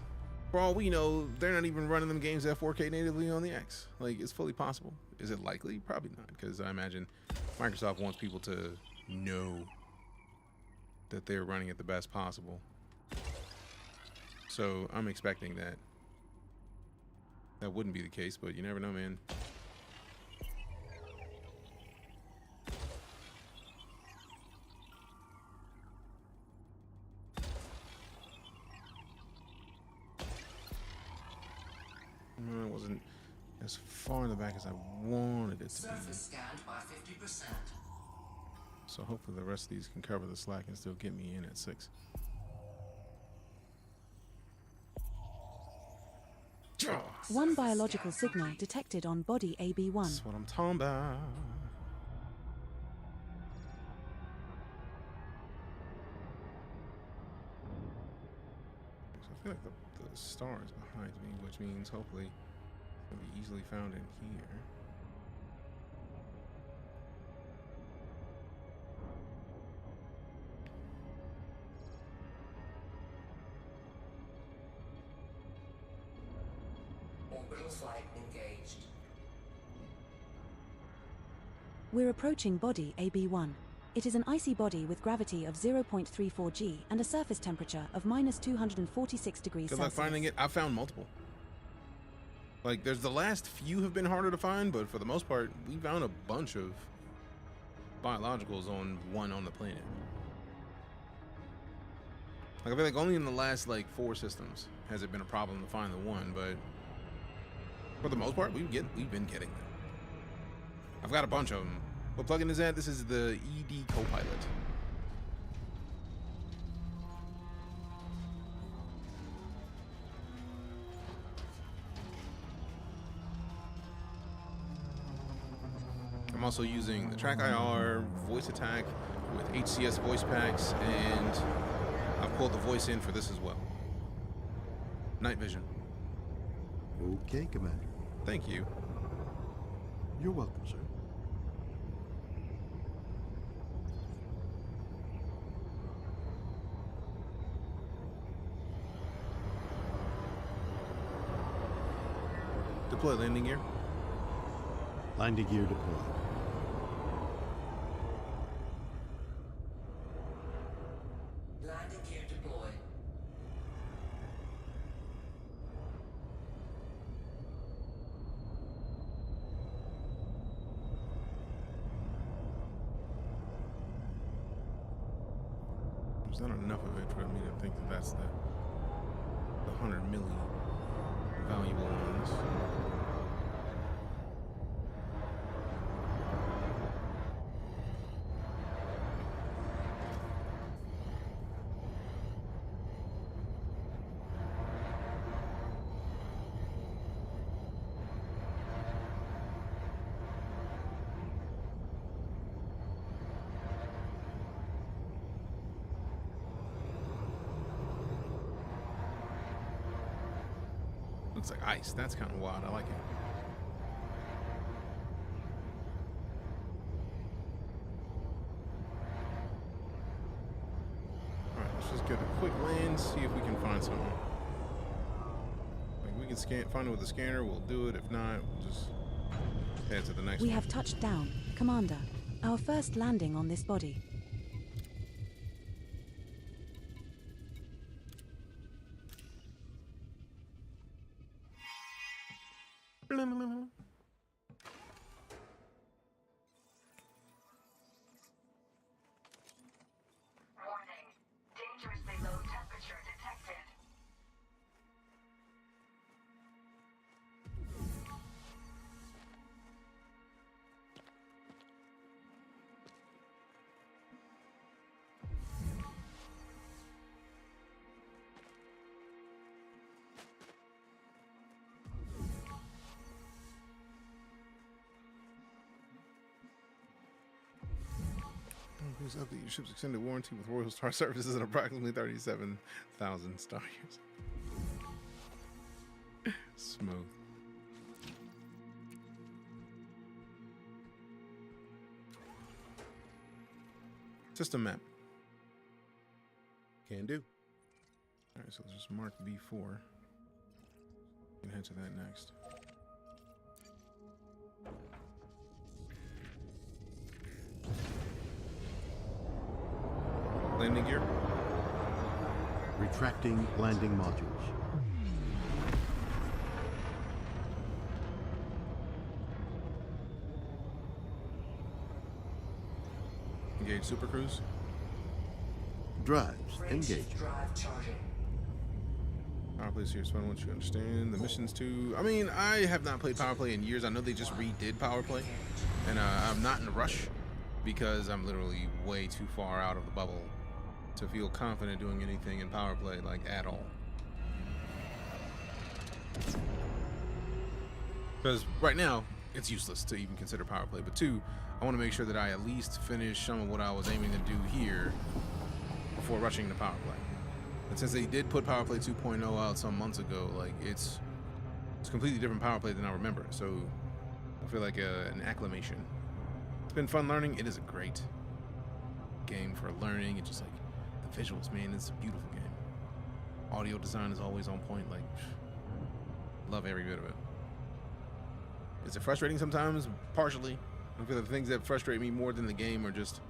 for all we know, they're not even running them games at 4K natively on the X. Like, it's fully possible. Is it likely? Probably not, because I imagine Microsoft wants people to know that they're running it the best possible. So I'm expecting that that wouldn't be the case, but you never know, man. It wasn't as far in the back as I wanted it to be. Surface scanned by 50%. So hopefully the rest of these can cover the slack and still get me in at 6. One biological signal detected on body AB1. That's what I'm talking about. So I feel like the star is behind me, which means hopefully it can be easily found in here. Orbital flight engaged. We're approaching body AB1. It is an icy body with gravity of 0.34 g and a surface temperature of -246 degrees Good luck Celsius. finding it. I found multiple. Like, there's the last few have been harder to find, but for the most part, we found a bunch of biologicals on one on the planet. Like, I feel like only in the last, like, 4 systems has it been a problem to find the one, but for the most part, we've been getting them. I've got a bunch of them. What plugin is that? This is the ED Copilot. I'm also using the TrackIR voice attack with HCS voice packs, and I've pulled the voice in for this as well. Night vision. Okay, Commander. Thank you. You're welcome, sir. Deploy landing gear. Landing gear deployed. Landing gear deployed. There's not enough of it for me to think that that's the 100 milli valuable ones. Looks like ice. That's kind of wild. I like it. Alright, let's just get a quick land, see if we can find something. Like, we can find it with the scanner, we'll do it. If not, we'll just head to the next one. We have touched down, Commander. Our first landing on this body. Warning. Dangerously low temperature detected. Always update your ship's extended warranty with Royal Star Services at approximately 37,000 star years. Smooth. System map. Can do. All right, so let's just mark B4. We can head to that next. Landing gear. Retracting landing modules. Engage Super Cruise. Drives engaged. Drive charging. Power Play's here, so I want you to understand the missions too. I mean, I have not played Power Play in years. I know they just redid Power Play, and I'm not in a rush because I'm literally way too far out of the bubble to feel confident doing anything in Power Play, like, at all. Because right now, it's useless to even consider Power Play. But two, I want to make sure that I at least finish some of what I was aiming to do here before rushing to Power Play. And since they did put Power Play 2.0 out some months ago, like, it's completely different Power Play than I remember. So I feel like an acclimation. It's been fun learning. It is a great game for learning. It's just like the visuals, man. It's a beautiful game. Audio design is always on point. Like, love every bit of it. Is it frustrating sometimes? Partially. I feel like the things that frustrate me more than the game are just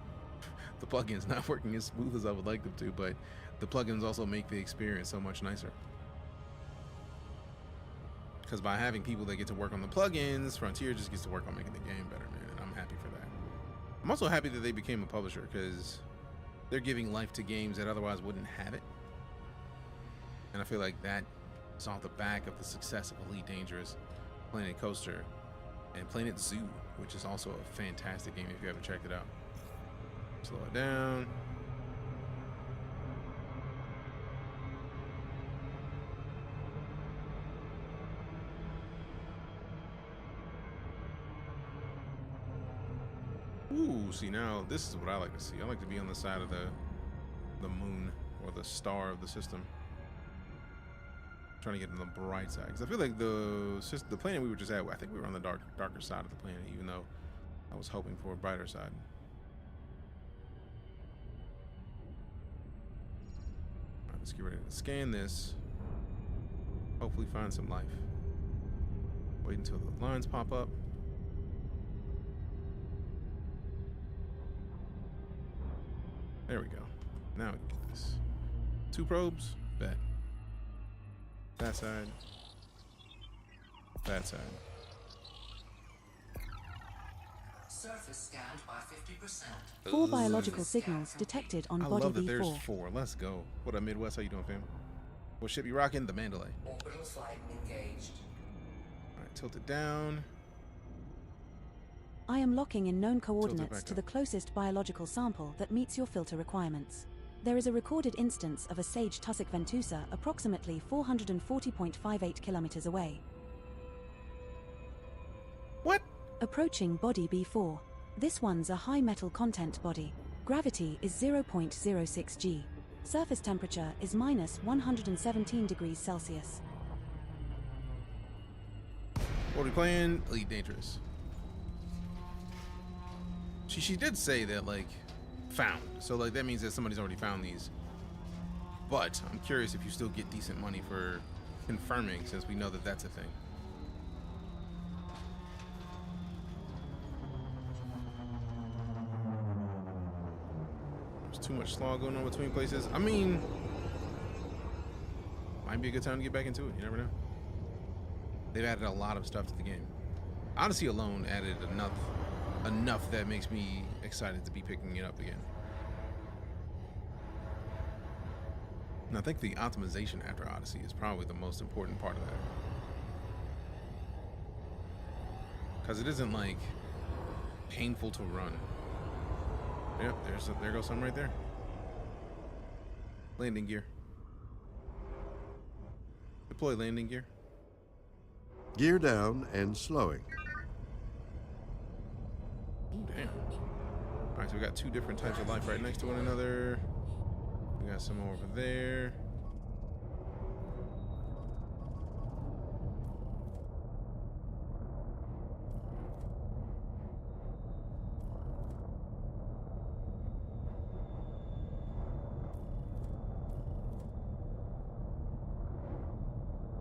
the plugins not working as smooth as I would like them to, but the plugins also make the experience so much nicer. Because by having people that get to work on the plugins, Frontier just gets to work on making the game better, man, and I'm happy for that. I'm also happy that they became a publisher because they're giving life to games that otherwise wouldn't have it. And I feel like that is off the back of the success of EliteDangerous, Planet Coaster, and Planet Zoo, which is also a fantastic game if you haven't checked it out. Slow it down. Ooh, see, now this is what I like to see. I like to be on the side of the moon or the star of the system. Trying to get on the bright side, because I feel like the planet we were just at, I think we were on the darker side of the planet, even though I was hoping for a brighter side. All right, let's get ready to scan this. Hopefully find some life. Wait until the lines pop up. There we go. Now we can get this. 2 probes, bet. That side. That side. Surface scanned by 50%. 4 biological signals detected on I body love that B4. there's 4. Let's go. What up, Midwest? How you doing, fam? What ship you rocking? The Mandalay. Orbital flight engaged. All right, tilt it down. I am locking in known coordinates to the closest biological sample that meets your filter requirements. There is a recorded instance of a Sage tussock ventusa approximately 440.58 kilometers away. What? Approaching body B4. This one's a high metal content body. Gravity is 0.06 g. Surface temperature is minus 117 degrees Celsius. What are we playing? EliteDangerous. She did say that, like, found. So, like, that means that somebody's already found these. But I'm curious if you still get decent money for confirming, since we know that that's a thing. There's too much slog going on between places. I mean, might be a good time to get back into it. You never know. They've added a lot of stuff to the game. Odyssey alone added enough that makes me excited to be picking it up again. And I think the optimization after Odyssey is probably the most important part of that. Because it isn't, like, painful to run. Yep, there goes some right there. Landing gear. Deploy landing gear. Gear down and slowing. Ooh, damn. All right, so we got two different types of life right next to one another. We got some over there.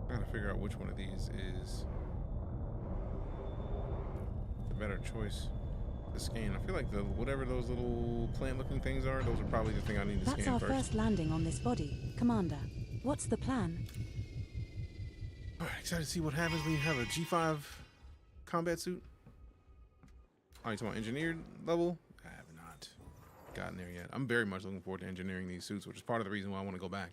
I gotta figure out which one of these is the better choice to scan. I feel like the whatever those little plant-looking things are, those are probably the thing I need to That's scan our first. first landing on this body, Commander. What's the plan? All right, excited to see what happens when you have a G5 combat suit. Oh, you talking about engineered level? I have not gotten there yet. I'm very much looking forward to engineering these suits, which is part of the reason why I want to go back.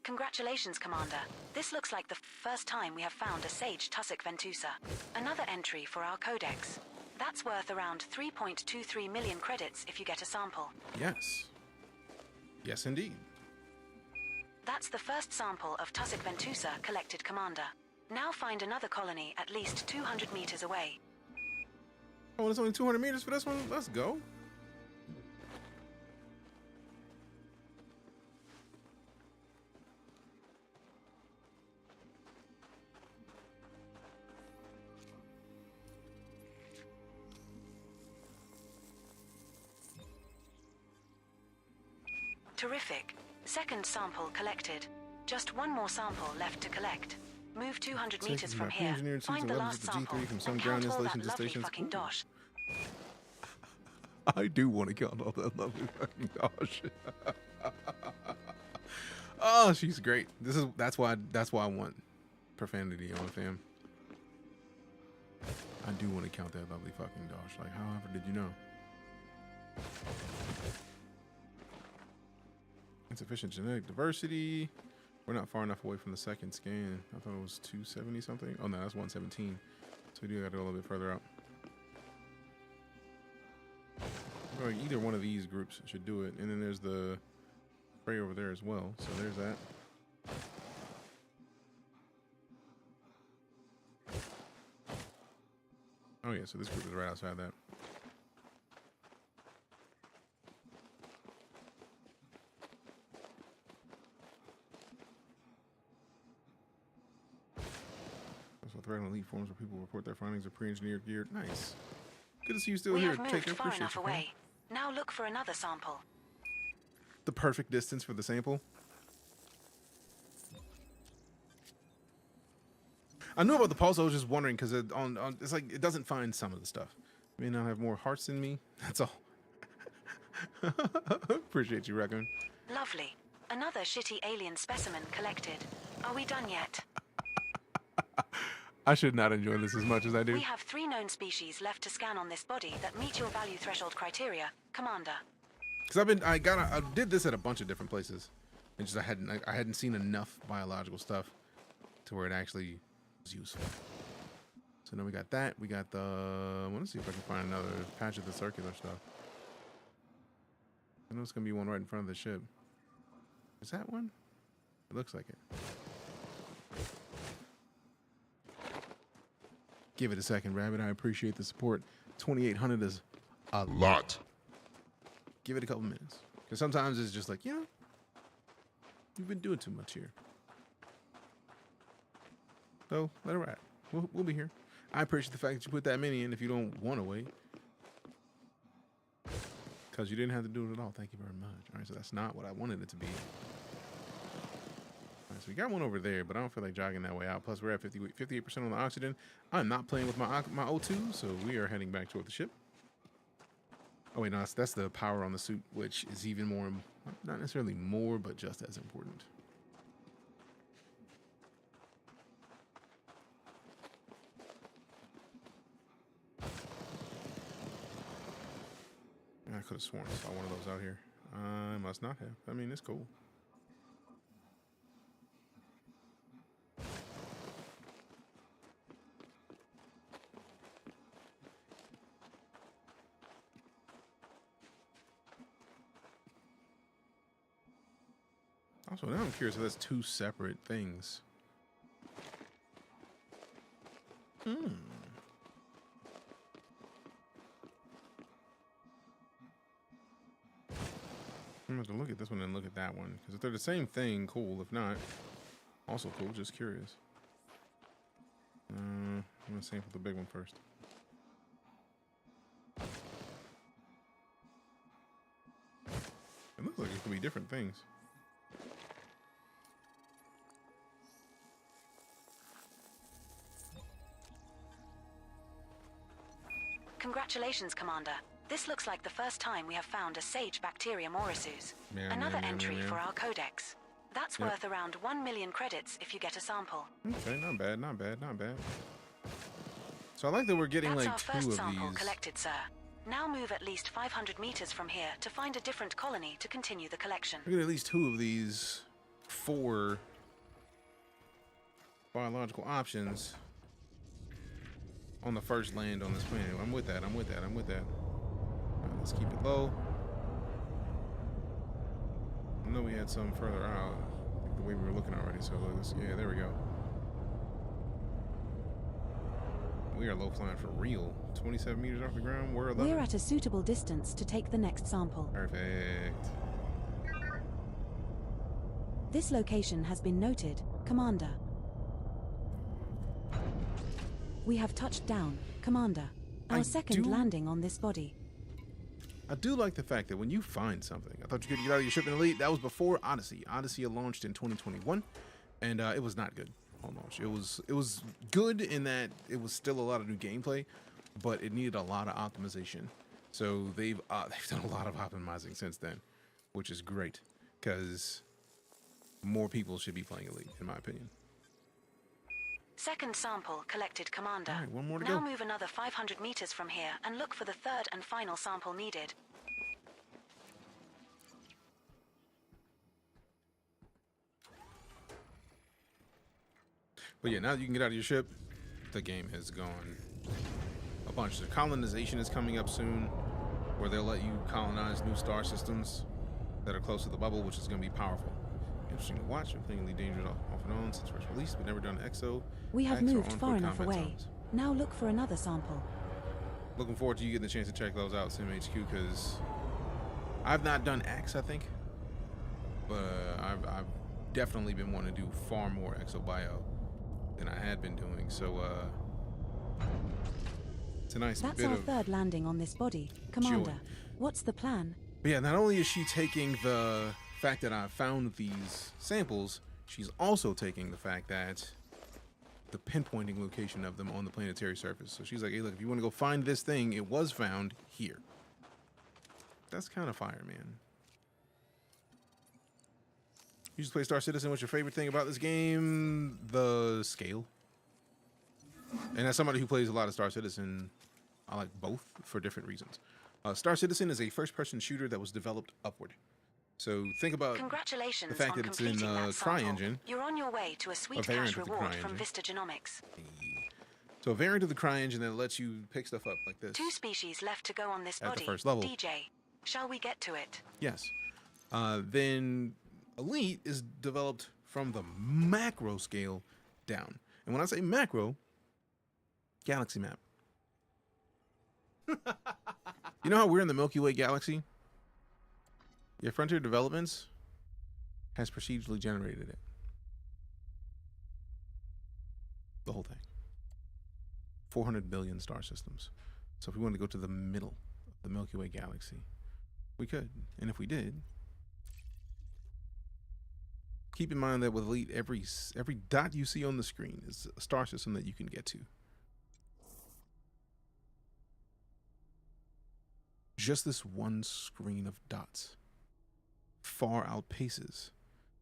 Congratulations, Commander. This looks like the first time we have found a Sage Tussock Ventusa. Another entry for our codex. That's worth around 3.23 million credits if you get a sample. Yes. Yes, indeed. That's the first sample of Tussock Ventusa collected, Commander. Now find another colony at least 200 meters away. Oh, it's only 200 meters for this one? Let's go. Terrific. Second sample collected. Just one more sample left to collect. Move 200 meters from here. Find the last sample from some and ground count all that installation to lovely stations. fucking dosh. I do want to count all that lovely fucking dosh. Oh, she's great. That's why I want profanity on fam. I do want to count that lovely fucking dosh. Like, however did you know? Insufficient genetic diversity. We're not far enough away from the second scan. I thought it was 270 something. Oh no, that's 117. So we do got to go a little bit further up. Well, either one of these groups should do it. And then there's the spray over there as well. So there's that. Oh yeah, so this group is right outside that. So threat on elite forums where people report their findings of pre-engineered gear. Nice. Good to see you still We here. have moved Take care. far Appreciate enough you. away. Now look for another sample. The perfect distance for the sample. I knew about the pulse. I was just wondering because it's like it doesn't find some of the stuff. It may not have more hearts than me. That's all. Appreciate you, Raccoon. Lovely. Another shitty alien specimen collected. Are we done yet? I should not enjoy this as much as I do. We have 3 known species left to scan on this body that meet your value threshold criteria, Commander. Because I did this at a bunch of different places, and just I hadn't seen enough biological stuff to where it actually was useful. So now we got that. We got the. I want to see if I can find another patch of the circular stuff. I know it's gonna be one right in front of the ship. Is that one? It looks like it. Give it a second, Rabbit. I appreciate the support. 2,800 is a lot. Give it a couple minutes. Because sometimes it's just like, you know, you've been doing too much here. So, let it ride. We'll be here. I appreciate the fact that you put that many in if you don't want to wait. Because you didn't have to do it at all. Thank you very much. All right, so that's not what I wanted it to be. All right, so we got one over there, but I don't feel like jogging that way out. Plus, we're at 58% on the oxygen. I'm not playing with my O2, so we are heading back toward the ship. Oh, wait, no, that's the power on the suit, which is even more, not necessarily more, but just as important. I could have sworn I saw one of those out here. I must not have. I mean, it's cool. Also, now I'm curious if that's two separate things. I'm going to look at this one and look at that one. Because if they're the same thing, cool. If not, also cool. Just curious. I'm going to sample the big one first. It looks like it could be different things. Congratulations, Commander. This looks like the first time we have found a sage bacterium Orisu's. Another entry for our codex. That's worth around 1 million credits if you get a sample. Okay, not bad, not bad, not bad. So I like that we're getting That's like our two first of sample these. collected, sir. Now move at least 500 meters from here to find a different colony to continue the collection. We get at least two of these 4 biological options on the first land on this planet. I'm with that. I'm with that. I'm with that. All right, let's keep it low. I know we had some further out, the way we were looking already. So let's, yeah, there we go. We are low flying for real. 27 meters off the ground. We're 11. We're at a suitable distance to take the next sample. Perfect. This location has been noted, Commander. We have touched down, Commander. Our second landing on this body. I do like the fact that when you find something, I thought you could get out of your ship in Elite. That was before Odyssey. Odyssey launched in 2021, and it was not good on launch. It was good in that it was still a lot of new gameplay, but it needed a lot of optimization. So they've done a lot of optimizing since then, which is great because more people should be playing Elite, in my opinion. Second sample collected, Commander. All right, one more to now go. move another 500 meters from here and look for the third and final sample needed. But yeah, now that you can get out of your ship, the game has gone a bunch. The colonization is coming up soon, where they'll let you colonize new star systems that are close to the bubble, which is going to be powerful. Interesting to watch. I'm playing EliteDangerous off and on since first release, but never done EXO. We have X or moved on far quick enough combat away. zones. Now look for another sample. Looking forward to you getting the chance to check those out, SimHQ, because I've not done X, I think, but I've definitely been wanting to do far more exobio than I had been doing. So it's a nice That's bit our of third landing on this body, Commander. joy. What's the plan? But yeah, not only is she taking the fact that I found these samples, she's also taking the fact that the pinpointing location of them on the planetary surface. So she's like, hey, look, if you want to go find this thing, it was found here. That's kind of fire, man. You just play Star Citizen. What's your favorite thing about this game? The scale. And as somebody who plays a lot of Star Citizen, I like both for different reasons. Star Citizen is a first-person shooter that was developed upward. So think about Congratulations the fact on that it's in completing that Cry sample. Engine. You're on your way to a sweet variant cash of the reward Cry from Engine. Vista Genomics. So a variant of the Cry Engine that lets you pick stuff up like this. 2 species left to go on this At the body. first level. Deejay, shall we get to it? Yes. Then Elite is developed from the macro scale down. And when I say macro, galaxy map. You know how we're in the Milky Way galaxy? Yeah, Frontier Developments has procedurally generated it. The whole thing. 400 billion star systems. So if we wanted to go to the middle of the Milky Way galaxy, we could. And if we did, keep in mind that with Elite, every dot you see on the screen is a star system that you can get to. Just this one screen of dots far outpaces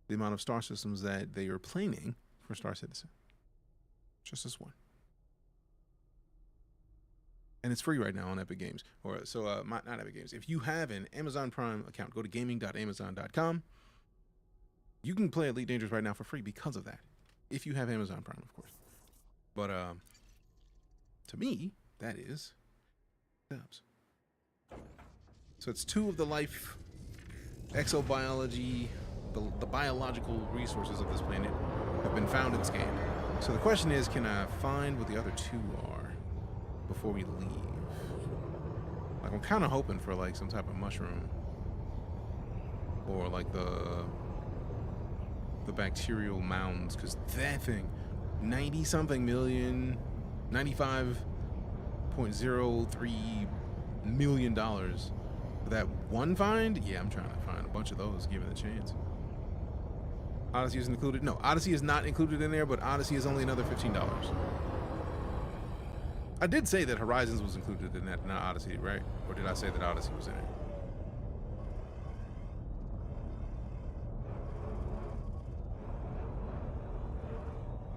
the amount of star systems that they are planning for Star Citizen. Just this one. And it's free right now on Epic Games. Or so not Epic Games. If you have an Amazon Prime account, go to gaming.amazon.com. You can play EliteDangerous right now for free because of that. If you have Amazon Prime, of course. But to me, that is dubs. So it's 2 of the life exobiology the biological resources of this planet have been found and scanned. So the question is, can I find what the other two are before we leave? Like, I'm kind of hoping for like some type of mushroom, or like the bacterial mounds, because that thing, 90-something million, $95.03 million for that one find. Yeah, I'm trying to find a bunch of those, given the chance. Odyssey is included. No, Odyssey is not included in there, but Odyssey is only another $15. I did say that Horizons was included in that, not Odyssey, right? Or did I say that Odyssey was in it?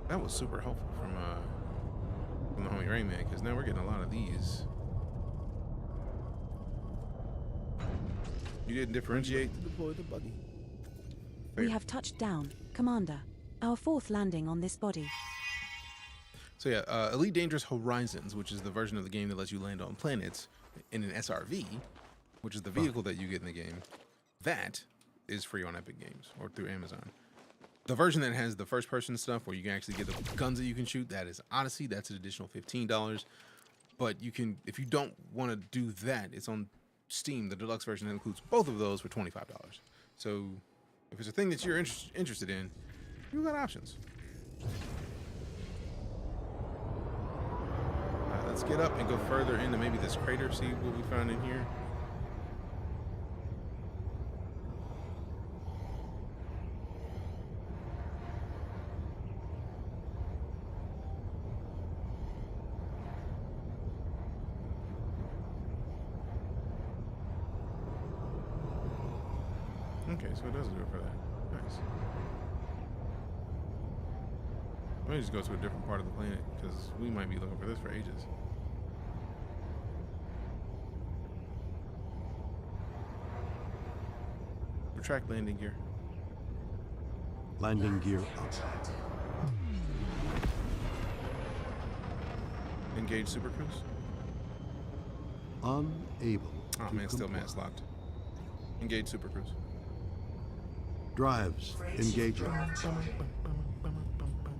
That was super helpful from the homie Rayman, because now we're getting a lot of these. You didn't differentiate to deploy the buggy. Fair. We have touched down, Commander. Our 4th landing on this body. So yeah, EliteDangerous Horizons, which is the version of the game that lets you land on planets in an SRV, which is the vehicle that you get in the game, that is free on Epic Games or through Amazon. The version that has the first-person stuff where you can actually get the guns that you can shoot, that is Odyssey. That's an additional $15. But you can, if you don't want to do that, it's on Steam. The deluxe version that includes both of those for $25. So if it's a thing that you're interested in, you've got options. All right, let's get up and go further into maybe this crater, see what we found in here. Okay, so it does do it for that. Nice. Let me just go to a different part of the planet, because we might be looking for this for ages. Retract landing gear. Landing gear up. Engage Super Cruise. Unable. Oh man, still mass locked. Engage Super Cruise. Drives engaging.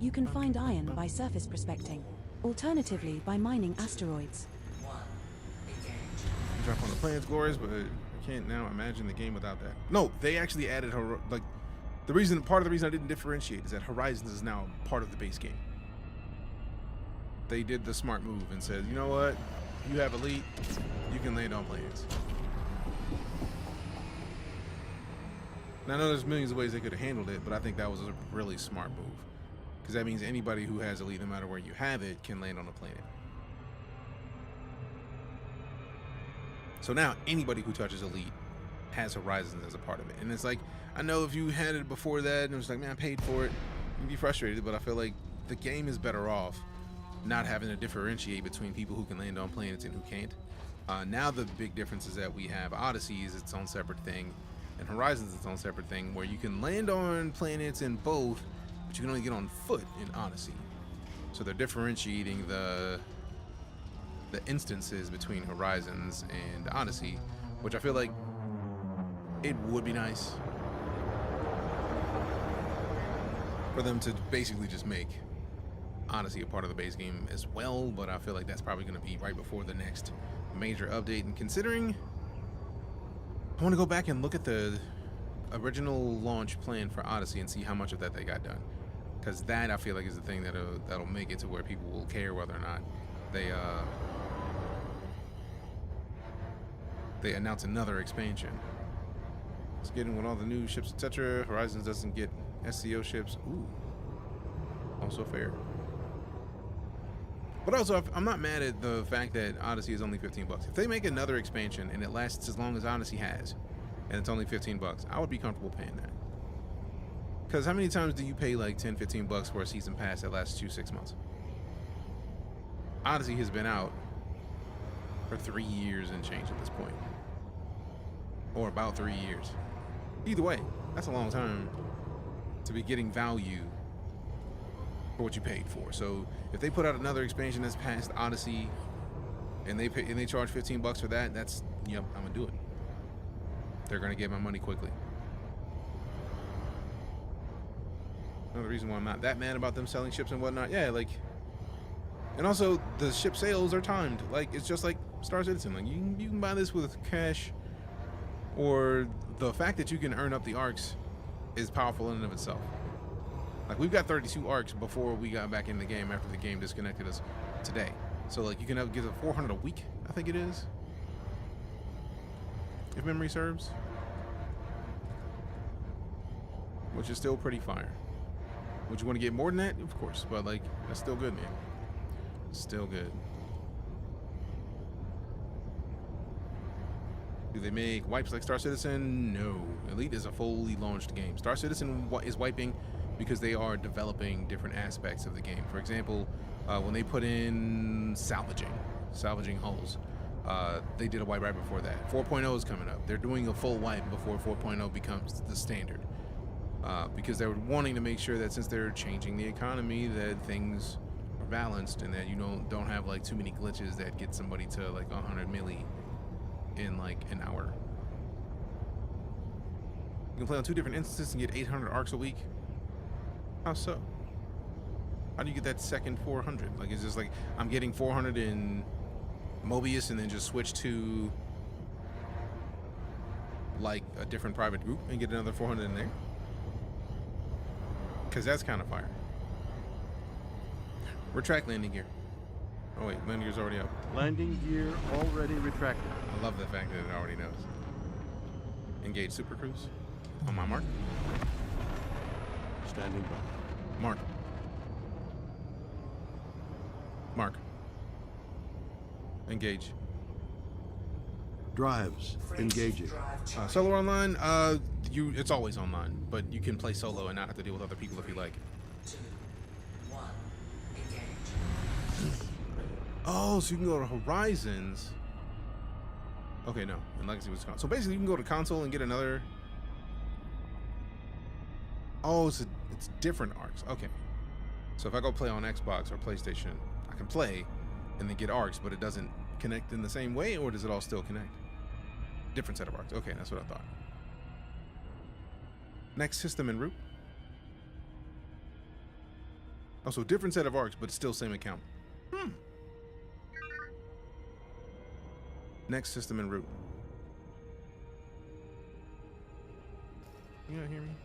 You can find iron by surface prospecting, alternatively by mining asteroids. Drop on the planet's glorious, but I can't now imagine the game without that. No, they actually added like part of the reason I didn't differentiate is that Horizons is now part of the base game. They did the smart move and said, you know what, you have Elite, you can land on planets. Now, I know there's millions of ways they could have handled it, but I think that was a really smart move. Because that means anybody who has Elite, no matter where you have it, can land on a planet. So now anybody who touches Elite has Horizons as a part of it. And it's like, I know if you had it before that and it was like, man, I paid for it, you'd be frustrated, but I feel like the game is better off not having to differentiate between people who can land on planets and who can't. Now the big difference is that we have Odyssey is its own separate thing, and Horizons is its own separate thing, where you can land on planets in both, but you can only get on foot in Odyssey. So they're differentiating the instances between Horizons and Odyssey, which I feel like it would be nice for them to basically just make Odyssey a part of the base game as well, but I feel like that's probably going to be right before the next major update. And considering I want to go back and look at the original launch plan for Odyssey and see how much of that they got done, because that I feel like is the thing that'll make it to where people will care whether or not they announce another expansion. It's getting with all the new ships, etc. Horizons doesn't get SCO ships. Ooh, also fair. But also, I'm not mad at the fact that Odyssey is only $15. If they make another expansion and it lasts as long as Odyssey has, and it's only $15, I would be comfortable paying that. Because how many times do you pay like $10, $15 for a season pass that lasts you 6 months? Odyssey has been out for 3 years and change at this point. Or about 3 years. Either way, that's a long time to be getting value for what you paid for. So if they put out another expansion that's past Odyssey and they charge $15 for that, that's, yep, I'm gonna do it. They're gonna get my money quickly. Another reason why I'm not that mad about them selling ships and whatnot. Yeah, like, and also the ship sales are timed. Like, it's just like Star Citizen. Like, you can buy this with cash, or the fact that you can earn up the arcs is powerful in and of itself. Like, we've got 32 arcs before we got back in the game after the game disconnected us today. So like, you can get a 400 a week, I think it is, if memory serves, which is still pretty fire. Would you want to get more than that? Of course, but like, that's still good, man. Still good. Do they make wipes like Star Citizen? No. Elite is a fully launched game. Star Citizen is wiping because they are developing different aspects of the game. For example, when they put in salvaging hulls, they did a wipe right before that. 4.0 is coming up. They're doing a full wipe before 4.0 becomes the standard. Because they were wanting to make sure that since they're changing the economy, that things are balanced and that you don't have like too many glitches that get somebody to like 100 milli in like an hour. You can play on 2 different instances and get 800 arcs a week. How so? How do you get that second 400? Like, it's just like I'm getting 400 in Mobius and then just switch to like a different private group and get another 400 in there? Because that's kind of fire. Retract landing gear. Oh wait, landing gear's already up. Landing gear already retracted. I love the fact that it already knows. Engage Super Cruise. On my mark. Standing by. Mark. Mark. Engage. Drives engaging. Solo online, it's always online, but you can play solo and not have to deal with other people if you like. 2, 1, engage. Oh, so you can go to Horizons. Okay, no, and Legacy was console. So basically, you can go to console and get another. Oh, it's different arcs. Okay, so if I go play on Xbox or PlayStation, I can play and then get arcs, but it doesn't connect in the same way, or does it all still connect? Different set of arcs. Okay, that's what I thought. Next system en route. Also, different set of arcs, but still same account. Next system en route. You gotta hear me?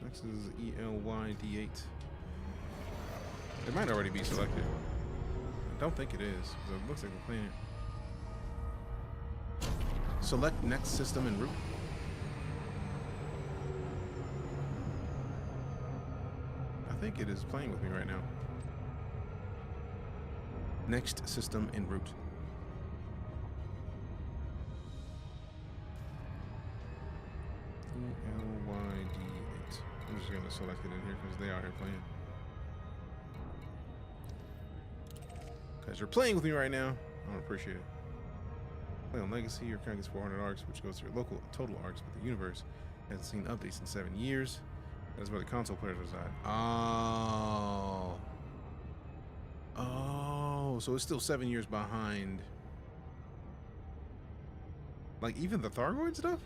Next is ELYD8. It might already be selected. I don't think it is, because it looks like we're playing it. Select next system en route. I think it is playing with me right now. Next system en route. ELYD8. I'm just going to select it in here because they are here playing. Because you're playing with me right now, I don't appreciate it. Play on Legacy, your account gets 400 arcs, which goes to your local total arcs, but the universe hasn't seen updates in 7 years. That's where the console players reside. Oh. Oh, so it's still 7 years behind. Like, even the Thargoid stuff?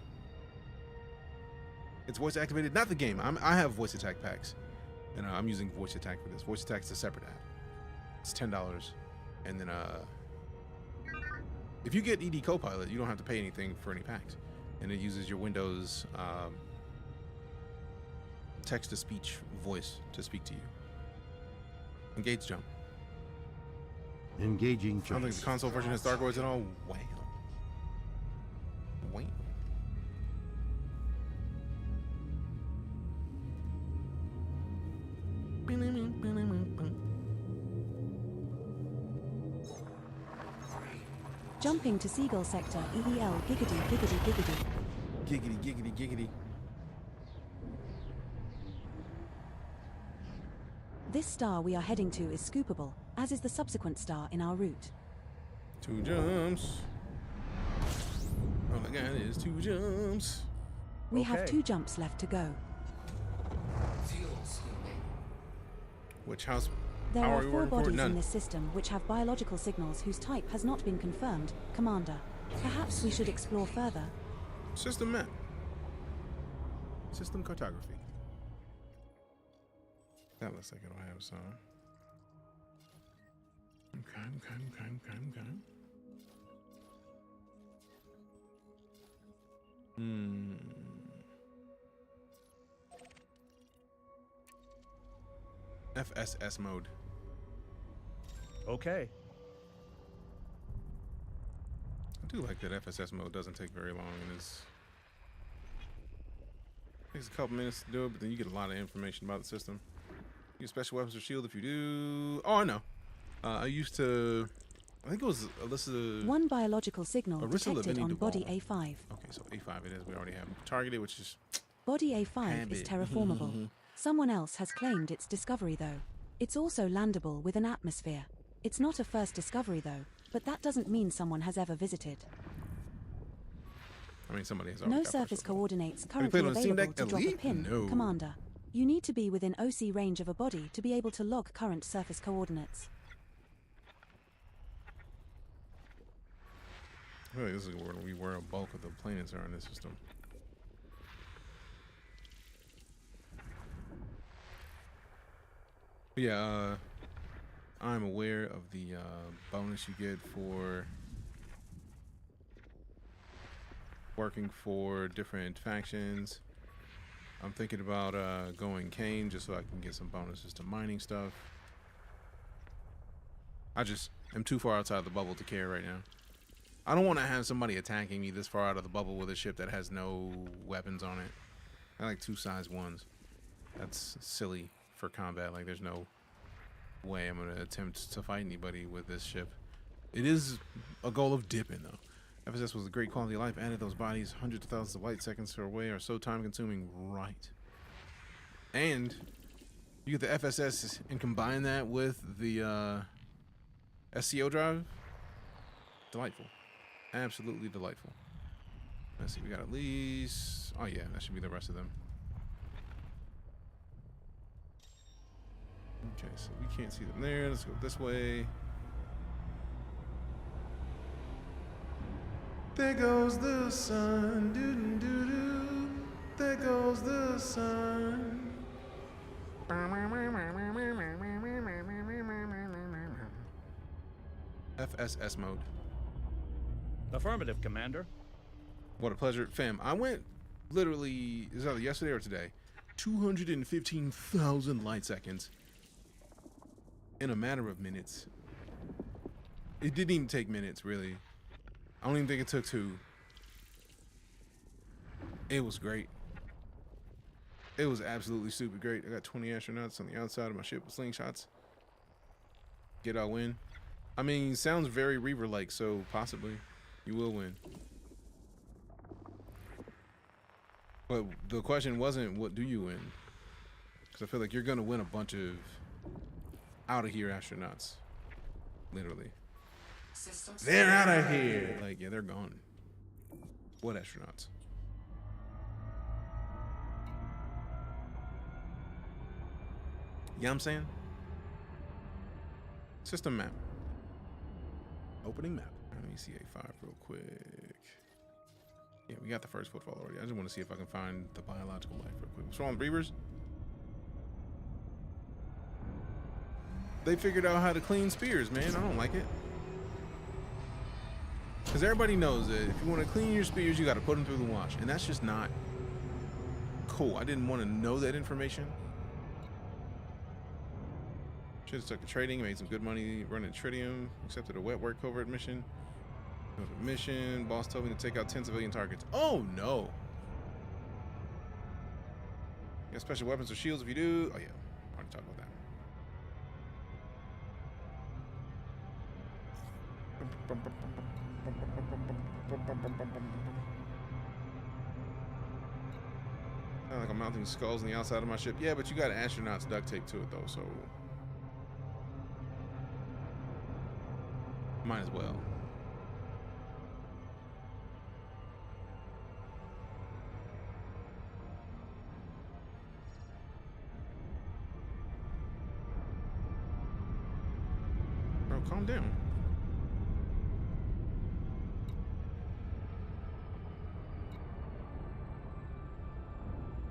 It's voice activated, not the game. I have voice attack packs, and I'm using voice attack for this. Voice attack is a separate app. It's $10, and then if you get ED Copilot, you don't have to pay anything for any packs, and it uses your Windows text-to-speech voice to speak to you. Engage jump. Engaging jump. I don't think the console version has Thargoids at all. Wow. Wow. Jumping to Seagull Sector, EEL, giggity, giggity, giggity. Giggity, giggity, giggity. This star we are heading to is scoopable, as is the subsequent star in our route. 2 jumps. All I got is 2 jumps. We have 2 jumps left to go. Fuel scooping. Which house? There How are we 4 working for? bodies None. in this system which have biological signals whose type has not been confirmed, Commander. Perhaps we should explore further. System map. System cartography. That looks like it'll have some. Okay. FSS mode. Okay. I do like that FSS mode doesn't take very long and takes a couple minutes to do it, but then you get a lot of information about the system. Use special weapons or shield if you do. Oh, I know. I used to. I think it was Alyssa. One biological signal Arissa detected Lavigne on Duval. body A5. Okay, so A5 it is. We already have targeted, which is. Body A5 is terraformable. Someone else has claimed its discovery though. It's also landable with an atmosphere. It's not a first discovery though, but that doesn't mean someone has ever visited. I mean, somebody has already. No got surface first coordinates Have you currently played on Steam available Deck to drop a Elite? pin, No. Commander. You need to be within OC range of a body to be able to log current surface coordinates. I feel like this is where a bulk of the planets are in this system. But yeah, I'm aware of the bonus you get for working for different factions. I'm thinking about going Kane just so I can get some bonuses to mining stuff. I just am too far outside the bubble to care right now. I don't want to have somebody attacking me this far out of the bubble with a ship that has no weapons on it. I like 2 size 1s. That's silly for combat. Like, there's no way I'm going to attempt to fight anybody with this ship. It is a goal of dipping, though. FSS was a great quality of life. Added those bodies, hundreds of thousands of light seconds away are so time-consuming. Right. And you get the FSS and combine that with the SCO drive. Delightful. Absolutely delightful. Let's see, we got at least. Oh, yeah, that should be the rest of them. Okay, so we can't see them there. Let's go this way. There goes the sun. Doo-doo-doo-doo. There goes the sun. FSS mode. Affirmative, Commander. What a pleasure. Fam, I went literally, is that yesterday or today? 215,000 light seconds in a matter of minutes. It didn't even take minutes, really. I don't even think it took 2. It was great. It was absolutely super great. I got 20 astronauts on the outside of my ship with slingshots. Get our win. I mean, sounds very Reaver-like, so possibly you will win. But the question wasn't, what do you win? Because I feel like you're going to win a bunch of out-of-here astronauts. Literally. They're out of here! Like, yeah, they're gone. What astronauts? You know what I'm saying? System map. Opening map. Let me see A5 real quick. Yeah, we got the first footfall already. I just want to see if I can find the biological life real quick. What's wrong with Reavers? They figured out how to clean spears, man. I don't like it. Because everybody knows that if you want to clean your spears, you got to put them through the wash. And that's just not cool. I didn't want to know that information. Should have stuck to trading, made some good money running Tritium, accepted a wet work covert mission. Mission, boss told me to take out 10 civilian targets. Oh no! You got special weapons or shields if you do. Oh yeah, already talked about that. Sound like I'm mounting skulls on the outside of my ship. Yeah, but you got astronauts duct tape to it though, so might as well. Bro, calm down.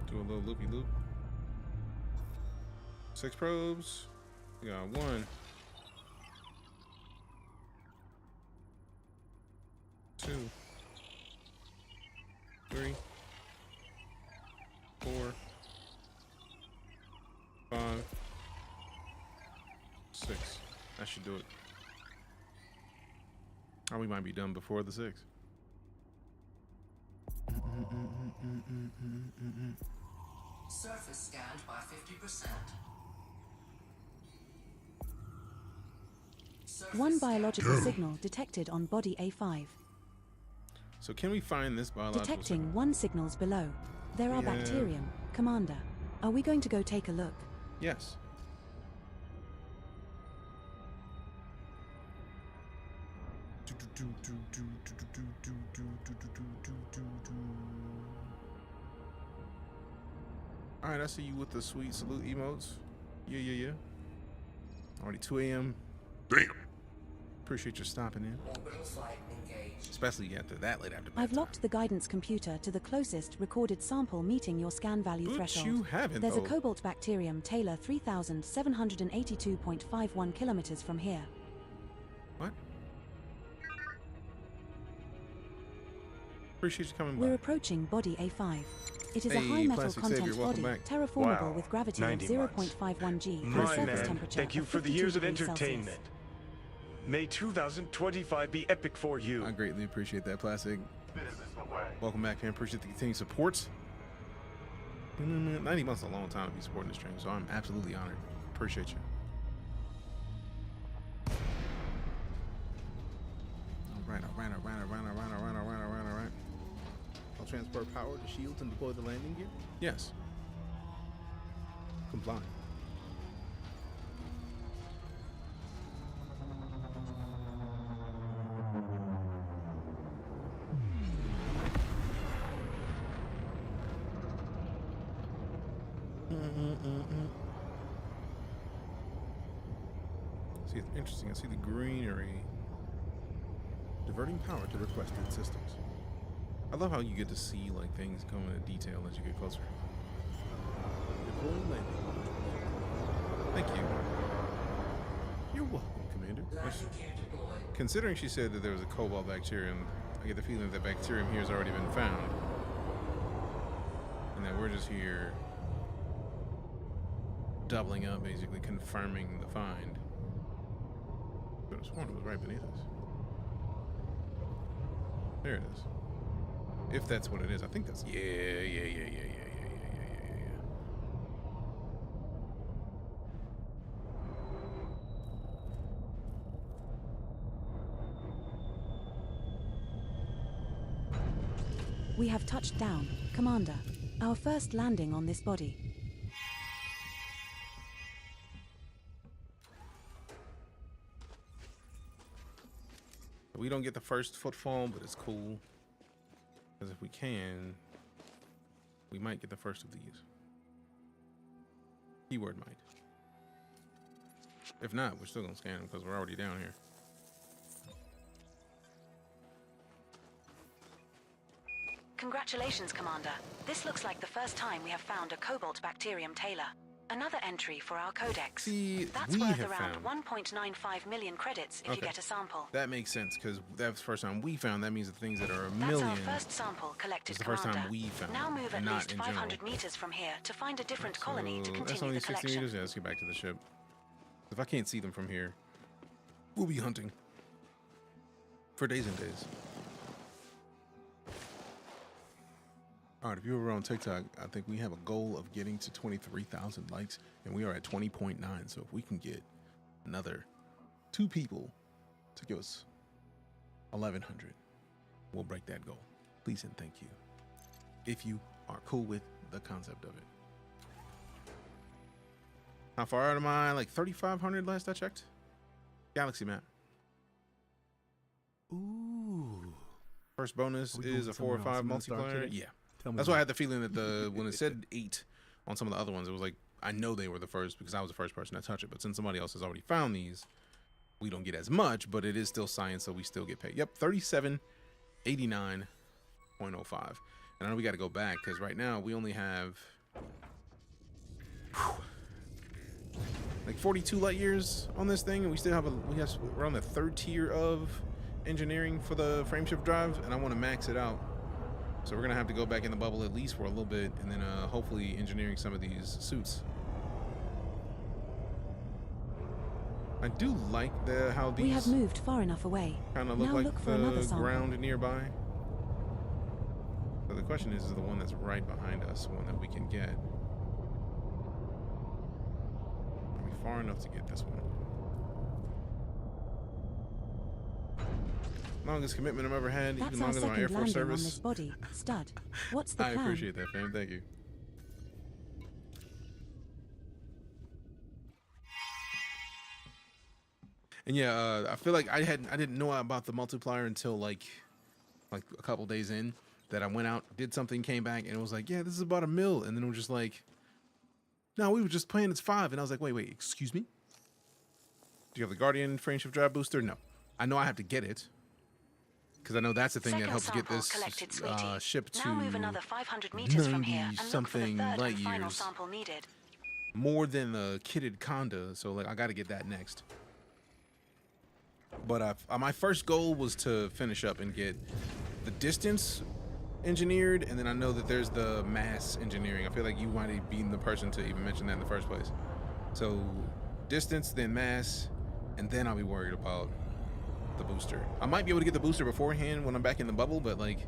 Do a little loopy loop. 6 probes. We got 1, 2, 3, 4, 5, 6. That should do it. Or we might be done before the 6. Surface scanned by 50%. One biological signal detected on body A5. So can we find this biological Detecting signal? 1 signals below. There are Yeah. bacterium. Commander, are we going to go take a look? Yes. All right, I see you with the sweet salute emotes. Yeah. Already 2 a.m. Damn. Appreciate you stopping in. Orbital flight engaged. Especially after that late after I've bedtime. locked the guidance computer to the closest recorded sample meeting your scan value But threshold. you haven't, There's though. a cobalt bacterium Taylor 3782.51 kilometers from here. What? Appreciate you coming We're by. approaching body A5. It is a Hey, high metal Plastic content Savior, welcome body, back. terraformable Wow, with gravity of 90 0.51 G, and a My surface man, temperature thank you of for the 52 years of degrees entertainment. Celsius. May 2025 be epic for you. I greatly appreciate that, Plastic. Welcome back and appreciate the continued support. 90 months is a long time to be supporting this stream, so I'm absolutely honored. Appreciate you. All right. I'll transfer power to shields and deploy the landing gear? Yes. Comply. See, it's interesting. I see the greenery diverting power to requested systems. I love how you get to see like things go into detail as you get closer. Deploy landing. Thank you. You're welcome, Commander. Considering she said that there was a cobalt bacterium, I get the feeling that bacterium here has already been found, and that we're just here doubling up, basically confirming the find. Could have sworn it was right beneath us. There it is. If that's what it is, I think that's yeah. We have touched down, Commander. Our first landing on this body. We don't get the first footfall, but it's cool. Because if we can, we might get the first of these. Keyword might. If not, we're still going to scan them because we're already down here. Congratulations, Commander. This looks like the first time we have found a cobalt bacterium Taylor. Another entry for our codex. See, that's we worth have around found 1.95 million credits if you get a sample. That makes sense because that was the first time we found. That means the things that are a That's million. our first sample collected, It's the first Commander. time we found. Now move at and not least in 500 general. meters from here to find a different colony to So that's continue only the 60 collection. meters. Yeah, let's get back to the ship. If I can't see them from here, we'll be hunting for days and days. All right, if you were on TikTok, I think we have a goal of getting to 23,000 likes, and we are at 20.9. So if we can get another 2 people to give us 1,100, we'll break that goal. Please and thank you. If you are cool with the concept of it. How far out am I? Like 3,500 last I checked. Galaxy map. Ooh. First bonus is a 4 or 5 multiplayer. Yeah. That's why why I had the feeling that the when it said 8 on some of the other ones, it was like I know they were the first because I was the first person to touch it. But since somebody else has already found these, we don't get as much, but it is still science, so we still get paid. Yep, 3789.05. And I know we got to go back because right now we only have like 42 light years on this thing, and we still have we're on the 3rd tier of engineering for the frameshift drive, and I want to max it out. So we're gonna have to go back in the bubble at least for a little bit, and then hopefully engineering some of these suits. I do like how these. We have moved far enough away. Kind of look now like look for another the sample. ground nearby. So the question is the one that's right behind us, one that we can get? Are we far enough to get this one? Longest commitment I've ever had, That's even our longer than my second Air Force landing service. on this body. Stud. What's the I plan? appreciate that, fam. Thank you. And yeah, I feel like I didn't know about the multiplier until like a couple days in. That I went out, did something, came back, and it was like, yeah, this is about $1 mil, and then it was just like, no, we were just playing it's 5, and I was like, wait, excuse me? Do you have the Guardian frameshift drive booster? No, I know I have to get it because I know that's the thing that helps get this ship to now move another 500 meters from here and look for the something third light and final years sample needed. more than the kitted Conda, so like I got to get that next. But my first goal was to finish up and get the distance engineered, and then I know that there's the mass engineering. I feel like you might have been the person to even mention that in the first place. So distance, then mass, and then I'll be worried about the booster. I might be able to get the booster beforehand when I'm back in the bubble, but like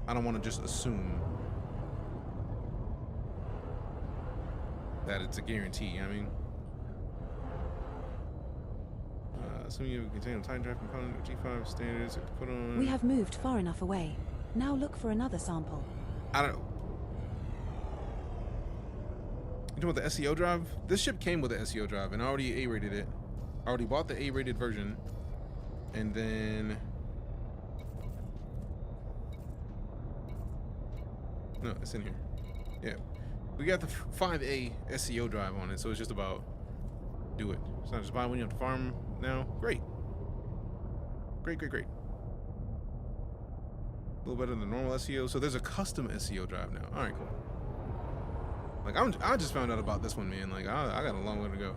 I don't want to just assume that it's a guarantee. I mean, assuming you contain a time drive component of G5 standards, put on. We have moved far enough away. Now look for another sample. I don't know. You know what the SEO drive? This ship came with the SEO drive, and I already A-rated it. I already bought the A-rated version, and then no, it's in here. Yeah, we got the 5A SEO drive on it, so it's just about do it. It's not just buy when you have to farm now. Great. Great. A little better than normal SEO. So there's a custom SEO drive now. All right, cool. Like I just found out about this one, man. Like I got a long way to go.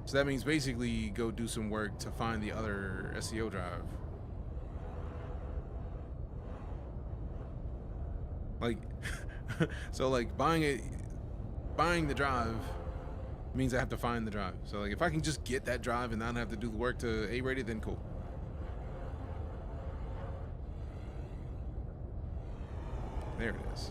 So that means basically go do some work to find the other SEO drive. Like, so like buying the drive means I have to find the drive. So like if I can just get that drive and not have to do the work to A-rate it, then cool. There it is.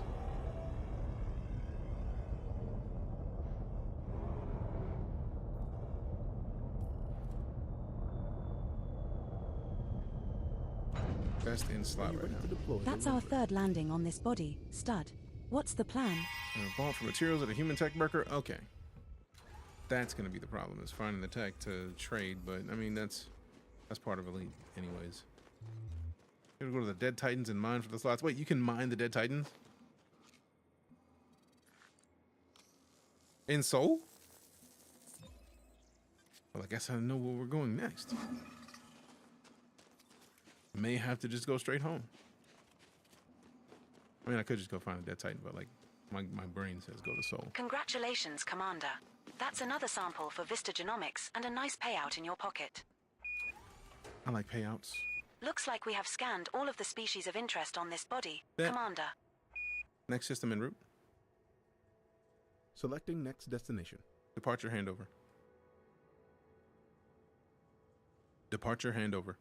Best in slot right now. That's our 3rd landing on this body. Stud. What's the plan? Vault for materials at a human tech worker. Okay. That's going to be the problem, is finding the tech to trade, but I mean that's part of Elite anyways. Gotta go to the Dead Titans and mine for the slots. Wait, you can mine the Dead Titans? In Seoul? Well, I guess I know where we're going next. May have to just go straight home. I mean, I could just go find a Dead Titan, but like my brain says go to Seoul. Congratulations, Commander. That's another sample for Vista Genomics and a nice payout in your pocket. I like payouts. Looks like we have scanned all of the species of interest on this body, Yeah. Commander. Next system en route. Selecting next destination. Departure handover. Departure handover.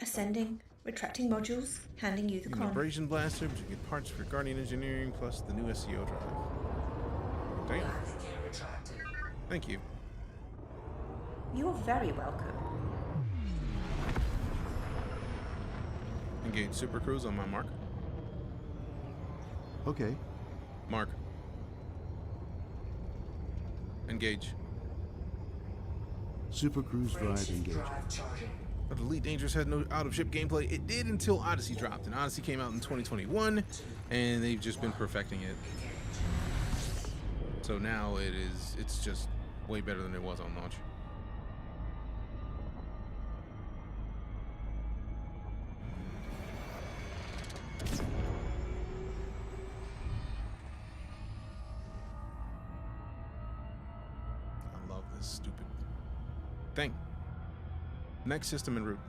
Ascending. Retracting modules. Handing you the An con. abrasion blaster, but you get parts for Guardian Engineering plus the new SEO drive. Damn. Thank you. You're very welcome. Engage Super Cruise on my mark. Okay. Mark. Engage. Super Cruise drive engaged. But EliteDangerous had no out-of-ship gameplay. It did until Odyssey dropped, and Odyssey came out in 2021, and they've just been perfecting it. So now it's just way better than it was on launch. thing. Next system en route.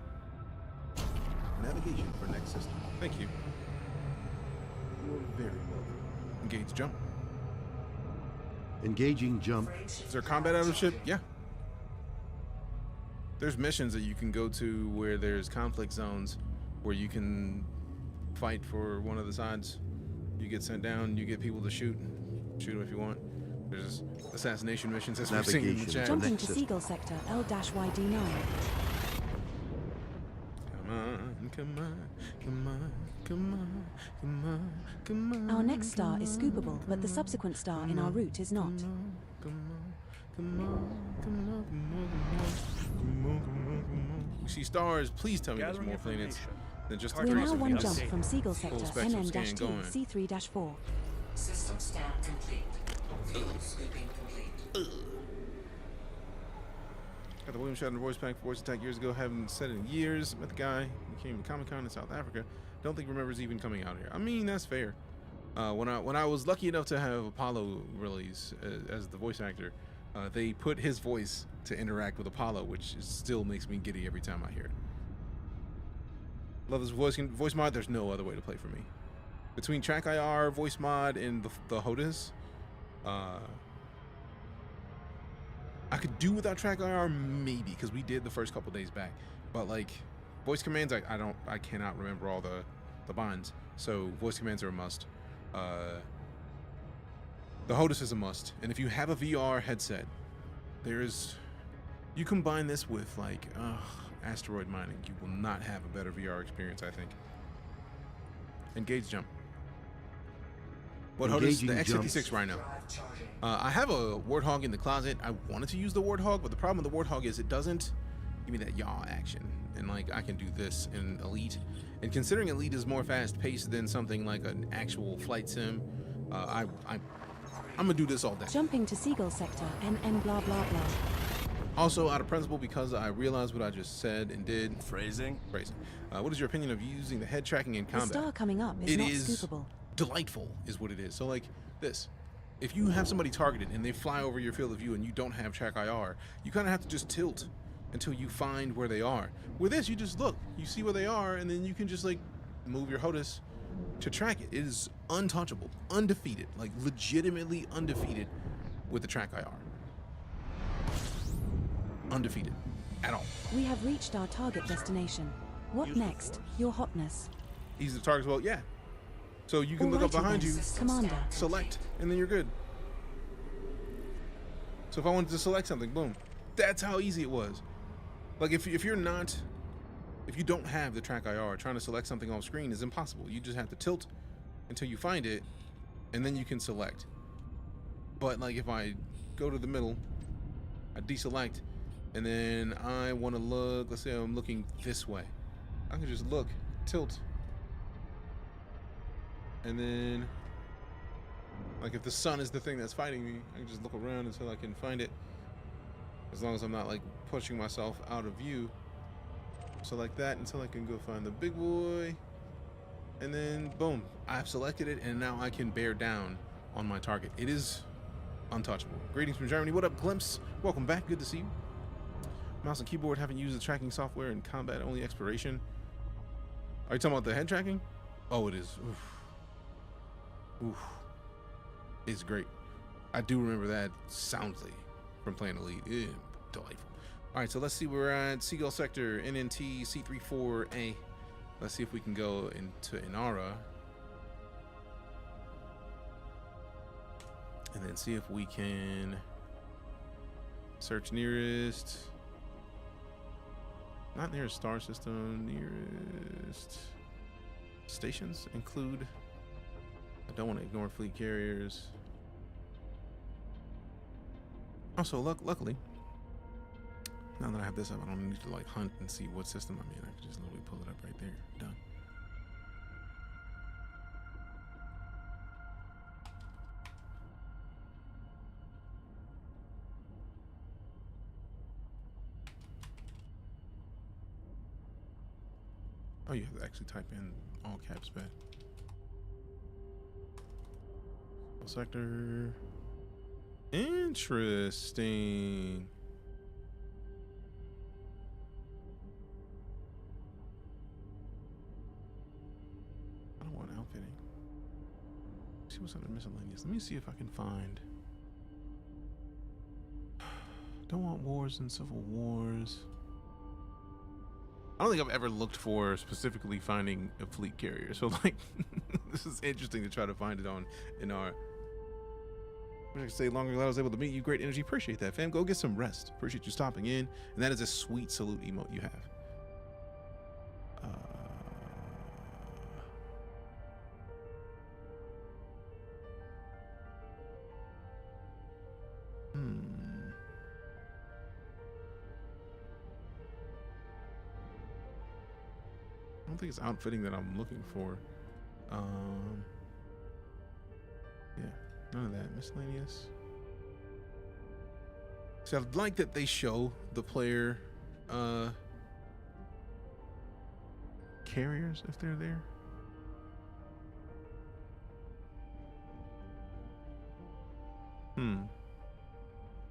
Navigation for next system. Thank you. You're very welcome. Engage jump. Engaging jump. Is there combat out of ship? Yeah. There's missions that you can go to where there's conflict zones where you can fight for one of the sides. You get sent down, you get people to shoot. Shoot them if you want. There's assassination missions as we're seeing in the chat. Jumping to Seagull Sector L-YD9. Come on. Our next star is scoopable, but the subsequent star in our route is not. You see stars, please tell me there's more planets than just the We're trace now of one Venus. jump from Seagull Sector spectrum scan NN-2 going. C3-4. System scan complete. Field sweeping complete. Got the William Shatner voice pack for voice attack years ago. Haven't said it in years. Met the guy who came to Comic-Con in South Africa. Don't think remembers even coming out here. I mean, that's fair. When I was lucky enough to have Apollo release as the voice actor, they put his voice to interact with Apollo, which still makes me giddy every time I hear it. Love this voice mod. There's no other way to play for me. Between TrackIR voice mod and the HOTAS, I could do without TrackIR maybe, because we did the first couple days back. But like voice commands, I cannot remember all the binds. So voice commands are a must. The HOTAS is a must, and if you have a VR headset, you combine this with like asteroid mining, you will not have a better VR experience, I think. Engage jump. What HOTAS? The X56 Rhino. I have a Warthog in the closet. I wanted to use the Warthog, but the problem with the Warthog is it doesn't give me that yaw action, and like I can do this in Elite. And considering Elite is more fast-paced than something like an actual flight sim, I'm gonna do this all day. Jumping to Seagull Sector NN blah blah blah. Also, out of principle, because I realized what I just said and did. Phrasing. What is your opinion of using the head tracking in combat? The star coming up is not scoopable. Delightful, is what it is. So like this. If you have somebody targeted and they fly over your field of view and you don't have TrackIR, you kind of have to just tilt until you find where they are. With this, you just look, you see where they are, and then you can just like move your HOTAS to track it. It is untouchable, undefeated, like legitimately undefeated with the TrackIR. Undefeated at all. We have reached our target destination. What next? Your hotness. Easy to target as well, yeah. So you can look up behind you, Commander. select, and then you're good. So if I wanted to select something, boom. That's how easy it was. Like if you don't have the TrackIR, trying to select something off screen is impossible. You just have to tilt until you find it, and then you can select. But like if I go to the middle, I deselect, and then I want to look, let's say I'm looking this way. I can just look, tilt, and then like if the sun is the thing that's fighting me, I can just look around until I can find it, as long as I'm not like pushing myself out of view. So like that until I can go find the big boy, and then boom, I've selected it, and now I can bear down on my target. It is untouchable. Greetings from Germany. What up, Glimpse? Welcome back. Good to see you. Mouse and keyboard. Haven't used the tracking software in combat only exploration. Are you talking about the head tracking? Oh, it is. Oof. It's great. I do remember that soundly from playing Elite. Yeah, delightful. All right, so let's see. We're at Seagull Sector NNT C34A. Let's see if we can go into Inara and then see if we can search nearest. Not nearest star system. Nearest stations include. I don't want to ignore fleet carriers. Also, luckily, now that I have this up, I don't need to like hunt and see what system I'm in. I can just literally pull it up right there. Done. Oh, you have to actually type in all caps, bet. Sector. Interesting. outfitting. Let's see what's under miscellaneous. Let me see if I can find. Don't want wars and civil wars. I don't think I've ever looked for specifically finding a fleet carrier. So like, this is interesting to try to find it on in our. I should say longer than I was able to meet you. Great energy. Appreciate that, fam. Go get some rest. Appreciate you stopping in. And that is a sweet salute emote you have. I don't think it's outfitting that I'm looking for. Yeah, none of that. Miscellaneous. So I'd like that they show the player carriers if they're there.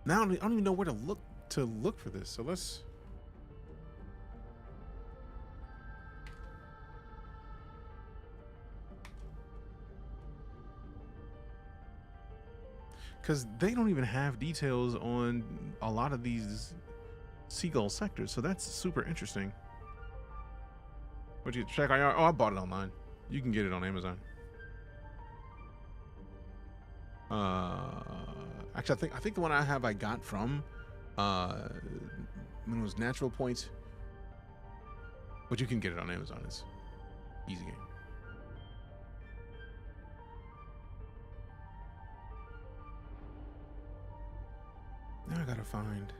Now I don't even know where to look for this. So let's. Because they don't even have details on a lot of these Seagull sectors, so that's super interesting. What'd you check? Oh, I bought it online. You can get it on Amazon. Actually, I think the one I have I got from when it was Natural Points, but you can get it on Amazon. It's easy game. Now I gotta find.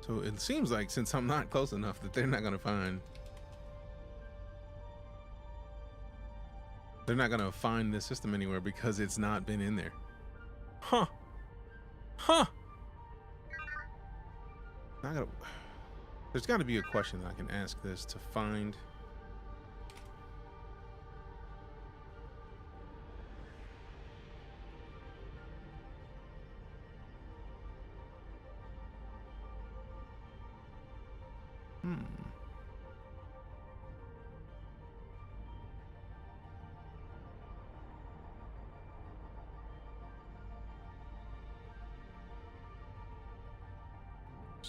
So it seems like since I'm not close enough that they're not gonna find. They're not gonna find this system anywhere because it's not been in there. Huh. Huh. Now I gotta. There's got to be a question that I can ask this to find.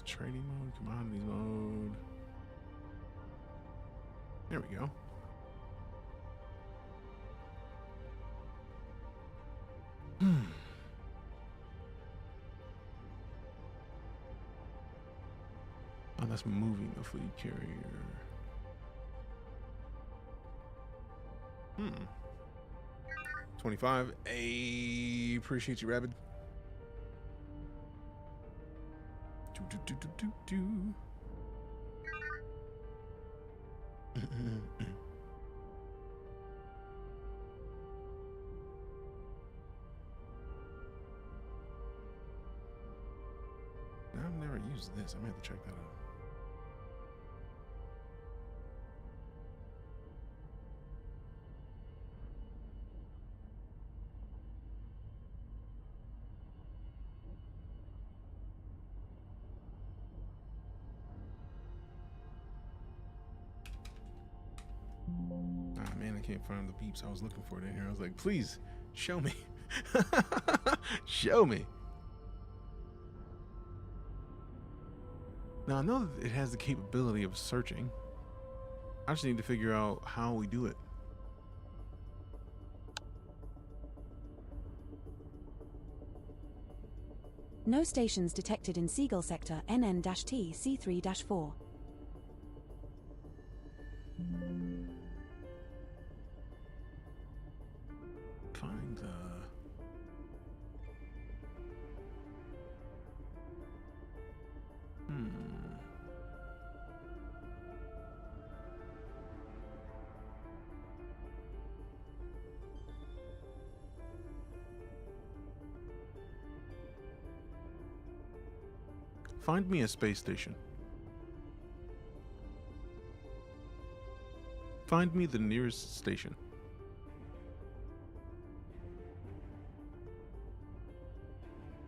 Trading mode, commodities mode. There we go. Oh, that's moving the fleet carrier. 25. Hey, appreciate you, Rabbit. I've never used this. I might have to check that out. Ah, man, I can't find the beeps. I was looking for it in here. I was like, please, show me. Show me. Now, I know that it has the capability of searching. I just need to figure out how we do it. No stations detected in Seagull Sector NN-T C3-4. Find the... Find me a space station. Find me the nearest station.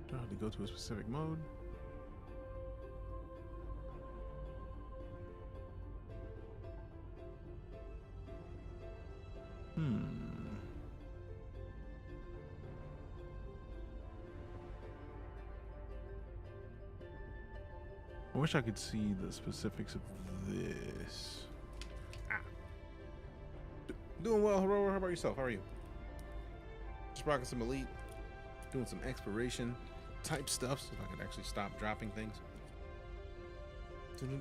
Do I have to go to a specific mode? I wish I could see the specifics of this. Doing well, Heroer. How about yourself? How are you? Just rocking some Elite, doing some exploration type stuff so I could actually stop dropping things. There we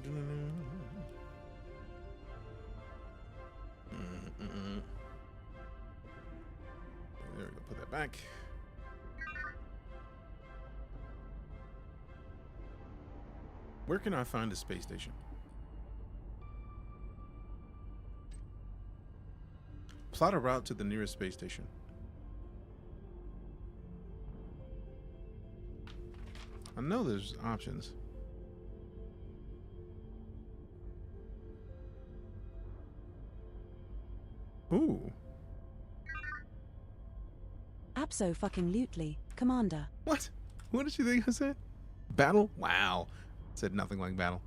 go. Put that back. Where can I find a space station? Plot a route to the nearest space station. I know there's options. Ooh. Abso-fucking-lutely, Commander. What? What did you think I said? Battle? Wow. Said nothing like battle.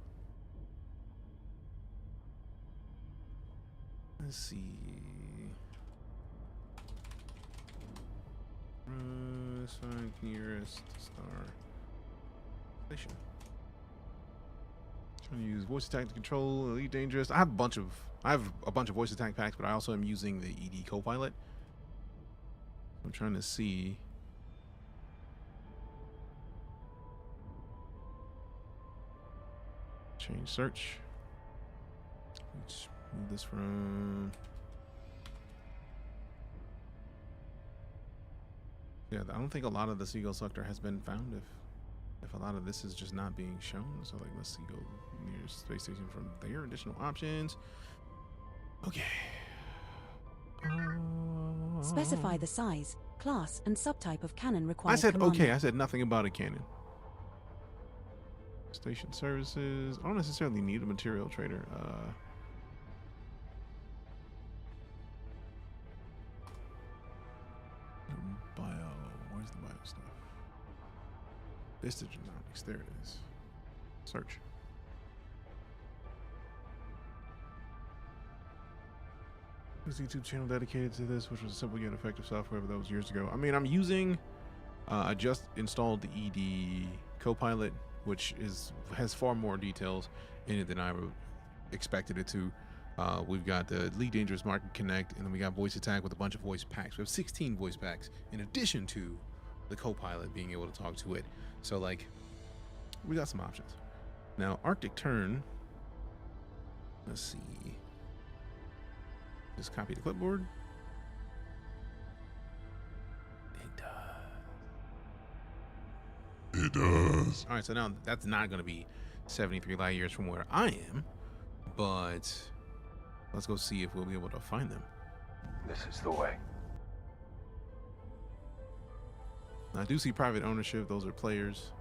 Let's see. Find nearest star station. Trying to use voice attack to control EliteDangerous. I have a bunch of voice attack packs, but I also am using the ED Copilot. I'm trying to see. Change search. Let's move this from. Yeah, I don't think a lot of the Seagull sector has been found if a lot of this is just not being shown. So like, let's see, go near space station from there. Additional options. Okay. Specify the size, class, and subtype of cannon required. I said Commander. okay. I said nothing about a cannon. Station services. I don't necessarily need a material trader. Bio. Where's the bio stuff? Vistagenomics. There it is. Search. There's a YouTube channel dedicated to this, which was a simple yet effective software, but that was years ago. I mean, I'm using. I just installed the ED Copilot, which has far more details in it than I expected it to. We've got the EliteDangerous Market Connect, and then we got Voice Attack with a bunch of voice packs. We have 16 voice packs in addition to the Copilot being able to talk to it. So like, we got some options. Now, Arctic Turn. Let's see. Just copy the clipboard. It does. All right, so now that's not going to be 73 light years from where I am, but let's go see if we'll be able to find them. This is the way. Now, I do see private ownership. Those are players.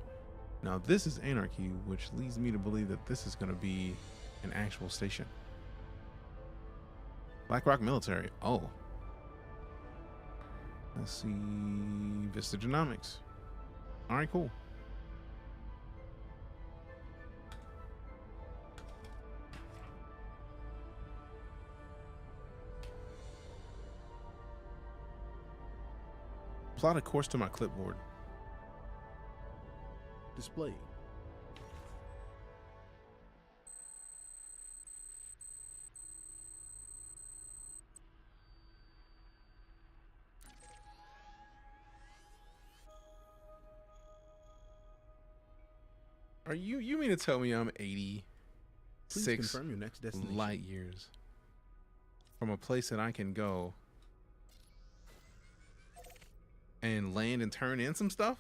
Now, this is Anarchy, which leads me to believe that this is going to be an actual station. BlackRock Military. Oh. Let's see. Vistagenomics. All right, cool. Plot a course to my clipboard. Display. Are you mean to tell me I'm Please 86 confirm your next destination. light years from a place that I can go and land and turn in some stuff?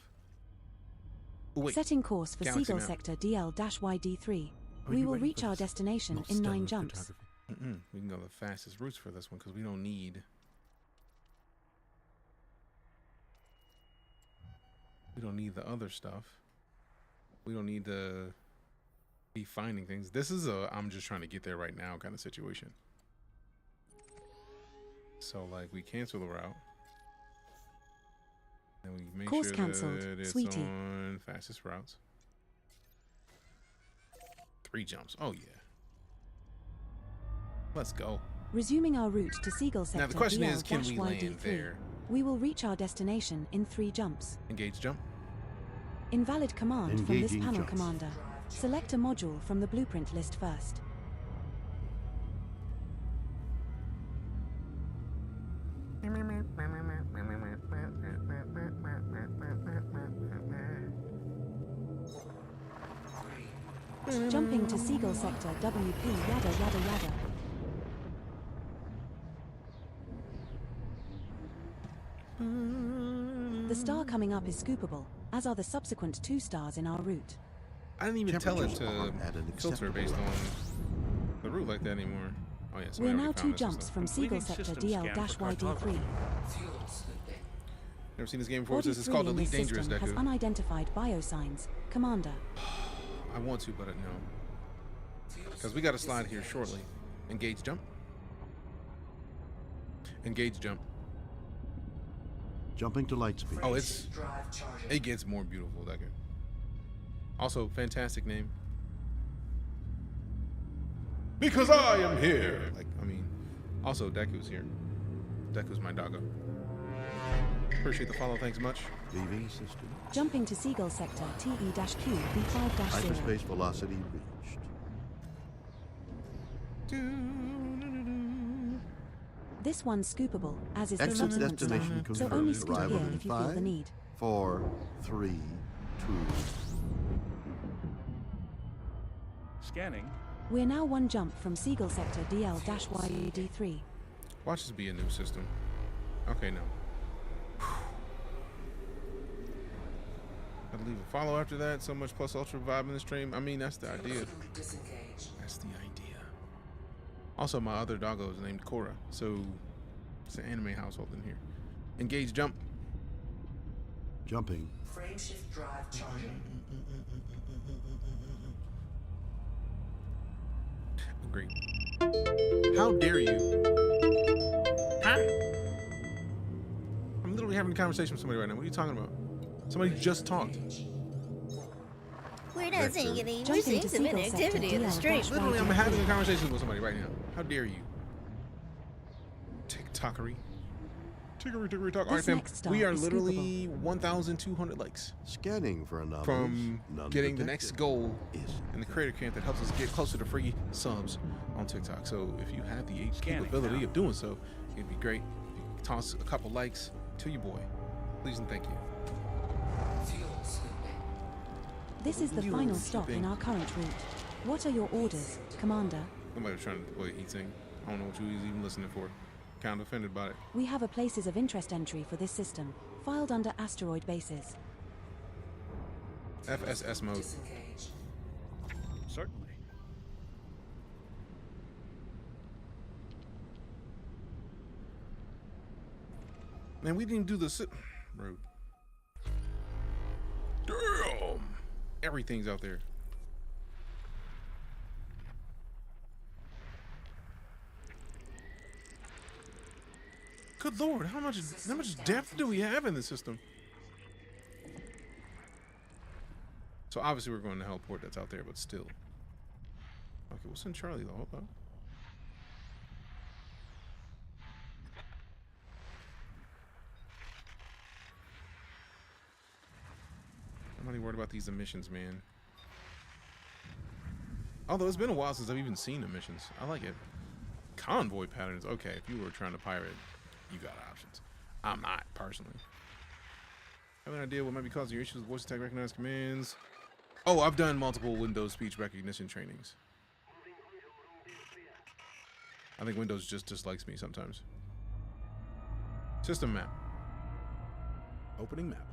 Wait, Setting course for Galaxy Seagull map. Sector DL-YD3. Are We you will ready reach for our this destination most in 9 stellar jumps. photography? we can go the fastest routes for this one because we don't need the other stuff. We don't need to be finding things. This is a I'm just trying to get there right now kind of situation. So like, we cancel the route and we make Course sure cancelled, that it's sweetie. on fastest routes. 3 jumps. Oh yeah. Let's go. Resuming our route to Seagull Sector Now the question is, can we land DL-YD3. there? We will reach our destination in 3 jumps. Engage jump. Invalid command from this Engaging panel, jumps. Commander. Select a module from the blueprint list first. Jumping to Seagull Sector WP yada yada yada. The star coming up is scoopable, as are the subsequent 2 stars in our route. I didn't even tell it Temperatures are to at an filter based on the route like that anymore. Oh yeah, We're somebody now already 2 found this and jumps stuff. from Seagull Completing Sector system scan for DL-YD3. Fuel scooping. Never seen this game before. Body This is called 3 in this EliteDangerous, system has Deku. unidentified biosigns. Commander. I want to, but no. Because we got to slide here shortly. Engage jump. Engage jump. Jumping to light speed. Oh, it gets more beautiful, Deku. Also, fantastic name. Because I am here. Like, I mean, also Deku's here. Deku's my doggo. Appreciate the follow, thanks much. Leaving system. Jumping to Seagull Sector TE-Q B5-0. Hyperspace velocity reached. This one's scoopable, as is the Exit subsequent destination star. So only confirmed. scoop Arrival here in if you feel the 5, need. 4, 3, 2. Scanning. We're now 1 jump from Seagull Sector DL-YD3. Watch this be a new system. Okay, no. Gotta leave a follow after that. So much plus ultra vibe in the stream. I mean, that's the idea. That's the idea. Also, my other doggo is named Korra, so it's an anime household in here. Engage jump. Jumping. Frame shift drive charging. Agree. How dare you? Huh? I'm literally having a conversation with somebody right now. What are you talking about? Somebody just talked. We're not seeing any. We're Jumping seeing to some Seagull inactivity Sector in the stream. Literally, I'm having a conversation with somebody right now. How dare you? TikTokery. Tickery talk. All right, fam. We are literally 1,200 likes Scanning for anomalies. from None getting the detected. next goal Is in the creator camp that helps us get closer to free subs on TikTok. So if you have the capability of doing so, it'd be great if you could toss a couple likes to your boy. Please and thank you. Fuel scooping. This is the You final stop in our current route. What are your orders, Commander? Somebody was trying to play E-Ting. I don't know what you was even listening for. Kind of offended by it. We have a places of interest entry for this system, filed under asteroid bases. FSS mode. Disengage. Certainly. Man, we didn't do the road. Damn! Everything's out there. Good lord, how much depth do we have in the system? So obviously we're going to heliport that's out there, but still. Okay, we'll send Charlie though. Hold on. I'm not even worried about these emissions, man. Although it's been a while since I've even seen emissions. I like it. Convoy patterns. Okay, if you were trying to pirate, you got options. I'm not, personally. I have an idea what might be causing your issues with voice attack recognized commands. Oh, I've done multiple Windows speech recognition trainings. I think Windows just dislikes me sometimes. System map. Opening map.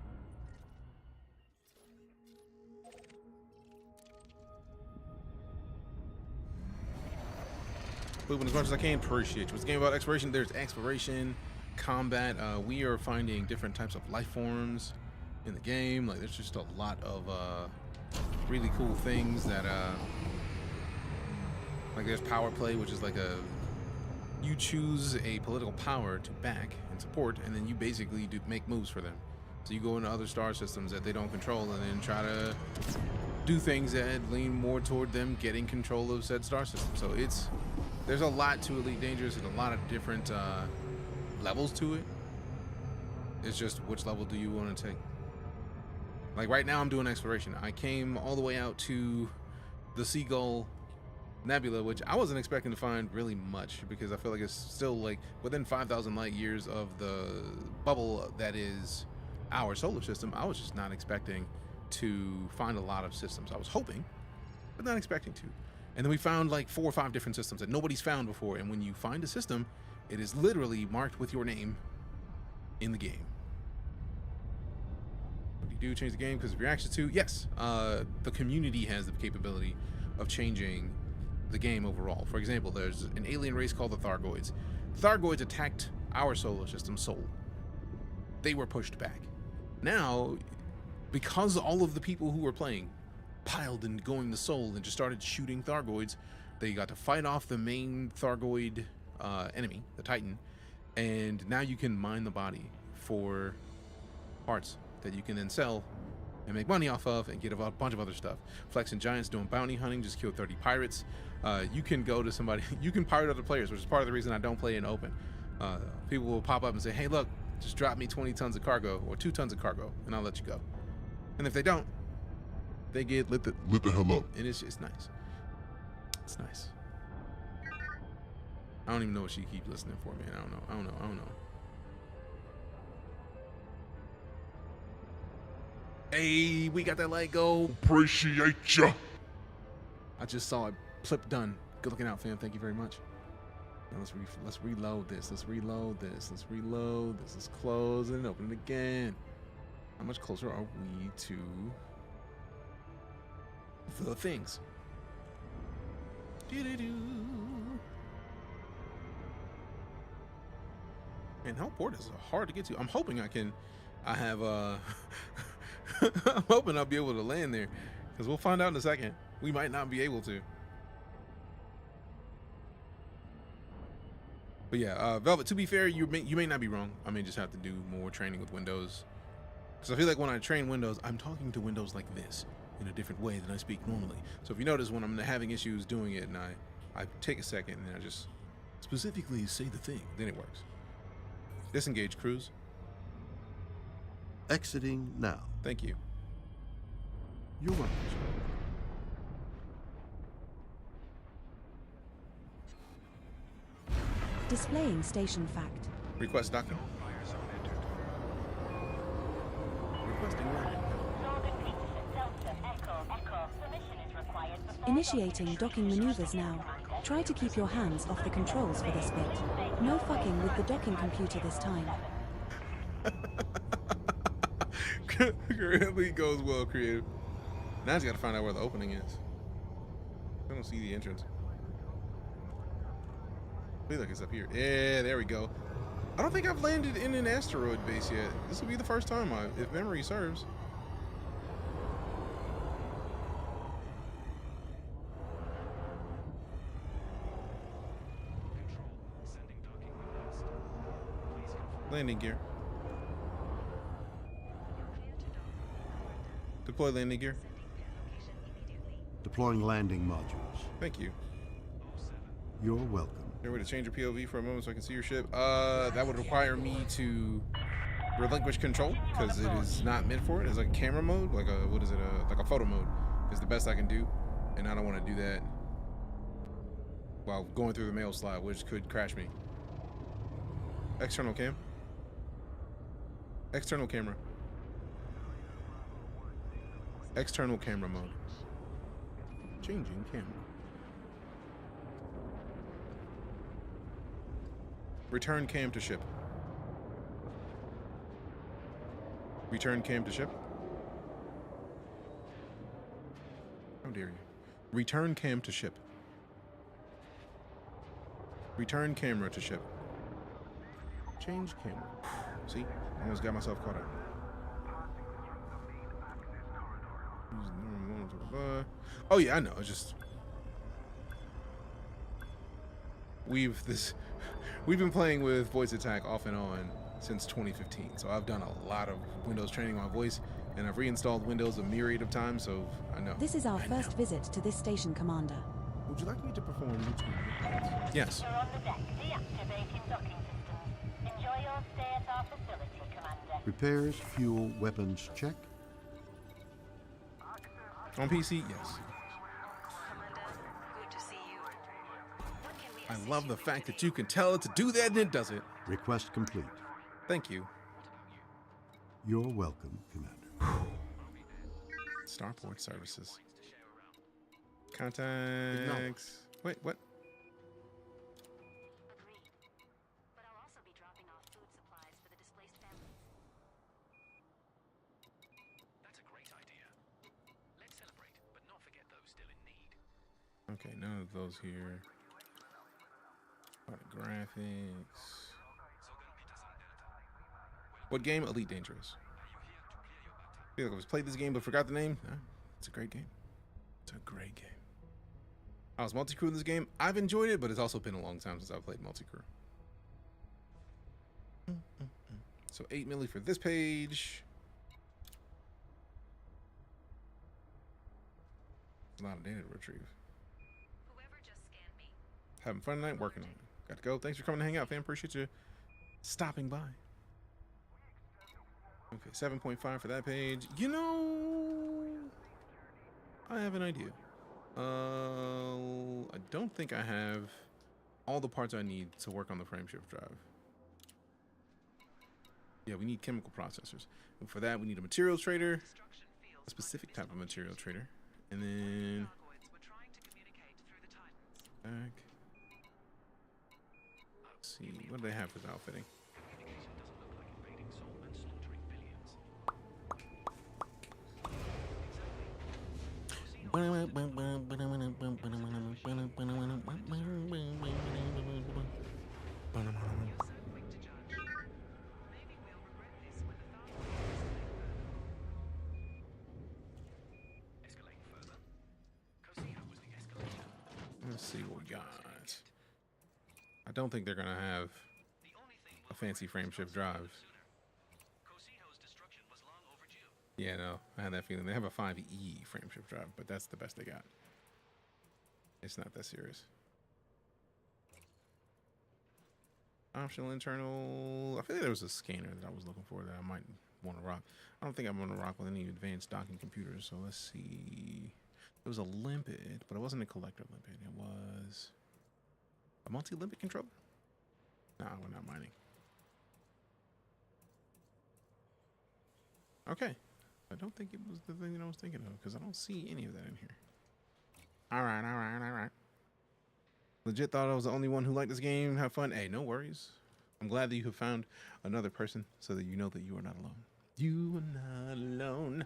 Moving as much as I can. Appreciate you. It's a game about exploration. There's exploration, combat. We are finding different types of life forms in the game. Like there's just a lot of really cool things that like there's power play, which is like you choose a political power to back and support, and then you basically make moves for them. So you go into other star systems that they don't control, and then try to do things that lean more toward them getting control of said star system. So it's There's a lot to Elite Dangerous and a lot of different levels to it. It's just which level do you want to take? Like right now I'm doing exploration. I came all the way out to the Seagull Nebula, which I wasn't expecting to find really much because I feel like it's still like within 5,000 light years of the bubble that is our solar system. I was just not expecting to find a lot of systems. I was hoping, but not expecting to. And then we found like 4 or 5 different systems that nobody's found before. And when you find a system, it is literally marked with your name in the game. What do you do? Change the game because of your actions too? Yes. The community has the capability of changing the game overall. For example, there's an alien race called the Thargoids. Thargoids attacked our solar system, Sol. They were pushed back. Now, because all of the people who were playing piled into going to Sol and just started shooting Thargoids, they got to fight off the main Thargoid enemy, the Titan, and now you can mine the body for parts that you can then sell and make money off of and get a bunch of other stuff. Flexing Giants doing bounty hunting, just killed 30 pirates. You can go to somebody, you can pirate other players, which is part of the reason I don't play in open. People will pop up and say, hey, look, just drop me 20 tons of cargo or 2 tons of cargo and I'll let you go. And if they don't, they get lit the hell up. And it's nice. It's nice. I don't even know what she keeps listening for, man. I don't know. Hey, we got that light go. Appreciate ya. I just saw it. Flip done. Good looking out, fam. Thank you very much. Now let's reload this. Let's reload this. Let's close it and open it again. How much closer are we to the things? Do-do-do. And Hellport is hard to get to. I'm hoping I'm hoping I'll be able to land there, because we'll find out in a second. We might not be able to. But yeah, Velvet, to be fair, you may not be wrong. I may just have to do more training with Windows. Because I feel like when I train Windows, I'm talking to Windows like this, in a different way than I speak normally. So if you notice, when I'm having issues doing it and I take a second and I just specifically say the thing, then it works. Disengage, cruise. Exiting now. Thank you. You're welcome. Displaying station fact. Request docking. Requesting landing. Initiating docking maneuvers now. Try to keep your hands off the controls for this bit. No fucking with the docking computer this time. Currently goes well, creative. Now I just gotta find out where the opening is. I don't see the entrance. I feel like it's up here. Yeah, there we go. I don't think I've landed in an asteroid base yet. This will be the first time, if memory serves. Landing gear. Deploy landing gear. Deploying landing modules. Thank you. You're welcome. Is there a way to change your POV for a moment so I can see your ship? That would require me to relinquish control because it is not meant for it. It's like a camera mode, like a, what is it? Like a photo mode is the best I can do. And I don't want to do that while going through the mail slide, which could crash me. External cam. External camera. External camera mode. Changing camera. Return cam to ship. Return cam to ship. How dare you? Return cam to ship. Return camera to ship. Change camera. See? Almost got myself caught up. Oh yeah, I know. It's just we've been playing with voice attack off and on since 2015. So I've done a lot of Windows training on voice, and I've reinstalled Windows a myriad of times. So I know. This is our first visit to this station, Commander. Would you like me to perform routine maintenance? Yes. You're on the deck, deactivating docking systems. Enjoy your stay at our facility, Commander. Repairs, fuel, weapons, check. On PC, yes. I love the fact that you can tell it to do that and it does it. Request complete. Thank you. You're welcome, Commander. Starport services. Contacts. Wait, what? But I'll also be dropping off food supplies for the displaced families. That's a great idea. Let's celebrate, but not forget those still in need. Okay, none of those here. Graphics. What game? EliteDangerous. I feel like I was played this game but forgot the name. No, it's a great game. It's a great game. I was multi-crew in this game. I've enjoyed it, but it's also been a long time since I've played multi-crew. So 8 milli for this page. A lot of data to retrieve. Whoever just scanned me. Having fun tonight, working on it. Got to go. Thanks for coming to hang out, fam. Appreciate you stopping by. Okay, 7.5 for that page. You know, I have an idea. I don't think I have all the parts I need to work on the frameshift drive. Yeah, we need chemical processors. And for that, we need a materials trader, a specific type of material trader, and then back. Let's see, what do they have for the outfitting? Let's see what we got. I don't think they're gonna have a fancy frameshift drive. Yeah, no, I had that feeling. They have a 5E frameshift drive, but that's the best they got. It's not that serious. Optional internal. I feel like there was a scanner that I was looking for that I might want to rock. I don't think I'm going to rock with any advanced docking computers. So let's see. It was a limpet, but it wasn't a collector limpet. It was a multi-limpet controller. Nah, we're not mining. Okay. I don't think it was the thing that I was thinking of because I don't see any of that in here. All right. Legit thought I was the only one who liked this game. Have fun. Hey, no worries. I'm glad that you have found another person so that you know that you are not alone. You are not alone.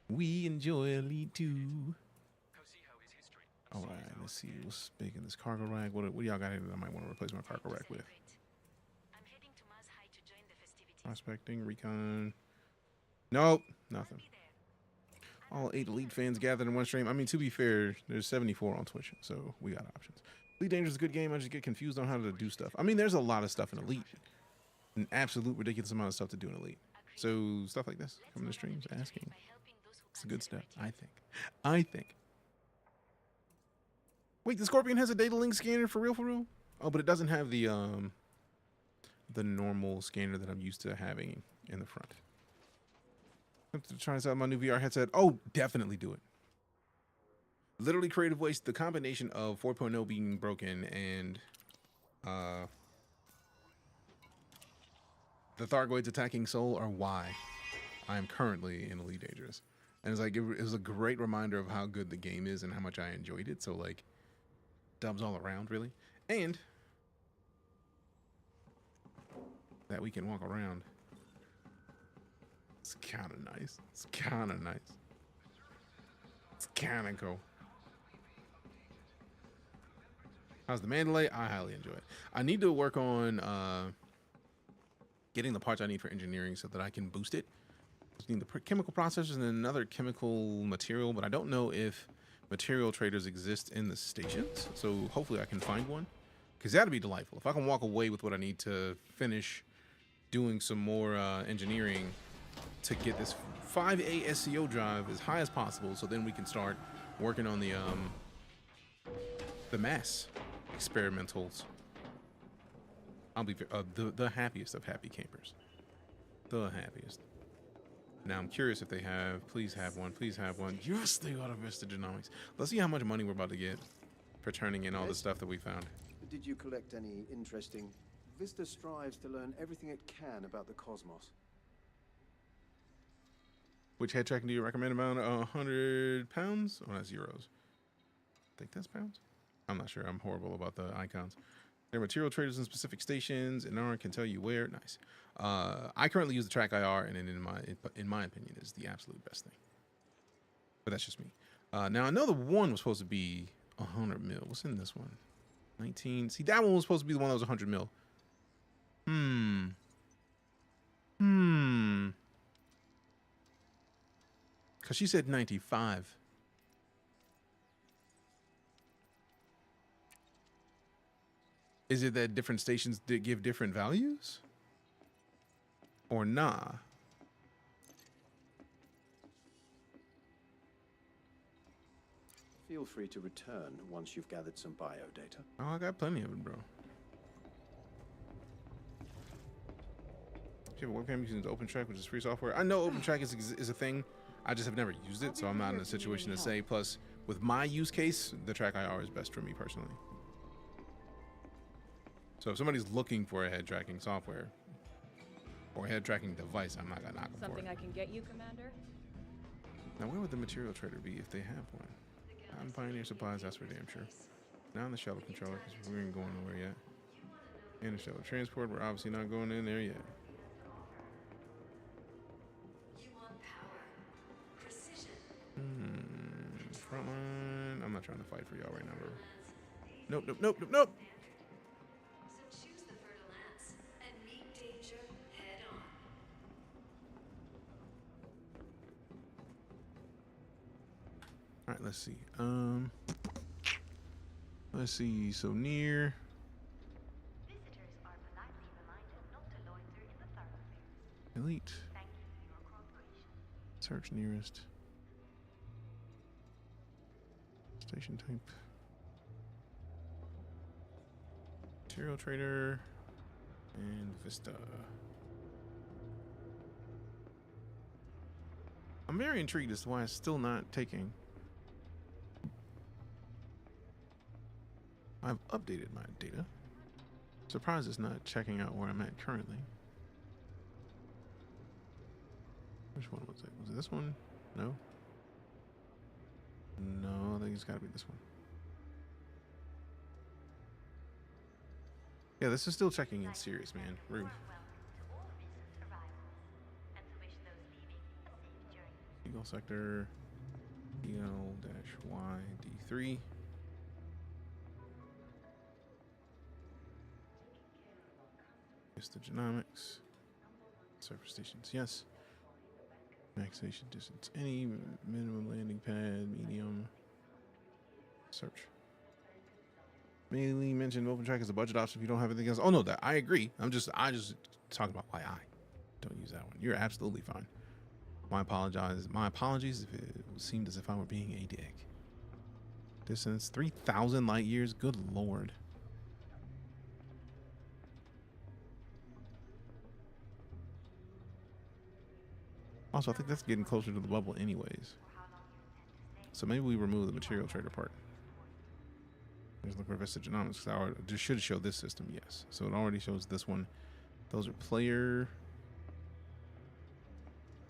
We enjoy Elite too. All right, let's see what's big in this cargo rack. What y'all got here that I might want to replace my cargo rack with? Prospecting, recon. Nope, nothing. All 8 Elite fans gathered in one stream. I mean, to be fair, there's 74 on Twitch, so we got options. EliteDangerous is a good game. I just get confused on how to do stuff. I mean, there's a lot of stuff in Elite. An absolute ridiculous amount of stuff to do in Elite. So stuff like this, coming to streams, asking. It's a good step, I think. Wait, the Scorpion has a data link scanner for real? Oh, but it doesn't have the normal scanner that I'm used to having in the front. I'm trying to out my new VR headset. Oh, definitely do it. Literally creative waste. The combination of 4.0 being broken and the Thargoids attacking Soul are why I am currently in EliteDangerous. And it's like, it was a great reminder of how good the game is and how much I enjoyed it. So like, dubs all around, really. And that we can walk around. It's kind of nice. It's kind of cool. How's the Mandalay? I highly enjoy it. I need to work on getting the parts I need for engineering so that I can boost it. I need the chemical processors and another chemical material, but I don't know if material traders exist in the stations. So hopefully I can find one, because that'd be delightful. If I can walk away with what I need to finish doing some more engineering to get this 5A SCO drive as high as possible, so then we can start working on the the mass experimentals. I'll be the happiest of happy campers. The happiest. Now I'm curious if they have. Please have one. Please have one. Yes, they got a Vista Genomics. Let's see how much money we're about to get for turning in all the stuff that we found. Did you collect any interesting? Vista strives to learn everything it can about the cosmos. Which head tracking do you recommend? About 100 pounds? Oh, that's euros. I think that's pounds. I'm not sure. I'm horrible about the icons. There are material traders in specific stations, and Aaron can tell you where. Nice. I currently use the TrackIR, and in my opinion, is the absolute best thing. But that's just me. Now I know the one was supposed to be 100 mil. What's in this one? 19. See, that one was supposed to be the one that was 100 mil. Because she said 95. Is it that different stations did give different values? Or nah? Feel free to return once you've gathered some bio data. Oh, I got plenty of it, bro. If you have a webcam using the OpenTrack, which is free software. I know OpenTrack is a thing. I just have never used it, so I'm not in a situation to say. Plus, with my use case, the TrackIR is best for me personally. So if somebody's looking for a head tracking software or a head tracking device, I'm not gonna knock them for it. Something I can get you, Commander? Now, where would the material trader be if they have one? Out in Pioneer Supplies, that's for damn sure. Now in the shuttle controller, because we ain't going nowhere yet. In the shuttle transport, we're obviously not going in there yet. Frontline. I'm not trying to fight for y'all right now, bro. Nope, nope, nope, nope, nope. So choose the fertile lance and meet danger head on. All right, let's see. Let's see. So near. Visitors are politely reminded not to loiter in the thoroughfare. Elite. Thank you for your cooperation. Search nearest. Station type. Material trader. And Vista. I'm very intrigued as to why it's still not taking. I've updated my data. Surprised it's not checking out where I'm at currently. Which one was it? Was it this one? No. No, I think it's gotta be this one. Yeah, this is still checking in serious, man. Rude. Seagull sector. EL-YD3. Vista Genomics. Surface stations, yes. Max station distance, any minimum landing pad, medium. Search. Mainly mentioned OpenTrack as a budget option if you don't have anything else. Oh no, that I agree. I just talking about why I don't use that one. You're absolutely fine. My apologies if it seemed as if I were being a dick. Distance 3,000 light years. Good lord. Also, I think that's getting closer to the bubble anyways. So maybe we remove the material trader part. Let's look for Vista Genomics. It should show this system, yes. So it already shows this one. Those are player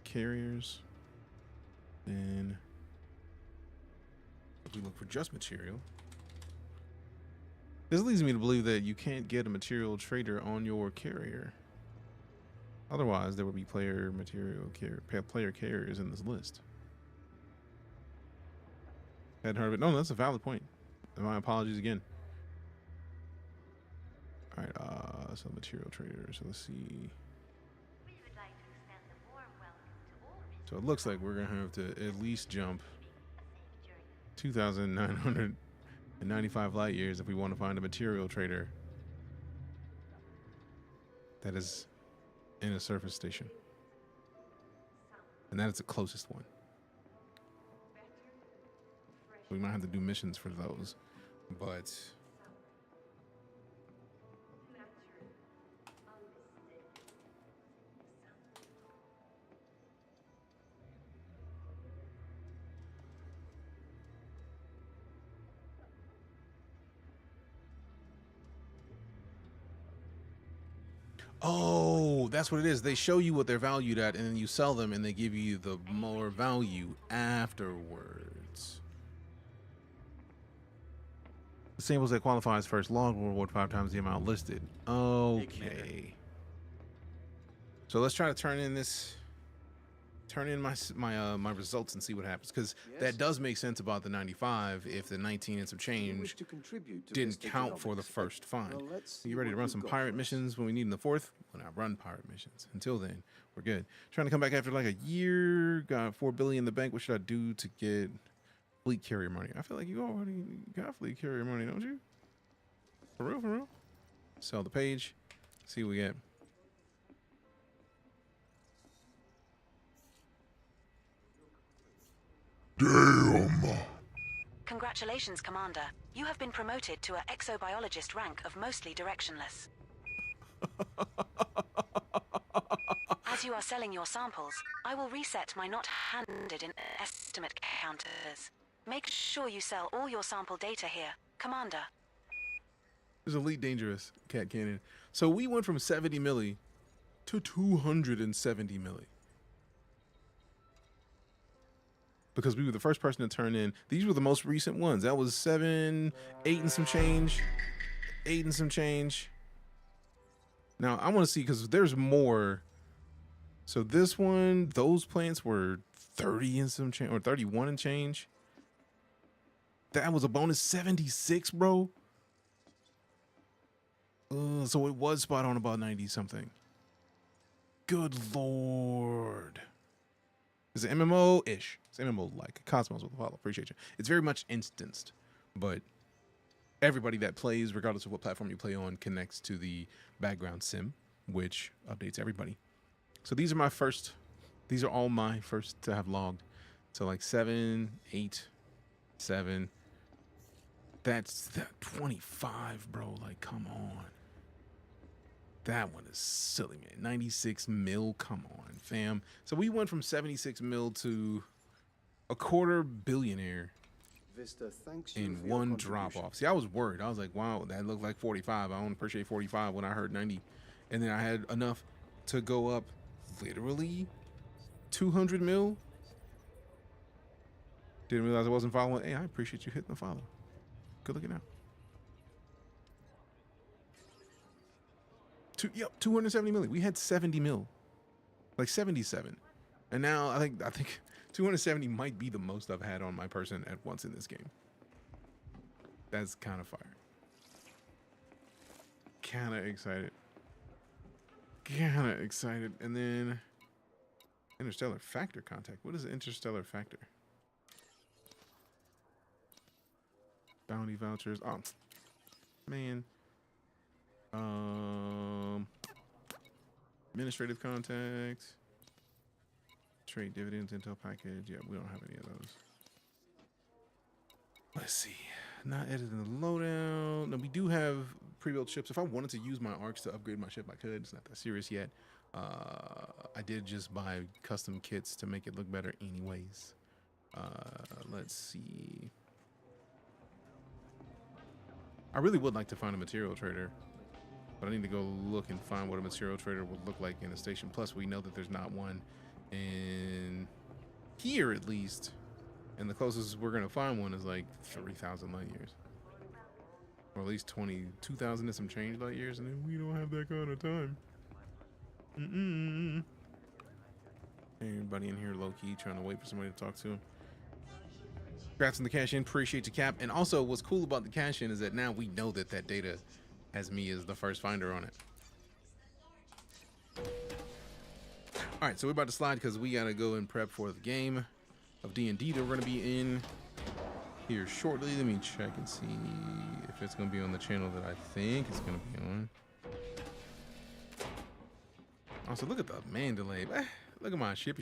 carriers. Then if we look for just material. This leads me to believe that you can't get a material trader on your carrier. Otherwise, there would be player carriers in this list. Hadn't heard of it. No, that's a valid point. And my apologies again. All right, so material trader. So let's see. So it looks like we're gonna have to at least jump 2,995 light years if we want to find a material trader that is in a surface station, and that is the closest one. We might have to do missions for those. But oh, that's what it is. They show you what they're valued at, and then you sell them, and they give you the more value afterwards. The samples that qualify as first log will reward 5 times the amount listed. Okay. So let's try to turn in my results and see what happens, because that does make sense about the 95 if the 19 and some change didn't count for the first find. Are you ready to run some pirate missions when we need in the 4th? When I run pirate missions. Until then, we're good. Trying to come back after like a year. Got 4 billion in the bank. What should I do to get fleet carrier money? I feel like you already got fleet carrier money, don't you? For real, for real. Sell the page. See what we get. Damn! Congratulations, Commander. You have been promoted to an exobiologist rank of mostly directionless. As you are selling your samples, I will reset my not handed in estimate counters. Make sure you sell all your sample data here, Commander. There's EliteDangerous cat cannon. So we went from 70 milli to 270 milli. Because we were the first person to turn in. These were the most recent ones. That was 7, 8 and some change. 8 and some change. Now I want to see, because there's more. So this one, those plants were 30 and some change, or 31 and change. That was a bonus 76, bro. So it was spot on about 90 something. Good Lord. It's an MMO-ish. It's MMO-like. Cosmos with a follow. Appreciate you. It's very much instanced, but everybody that plays, regardless of what platform you play on, connects to the background sim, which updates everybody. So these are my first. These are all my first to have logged. So like 7, 8, 7. That's 25, bro. Like, come on. That one is silly, man. 96 mil. Come on, fam. So we went from 76 mil to a quarter billionaire Vista, thanks you in for your one drop off. See, I was worried. I was like, wow, that looked like 45. I don't appreciate 45 when I heard 90. And then I had enough to go up literally 200 mil. Didn't realize I wasn't following. Hey, I appreciate you hitting the follow. Good looking out. Yep, 270 million. We had 70 mil, like 77, and now I think 270 might be the most I've had on my person at once in this game. That's kind of fire. Kind of excited. And then interstellar factor contact. What is interstellar factor? Bounty vouchers. Oh, man. Administrative contacts, trade dividends, intel package. Yeah, we don't have any of those. Let's see. Not editing the loadout. No, we do have pre-built ships. If I wanted to use my arcs to upgrade my ship, I could. It's not that serious yet. I did just buy custom kits to make it look better anyways. Let's see. I really would like to find a material trader, but I need to go look and find what a material trader would look like in a station. Plus, we know that there's not one in here, at least. And the closest we're going to find one is like 3,000 light years. Or at least 22,000 and some change light years. And then we don't have that kind of time. Everybody in here low-key trying to wait for somebody to talk to him. Congrats on the cash in. Appreciate you, Cap. And also, what's cool about the cash in is that now we know that that data has me as the first finder on it. All right, so we're about to slide because we got to go and prep for the game of D&D that we're going to be in here shortly. Let me check and see if it's going to be on the channel that I think it's going to be on. Also, look at the man delay. Look at my ship.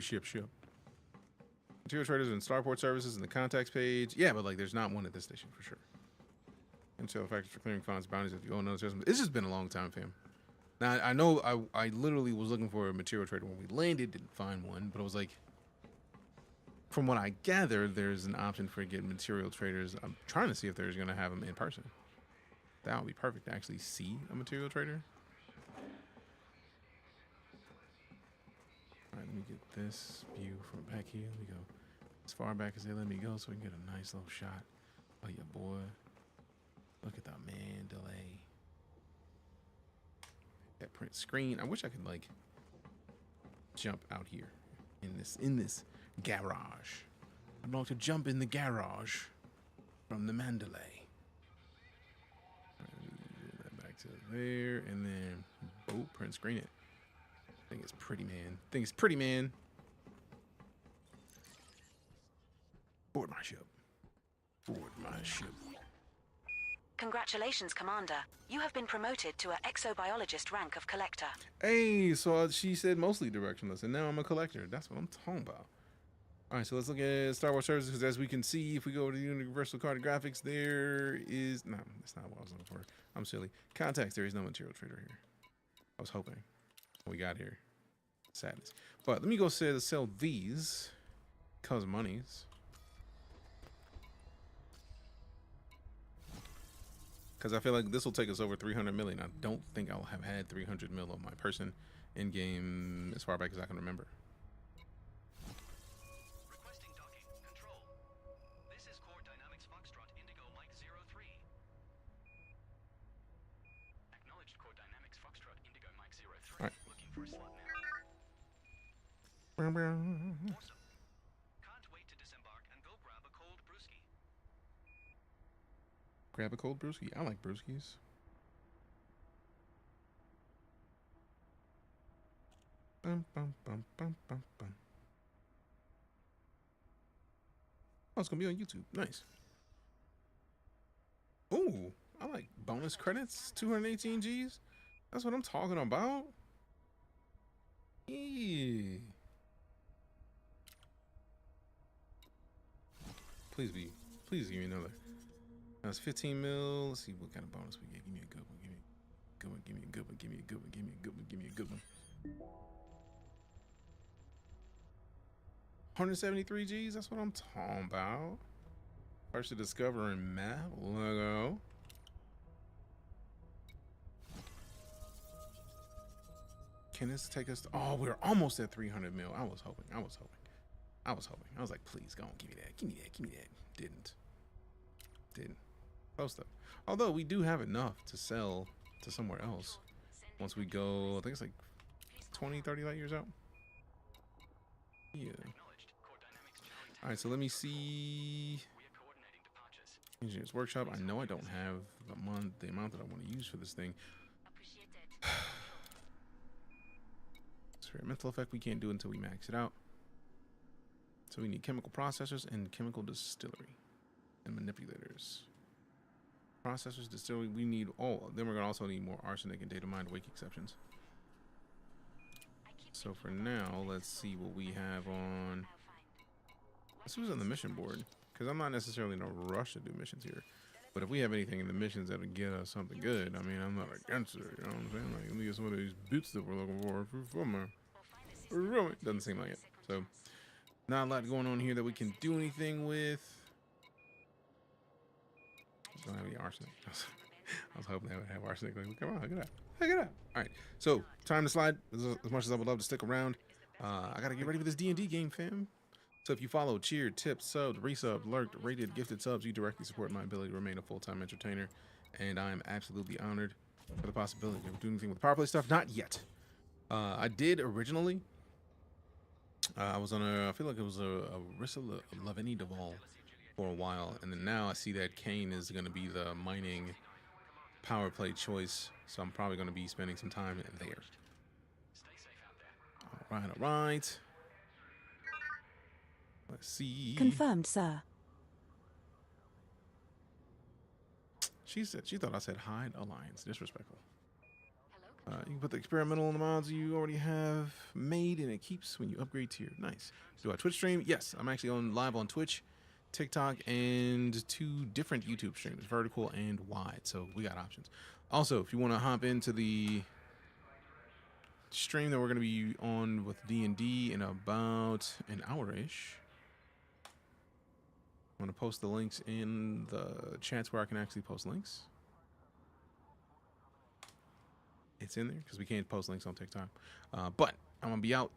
Material traders and starport services and the contacts page. Yeah, but like there's not one at this station for sure. Intel factors for clearing funds, bounties if you own another system. It's just been a long time, fam. Now, I know I literally was looking for a material trader when we landed, didn't find one, but I was like, from what I gathered, there's an option for getting material traders. I'm trying to see if there's going to have them in person. That would be perfect to actually see a material trader. All right, let me get this view from back here. Let me go as far back as they let me go so we can get a nice little shot of your boy. Look at the Mandalay. That print screen. I wish I could like jump out here in this garage. I'd like to jump in the garage from the Mandalay. That back to there, and then print screen it. I think it's pretty, man. Board my ship. Congratulations, Commander. You have been promoted to an exobiologist rank of collector. Hey, so she said mostly directionless, and now I'm a collector. That's what I'm talking about. All right, so let's look at Star Wars services, because as we can see, if we go to the Universal Cartographics, there is... No, that's not what I was looking for. I'm silly. Contacts, there is no material trader here. I was hoping. We got here. Sadness. But let me go sell these, cause monies. Because I feel like this will take us over 300 million. I don't think I'll have had 300 mil on my person in game as far back as I can remember. Requesting docking. Control. This is Core Dynamics Foxtrot Indigo Mike 03. Acknowledged Core Dynamics Foxtrot Indigo Mike 03. All right. Looking for a slot now. Awesome. Can't wait to disembark and go grab a cold brewski. Grab a cold brewski. I like brewskis. Bum, bum, bum, bum, bum, bum. Oh, it's gonna be on YouTube. Nice. Ooh, I like bonus credits. 218 G's. That's what I'm talking about. Yeah. Please give me another. That's 15 mil. Let's see what kind of bonus we get. Give me a good one. Give me a good one. Give me a good one. Give me a good one. Give me a good one. Give me a good one. 173 G's. That's what I'm talking about. First to discover in map logo. Can this take us to, oh, we're almost at 300 mil. I was hoping. I was like, please, go on, give me that. Give me that. Didn't. Close though. Although we do have enough to sell to somewhere else. Once we go, I think it's like 20, 30 light years out. Yeah. All right, so let me see. Engineers Workshop. I know I don't have the amount that I want to use for this thing. Experimental effect we can't do until we max it out. So we need chemical processors and chemical distillery and manipulators. Processors, distillery, we need all. Then we're gonna also need more arsenic and data mined wake exceptions. So for now, let's see what we have on. Let's see who's on the mission board, because I'm not necessarily in a rush to do missions here. But if we have anything in the missions that'll get us something good, I mean, I'm not against it. You know what I'm saying? Like, let me get some of these boots that we're looking for. Doesn't seem like it. So, not a lot going on here that we can do anything with. Don't have any arsenic. I was hoping they would have arsenic. Like, come on, look it up. All right, so time to slide. As much as I would love to stick around, I gotta get ready for this D&D game, fam. So if you follow, cheered, tipped, subbed, resubbed, lurked, rated, gifted subs, you directly support my ability to remain a full-time entertainer, and I am absolutely honored for the possibility of doing anything with power play stuff. Not yet. I did originally. I was on I feel like it was a Rissa Lavini Duvall for a while, and then now I see that Kane is going to be the mining power play choice, so I'm probably going to be spending some time there. All right. Let's see. Confirmed, sir. She thought I said hide alliance. Disrespectful. You can put the experimental on the mods you already have made, and it keeps when you upgrade tier. Nice. Do I Twitch stream? Yes, I'm actually live on Twitch TikTok and 2 different YouTube streams, vertical and wide. So we got options. Also, if you want to hop into the stream that we're going to be on with D&D in about an hour-ish, I'm going to post the links in the chats where I can actually post links. It's in there because we can't post links on TikTok. But I'm going to be out,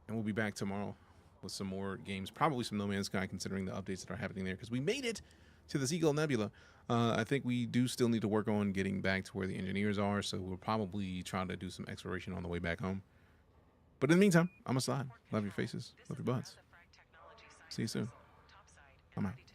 and we'll be back tomorrow with some more games, probably some No Man's Sky, considering the updates that are happening there, because we made it to the Seagull Nebula. I think we do still need to work on getting back to where the engineers are, so we'll probably try to do some exploration on the way back home. But in the meantime, I'm going to slide. Love your faces. Love your butts. See you soon. I'm out.